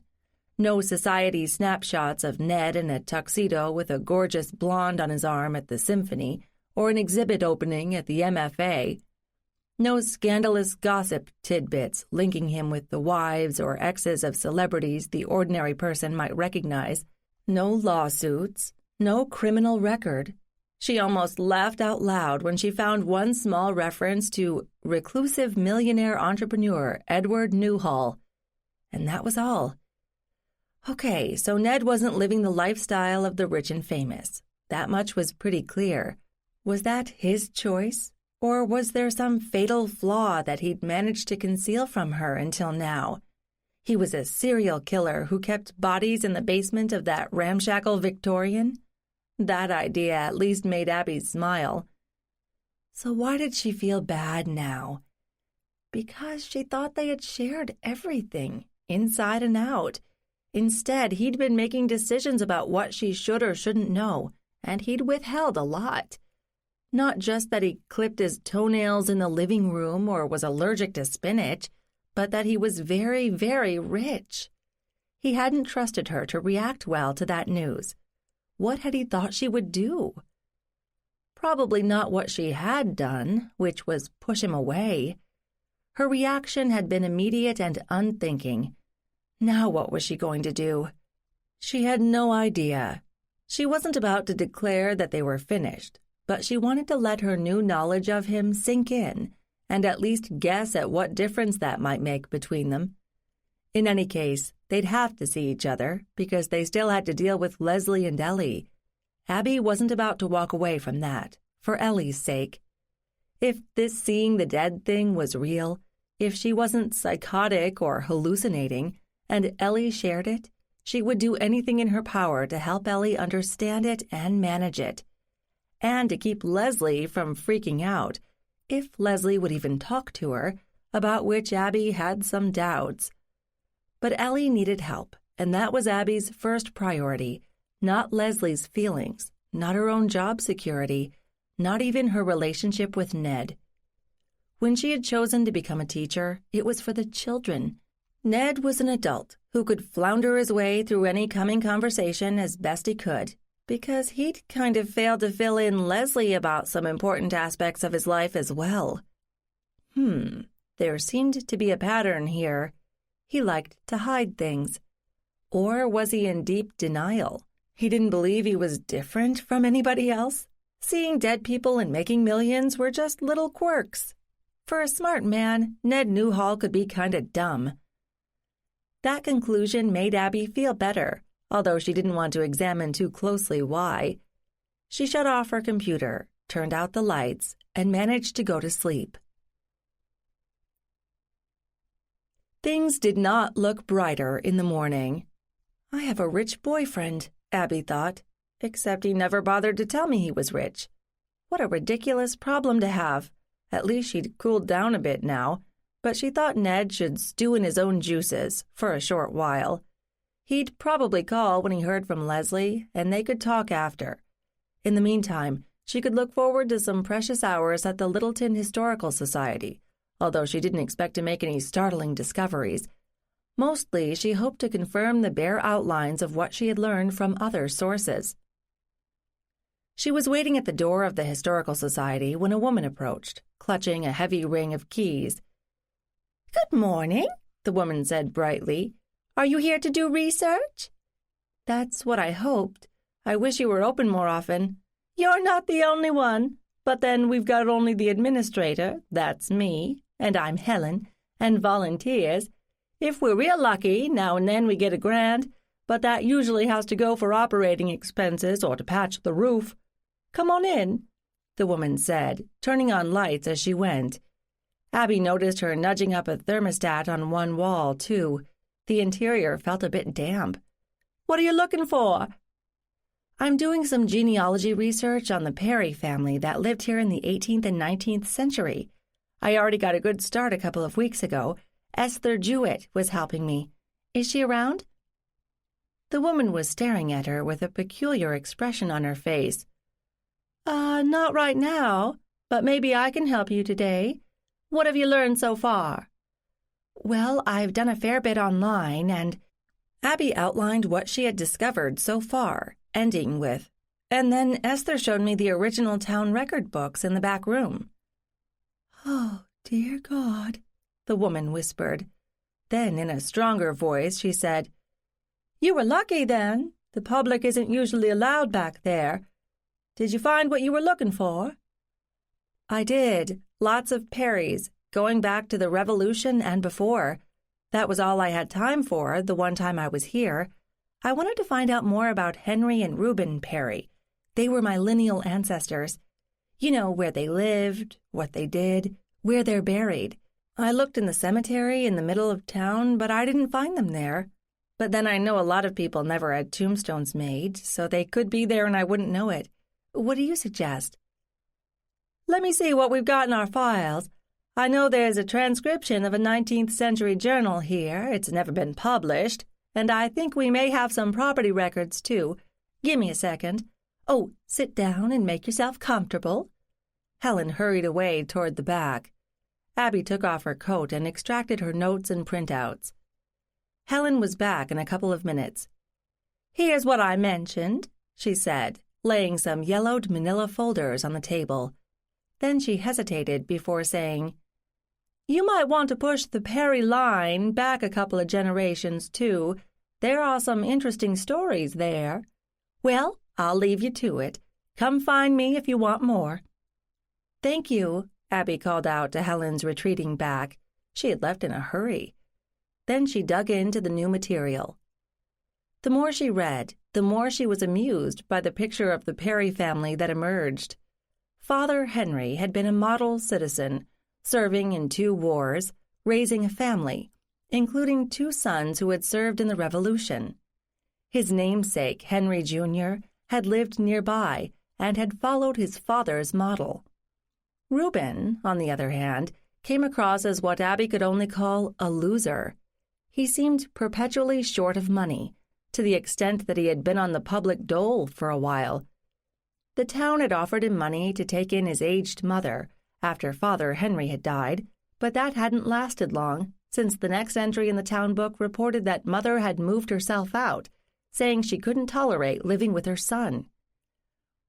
No society snapshots of Ned in a tuxedo with a gorgeous blonde on his arm at the symphony or an exhibit opening at the MFA. No scandalous gossip tidbits linking him with the wives or exes of celebrities the ordinary person might recognize. No lawsuits, no criminal record. She almost laughed out loud when she found one small reference to reclusive millionaire entrepreneur Ned Newhall. And that was all. Okay, so Ned wasn't living the lifestyle of the rich and famous. That much was pretty clear. Was that his choice? Or was there some fatal flaw that he'd managed to conceal from her until now? He was a serial killer who kept bodies in the basement of that ramshackle Victorian? That idea at least made Abby smile. So why did she feel bad now? Because she thought they had shared everything, inside and out. Instead, he'd been making decisions about what she should or shouldn't know, and he'd withheld a lot. Not just that he clipped his toenails in the living room or was allergic to spinach, but that he was very, very rich. He hadn't trusted her to react well to that news. What had he thought she would do? Probably not what she had done, which was push him away. Her reaction had been immediate and unthinking. Now what was she going to do? She had no idea. She wasn't about to declare that they were finished, but she wanted to let her new knowledge of him sink in and at least guess at what difference that might make between them. In any case, they'd have to see each other because they still had to deal with Leslie and Ellie. Abby wasn't about to walk away from that, for Ellie's sake. If this seeing the dead thing was real, if she wasn't psychotic or hallucinating, and Ellie shared it, she would do anything in her power to help Ellie understand it and manage it, and to keep Leslie from freaking out, if Leslie would even talk to her, about which Abby had some doubts. But Ellie needed help, and that was Abby's first priority, not Leslie's feelings, not her own job security, not even her relationship with Ned. When she had chosen to become a teacher, it was for the children. Ned was an adult who could flounder his way through any coming conversation as best he could, because he'd kind of failed to fill in Leslie about some important aspects of his life as well. There seemed to be a pattern here. He liked to hide things. Or was he in deep denial? He didn't believe he was different from anybody else. Seeing dead people and making millions were just little quirks. For a smart man, Ned Newhall could be kind of dumb. That conclusion made Abby feel better, although she didn't want to examine too closely why. She shut off her computer, turned out the lights, and managed to go to sleep. Things did not look brighter in the morning. I have a rich boyfriend, Abby thought, except he never bothered to tell me he was rich. What a ridiculous problem to have. At least she'd cooled down a bit now, but she thought Ned should stew in his own juices for a short while. He'd probably call when he heard from Leslie, and they could talk after. In the meantime, she could look forward to some precious hours at the Littleton Historical Society, although she didn't expect to make any startling discoveries. Mostly, she hoped to confirm the bare outlines of what she had learned from other sources. She was waiting at the door of the Historical Society when a woman approached, clutching a heavy ring of keys. "Good morning," the woman said brightly. "Are you here to do research?" "That's what I hoped. I wish you were open more often." "You're not the only one. But then we've got only the administrator, that's me, and I'm Helen, and volunteers. If we're real lucky, now and then we get a grant, but that usually has to go for operating expenses or to patch the roof. Come on in," the woman said, turning on lights as she went. Abby noticed her nudging up a thermostat on one wall, too. The interior felt a bit damp. "What are you looking for?" "I'm doing some genealogy research on the Perry family that lived here in the 18th and 19th century. I already got a good start a couple of weeks ago. Esther Jewett was helping me. Is she around?" The woman was staring at her with a peculiar expression on her face. Not right now, but maybe I can help you today. What have you learned so far?" "Well, I've done a fair bit online, and—" Abby outlined what she had discovered so far, ending with, "And then Esther showed me the original town record books in the back room." "Oh, dear God," the woman whispered. Then, in a stronger voice, she said, "You were lucky, then. The public isn't usually allowed back there. Did you find what you were looking for?" "I did. Lots of Perrys, going back to the Revolution and before. That was all I had time for the one time I was here. I wanted to find out more about Henry and Reuben Perry. They were my lineal ancestors. You know, where they lived, what they did, where they're buried. I looked in the cemetery in the middle of town, but I didn't find them there. But then I know a lot of people never had tombstones made, so they could be there and I wouldn't know it. What do you suggest?" "Let me see what we've got in our files. I know there's a transcription of a 19th century journal here. It's never been published. And I think we may have some property records, too. Give me a second. Oh, sit down and make yourself comfortable." Helen hurried away toward the back. Abby took off her coat and extracted her notes and printouts. Helen was back in a couple of minutes. "Here's what I mentioned," she said, laying some yellowed manila folders on the table. Then she hesitated before saying, "You might want to push the Perry line back a couple of generations, too. There are some interesting stories there. Well, I'll leave you to it. Come find me if you want more." "Thank you," Abby called out to Helen's retreating back. She had left in a hurry. Then she dug into the new material. The more she read, the more she was amused by the picture of the Perry family that emerged. Father Henry had been a model citizen, serving in 2 wars, raising a family, including 2 sons who had served in the Revolution. His namesake, Henry Jr., had lived nearby and had followed his father's model. Reuben, on the other hand, came across as what Abby could only call a loser. He seemed perpetually short of money, to the extent that he had been on the public dole for a while. The town had offered him money to take in his aged mother after Father Henry had died, but that hadn't lasted long, since the next entry in the town book reported that Mother had moved herself out, saying she couldn't tolerate living with her son.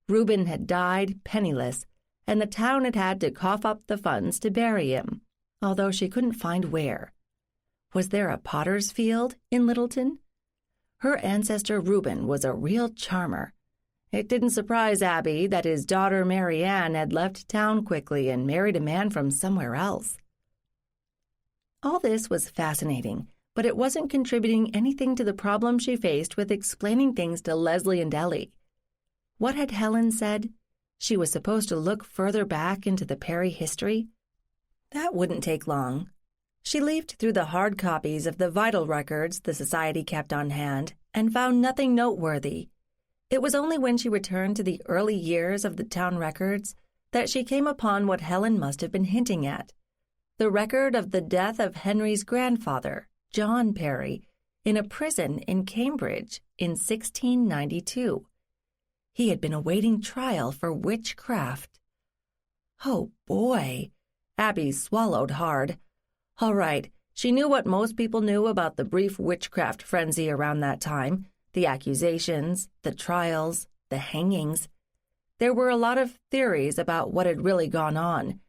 Reuben had died penniless, and the town had had to cough up the funds to bury him, although she couldn't find where. Was there a potter's field in Littleton? Her ancestor Reuben was a real charmer. It didn't surprise Abby that his daughter Mary Ann had left town quickly and married a man from somewhere else. All this was fascinating, but it wasn't contributing anything to the problem she faced with explaining things to Leslie and Ellie. What had Helen said? She was supposed to look further back into the Perry history? That wouldn't take long. She leafed through the hard copies of the vital records the Society kept on hand and found nothing noteworthy. It was only when she returned to the early years of the town records that she came upon what Helen must have been hinting at: the record of the death of Henry's grandfather, John Perry, in a prison in Cambridge in 1692. He had been awaiting trial for witchcraft. Oh, boy! Abby swallowed hard. All right, she knew what most people knew about the brief witchcraft frenzy around that time: the accusations, the trials, the hangings. There were a lot of theories about what had really gone on.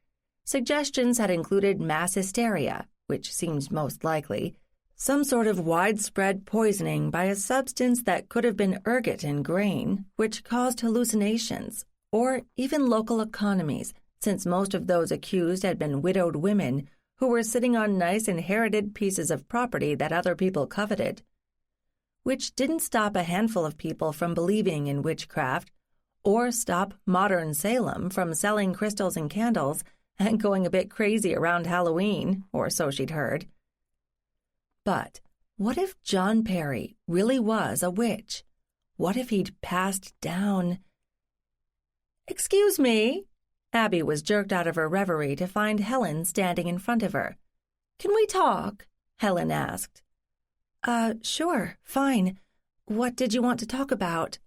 Suggestions had included mass hysteria, which seems most likely, some sort of widespread poisoning by a substance that could have been ergot in grain, which caused hallucinations, or even local economies, since most of those accused had been widowed women who were sitting on nice inherited pieces of property that other people coveted. Which didn't stop a handful of people from believing in witchcraft, or stop modern Salem from selling crystals and candles and going a bit crazy around Halloween, or so she'd heard. But what if John Perry really was a witch? What if he'd passed down... "Excuse me." Abby was jerked out of her reverie to find Helen standing in front of her. "Can we talk?" Helen asked. Sure, fine. What did you want to talk about?"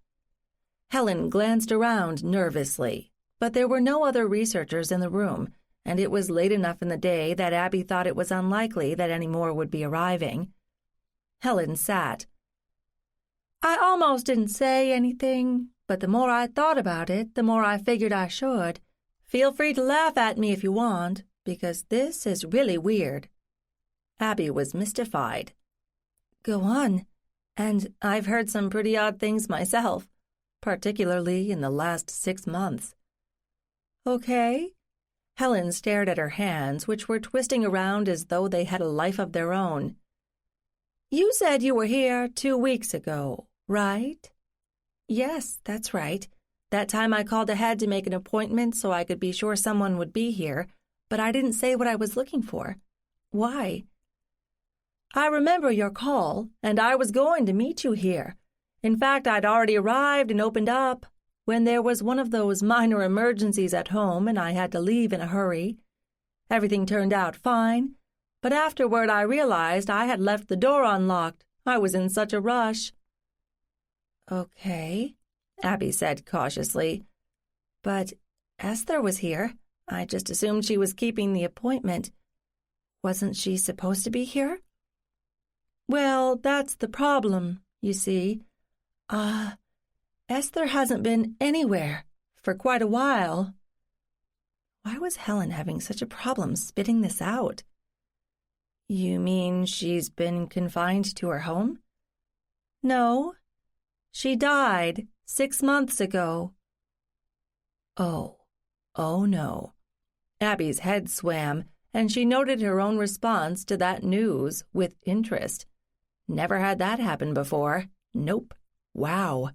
Helen glanced around nervously, but there were no other researchers in the room, and it was late enough in the day that Abby thought it was unlikely that any more would be arriving. Helen sat. "I almost didn't say anything, but the more I thought about it, the more I figured I should. Feel free to laugh at me if you want, because this is really weird." Abby was mystified. "Go on. And I've heard some pretty odd things myself, particularly in the last 6 months." "Okay." Helen stared at her hands, which were twisting around as though they had a life of their own. "You said you were here 2 weeks ago, right?" "Yes, that's right. That time I called ahead to make an appointment so I could be sure someone would be here, but I didn't say what I was looking for. Why?" "I remember your call, and I was going to meet you here. In fact, I'd already arrived and opened up, when there was one of those minor emergencies at home and I had to leave in a hurry. Everything turned out fine, but afterward I realized I had left the door unlocked. I was in such a rush." "Okay." Abby said cautiously. But Esther was here. I just assumed she was keeping the appointment. Wasn't she supposed to be here? Well, that's the problem, you see. Esther hasn't been anywhere for quite a while. Why was Helen having such a problem spitting this out? You mean she's been confined to her home? No. She died 6 months ago. Oh no. Abby's head swam, and she noted her own response to that news with interest. Never had that happen before. Nope. Wow.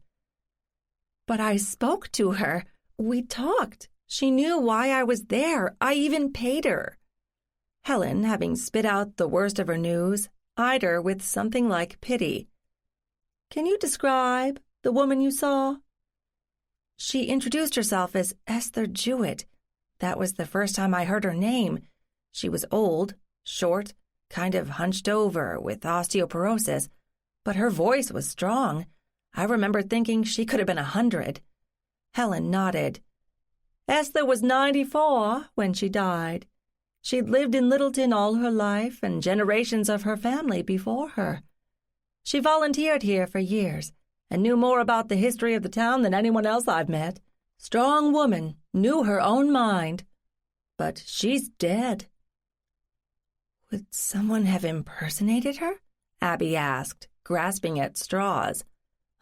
But I spoke to her. We talked. She knew why I was there. I even paid her. Helen, having spit out the worst of her news, eyed her with something like pity. Can you describe the woman you saw? She introduced herself as Esther Jewett. That was the first time I heard her name. She was old, short, kind of hunched over with osteoporosis, but her voice was strong. I remember thinking she could have been 100. Helen nodded. Esther was 94 when she died. She'd lived in Littleton all her life and generations of her family before her. She volunteered here for years and knew more about the history of the town than anyone else I've met. Strong woman, knew her own mind. But she's dead. Would someone have impersonated her? Abby asked, grasping at straws.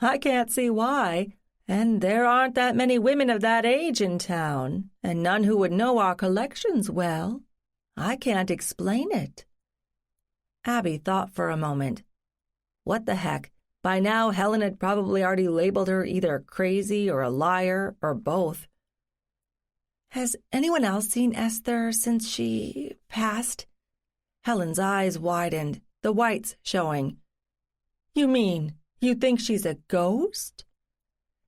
I can't see why, and there aren't that many women of that age in town, and none who would know our collections well. I can't explain it. Abby thought for a moment. What the heck? By now, Helen had probably already labeled her either crazy or a liar or both. Has anyone else seen Esther since she passed? Helen's eyes widened, the whites showing. You mean you think she's a ghost?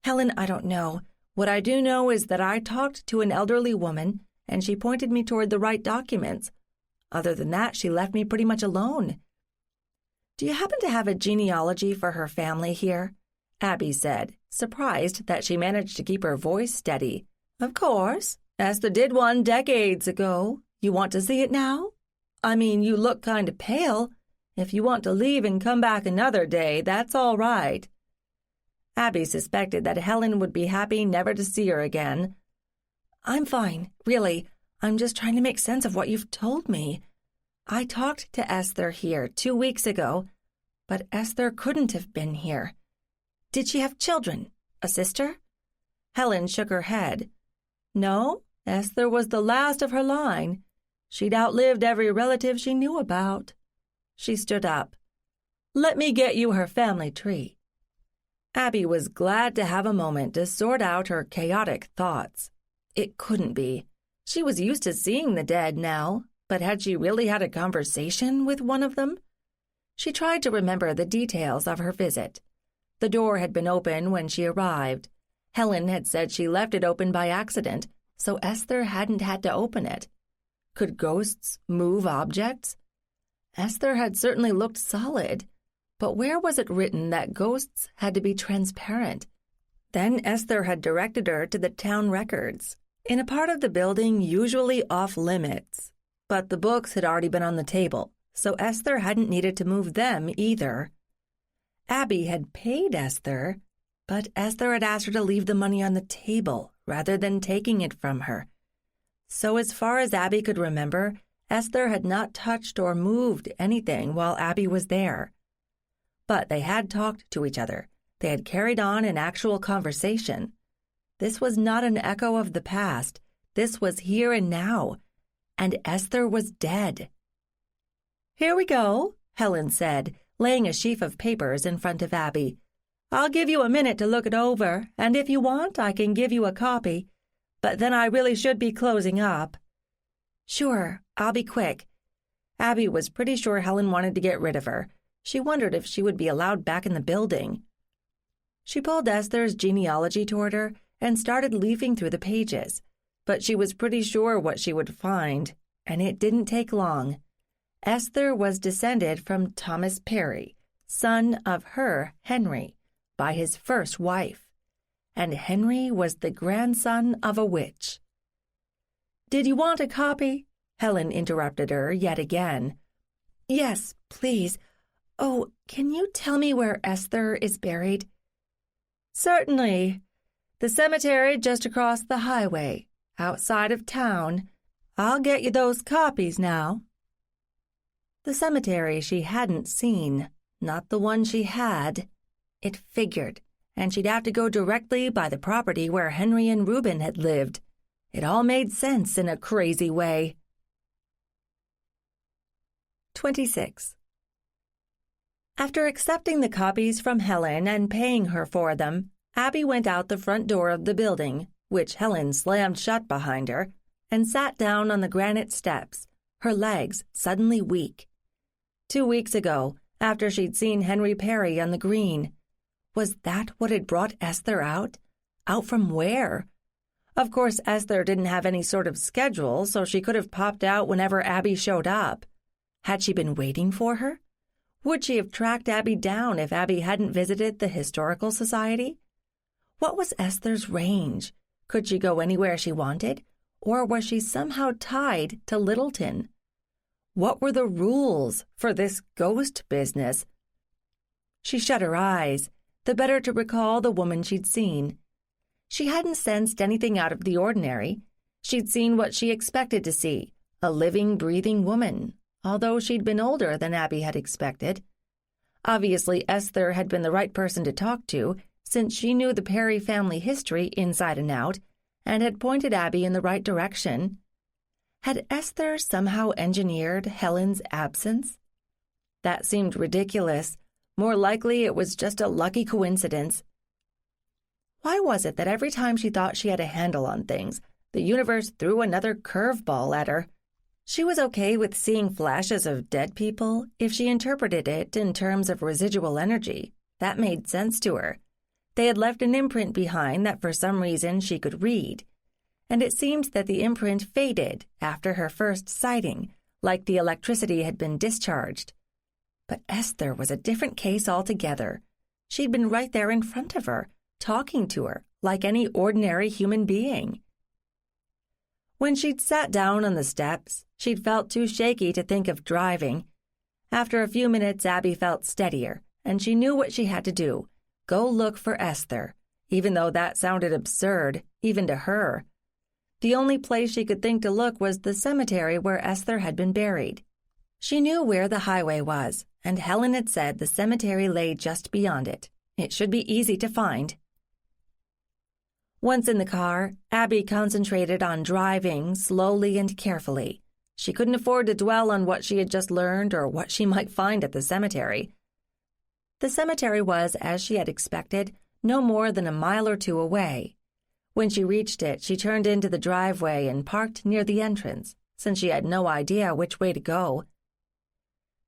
Helen, I don't know. What I do know is that I talked to an elderly woman, and she pointed me toward the right documents. Other than that, she left me pretty much alone. Do you happen to have a genealogy for her family here? Abby said, surprised that she managed to keep her voice steady. Of course. Esther did one decades ago. You want to see it now? I mean, you look kind of pale. If you want to leave and come back another day, that's all right. Abby suspected that Helen would be happy never to see her again. I'm fine, really. I'm just trying to make sense of what you've told me. I talked to Esther here 2 weeks ago, but Esther couldn't have been here. Did she have children? A sister? Helen shook her head. No, Esther was the last of her line. She'd outlived every relative she knew about. She stood up. Let me get you her family tree. Abby was glad to have a moment to sort out her chaotic thoughts. It couldn't be. She was used to seeing the dead now, but had she really had a conversation with one of them? She tried to remember the details of her visit. The door had been open when she arrived. Helen had said she left it open by accident, so Esther hadn't had to open it. Could ghosts move objects? Esther had certainly looked solid, but where was it written that ghosts had to be transparent? Then Esther had directed her to the town records, in a part of the building usually off-limits. But the books had already been on the table, so Esther hadn't needed to move them either. Abby had paid Esther, but Esther had asked her to leave the money on the table rather than taking it from her. So as far as Abby could remember, Esther had not touched or moved anything while Abby was there. But they had talked to each other. They had carried on an actual conversation. This was not an echo of the past. This was here and now. And Esther was dead. Here we go, Helen said, laying a sheaf of papers in front of Abby. I'll give you a minute to look it over, and if you want, I can give you a copy. But then I really should be closing up. Sure, I'll be quick. Abby was pretty sure Helen wanted to get rid of her. She wondered if she would be allowed back in the building. She pulled Esther's genealogy toward her and started leafing through the pages. But she was pretty sure what she would find, and it didn't take long. Esther was descended from Thomas Perry, son of her, Henry, by his first wife. and Henry was the grandson of a witch. "Did you want a copy?" Helen interrupted her yet again. "Yes, please. Oh, can you tell me where Esther is buried?" "Certainly. The cemetery just across the highway, outside of town. I'll get you those copies now." The cemetery she hadn't seen, not the one she had. It figured, and she'd have to go directly by the property where Henry and Reuben had lived. It all made sense in a crazy way. 26. After accepting the copies from Helen and paying her for them, Abby went out the front door of the building, which Helen slammed shut behind her, and sat down on the granite steps, her legs suddenly weak. 2 weeks ago, after she'd seen Henry Perry on the green. Was that what had brought Esther out? Out from where? Of course, Esther didn't have any sort of schedule, so she could have popped out whenever Abby showed up. Had she been waiting for her? Would she have tracked Abby down if Abby hadn't visited the Historical Society? What was Esther's range? Could she go anywhere she wanted? Or was she somehow tied to Littleton? What were the rules for this ghost business? She shut her eyes, the better to recall the woman she'd seen. She hadn't sensed anything out of the ordinary. She'd seen what she expected to see, a living, breathing woman, although she'd been older than Abby had expected. Obviously, Esther had been the right person to talk to, since she knew the Perry family history inside and out, and had pointed Abby in the right direction. Had Esther somehow engineered Helen's absence? That seemed ridiculous. More likely it was just a lucky coincidence. Why was it that every time she thought she had a handle on things, the universe threw another curveball at her? She was okay with seeing flashes of dead people if she interpreted it in terms of residual energy. That made sense to her. They had left an imprint behind that for some reason she could read, and it seemed that the imprint faded after her first sighting, like the electricity had been discharged. But Esther was a different case altogether. She'd been right there in front of her, talking to her like any ordinary human being. When she'd sat down on the steps, she'd felt too shaky to think of driving. After a few minutes, Abby felt steadier, and she knew what she had to do. Go look for Esther, even though that sounded absurd, even to her. The only place she could think to look was the cemetery where Esther had been buried. She knew where the highway was, and Helen had said the cemetery lay just beyond it. It should be easy to find. Once in the car, Abby concentrated on driving slowly and carefully. She couldn't afford to dwell on what she had just learned or what she might find at the cemetery. The cemetery was, as she had expected, no more than a mile or two away. When she reached it, she turned into the driveway and parked near the entrance, since she had no idea which way to go.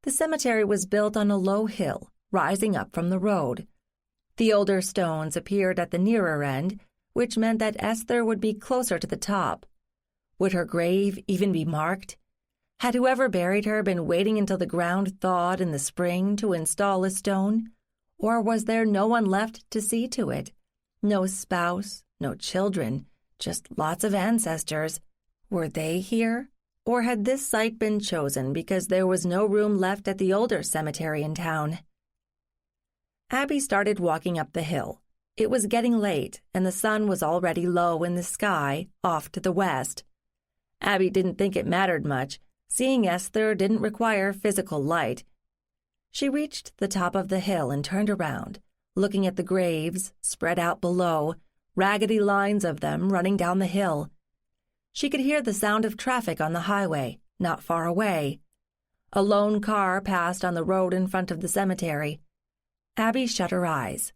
The cemetery was built on a low hill, rising up from the road. The older stones appeared at the nearer end, which meant that Esther would be closer to the top. Would her grave even be marked? Had whoever buried her been waiting until the ground thawed in the spring to install a stone? Or was there no one left to see to it? No spouse, no children, just lots of ancestors. Were they here? Or had this site been chosen because there was no room left at the older cemetery in town? Abby started walking up the hill. It was getting late, and the sun was already low in the sky, off to the west. Abby didn't think it mattered much. Seeing Esther didn't require physical light. She reached the top of the hill and turned around, looking at the graves spread out below, raggedy lines of them running down the hill. She could hear the sound of traffic on the highway, not far away. A lone car passed on the road in front of the cemetery. Abby shut her eyes.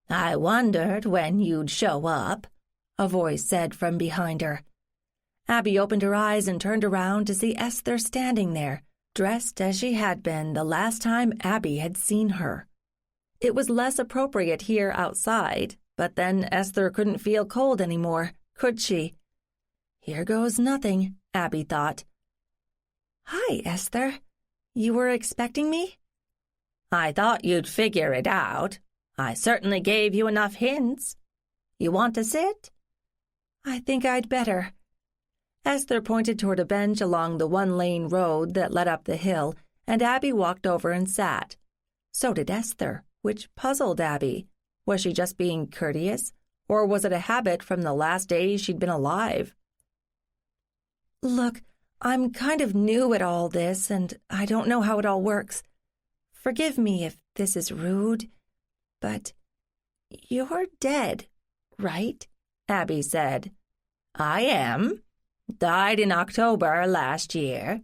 "I wondered when you'd show up," a voice said from behind her. Abby opened her eyes and turned around to see Esther standing there, dressed as she had been the last time Abby had seen her. It was less appropriate here outside, but then Esther couldn't feel cold anymore, could she? Here goes nothing, Abby thought. "Hi, Esther. You were expecting me?" "I thought you'd figure it out. I certainly gave you enough hints. You want to sit? I think I'd better. Esther pointed toward a bench along the one-lane road that led up the hill, and Abby walked over and sat. So did Esther, which puzzled Abby. Was she just being courteous, or was it a habit from the last days she'd been alive? Look, I'm kind of new at all this, and I don't know how it all works. Forgive me if this is rude, but you're dead, right? Abby said. I am. Died in October last year.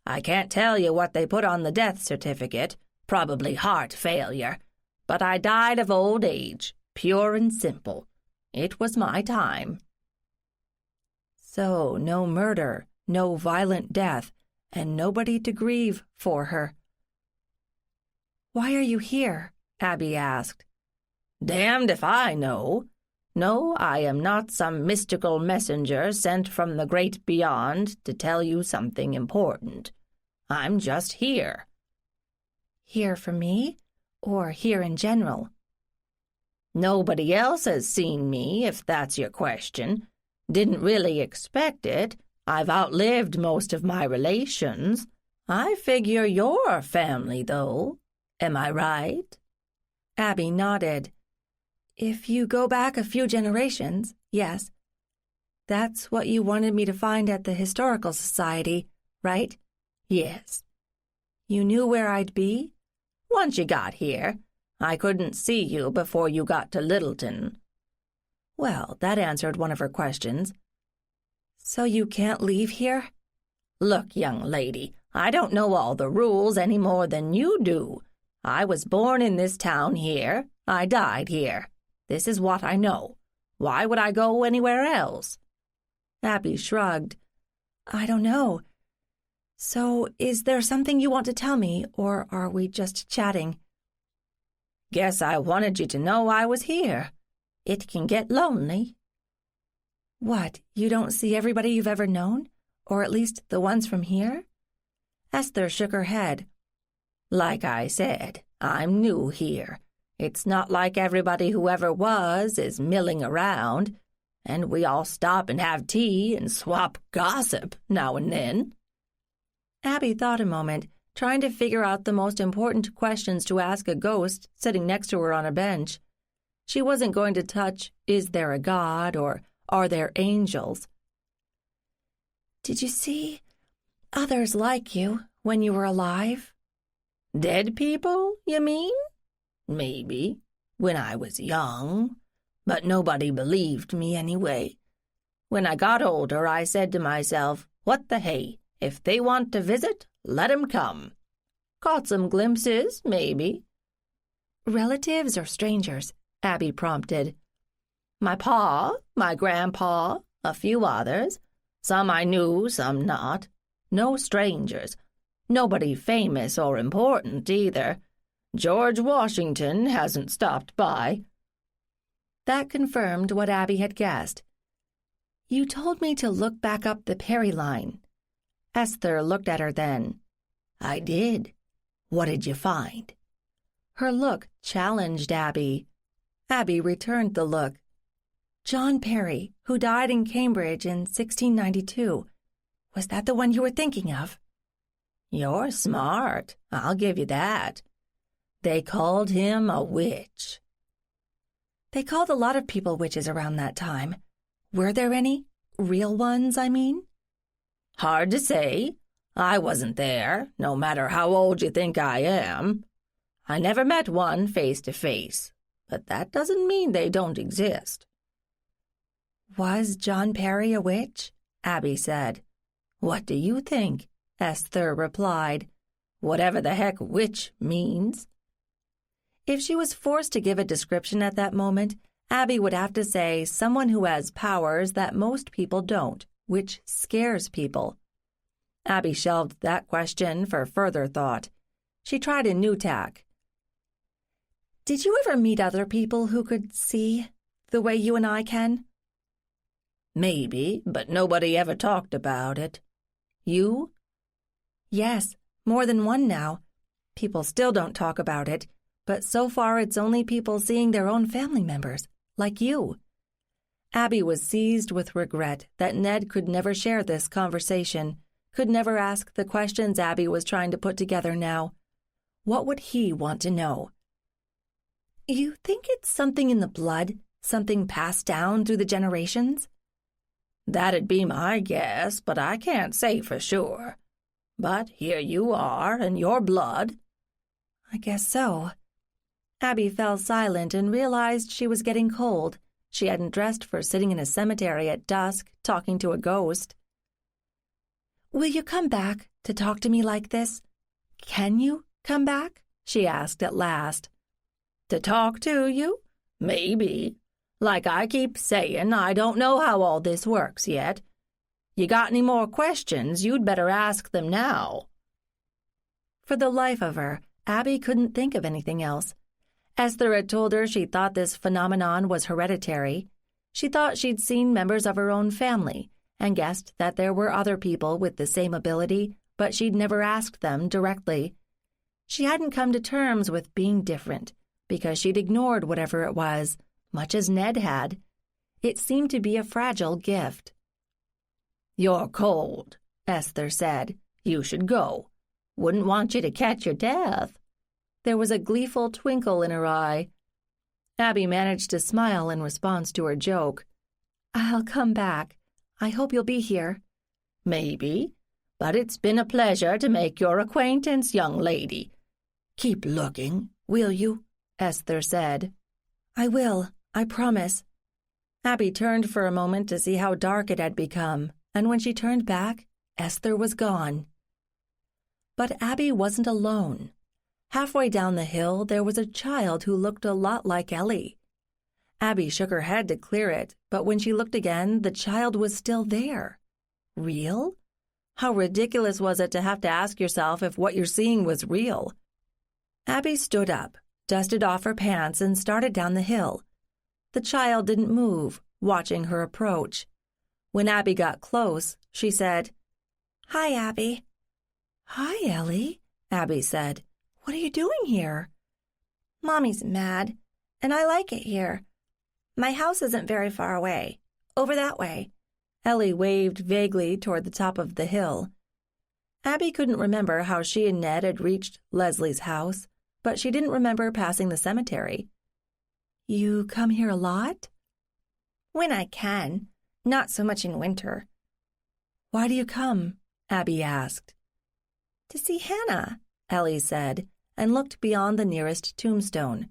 I can't tell you what they put on the death certificate, probably heart failure, but I died of old age, pure and simple. It was my time. So, no murder, no violent death, and nobody to grieve for her. Why are you here? Abby asked. Damned if I know. No, I am not some mystical messenger sent from the great beyond to tell you something important. I'm just here. Here for me, or here in general? Nobody else has seen me, if that's your question. Didn't really expect it. I've outlived most of my relations. I figure you're family, though. Am I right? Abby nodded. If you go back a few generations, yes. That's what you wanted me to find at the Historical Society, right? Yes. You knew where I'd be? Once you got here. I couldn't see you before you got to Littleton. Well, that answered one of her questions. So you can't leave here? Look, young lady, I don't know all the rules any more than you do. I was born in this town here. I died here. This is what I know. Why would I go anywhere else? Abby shrugged. I don't know. So, is there something you want to tell me, or are we just chatting? Guess I wanted you to know I was here. It can get lonely. What, you don't see everybody you've ever known? Or at least the ones from here? Esther shook her head. Like I said, I'm new here. It's not like everybody who ever was is milling around, and we all stop and have tea and swap gossip now and then. Abby thought a moment, trying to figure out the most important questions to ask a ghost sitting next to her on a bench. She wasn't going to touch, is there a God, or are there angels? Did you see others like you when you were alive? Dead people, you mean? Maybe, when I was young, but nobody believed me anyway. When I got older, I said to myself, what the hey, if they want to visit, let 'em come. Caught some glimpses, maybe. Relatives or strangers? Abby prompted. My pa, my grandpa, a few others. Some I knew, some not. No strangers. Nobody famous or important, either. George Washington hasn't stopped by. That confirmed what Abby had guessed. You told me to look back up the Perry line. Esther looked at her then. I did. What did you find? Her look challenged Abby. Abby returned the look. John Perry, who died in Cambridge in 1692. Was that the one you were thinking of? You're smart, I'll give you that. They called him a witch. They called a lot of people witches around that time. Were there any? Real ones, I mean? Hard to say. I wasn't there, no matter how old you think I am. I never met one face to face, but that doesn't mean they don't exist. Was John Perry a witch? Abby said. What do you think? Esther replied. Whatever the heck witch means. If she was forced to give a description at that moment, Abby would have to say someone who has powers that most people don't, which scares people. Abby shelved that question for further thought. She tried a new tack. Did you ever meet other people who could see the way you and I can? Maybe, but nobody ever talked about it. You? Yes, more than one now. People still don't talk about it. but so far it's only people seeing their own family members, like you. Abby was seized with regret that Ned could never share this conversation, could never ask the questions Abby was trying to put together now. What would he want to know? You think it's something in the blood, something passed down through the generations? That'd be my guess, but I can't say for sure. But here you are, in your blood. I guess so. Abby fell silent and realized she was getting cold. She hadn't dressed for sitting in a cemetery at dusk, talking to a ghost. Will you come back to talk to me like this? Can you come back? She asked at last. To talk to you? Maybe. Like I keep saying, I don't know how all this works yet. You got any more questions, you'd better ask them now. For the life of her, Abby couldn't think of anything else. Esther had told her she thought this phenomenon was hereditary. She thought she'd seen members of her own family and guessed that there were other people with the same ability, but she'd never asked them directly. She hadn't come to terms with being different because she'd ignored whatever it was, much as Ned had. It seemed to be a fragile gift. You're cold, Esther said. You should go. Wouldn't want you to catch your death. There was a gleeful twinkle in her eye. Abby managed to smile in response to her joke. I'll come back. I hope you'll be here. Maybe, but it's been a pleasure to make your acquaintance, young lady. Keep looking, will you? Esther said. I will, I promise. Abby turned for a moment to see how dark it had become, and when she turned back, Esther was gone. But Abby wasn't alone. Halfway down the hill, there was a child who looked a lot like Ellie. Abby shook her head to clear it, but when she looked again, the child was still there. Real? How ridiculous was it to have to ask yourself if what you're seeing was real? Abby stood up, dusted off her pants, and started down the hill. The child didn't move, watching her approach. When Abby got close, she said, Hi, Abby. Hi, Ellie, Abby said. What are you doing here? Mommy's mad, and I like it here. My house isn't very far away. Over that way. Ellie waved vaguely toward the top of the hill. Abby couldn't remember how she and Ned had reached Leslie's house, but she didn't remember passing the cemetery. You come here a lot? When I can. Not so much in winter. Why do you come? Abby asked. To see Hannah, Ellie said, and looked beyond the nearest tombstone,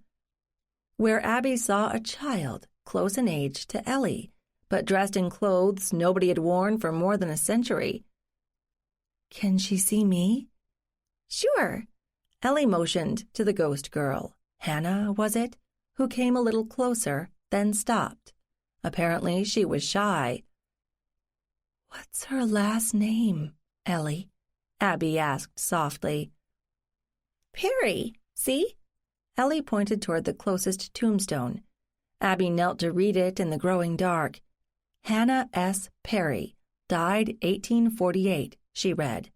where Abby saw a child close in age to Ellie, but dressed in clothes nobody had worn for more than a century. Can she see me? Sure. Ellie motioned to the ghost girl. Hannah, was it? Who came a little closer, then stopped. Apparently she was shy. What's her last name, Ellie? Abby asked softly. Perry, see? Ellie pointed toward the closest tombstone. Abby knelt to read it in the growing dark. Hannah S. Perry, died 1848, she read.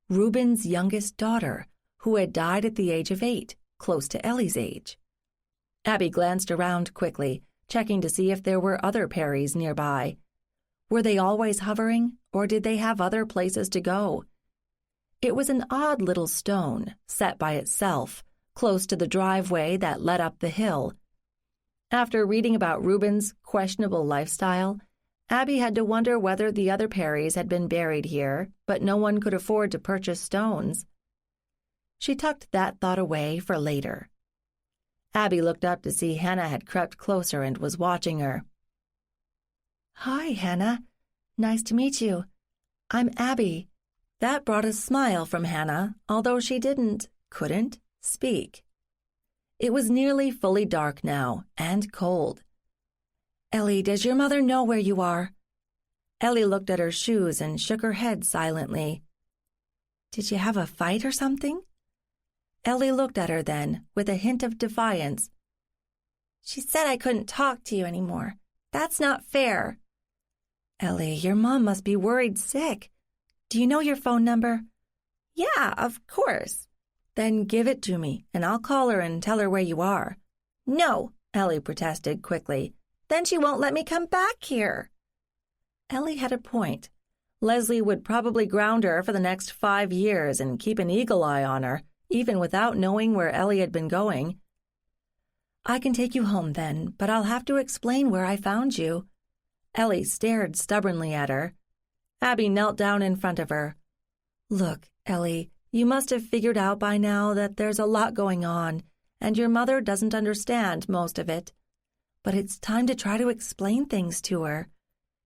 Reuben's youngest daughter, who had died at the age of 8, close to Ellie's age. Abby glanced around quickly, checking to see if there were other Perrys nearby. Were they always hovering, or did they have other places to go? It was an odd little stone, set by itself, close to the driveway that led up the hill. After reading about Reuben's questionable lifestyle, Abby had to wonder whether the other Perrys had been buried here, but no one could afford to purchase stones. She tucked that thought away for later. Abby looked up to see Hannah had crept closer and was watching her. Hi, Hannah. Nice to meet you. I'm Abby. That brought a smile from Hannah, although she couldn't speak. It was nearly fully dark now, and cold. Ellie, does your mother know where you are? Ellie looked at her shoes and shook her head silently. Did you have a fight or something? Ellie looked at her then, with a hint of defiance. She said I couldn't talk to you anymore. That's not fair. Ellie, your mom must be worried sick. Do you know your phone number? Yeah, of course. Then give it to me, and I'll call her and tell her where you are. No, Ellie protested quickly. Then she won't let me come back here. Ellie had a point. Leslie would probably ground her for the next 5 years and keep an eagle eye on her, even without knowing where Ellie had been going. I can take you home then, but I'll have to explain where I found you. Ellie stared stubbornly at her. Abby knelt down in front of her. Look, Ellie, you must have figured out by now that there's a lot going on, and your mother doesn't understand most of it. But it's time to try to explain things to her.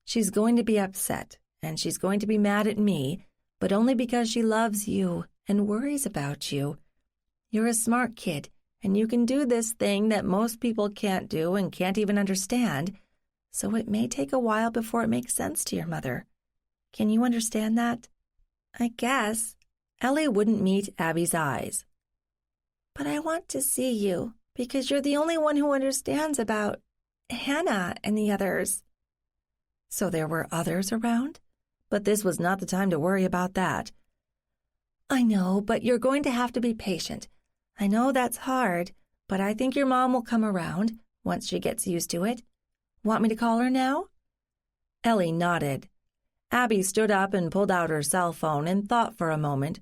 She's going to be upset, and she's going to be mad at me, but only because she loves you and worries about you. You're a smart kid, and you can do this thing that most people can't do and can't even understand, so it may take a while before it makes sense to your mother. Can you understand that? I guess. Ellie wouldn't meet Abby's eyes. But I want to see you, because you're the only one who understands about Hannah and the others. So there were others around? But this was not the time to worry about that. I know, but you're going to have to be patient. I know that's hard, but I think your mom will come around once she gets used to it. Want me to call her now? Ellie nodded. Abby stood up and pulled out her cell phone and thought for a moment.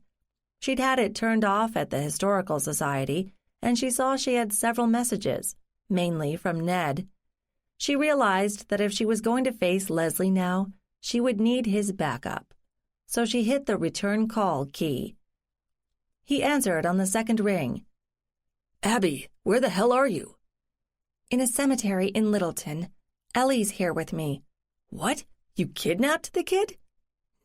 She'd had it turned off at the Historical Society, and she saw she had several messages, mainly from Ned. She realized that if she was going to face Leslie now, she would need his backup. So she hit the return call key. He answered on the second ring. Abby, where the hell are you? In a cemetery in Littleton. Ellie's here with me. What? You kidnapped the kid?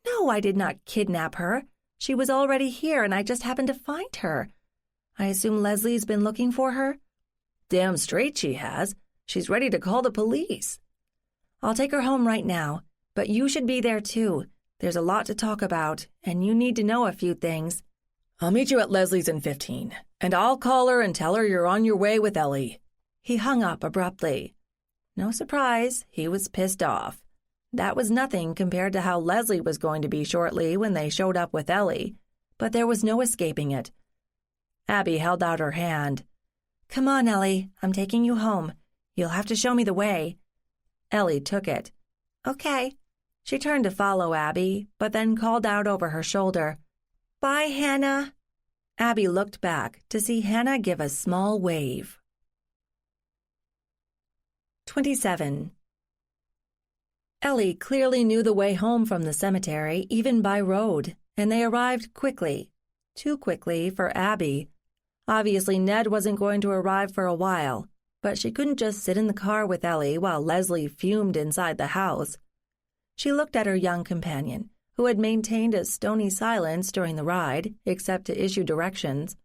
No, I did not kidnap her. She was already here, and I just happened to find her. I assume Leslie's been looking for her? Damn straight she has. She's ready to call the police. I'll take her home right now, but you should be there too. There's a lot to talk about, and you need to know a few things. I'll meet you at Leslie's in 15, and I'll call her and tell her you're on your way with Ellie. He hung up abruptly. No surprise, he was pissed off. That was nothing compared to how Leslie was going to be shortly when they showed up with Ellie, but there was no escaping it. Abby held out her hand. Come on, Ellie, I'm taking you home. You'll have to show me the way. Ellie took it. Okay. She turned to follow Abby, but then called out over her shoulder, Bye, Hannah. Abby looked back to see Hannah give a small wave. 27. Ellie clearly knew the way home from the cemetery, even by road, and they arrived quickly. Too quickly for Abby. Obviously, Ned wasn't going to arrive for a while, but she couldn't just sit in the car with Ellie while Leslie fumed inside the house. She looked at her young companion, who had maintained a stony silence during the ride, except to issue directions.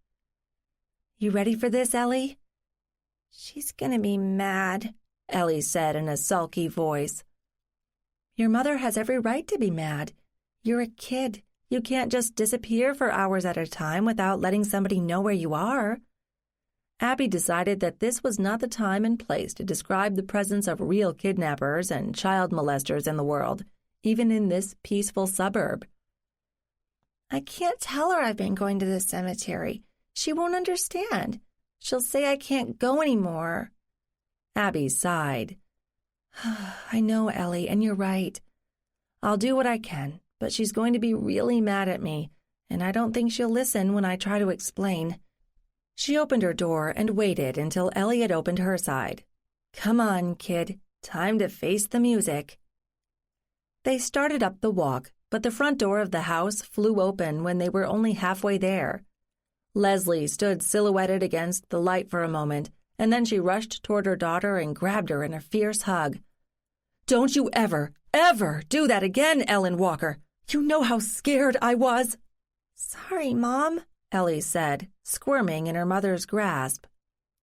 You ready for this, Ellie? She's gonna be mad, Ellie said in a sulky voice. Your mother has every right to be mad. You're a kid. You can't just disappear for hours at a time without letting somebody know where you are. Abby decided that this was not the time and place to describe the presence of real kidnappers and child molesters in the world, even in this peaceful suburb. I can't tell her I've been going to the cemetery. She won't understand. She'll say I can't go anymore. Abby sighed. I know, Ellie, and you're right. I'll do what I can, but she's going to be really mad at me, and I don't think she'll listen when I try to explain. She opened her door and waited until Ellie had opened her side. Come on, kid. Time to face the music. They started up the walk, but the front door of the house flew open when they were only halfway there. Leslie stood silhouetted against the light for a moment, and then she rushed toward her daughter and grabbed her in a fierce hug. Don't you ever do that again, Ellen Walker. You know how scared I was. Sorry, Mom, Ellie said, squirming in her mother's grasp.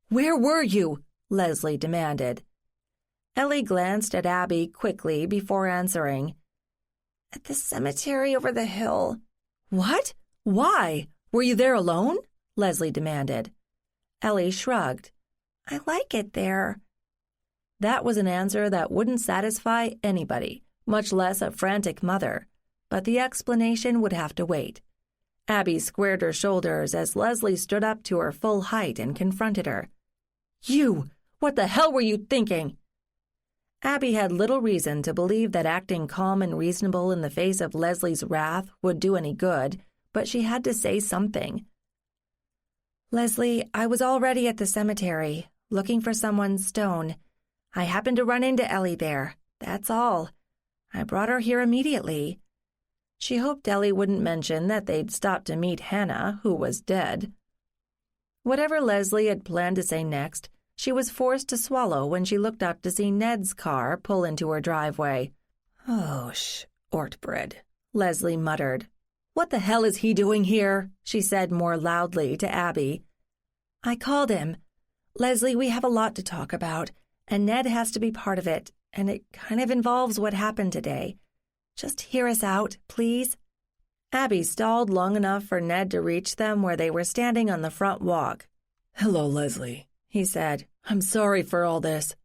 Where were you? Leslie demanded. Ellie glanced at Abby quickly before answering. At the cemetery over the hill. What? Why? Were you there alone? Leslie demanded. Ellie shrugged. I like it there. That was an answer that wouldn't satisfy anybody, much less a frantic mother, but the explanation would have to wait. Abby squared her shoulders as Leslie stood up to her full height and confronted her. "You! What the hell were you thinking?" Abby had little reason to believe that acting calm and reasonable in the face of Leslie's wrath would do any good, but she had to say something. "Leslie, I was already at the cemetery, looking for someone's stone. I happened to run into Ellie there. That's all. I brought her here immediately." She hoped Ellie wouldn't mention that they'd stopped to meet Hannah, who was dead. Whatever Leslie had planned to say next, she was forced to swallow when she looked up to see Ned's car pull into her driveway. "Oh, Ortbread," Leslie muttered. "What the hell is he doing here?" she said more loudly to Abby. "I called him. Leslie, we have a lot to talk about, and Ned has to be part of it, and it kind of involves what happened today. Just hear us out, please." Abby stalled long enough for Ned to reach them where they were standing on the front walk. "Hello, Leslie," he said. "I'm sorry for all this."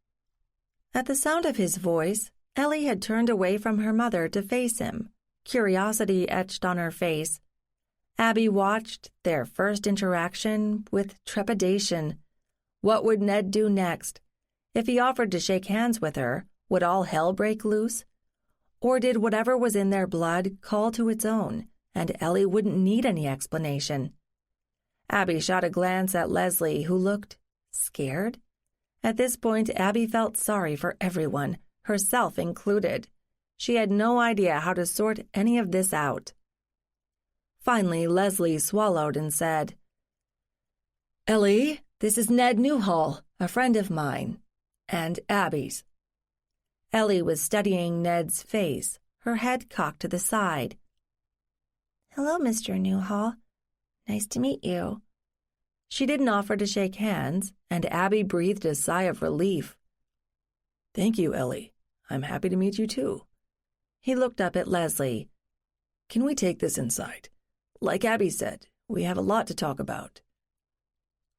At the sound of his voice, Ellie had turned away from her mother to face him, curiosity etched on her face. Abby watched their first interaction with trepidation. What would Ned do next? If he offered to shake hands with her, would all hell break loose? Or did whatever was in their blood call to its own, and Ellie wouldn't need any explanation? Abby shot a glance at Leslie, who looked scared. At this point, Abby felt sorry for everyone, herself included. She had no idea how to sort any of this out. Finally, Leslie swallowed and said, "Ellie, this is Ned Newhall, a friend of mine, and Abby's." Ellie was studying Ned's face, her head cocked to the side. "Hello, Mr. Newhall. Nice to meet you." She didn't offer to shake hands, and Abby breathed a sigh of relief. "Thank you, Ellie. I'm happy to meet you, too." He looked up at Leslie. "Can we take this inside? Like Abby said, we have a lot to talk about."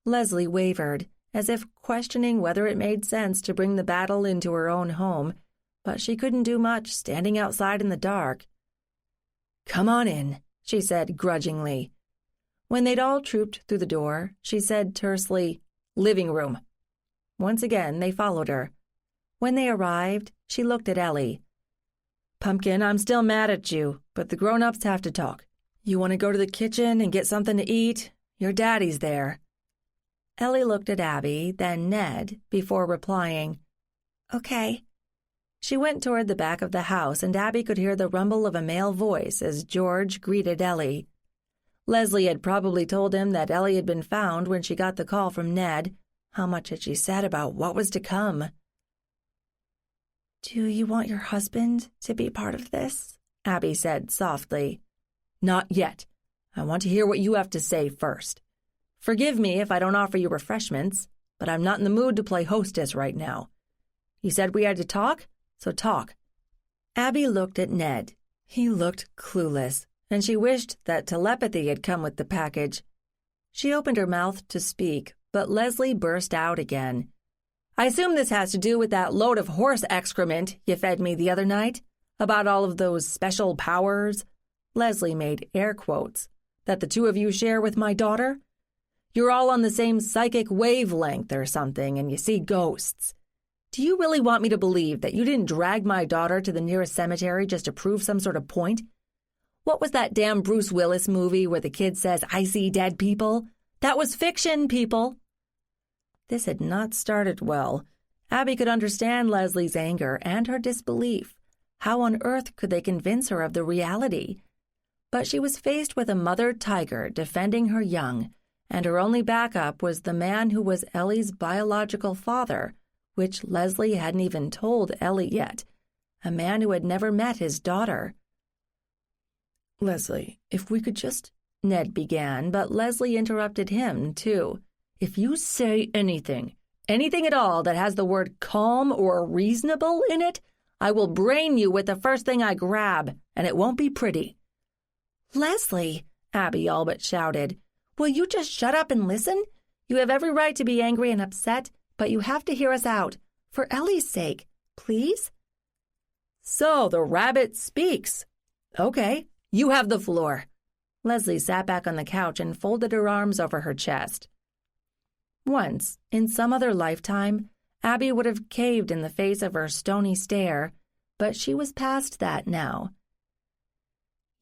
Leslie wavered, as if questioning whether it made sense to bring the battle into her own home, but she couldn't do much standing outside in the dark. "Come on in," she said grudgingly. When they'd all trooped through the door, she said tersely, "Living room." Once again, they followed her. When they arrived, she looked at Ellie. "Pumpkin, I'm still mad at you, but the grown-ups have to talk. You want to go to the kitchen and get something to eat? Your daddy's there." Ellie looked at Abby, then Ned, before replying, "Okay." She went toward the back of the house, and Abby could hear the rumble of a male voice as George greeted Ellie. Leslie had probably told him that Ellie had been found when she got the call from Ned. How much had she said about what was to come? "Do you want your husband to be part of this?" Abby said softly. "Not yet. I want to hear what you have to say first. Forgive me if I don't offer you refreshments, but I'm not in the mood to play hostess right now. You said we had to talk, so talk." Abby looked at Ned. He looked clueless, and she wished that telepathy had come with the package. She opened her mouth to speak, but Leslie burst out again. "I assume this has to do with that load of horse excrement you fed me the other night? About all of those special powers?" Leslie made air quotes. "That the two of you share with my daughter? You're all on the same psychic wavelength or something, and you see ghosts. Do you really want me to believe that you didn't drag my daughter to the nearest cemetery just to prove some sort of point? What was that damn Bruce Willis movie where the kid says, 'I see dead people'? That was fiction, people." This had not started well. Abby could understand Leslie's anger and her disbelief. How on earth could they convince her of the reality? But she was faced with a mother tiger defending her young, and her only backup was the man who was Ellie's biological father, which Leslie hadn't even told Ellie yet, a man who had never met his daughter. "Leslie, if we could just—" Ned began, but Leslie interrupted him, too. "If you say anything at all that has the word calm or reasonable in it, I will brain you with the first thing I grab, and it won't be pretty." "Leslie," Abby all but shouted, "will you just shut up and listen? You have every right to be angry and upset, but you have to hear us out. For Ellie's sake, please?" "So the rabbit speaks. Okay, you have the floor." Leslie sat back on the couch and folded her arms over her chest. Once, in some other lifetime, Abby would have caved in the face of her stony stare, but she was past that now.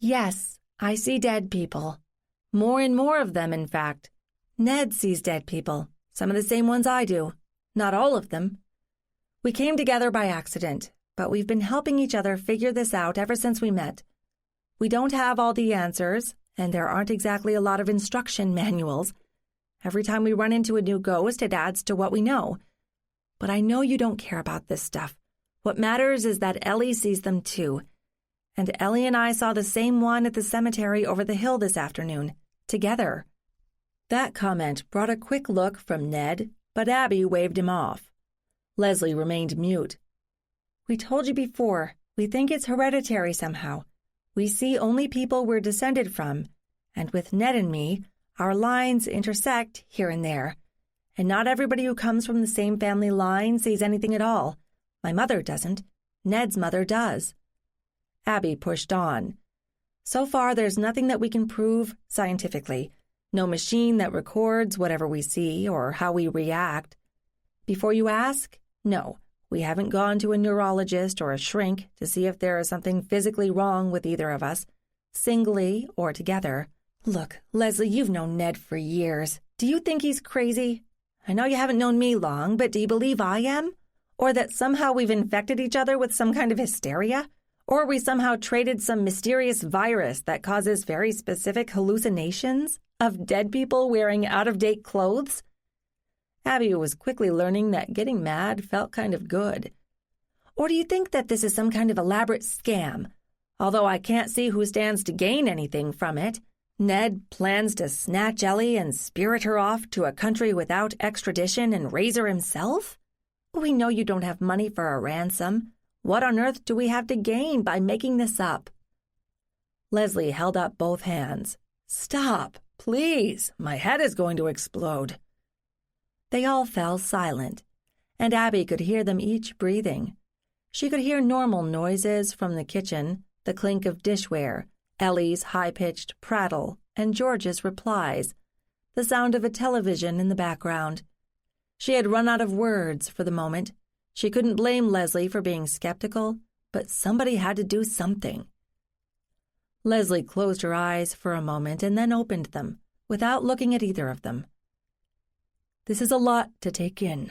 Yes, I see dead people. More and more of them, in fact. Ned sees dead people, some of the same ones I do. Not all of them. We came together by accident, but we've been helping each other figure this out ever since we met. We don't have all the answers, and there aren't exactly a lot of instruction manuals. Every time we run into a new ghost, it adds to what we know. But I know you don't care about this stuff. What matters is that Ellie sees them too. And Ellie and I saw the same one at the cemetery over the hill this afternoon, together. That comment brought a quick look from Ned, but Abby waved him off. Leslie remained mute. We told you before, we think it's hereditary somehow. We see only people we're descended from, and with Ned and me, our lines intersect here and there. And not everybody who comes from the same family line sees anything at all. My mother doesn't. Ned's mother does. Abby pushed on. So far, there's nothing that we can prove scientifically. No machine that records whatever we see or how we react. Before you ask, no, we haven't gone to a neurologist or a shrink to see if there is something physically wrong with either of us, singly or together. Look, Leslie, you've known Ned for years. Do you think he's crazy? I know you haven't known me long, but do you believe I am? Or that somehow we've infected each other with some kind of hysteria? Or we somehow traded some mysterious virus that causes very specific hallucinations of dead people wearing out-of-date clothes? Abby was quickly learning that getting mad felt kind of good. Or do you think that this is some kind of elaborate scam? Although I can't see who stands to gain anything from it. Ned plans to snatch Ellie and spirit her off to a country without extradition and raise her himself? We know you don't have money for a ransom. What on earth do we have to gain by making this up? Leslie held up both hands. Stop, please. My head is going to explode. They all fell silent, and Abby could hear them each breathing. She could hear normal noises from the kitchen, the clink of dishware, Ellie's high-pitched prattle, and George's replies, the sound of a television in the background. She had run out of words for the moment. She couldn't blame Leslie for being skeptical, but somebody had to do something. Leslie closed her eyes for a moment and then opened them, without looking at either of them. This is a lot to take in.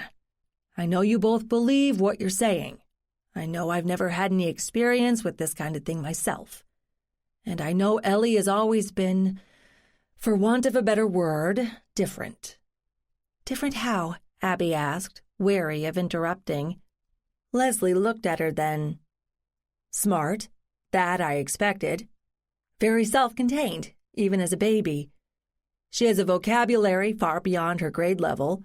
I know you both believe what you're saying. I know I've never had any experience with this kind of thing myself. And I know Ellie has always been, for want of a better word, different. Different how? Abby asked, wary of interrupting. Leslie looked at her then. Smart. That I expected. Very self-contained, even as a baby. She has a vocabulary far beyond her grade level.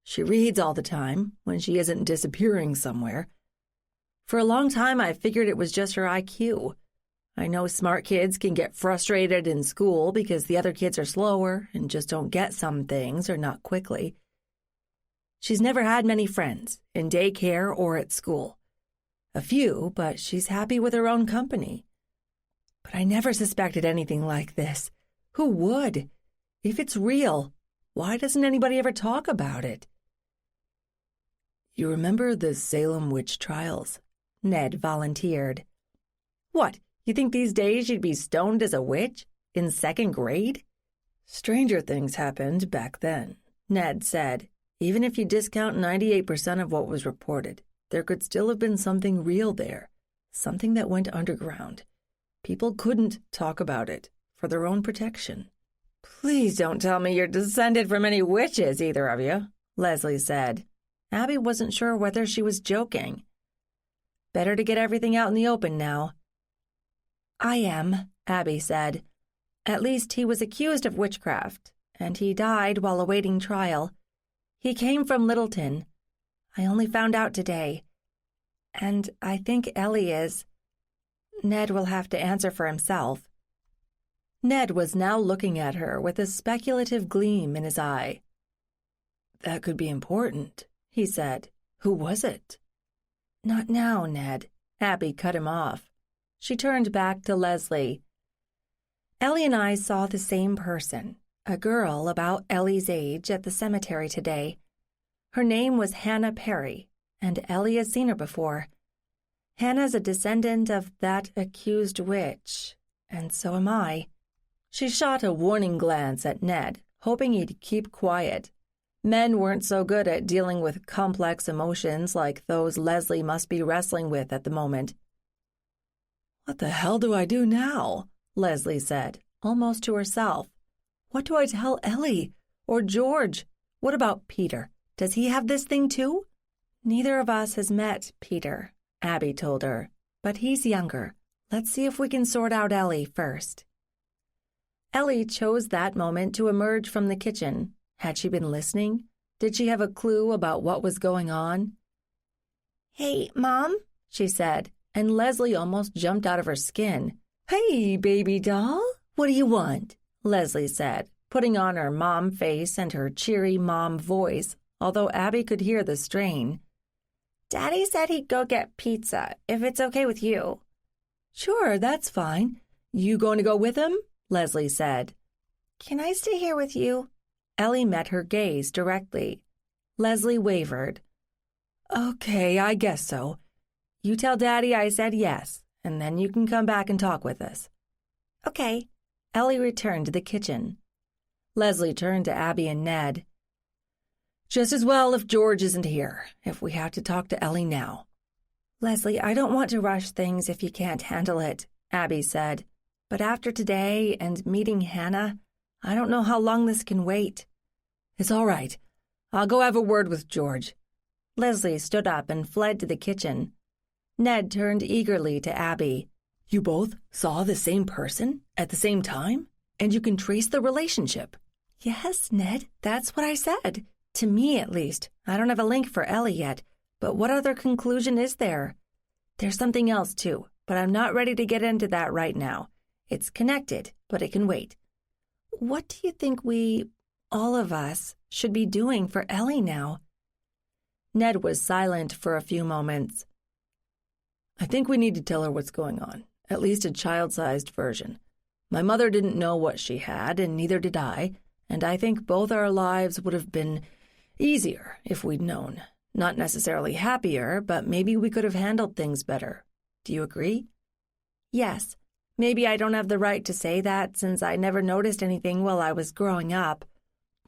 She reads all the time, when she isn't disappearing somewhere. For a long time, I figured it was just her IQ. I know smart kids can get frustrated in school because the other kids are slower and just don't get some things or not quickly. She's never had many friends, in daycare or at school. A few, but she's happy with her own company. But I never suspected anything like this. Who would? If it's real, why doesn't anybody ever talk about it? You remember the Salem witch trials? Ned volunteered. What, you think these days you'd be stoned as a witch? In second grade? Stranger things happened back then, Ned said. Even if you discount 98% of what was reported, there could still have been something real there, something that went underground. People couldn't talk about it for their own protection. Please don't tell me you're descended from any witches, either of you, Leslie said. Abby wasn't sure whether she was joking. Better to get everything out in the open now. I am, Abby said. At least he was accused of witchcraft, and he died while awaiting trial. He came from Littleton. I only found out today. And I think Ellie is. Ned will have to answer for himself. Ned was now looking at her with a speculative gleam in his eye. That could be important, he said. Who was it? Not now, Ned. Abby cut him off. She turned back to Leslie. Ellie and I saw the same person, a girl about Ellie's age, at the cemetery today. Her name was Hannah Perry, and Ellie has seen her before. Hannah's a descendant of that accused witch, and so am I. She shot a warning glance at Ned, hoping he'd keep quiet. Men weren't so good at dealing with complex emotions like those Leslie must be wrestling with at the moment. "What the hell do I do now?" Leslie said, almost to herself. "What do I tell Ellie? Or George? What about Peter? Does he have this thing too?" "Neither of us has met Peter," Abby told her, "but he's younger. Let's see if we can sort out Ellie first." Ellie chose that moment to emerge from the kitchen. Had she been listening? Did she have a clue about what was going on? "Hey, Mom," she said, and Leslie almost jumped out of her skin. "Hey, baby doll, what do you want?" Leslie said, putting on her mom face and her cheery mom voice, although Abby could hear the strain. "Daddy said he'd go get pizza, if it's okay with you." "Sure, that's fine. You going to go with him?" Leslie said. "Can I stay here with you?" Ellie met her gaze directly. Leslie wavered. "Okay, I guess so. You tell Daddy I said yes, and then you can come back and talk with us." "Okay." Ellie returned to the kitchen. Leslie turned to Abby and Ned. "Just as well if George isn't here, if we have to talk to Ellie now." "Leslie, I don't want to rush things if you can't handle it," Abby said. "But after today and meeting Hannah, I don't know how long this can wait." "It's all right. I'll go have a word with George." Leslie stood up and fled to the kitchen. Ned turned eagerly to Abby. "You both saw the same person at the same time? And you can trace the relationship?" "Yes, Ned, that's what I said. To me, at least. I don't have a link for Ellie yet, but what other conclusion is there? There's something else, too, but I'm not ready to get into that right now. It's connected, but it can wait. What do you think all of us, should be doing for Ellie now?" Ned was silent for a few moments. "I think we need to tell her what's going on, at least a child-sized version. My mother didn't know what she had, and neither did I, and I think both our lives would have been easier if we'd known. Not necessarily happier, but maybe we could have handled things better. Do you agree?" "Yes. Maybe I don't have the right to say that since I never noticed anything while I was growing up.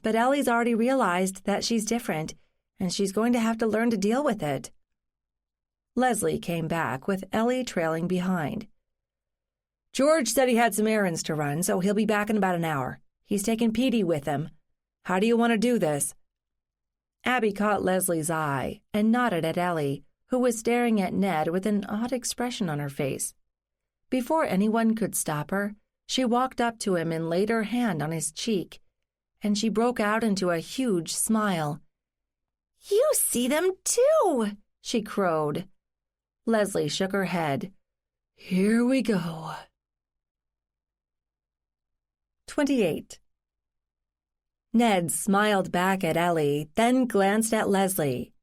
But Ellie's already realized that she's different, and she's going to have to learn to deal with it." Leslie came back with Ellie trailing behind. "George said he had some errands to run, so he'll be back in about an hour. He's taking Petey with him. How do you want to do this?" Abby caught Leslie's eye and nodded at Ellie, who was staring at Ned with an odd expression on her face. Before anyone could stop her, she walked up to him and laid her hand on his cheek, and she broke out into a huge smile. "You see them too," she crowed. Leslie shook her head. "Here we go." 28. Ned smiled back at Ellie, then glanced at Leslie.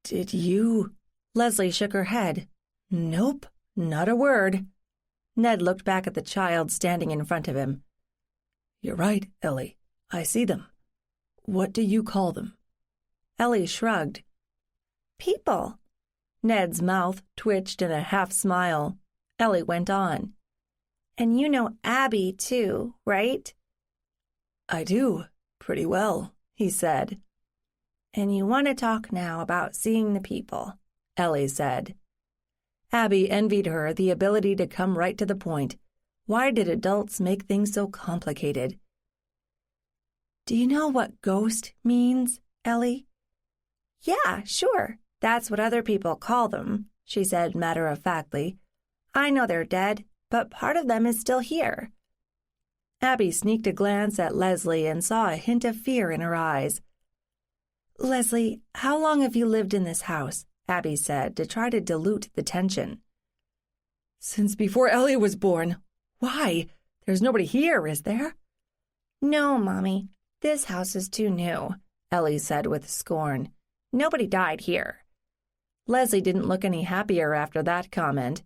"Did you?" Leslie shook her head. "Nope, not a word." Ned looked back at the child standing in front of him. "You're right, Ellie. I see them. What do you call them?" Ellie shrugged. "People." Ned's mouth twitched in a half-smile. Ellie went on. "And you know Abby, too, right?" "I do, pretty well," he said. "And you want to talk now about seeing the people," Ellie said. Abby envied her the ability to come right to the point. Why did adults make things so complicated? "Do you know what ghost means, Ellie?" "Yeah, sure. That's what other people call them," she said matter-of-factly. "I know they're dead, but part of them is still here." Abby sneaked a glance at Leslie and saw a hint of fear in her eyes. "Leslie, how long have you lived in this house?" Abby said, to try to dilute the tension. "Since before Ellie was born. Why? There's nobody here, is there?" "No, Mommy. This house is too new," Ellie said with scorn. "Nobody died here." Leslie didn't look any happier after that comment.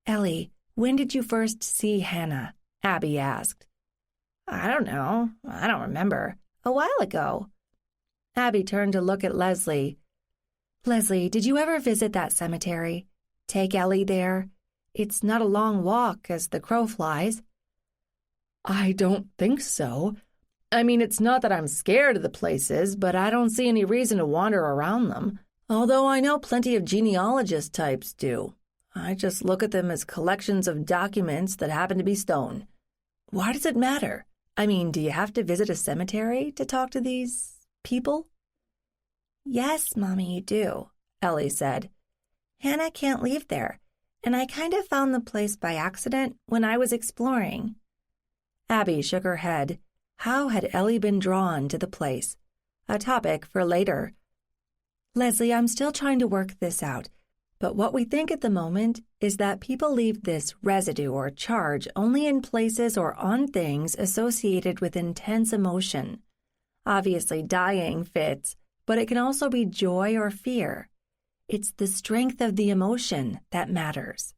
"Ellie, when did you first see Hannah?" Abby asked. I don't know. I don't remember. A while ago. Abby turned to look at Leslie. Leslie, did you ever visit that cemetery? Take Ellie there? It's not a long walk as the crow flies. I don't think so. I mean, it's not that I'm scared of the places, but I don't see any reason to wander around them. Although I know plenty of genealogist types do. I just look at them as collections of documents that happen to be stone. Why does it matter? I mean, do you have to visit a cemetery to talk to these people? Yes, Mommy, you do, Ellie said. Hannah can't leave there, and I kind of found the place by accident when I was exploring. Abby shook her head. How had Ellie been drawn to the place? A topic for later. Leslie, I'm still trying to work this out, but what we think at the moment is that people leave this residue or charge only in places or on things associated with intense emotion. Obviously, dying fits, but it can also be joy or fear. It's the strength of the emotion that matters.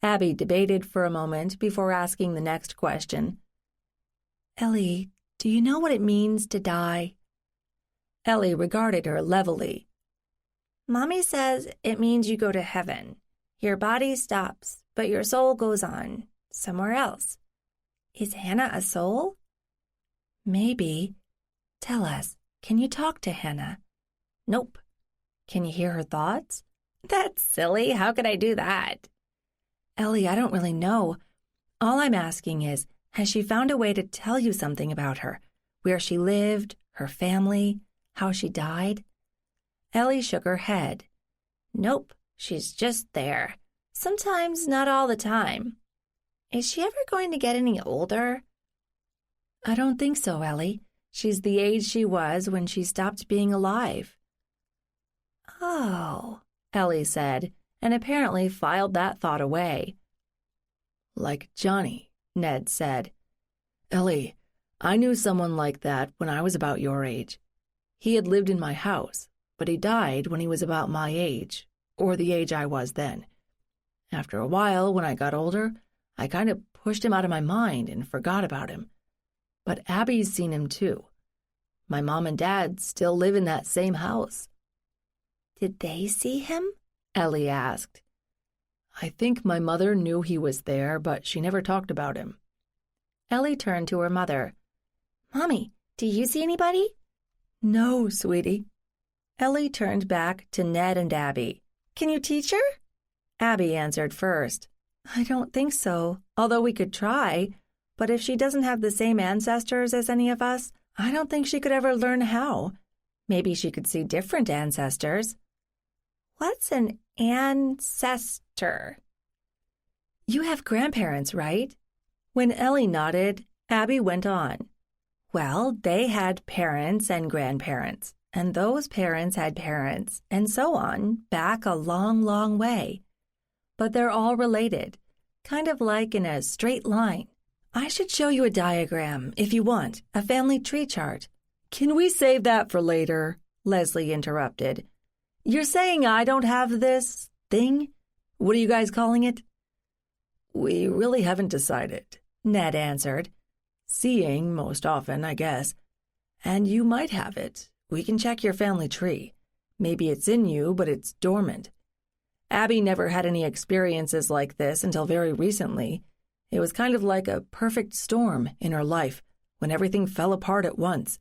Abby debated for a moment before asking the next question. Ellie, do you know what it means to die? Ellie regarded her levelly. Mommy says it means you go to heaven. Your body stops, but your soul goes on, somewhere else. Is Hannah a soul? Maybe. Tell us, can you talk to Hannah? Nope. Can you hear her thoughts? That's silly. How could I do that? Ellie, I don't really know. All I'm asking is, has she found a way to tell you something about her? Where she lived, her family, how she died? Ellie shook her head. Nope, she's just there. Sometimes, not all the time. Is she ever going to get any older? I don't think so, Ellie. She's the age she was when she stopped being alive. Oh, Ellie said, and apparently filed that thought away. Like Johnny, Ned said. Ellie, I knew someone like that when I was about your age. He had lived in my house, but he died when he was about my age, or the age I was then. After a while, when I got older, I kind of pushed him out of my mind and forgot about him. But Abby's seen him too. My mom and dad still live in that same house. Did they see him? Ellie asked. I think my mother knew he was there, but she never talked about him. Ellie turned to her mother. Mommy, do you see anybody? No, sweetie. Ellie turned back to Ned and Abby. Can you teach her? Abby answered first. I don't think so, although we could try. But if she doesn't have the same ancestors as any of us, I don't think she could ever learn how. Maybe she could see different ancestors. What's an ancestor? You have grandparents, right? When Ellie nodded, Abby went on. Well, they had parents and grandparents, and those parents had parents, and so on, back a long, long way. But they're all related, kind of like in a straight line. I should show you a diagram, if you want, a family tree chart. Can we save that for later? Leslie interrupted. You're saying I don't have this thing? What are you guys calling it? We really haven't decided, Ned answered. Seeing, most often, I guess. And you might have it. We can check your family tree. Maybe it's in you, but it's dormant. Abby never had any experiences like this until very recently. It was kind of like a perfect storm in her life when everything fell apart at once.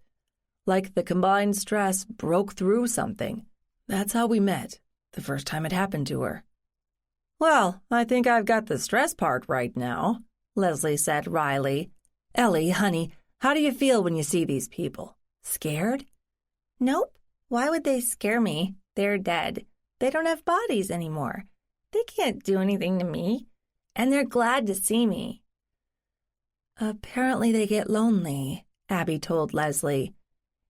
Like the combined stress broke through something. That's how we met, the first time it happened to her. Well, I think I've got the stress part right now, Leslie said wryly. Ellie, honey, how do you feel when you see these people? Scared? Nope. Why would they scare me? They're dead. They don't have bodies anymore. They can't do anything to me. And they're glad to see me. Apparently they get lonely, Abby told Leslie.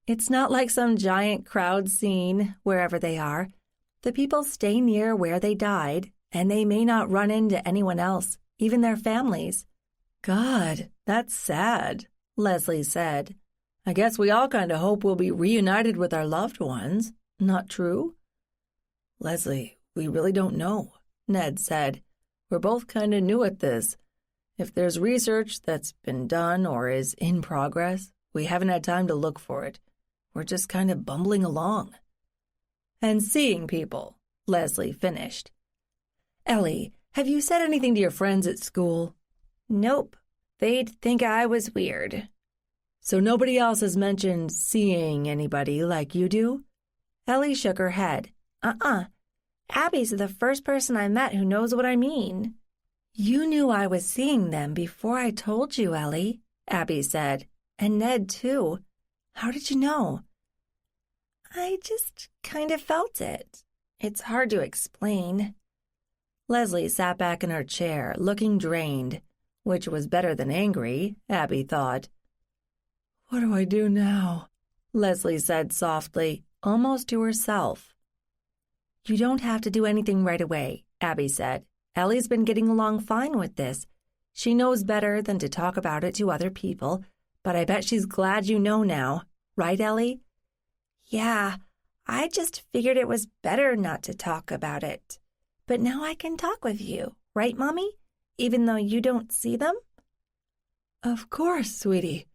It's not like some giant crowd scene wherever they are. The people stay near where they died, and they may not run into anyone else, even their families. God, that's sad, Leslie said. I guess we all kind of hope we'll be reunited with our loved ones. Not true? Leslie, we really don't know, Ned said. We're both kind of new at this. If there's research that's been done or is in progress, we haven't had time to look for it. We're just kind of bumbling along. And seeing people, Leslie finished. Ellie, have you said anything to your friends at school? Nope. They'd think I was weird. So nobody else has mentioned seeing anybody like you do? Ellie shook her head. Abby's the first person I met who knows what I mean. You knew I was seeing them before I told you, Ellie, Abby said. And Ned, too. How did you know? I just kind of felt it. It's hard to explain. Leslie sat back in her chair, looking drained, which was better than angry, Abby thought. What do I do now? Leslie said softly, almost to herself. You don't have to do anything right away, Abby said. Ellie's been getting along fine with this. She knows better than to talk about it to other people, but I bet she's glad you know now. Right, Ellie? Yeah, I just figured it was better not to talk about it. But now I can talk with you, right, Mommy? Even though you don't see them? Of course, sweetie.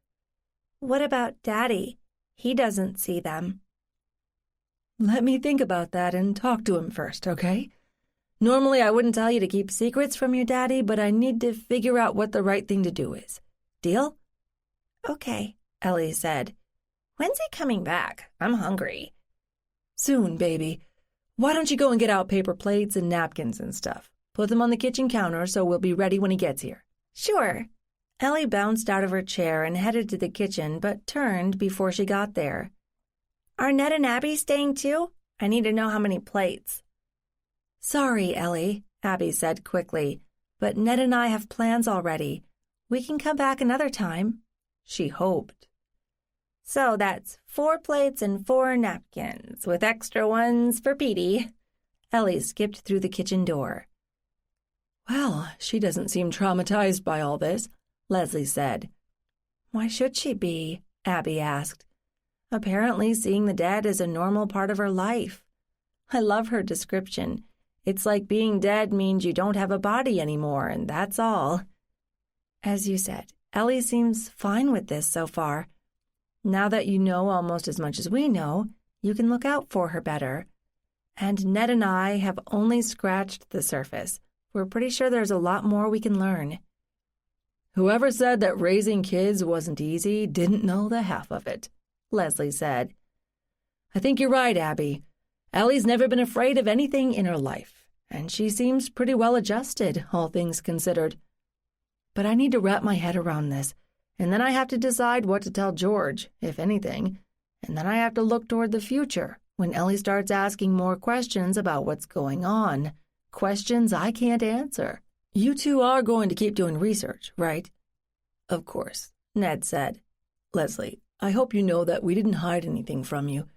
What about Daddy? He doesn't see them. Let me think about that and talk to him first, okay? Normally I wouldn't tell you to keep secrets from your daddy, but I need to figure out what the right thing to do is. Deal? Okay, Ellie said. When's he coming back? I'm hungry. Soon, baby. Why don't you go and get out paper plates and napkins and stuff? Put them on the kitchen counter so we'll be ready when he gets here. Sure. Ellie bounced out of her chair and headed to the kitchen, but turned before she got there. Are Ned and Abby staying too? I need to know how many plates. Sorry, Ellie, Abby said quickly, but Ned and I have plans already. We can come back another time, she hoped. So that's 4 plates and 4 napkins, with extra ones for Petey. Ellie skipped through the kitchen door. Well, she doesn't seem traumatized by all this, Leslie said. Why should she be? Abby asked. Apparently seeing the dead is a normal part of her life. I love her description. It's like being dead means you don't have a body anymore, and that's all. As you said, Ellie seems fine with this so far. Now that you know almost as much as we know, you can look out for her better. And Ned and I have only scratched the surface. We're pretty sure there's a lot more we can learn. Whoever said that raising kids wasn't easy didn't know the half of it, Leslie said. I think you're right, Abby. Ellie's never been afraid of anything in her life, and she seems pretty well adjusted, all things considered. But I need to wrap my head around this, and then I have to decide what to tell George, if anything, and then I have to look toward the future, when Ellie starts asking more questions about what's going on, questions I can't answer. You two are going to keep doing research, right? Of course, Ned said. Leslie, I hope you know that we didn't hide anything from you.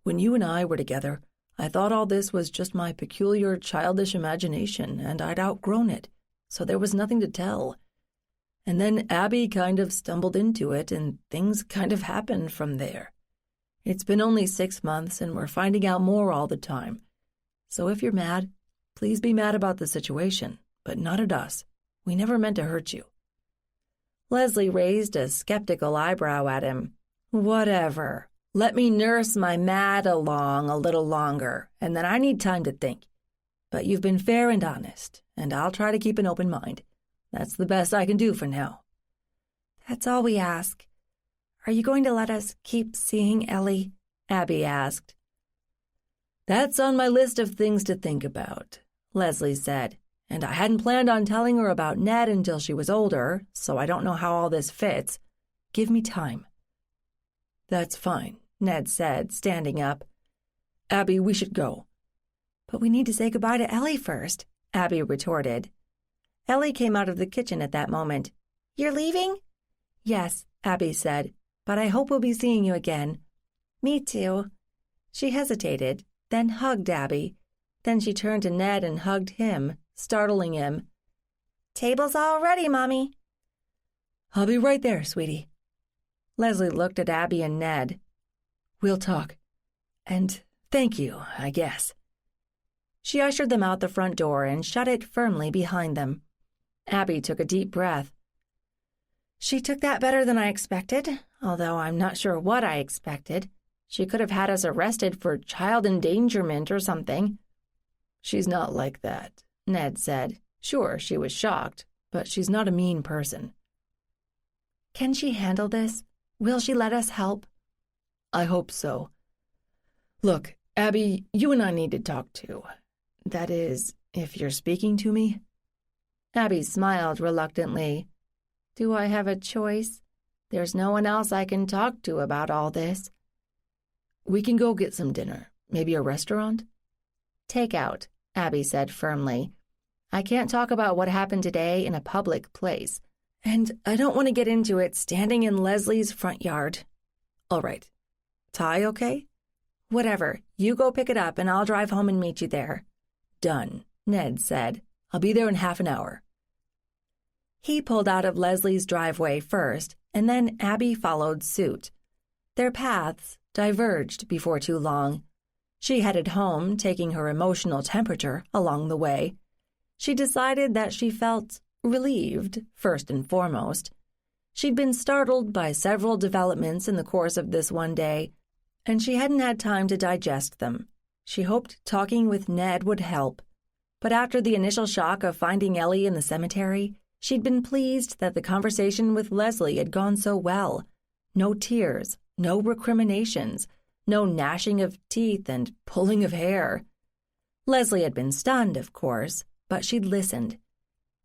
When you and I were together, I thought all this was just my peculiar childish imagination, and I'd outgrown it, so there was nothing to tell. And then Abby kind of stumbled into it, and things kind of happened from there. It's been only 6 months, and we're finding out more all the time. So if you're mad, please be mad about the situation, but not at us. We never meant to hurt you. Leslie raised a skeptical eyebrow at him. Whatever. Let me nurse my mad along a little longer, and then I need time to think. But you've been fair and honest, and I'll try to keep an open mind. That's the best I can do for now. That's all we ask. Are you going to let us keep seeing Ellie? Abby asked. That's on my list of things to think about, Leslie said, and I hadn't planned on telling her about Ned until she was older, so I don't know how all this fits. Give me time. That's fine, Ned said, standing up. Abby, we should go. But we need to say goodbye to Ellie first, Abby retorted. Ellie came out of the kitchen at that moment. You're leaving? Yes, Abby said, but I hope we'll be seeing you again. Me too. She hesitated, then hugged Abby. Then she turned to Ned and hugged him, startling him. Table's all ready, Mommy. I'll be right there, sweetie. Leslie looked at Abby and Ned. We'll talk. And thank you, I guess. She ushered them out the front door and shut it firmly behind them. Abby took a deep breath. She took that better than I expected, although I'm not sure what I expected. She could have had us arrested for child endangerment or something. She's not like that, Ned said. Sure, she was shocked, but she's not a mean person. Can she handle this? Will she let us help? I hope so. Look, Abby, you and I need to talk too. That is, if you're speaking to me. Abby smiled reluctantly. Do I have a choice? There's no one else I can talk to about all this. We can go get some dinner. Maybe a restaurant? Take out, Abby said firmly. I can't talk about what happened today in a public place, and I don't want to get into it standing in Leslie's front yard. All right. Tie okay? Whatever. You go pick it up, and I'll drive home and meet you there. Done, Ned said. I'll be there in half an hour. He pulled out of Leslie's driveway first, and then Abby followed suit. Their paths diverged before too long. She headed home, taking her emotional temperature along the way. She decided that she felt relieved, first and foremost. She'd been startled by several developments in the course of this one day, and she hadn't had time to digest them. She hoped talking with Ned would help. But after the initial shock of finding Ellie in the cemetery, she'd been pleased that the conversation with Leslie had gone so well. No tears, no recriminations, no gnashing of teeth and pulling of hair. Leslie had been stunned, of course, but she'd listened.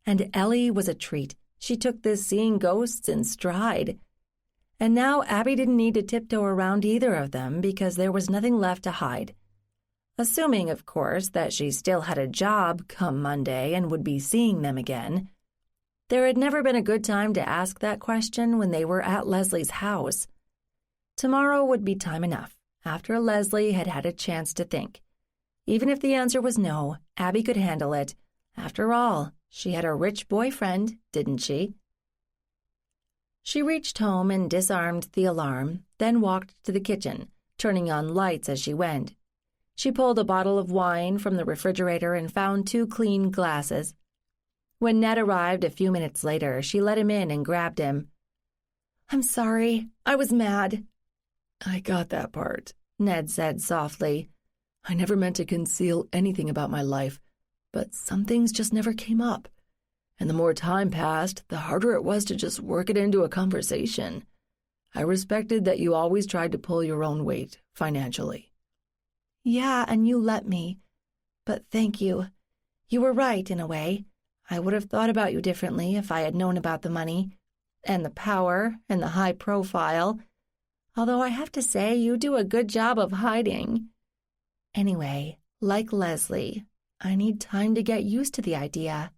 And Ellie was a treat. She took this seeing ghosts in stride. And now Abby didn't need to tiptoe around either of them because there was nothing left to hide. Assuming, of course, that she still had a job come Monday and would be seeing them again. There had never been a good time to ask that question when they were at Leslie's house. Tomorrow would be time enough, after Leslie had had a chance to think. Even if the answer was no, Abby could handle it. After all, she had a rich boyfriend, didn't she? She reached home and disarmed the alarm, then walked to the kitchen, turning on lights as she went. She pulled a bottle of wine from the refrigerator and found 2 clean glasses. When Ned arrived a few minutes later, she let him in and grabbed him. "I'm sorry. I was mad." "I got that part," Ned said softly. "I never meant to conceal anything about my life, but some things just never came up. And the more time passed, the harder it was to just work it into a conversation. I respected that you always tried to pull your own weight, financially." "Yeah, and you let me. But thank you. You were right, in a way. I would have thought about you differently if I had known about the money, and the power, and the high profile. Although I have to say, you do a good job of hiding. Anyway, like Leslie, I need time to get used to the idea."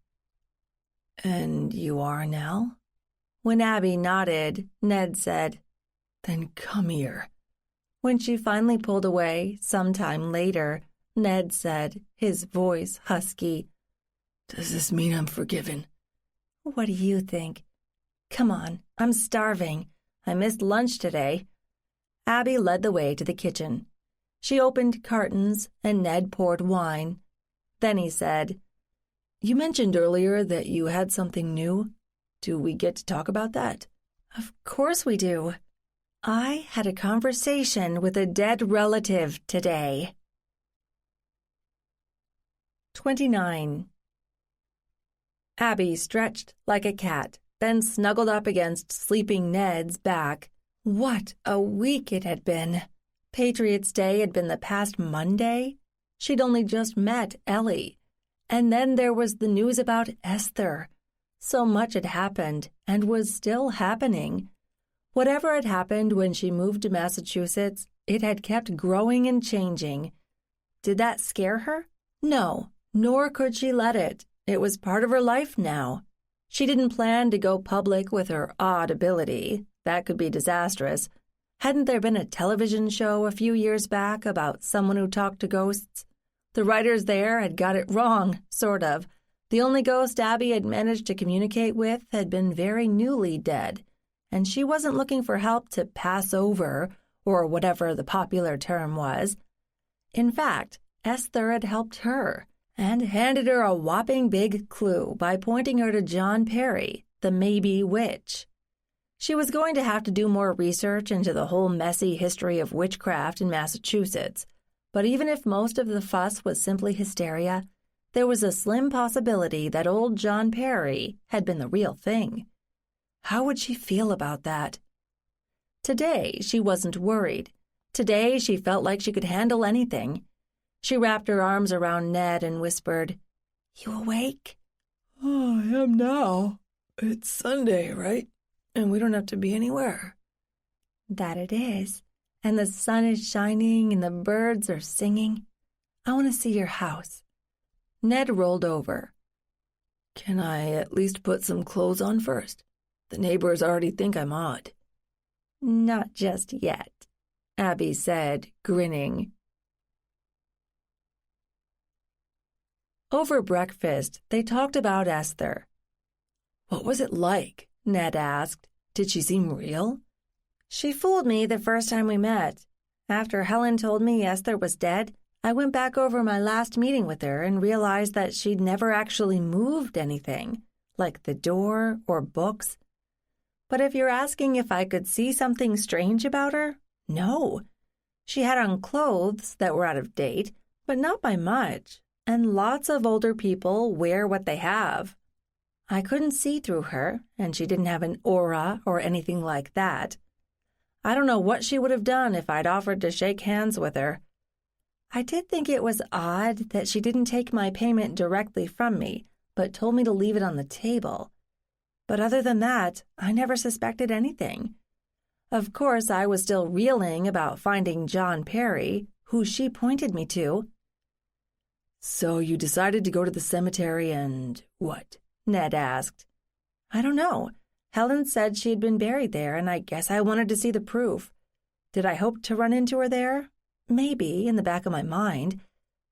"And you are now?" When Abby nodded, Ned said, "Then come here." When she finally pulled away, sometime later, Ned said, his voice husky, "Does this mean I'm forgiven?" "What do you think? Come on, I'm starving. I missed lunch today." Abby led the way to the kitchen. She opened cartons, and Ned poured wine. Then he said, "You mentioned earlier that you had something new. Do we get to talk about that?" "Of course we do. I had a conversation with a dead relative today." 29. Abby stretched like a cat, then snuggled up against sleeping Ned's back. What a week it had been. Patriot's Day had been the past Monday. She'd only just met Ellie. And then there was the news about Esther. So much had happened, and was still happening. Whatever had happened when she moved to Massachusetts, it had kept growing and changing. Did that scare her? No, nor could she let it. It was part of her life now. She didn't plan to go public with her odd ability. That could be disastrous. Hadn't there been a television show a few years back about someone who talked to ghosts? The writers there had got it wrong, sort of. The only ghost Abby had managed to communicate with had been very newly dead, and she wasn't looking for help to pass over, or whatever the popular term was. In fact, Esther had helped her, and handed her a whopping big clue by pointing her to John Perry, the maybe witch. She was going to have to do more research into the whole messy history of witchcraft in Massachusetts, but even if most of the fuss was simply hysteria, there was a slim possibility that old John Perry had been the real thing. How would she feel about that? Today, she wasn't worried. Today, she felt like she could handle anything. She wrapped her arms around Ned and whispered, "You awake?" "Oh, I am now. It's Sunday, right? And we don't have to be anywhere." "That it is. And the sun is shining and the birds are singing. I want to see your house." Ned rolled over. "Can I at least put some clothes on first? The neighbors already think I'm odd." "Not just yet," Abby said, grinning. Over breakfast, they talked about Esther. "What was it like?" Ned asked. "Did she seem real?" "She fooled me the first time we met. After Helen told me Esther was dead, I went back over my last meeting with her and realized that she'd never actually moved anything, like the door or books. But if you're asking if I could see something strange about her, no. She had on clothes that were out of date, but not by much, and lots of older people wear what they have. I couldn't see through her, and she didn't have an aura or anything like that. I don't know what she would have done if I'd offered to shake hands with her. I did think it was odd that she didn't take my payment directly from me, but told me to leave it on the table. But other than that, I never suspected anything. Of course, I was still reeling about finding John Perry, who she pointed me to." "So you decided to go to the cemetery and what?" Ned asked. "I don't know. Helen said she'd been buried there, and I guess I wanted to see the proof. Did I hope to run into her there? Maybe, in the back of my mind.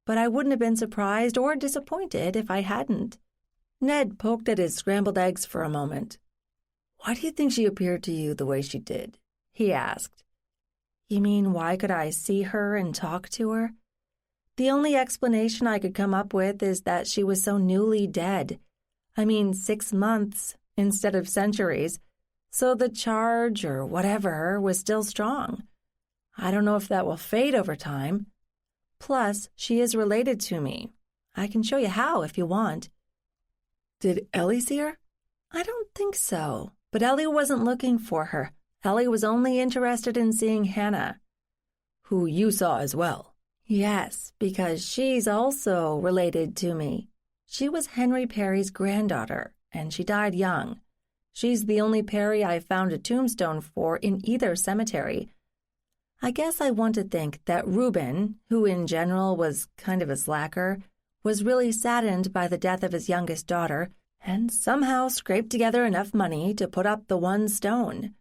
But I wouldn't have been surprised or disappointed if I hadn't." Ned poked at his scrambled eggs for a moment. "Why do you think she appeared to you the way she did?" he asked. "You mean why could I see her and talk to her? The only explanation I could come up with is that she was so newly dead. 6 months instead of centuries, so the charge or whatever was still strong. I don't know if that will fade over time. Plus, she is related to me. I can show you how if you want." "Did Ellie see her?" "I don't think so, but Ellie wasn't looking for her. Ellie was only interested in seeing Hannah." "Who you saw as well?" "Yes, because she's also related to me. She was Henry Perry's granddaughter, and she died young. She's the only Perry I found a tombstone for in either cemetery. I guess I want to think that Reuben, who in general was kind of a slacker, was really saddened by the death of his youngest daughter and somehow scraped together enough money to put up the one stone.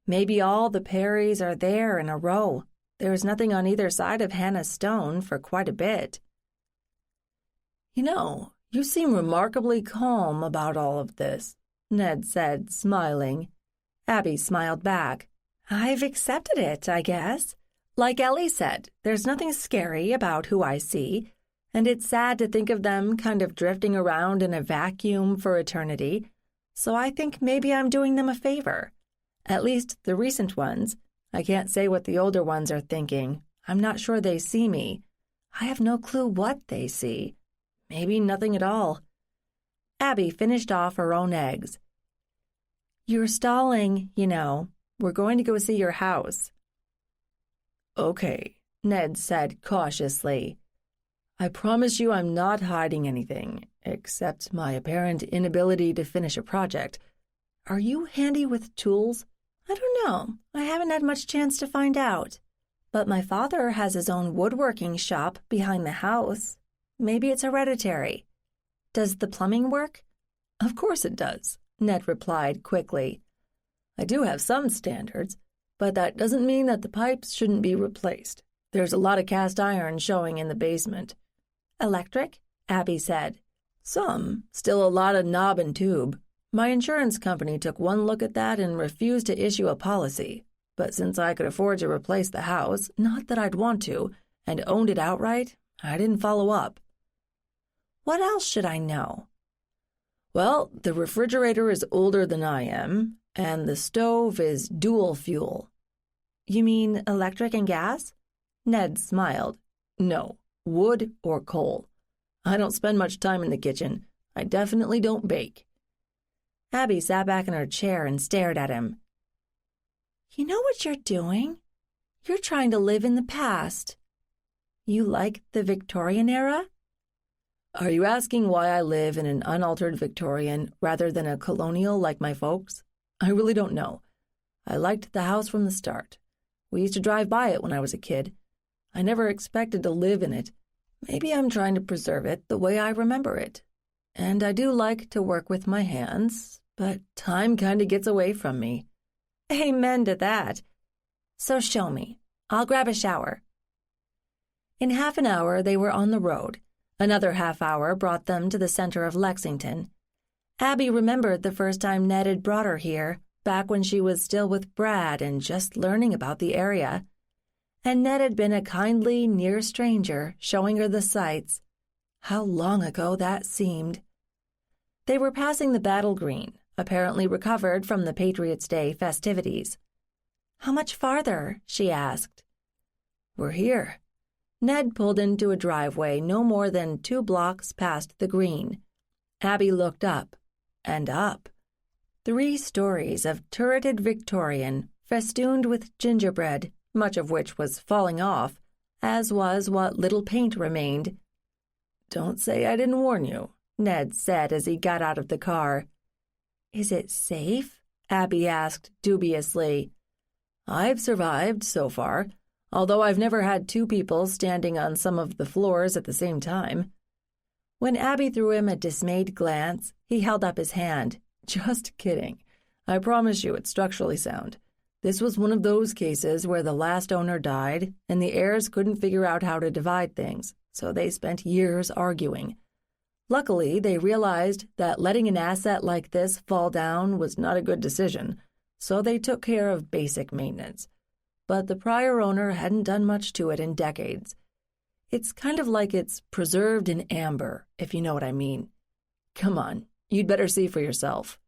Maybe all the Perrys are there in a row. There's nothing on either side of Hannah's stone for quite a bit." "You know, you seem remarkably calm about all of this," Ned said, smiling. Abby smiled back. "I've accepted it, I guess. Like Ellie said, there's nothing scary about who I see, and it's sad to think of them kind of drifting around in a vacuum for eternity, so I think maybe I'm doing them a favor. At least the recent ones. I can't say what the older ones are thinking. I'm not sure they see me. I have no clue what they see. Maybe nothing at all." Abby finished off her own eggs. "You're stalling, you know. We're going to go see your house." "Okay," Ned said cautiously. "I promise you I'm not hiding anything, except my apparent inability to finish a project. Are you handy with tools?" "I don't know. I haven't had much chance to find out. But my father has his own woodworking shop behind the house. Maybe it's hereditary. Does the plumbing work?" "Of course it does," Ned replied quickly. "I do have some standards, but that doesn't mean that the pipes shouldn't be replaced. There's a lot of cast iron showing in the basement." "Electric?" Abby said. "Some. Still a lot of knob and tube. My insurance company took one look at that and refused to issue a policy. But since I could afford to replace the house, not that I'd want to, and owned it outright, I didn't follow up." What else should I know? Well, the refrigerator is older than I am, and the stove is dual fuel. You mean electric and gas? Ned smiled. No, wood or coal. I don't spend much time in the kitchen. I definitely don't bake. Abby sat back in her chair and stared at him. You know what you're doing? You're trying to live in the past. You like the Victorian era? Are you asking why I live in an unaltered Victorian rather than a colonial like my folks? I really don't know. I liked the house from the start. We used to drive by it when I was a kid. I never expected to live in it. Maybe I'm trying to preserve it the way I remember it. And I do like to work with my hands, but time kind of gets away from me. Amen to that. So show me. I'll grab a shower. In half an hour, they were on the road. Another half hour brought them to the center of Lexington. Abby remembered the first time Ned had brought her here, back when she was still with Brad and just learning about the area. And Ned had been a kindly, near stranger, showing her the sights. How long ago that seemed. They were passing the Battle Green, apparently recovered from the Patriot's Day festivities. How much farther? She asked. We're here. Ned pulled into a driveway no more than 2 blocks past the green. Abby looked up and up. 3 stories of turreted Victorian, festooned with gingerbread, much of which was falling off, as was what little paint remained. Don't say I didn't warn you, Ned said as he got out of the car. Is it safe? Abby asked dubiously. I've survived so far, although I've never had 2 people standing on some of the floors at the same time. When Abby threw him a dismayed glance, he held up his hand. Just kidding. I promise you it's structurally sound. This was one of those cases where the last owner died and the heirs couldn't figure out how to divide things, so they spent years arguing. Luckily, they realized that letting an asset like this fall down was not a good decision, so they took care of basic maintenance. But the prior owner hadn't done much to it in decades. It's kind of like it's preserved in amber, if you know what I mean. Come on, you'd better see for yourself.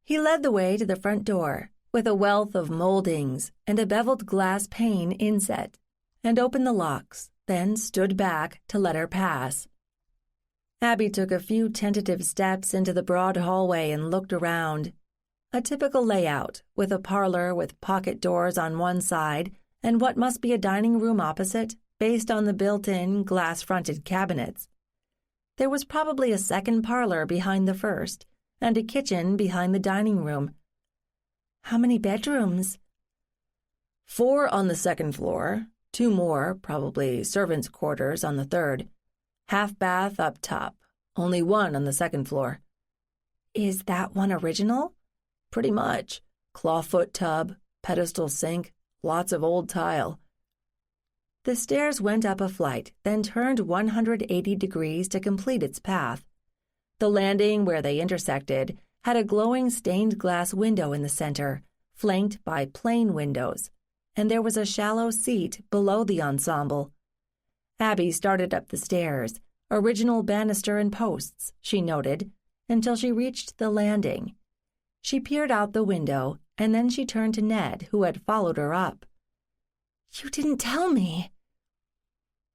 He led the way to the front door, with a wealth of moldings and a beveled glass pane inset, and opened the locks, then stood back to let her pass. Abby took a few tentative steps into the broad hallway and looked around. A typical layout, with a parlor with pocket doors on one side and what must be a dining room opposite, based on the built-in glass-fronted cabinets. There was probably a second parlor behind the first, and a kitchen behind the dining room. How many bedrooms? 4 on the second floor, 2 more, probably servants' quarters, on the third. Half bath up top, only 1 on the second floor. Is that one original? Pretty much. Clawfoot tub, pedestal sink, lots of old tile. The stairs went up a flight, then turned 180 degrees to complete its path. The landing where they intersected had a glowing stained glass window in the center, flanked by plain windows, and there was a shallow seat below the ensemble. Abby started up the stairs, original banister and posts, she noted, until she reached the landing. She peered out the window, and then she turned to Ned, who had followed her up. You didn't tell me.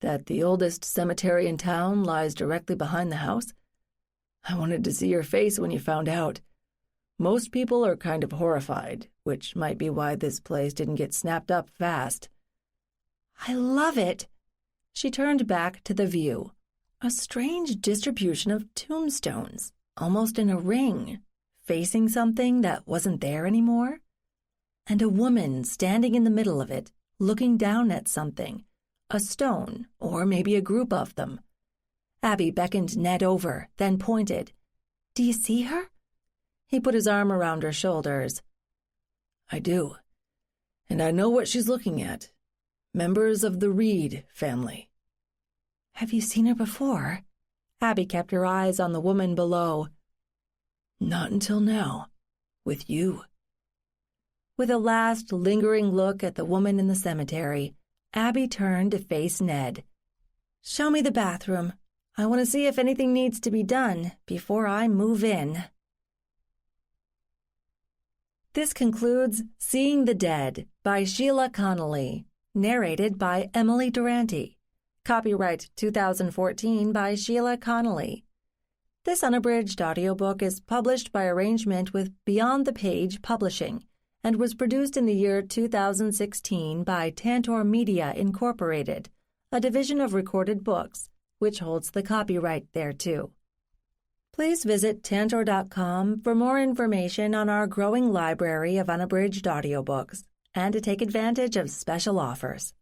That the oldest cemetery in town lies directly behind the house? I wanted to see your face when you found out. Most people are kind of horrified, which might be why this place didn't get snapped up fast. I love it. She turned back to the view. A strange distribution of tombstones, almost in a ring, facing something that wasn't there anymore. And a woman standing in the middle of it, looking down at something. A stone, or maybe a group of them. Abby beckoned Ned over, then pointed. Do you see her? He put his arm around her shoulders. I do. And I know what she's looking at. Members of the Reed family. Have you seen her before? Abby kept her eyes on the woman below. Not until now. With you. With a last lingering look at the woman in the cemetery, Abby turned to face Ned. Show me the bathroom. I want to see if anything needs to be done before I move in. This concludes Seeing the Dead by Sheila Connolly, narrated by Emily Durante. Copyright 2014 by Sheila Connolly. This unabridged audiobook is published by arrangement with Beyond the Page Publishing and was produced in the year 2016 by Tantor Media Incorporated, a division of Recorded Books, which holds the copyright thereto. Please visit Tantor.com for more information on our growing library of unabridged audiobooks and to take advantage of special offers.